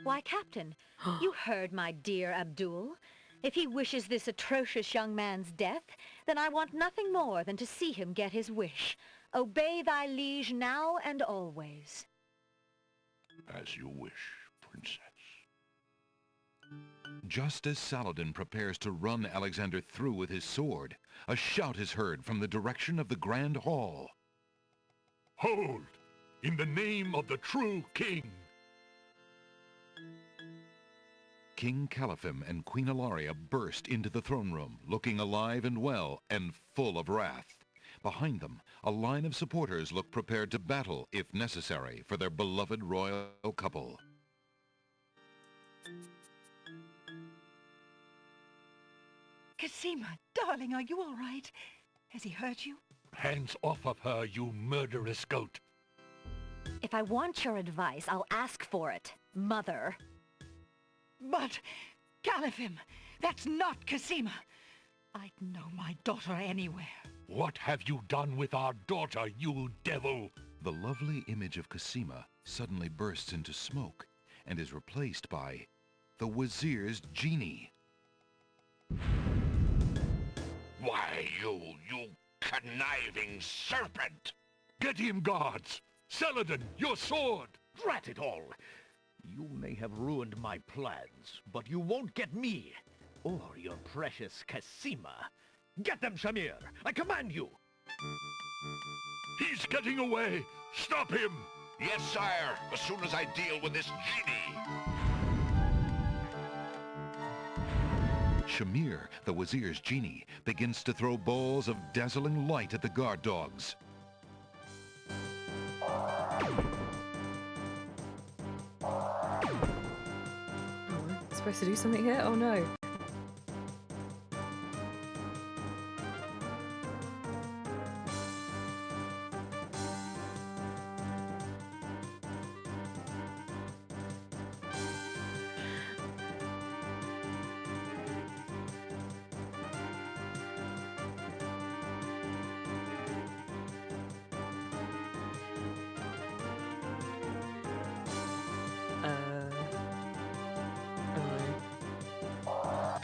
Why, Captain, you heard my dear Abdul. If he wishes this atrocious young man's death, then I want nothing more than to see him get his wish. Obey thy liege now and always. As you wish, Princess. Just as Saladin prepares to run Alexander through with his sword, a shout is heard from the direction of the Grand Hall. Hold! In the name of the true king! King Califim and Queen Alaria burst into the throne room, looking alive and well and full of wrath. Behind them, a line of supporters look prepared to battle, if necessary, for their beloved royal couple. Cassima, darling, are you all right? Has he hurt you? Hands off of her, you murderous goat! If I want your advice, I'll ask for it, Mother. But, Califim, that's not Cassima. I'd know my daughter anywhere. What have you done with our daughter, you devil? The lovely image of Cassima suddenly bursts into smoke and is replaced by the Wazir's genie. Why, you conniving serpent! Get him, guards! Saladin, your sword! Drat it all! You may have ruined my plans, but you won't get me, or your precious Cassima. Get them, Shamir! I command you! He's getting away! Stop him! Yes, sire, as soon as I deal with this genie. Shamir, the Wazir's genie, begins to throw balls of dazzling light at the guard dogs. Supposed to do something here? Oh no.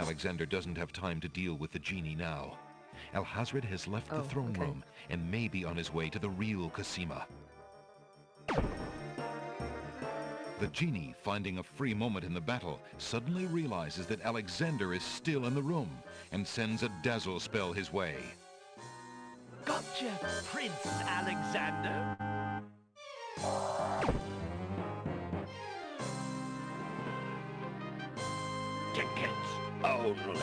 Alexander doesn't have time to deal with the genie now. Alhazred has left the throne room and may be on his way to the real Cassima. The genie, finding a free moment in the battle, suddenly realizes that Alexander is still in the room and sends a dazzle spell his way. Gotcha, Prince Alexander! Tickets only.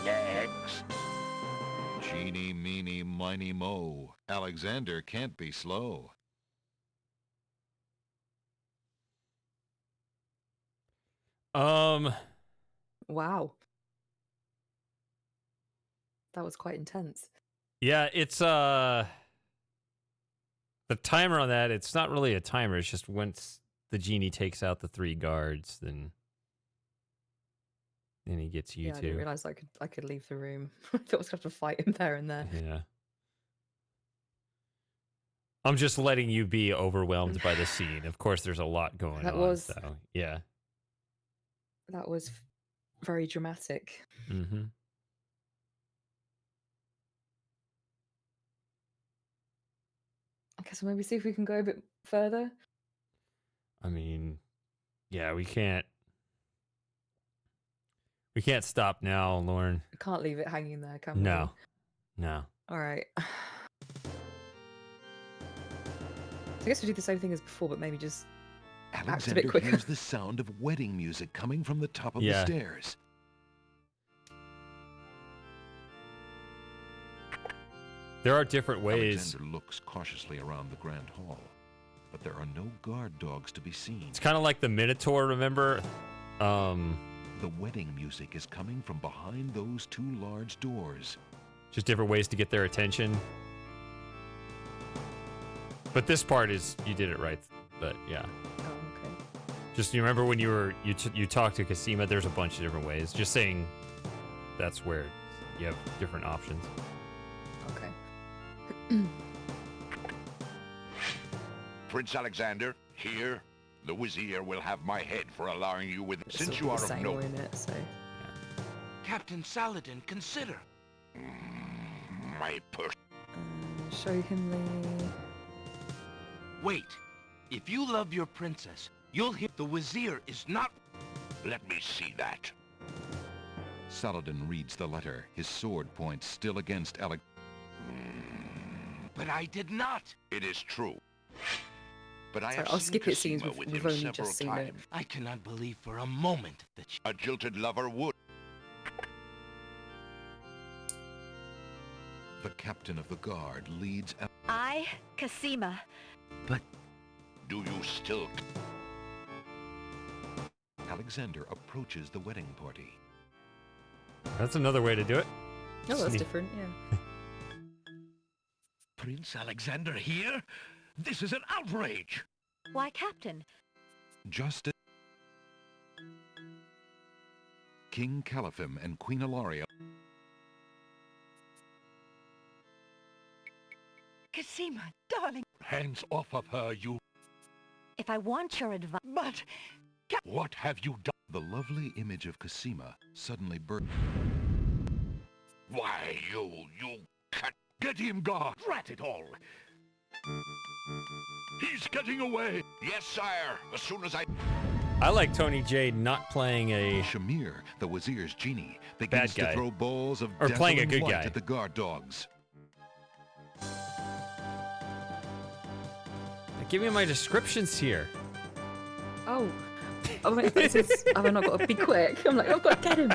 Next. Genie, meeny, miny, mo. Alexander can't be slow. Wow. That was quite intense. Yeah, it's the timer on that, it's not really a timer, it's just once the genie takes out the 3 guards, then he gets you Yeah, too. I didn't realize I could leave the room. I thought I was going to have to fight him there and there. Yeah. I'm just letting you be overwhelmed by the scene. Of course, there's a lot going on. So, yeah. That was very dramatic. Mm-hmm. Okay, so maybe see if we can go a bit further. I mean, yeah, we can't stop now, Lauren. I can't leave it hanging there, can we? No. All right. I guess we do the same thing as before, but maybe just act a Alexander bit quicker. hears the sound of wedding music coming from the top of the stairs. There are different ways. Alexander looks cautiously around the grand hall, but there are no guard dogs to be seen. It's kind of like the Minotaur, remember? The wedding music is coming from behind those 2 large doors. Just different ways to get their attention. But this part is, you did it right. But yeah. Oh, okay. Just you remember when you talked to Cassima, there's a bunch of different ways. Just saying that's where you have different options. Okay. Prince Alexander, here, the Wazir will have my head for allowing you with... Since you are of no... Captain Saladin, consider. My purse. Show him the... Wait. If you love your princess, you'll hear the Wazir is not... Let me see that. Saladin reads the letter, his sword point still against Alec. But I did not. It is true. But I Sorry, have I'll seen skip it scenes. Cassima with We've him only several just seen it. times. I cannot believe for a moment that A jilted lover would. The captain of the guard leads... I, Cassima. But... Do you still... Alexander approaches the wedding party. That's another way to do it. Oh, that's different, yeah. Prince Alexander here? This is an outrage! Why, Captain? Just as King Caliphim and Queen Ilaria... Cassima, darling. Hands off of her, you... If I want your advice... But... What have you done? The lovely image of Cassima suddenly burst. Why, you cut... Get him, guard! Rat it all! He's getting away! Yes, sire. As soon as I like Tony Jade not playing a... Shamir, the Wazir's genie, begins Bad guy. to throw balls of Or playing a dazzling good light guy. at the guard dogs. give me my descriptions here. Oh. Oh, wait, have I not got to be quick? I'm like, I've got to get him.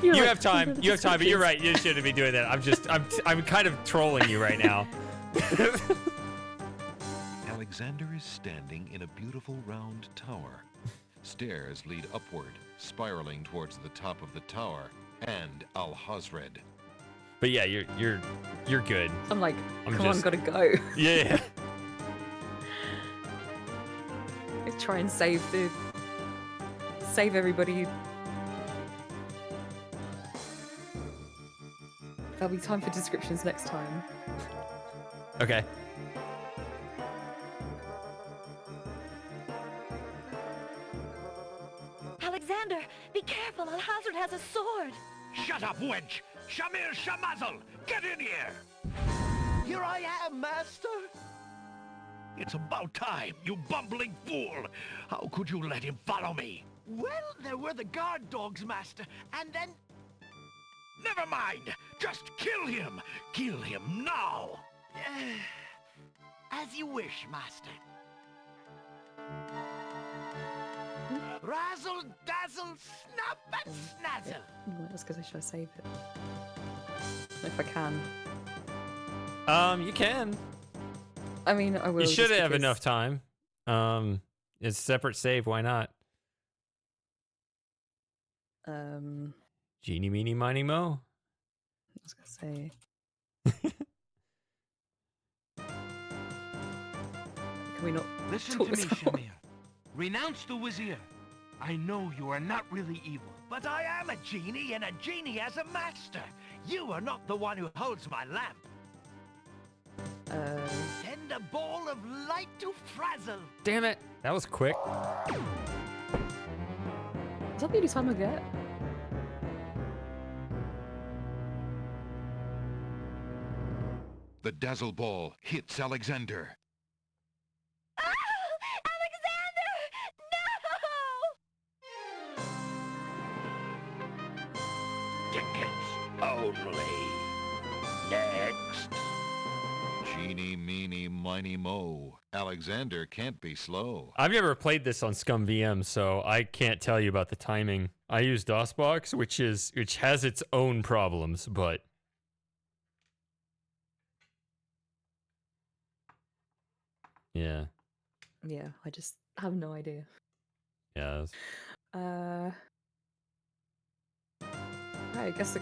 You have time. You have time, but you're right. You shouldn't be doing that. I'm kind of trolling you right now. Alexander is standing in a beautiful round tower. Stairs lead upward, spiraling towards the top of the tower and Alhazred. But yeah, you're good. I'm like, come on, gotta go. Yeah. Let's try and save everybody. There'll be time for descriptions next time. Okay. Alexander, be careful. Alhazred has a sword. Shut up, wench! Shamir Shamazel! Get in here! Here I am, Master! It's about time, you bumbling fool! How could you let him follow me? Well, there were the guard dogs, Master, and then... Never mind! Just kill him! Kill him now! As you wish, Master. Razzle, dazzle, snap and snazzle! Well, that's because I should save it. If I can. You can. I mean, I will. You should have enough time. It's separate save. Why not? Genie, meenie, miny, mo. I was gonna say. Can we not Listen talk to me, this out? Shamir. Renounce the Wazir. I know you are not really evil. But I am a genie, and a genie has a master. You are not the one who holds my lamp. Send a ball of light to frazzle. Damn it. That was quick. Is that the only time I get? The dazzle ball hits Alexander. Only. Next. Genie, meenie, miny, mo. Alexander can't be slow. I've never played this on Scum VM, so I can't tell you about the timing. I use DOSBox, which has its own problems, but yeah. Yeah, I just have no idea. Yeah. I guess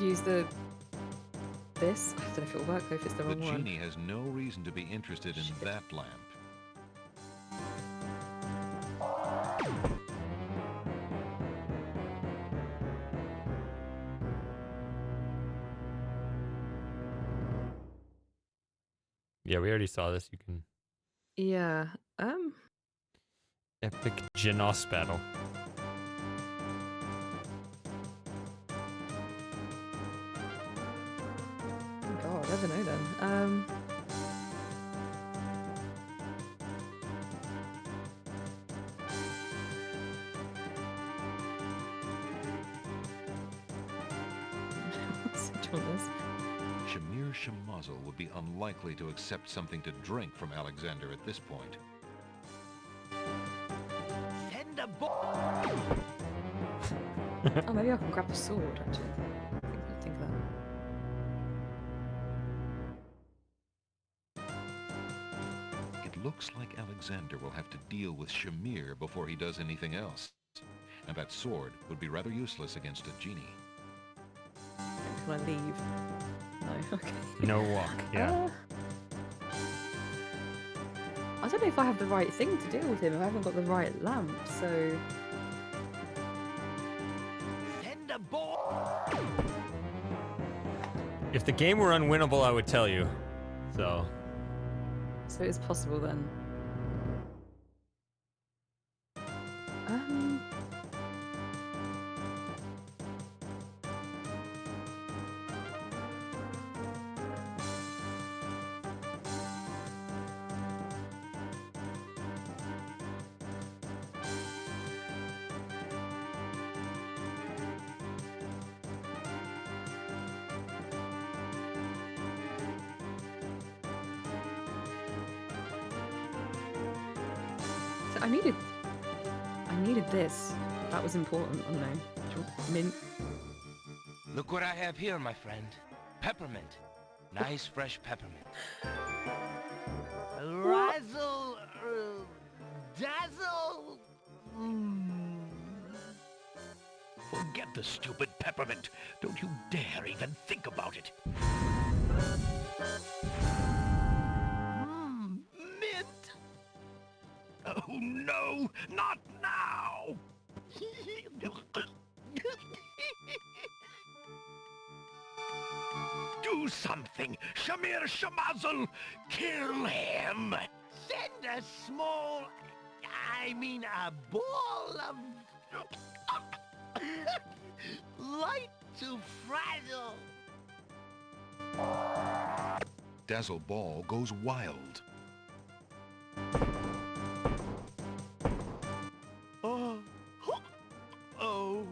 use this. I don't know if it'll work though if it's the The wrong one. genie has no reason to be interested in that lamp. Yeah, we already saw this. You can Yeah. epic Genos battle. Oh God, I don't know then. Shamir Shamazel would be unlikely to accept something to drink from Alexander at this point. Send a ball. Oh, maybe I can grab a sword actually. I think of that. It looks like Alexander will have to deal with Shamir before he does anything else. And that sword would be rather useless against a genie. Can I leave? No. Okay. No walk. Yeah. I don't know if I have the right thing to deal with him. I haven't got the right lamp, so. Send a ball. If the game were unwinnable, I would tell you. So it's possible then. I needed this. That was important. I don't know. Mint. Look what I have here, my friend. Peppermint. Nice, fresh peppermint. Razzle, dazzle. Forget the stupid peppermint. Don't you dare even think about it. Mint! Oh no, not now! Do something! Shamir Shamazel! Kill him! Send a small, a ball of light to Frazzle. Dazzle Ball goes wild. Oh. Oh.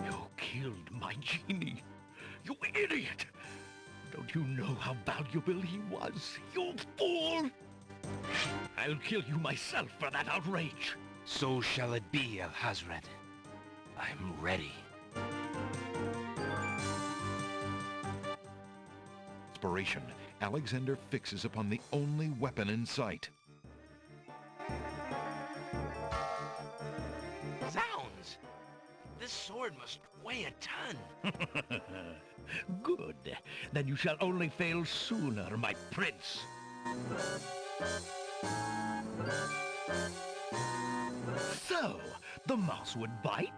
You killed my genie. You idiot! Don't you know how valuable he was? You fool! I'll kill you myself for that outrage. So shall it be, Alhazred. I'm ready. Inspiration, Alexander fixes upon the only weapon in sight. Zounds! This sword must weigh a ton. Good. Then you shall only fail sooner, my prince. So, the mouse would bite?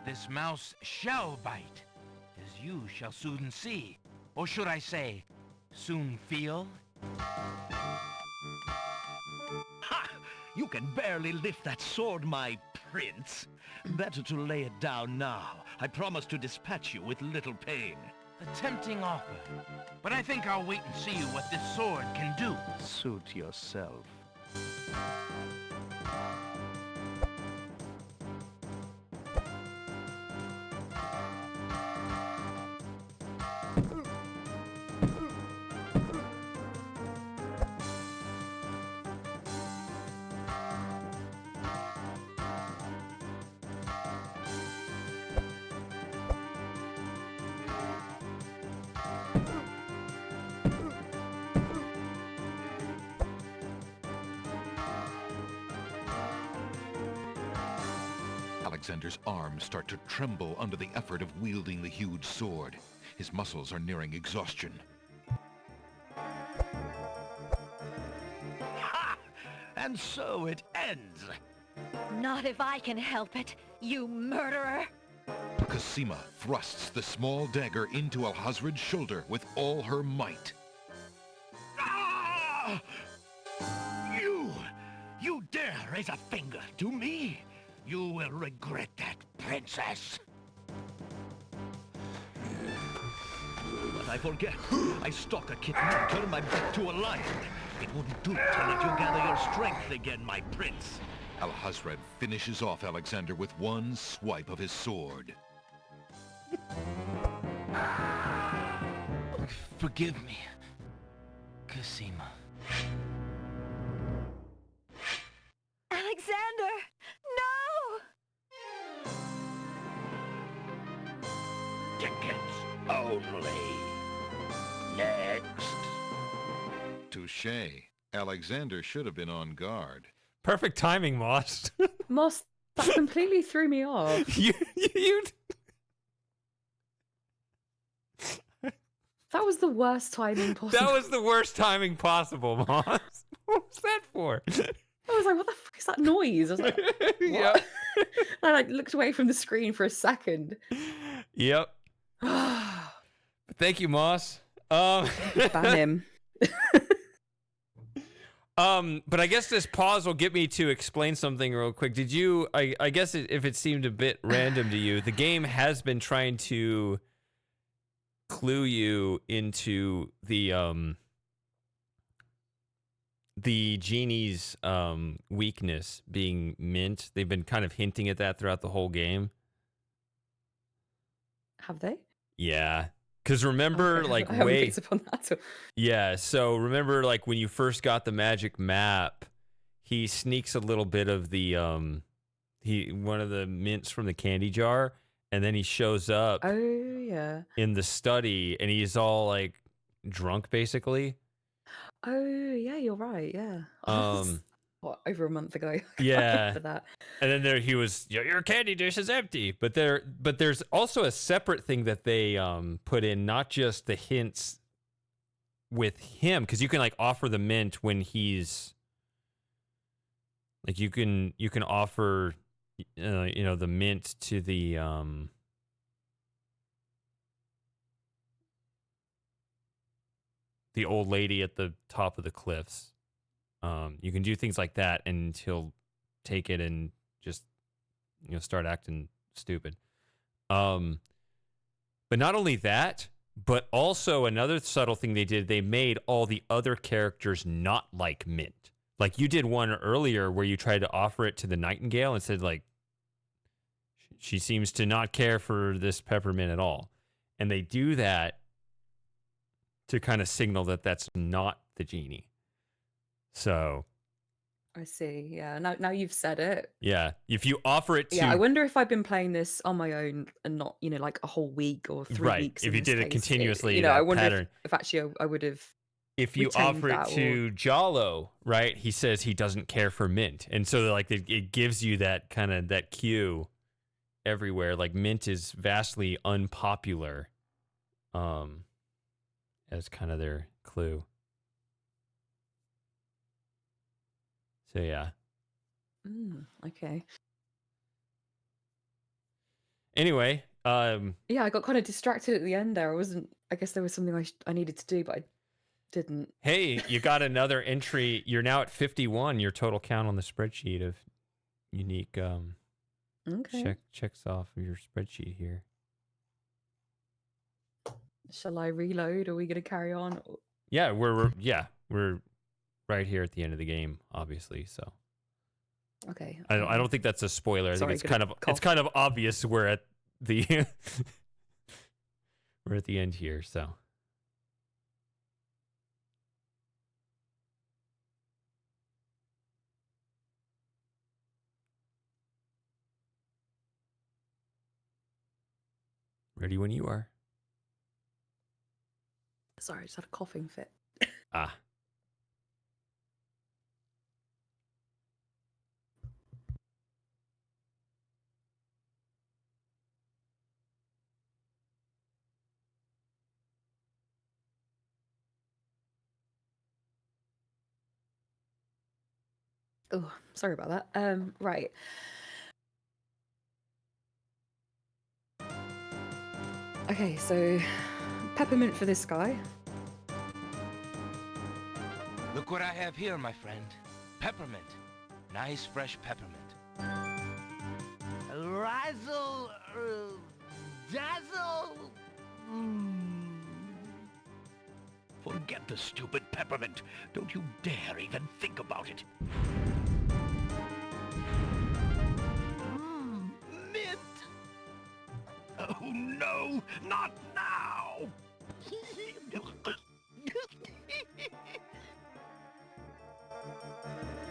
This mouse shall bite, as you shall soon see. Or should I say, soon feel? Ha! You can barely lift that sword, my prince. Better to lay it down now. I promise to dispatch you with little pain. A tempting offer, but I think I'll wait and see what this sword can do. Suit yourself. Alexander's arms start to tremble under the effort of wielding the huge sword. His muscles are nearing exhaustion. Ha! And so it ends. Not if I can help it, you murderer! Cosima thrusts the small dagger into Alhazred's shoulder with all her might. Ah! You dare raise a finger to me? You will regret that, princess. But I forget. I stalk a kitten and turn my back to a lion. It wouldn't do to let you gather your strength again, my prince. Alhazred finishes off Alexander with one swipe of his sword. Forgive me, Cosima. Alexander! No! Tickets only. Next. Touché. Alexander should have been on guard. Perfect timing, Moss. Moss, that completely threw me off. you That was the worst timing possible. That was the worst timing possible, Moss. What was that for? I was like, what the fuck is that noise? I was like, what? Yeah. I like looked away from the screen for a second. Yep. Thank you, Moss. Ban him. But I guess this pause will get me to explain something real quick. Did you, I guess if it seemed a bit random to you, the game has been trying to clue you into the genie's weakness being mint. They've been kind of hinting at that throughout the whole game. Have they? Yeah. Because remember, like, I haven't picked up on that. Yeah, so remember, like, when you first got the magic map, he sneaks a little bit of the, one of the mints from the candy jar, and then he shows up Oh, yeah. in the study, and he's all, like, drunk, basically. Oh, yeah, you're right, yeah. What, over a month ago? I can't Yeah. remember that. And then there he was, your candy dish is empty. But there's also a separate thing that they put in, not just the hints with him, because you can like offer the mint when he's like you can offer the mint to the old lady at the top of the cliffs. You can do things like that, and he'll take it and just start acting stupid. But not only that, but also another subtle thing they did, they made all the other characters not like mint. Like you did one earlier where you tried to offer it to the Nightingale and said like, she seems to not care for this peppermint at all. And they do that to kind of signal that that's not the genie. So I see. Yeah. Now you've said it. yeah, if you offer it to Yeah, I wonder if I've been playing this on my own and not, like a whole week or 3 right, weeks. if in you this did it case. continuously, I that wonder pattern. if actually I would have. If you retained offer it that to Jalo, right, he says he doesn't care for mint, and so like it gives you that kind of that cue everywhere. Like mint is vastly unpopular, as kind of their clue. So yeah. Okay. Anyway, Yeah, I got kind of distracted at the end there. I guess there was something I needed to do, but I didn't. hey, you got another entry. You're now at 51. Your total count on the spreadsheet of unique Okay. checks off of your spreadsheet here. Shall I reload? Are we going to carry on? Yeah, we're right here at the end of the game, obviously. So Okay. I don't think that's a spoiler. I Sorry, think it's kind of obvious we're at the we're at the end here. So ready when you are. Sorry, I just had a coughing fit. Ah. Oh, sorry about that. Right. Okay, so peppermint for this guy. Look what I have here, my friend. Peppermint. Nice, fresh peppermint. Razzle, dazzle. Forget the stupid peppermint. Don't you dare even think about it. Mint. Oh no, not now!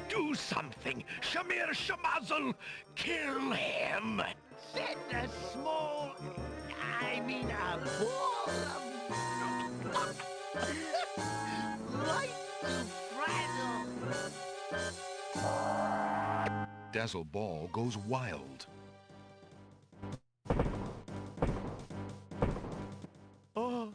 Do something! Shamir Shamazel! Kill him! Send a small, a ball of light frazzle. Dazzle Ball goes wild. Oh.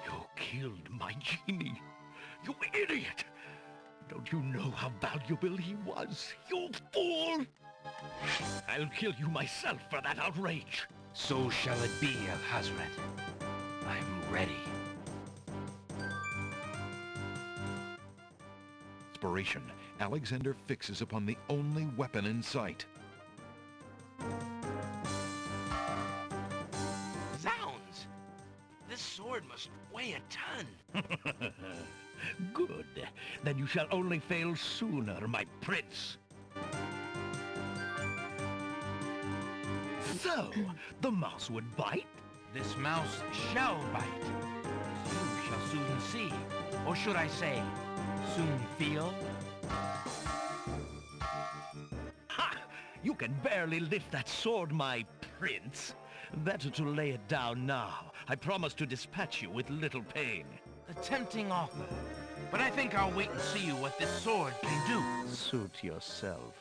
You killed my genie. You idiot! Don't you know how valuable he was, you fool? I'll kill you myself for that outrage. So shall it be, Alhazred. I'm ready. Inspiration, Alexander fixes upon the only weapon in sight. Zounds! This sword must weigh a ton. Good. Then you shall only fail sooner, my prince. So, the mouse would bite? This mouse shall bite, as you shall soon see. Or should I say, soon feel? Ha! You can barely lift that sword, my prince. Better to lay it down now. I promise to dispatch you with little pain. A tempting offer, but I think I'll wait and see you what this sword can do. Suit yourself.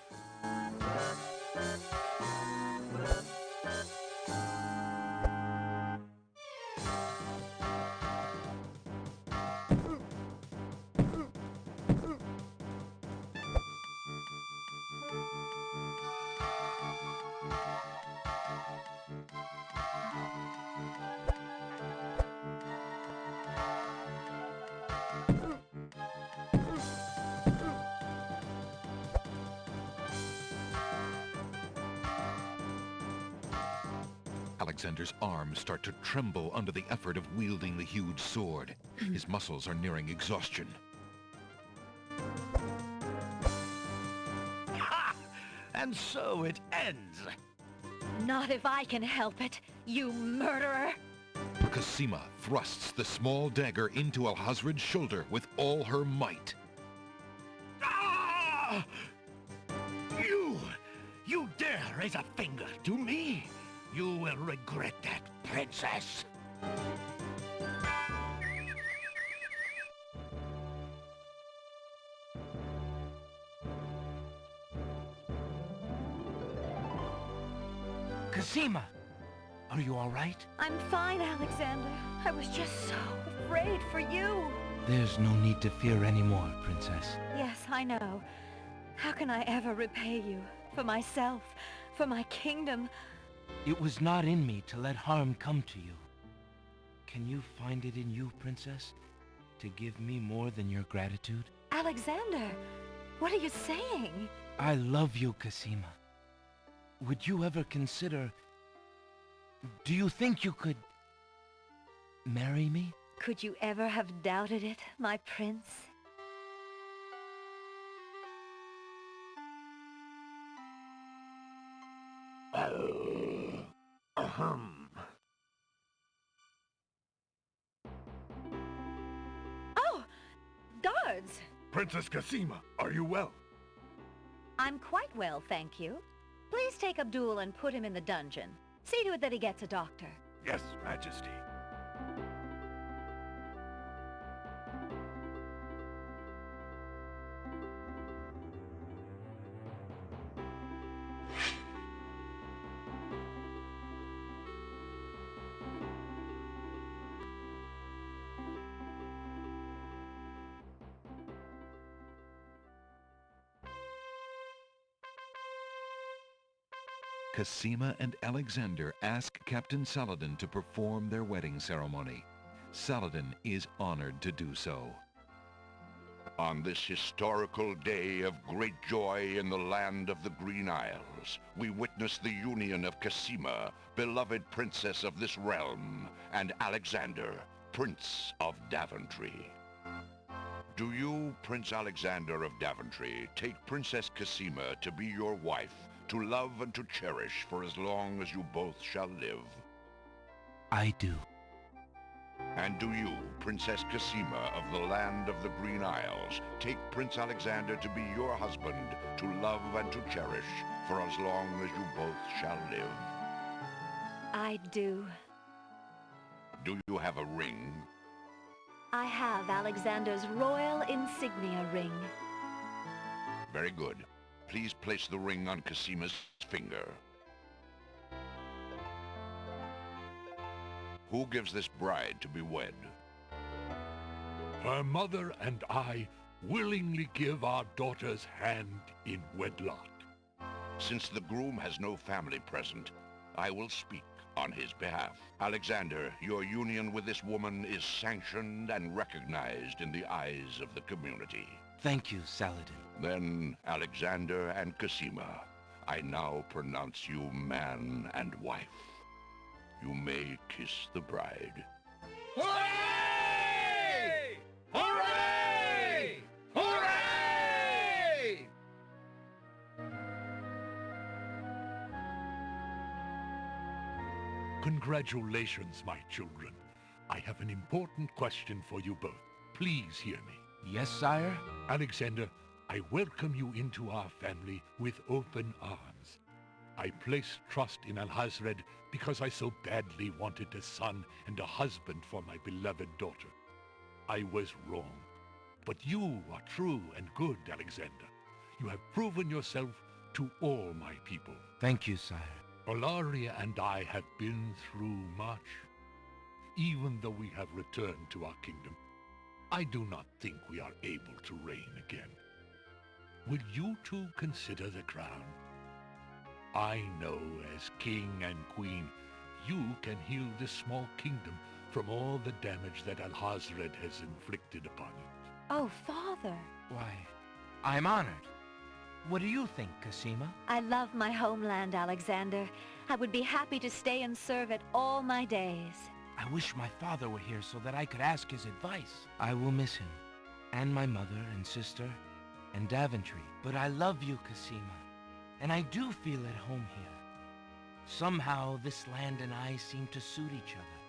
Alexander's arms start to tremble under the effort of wielding the huge sword. His muscles are nearing exhaustion. Ha! And so it ends. Not if I can help it, you murderer! Cosima thrusts the small dagger into Alhazred's shoulder with all her might. Ah! You dare raise a finger to me? You will regret that, princess. Cosima, are you all right? I'm fine, Alexander. I was just so afraid for you. There's no need to fear anymore, princess. Yes, I know. How can I ever repay you? For myself, for my kingdom. It was not in me to let harm come to you. Can you find it in you, princess, to give me more than your gratitude? Alexander, what are you saying? I love you, Cosima. Would you ever consider... Do you think you could... marry me? Could you ever have doubted it, my prince? Oh! Guards! Princess Cosima, are you well? I'm quite well, thank you. Please take Abdul and put him in the dungeon. See to it that he gets a doctor. Yes, Majesty. Cosima and Alexander ask Captain Saladin to perform their wedding ceremony. Saladin is honored to do so. On this historical day of great joy in the land of the Green Isles, we witness the union of Cosima, beloved princess of this realm, and Alexander, Prince of Daventry. Do you, Prince Alexander of Daventry, take Princess Cosima to be your wife, to love and to cherish for as long as you both shall live? I do. And do you, Princess Cosima of the land of the Green Isles, take Prince Alexander to be your husband, to love and to cherish for as long as you both shall live? I do. Do you have a ring? I have Alexander's royal insignia ring. Very good. Please place the ring on Cosima's finger. Who gives this bride to be wed? Her mother and I willingly give our daughter's hand in wedlock. Since the groom has no family present, I will speak on his behalf. Alexander, your union with this woman is sanctioned and recognized in the eyes of the community. Thank you, Saladin. Then, Alexander and Cosima, I now pronounce you man and wife. You may kiss the bride. Hooray! Hooray! Hooray! Congratulations, my children. I have an important question for you both. Please hear me. Yes, sire? Alexander, I welcome you into our family with open arms. I place trust in Alhazred because I so badly wanted a son and a husband for my beloved daughter. I was wrong. But you are true and good, Alexander. You have proven yourself to all my people. Thank you, sire. Olaria and I have been through much. Even though we have returned to our kingdom, I do not think we are able to reign again. Will you two consider the crown? I know as king and queen, you can heal this small kingdom from all the damage that Alhazred has inflicted upon it. Oh, Father. Why, I'm honored. What do you think, Cassima? I love my homeland, Alexander. I would be happy to stay and serve it all my days. I wish my father were here so that I could ask his advice. I will miss him, and my mother and sister, and Daventry. But I love you, Cassima, and I do feel at home here. Somehow, this land and I seem to suit each other.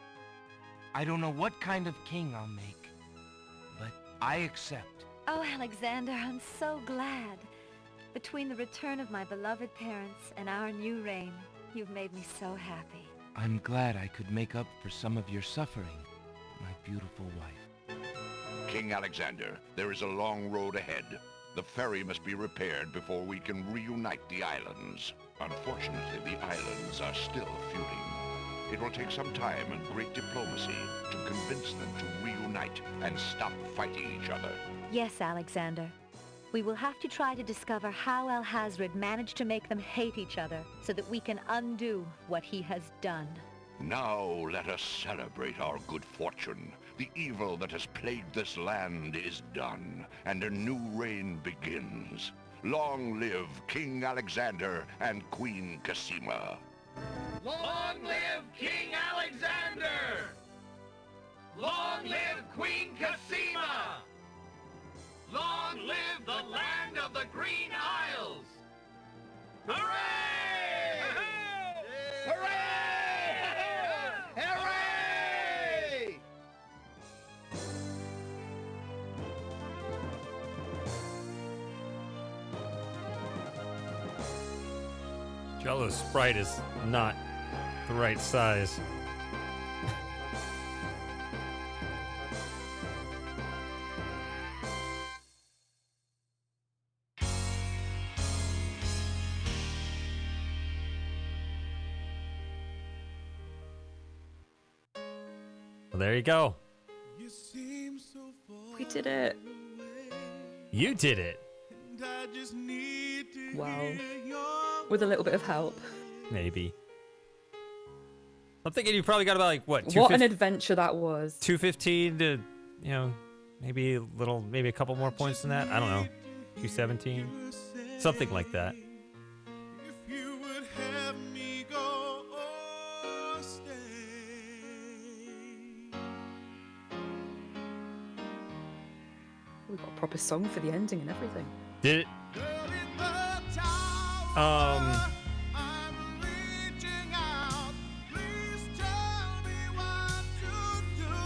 I don't know what kind of king I'll make, but I accept. Oh, Alexander, I'm so glad. Between the return of my beloved parents and our new reign, you've made me so happy. I'm glad I could make up for some of your suffering, my beautiful wife. King Alexander, there is a long road ahead. The ferry must be repaired before we can reunite the islands. Unfortunately, the islands are still feuding. It will take some time and great diplomacy to convince them to reunite and stop fighting each other. Yes, Alexander. We will have to try to discover how Alhazred managed to make them hate each other so that we can undo what he has done. Now let us celebrate our good fortune. The evil that has plagued this land is done, and a new reign begins. Long live King Alexander and Queen Cassima. Long live King Alexander! Long live Queen Cassima! Long live the land of the Green Isles! Hooray! Hooray! Hooray! Jello's sprite is not the right size. Well, there you go. We did it. You did it. Wow. With a little bit of help. Maybe. I'm thinking you probably got about like what? What an adventure that was. 215 to, you know, maybe a couple more points than that. I don't know. 217, something like that. We got a proper song for the ending and everything. Did it?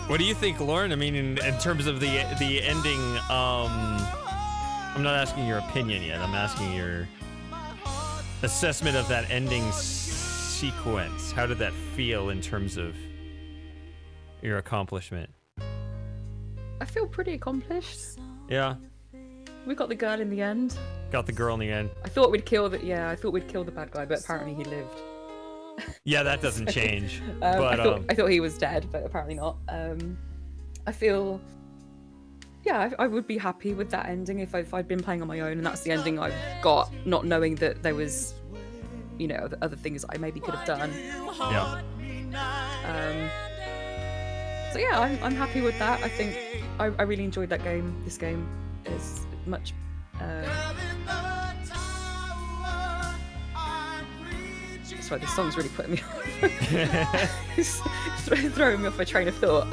What do you think, Lauren? I mean, in terms of the ending, I'm not asking your opinion yet. I'm asking your assessment of that ending sequence. How did that feel in terms of your accomplishment? I feel pretty accomplished. Yeah. We got the girl in the end. Got the girl in the end. I thought we'd kill the bad guy, but apparently he lived. Yeah, that doesn't change. But I thought he was dead, but apparently not. I feel, yeah, I would be happy with that ending if I'd been playing on my own, and that's the ending I've got, not knowing that there was, you know, other things I maybe could have done. Yeah. So yeah, I'm happy with that. I think I really enjoyed that game. This game is much. Sorry, this song's really putting me off. It's throwing me off my train of thought.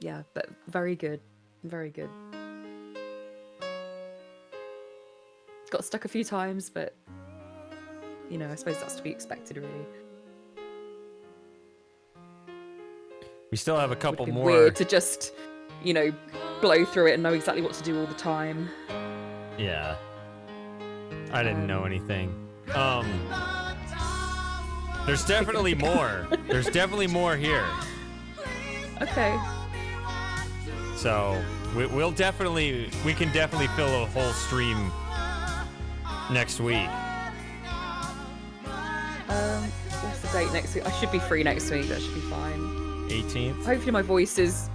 yeah, but very good. Very good. Got stuck a few times, but you know, I suppose that's to be expected, really. We still have a couple Would be more. weird to just, you know, blow through it and know exactly what to do all the time. Yeah. I didn't know anything. There's definitely more. There's definitely more here. Okay. So we can definitely fill a whole stream next week. What's the date next week? I should be free next week. That should be fine. 18th. Hopefully my voice is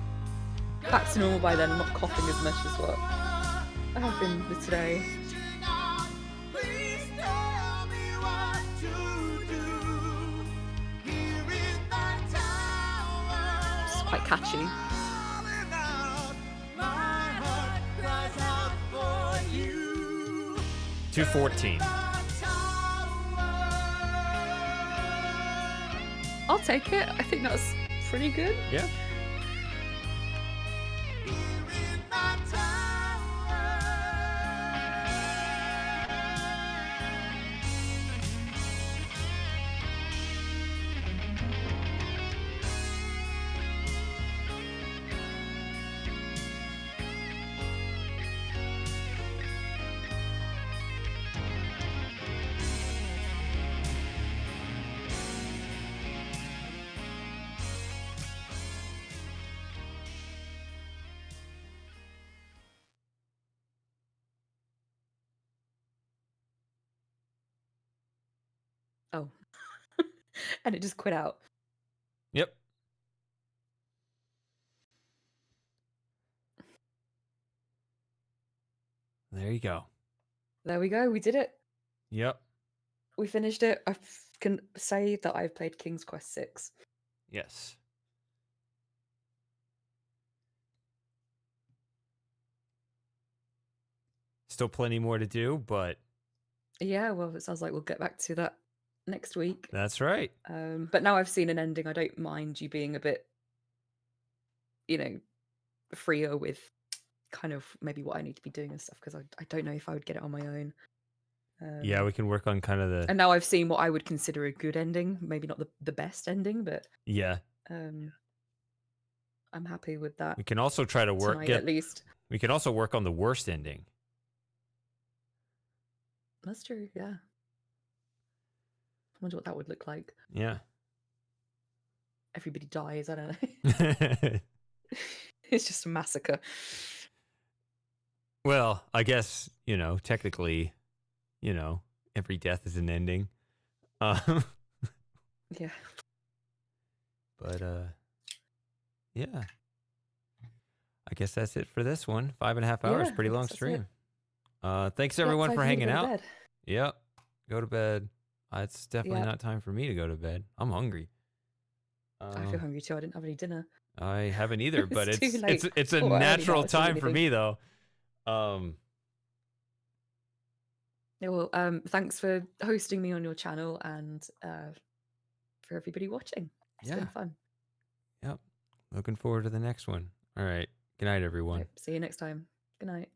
back to normal by then. I'm not coughing as much as what I have been today. It's quite catchy. $214. I'll take it. I think that's pretty good. Yeah. Oh. And it just quit out. Yep. There you go. There we go. We did it. Yep. We finished it. I can say that I've played King's Quest 6. Yes. Still plenty more to do, but Yeah, well, it sounds like we'll get back to that next week. that's right. But now I've seen an ending, I don't mind you being a bit, you know, freer with kind of maybe what I need to be doing and stuff, because I don't know if I would get it on my own. Yeah, we can work on kind of the... And now I've seen what I would consider a good ending. Maybe not the best ending, but Yeah. I'm happy with that. We can also try to work... Tonight, at least. We can also work on the worst ending. That's true, yeah. I wonder what that would look like. Yeah. Everybody dies, I don't know. It's just a massacre. Well, I guess, you know, technically, you know, every death is an ending. Yeah. But, yeah. I guess that's it for this one. 5.5 hours, Yeah, pretty long that's it. stream. Thanks Yeah, everyone time for me to hanging go to out. bed. Yep. Go to bed. It's definitely Yep. not time for me to go to bed. I'm hungry. I feel hungry too. I didn't have any dinner. I haven't either, but It's it's too late. it's a Or early now, natural it's not time for anything. me though. Yeah, well, thanks for hosting me on your channel and for everybody watching. It's been Yeah. fun. Yep. Looking forward to the next one. All right. Good night, everyone. See you next time. Good night.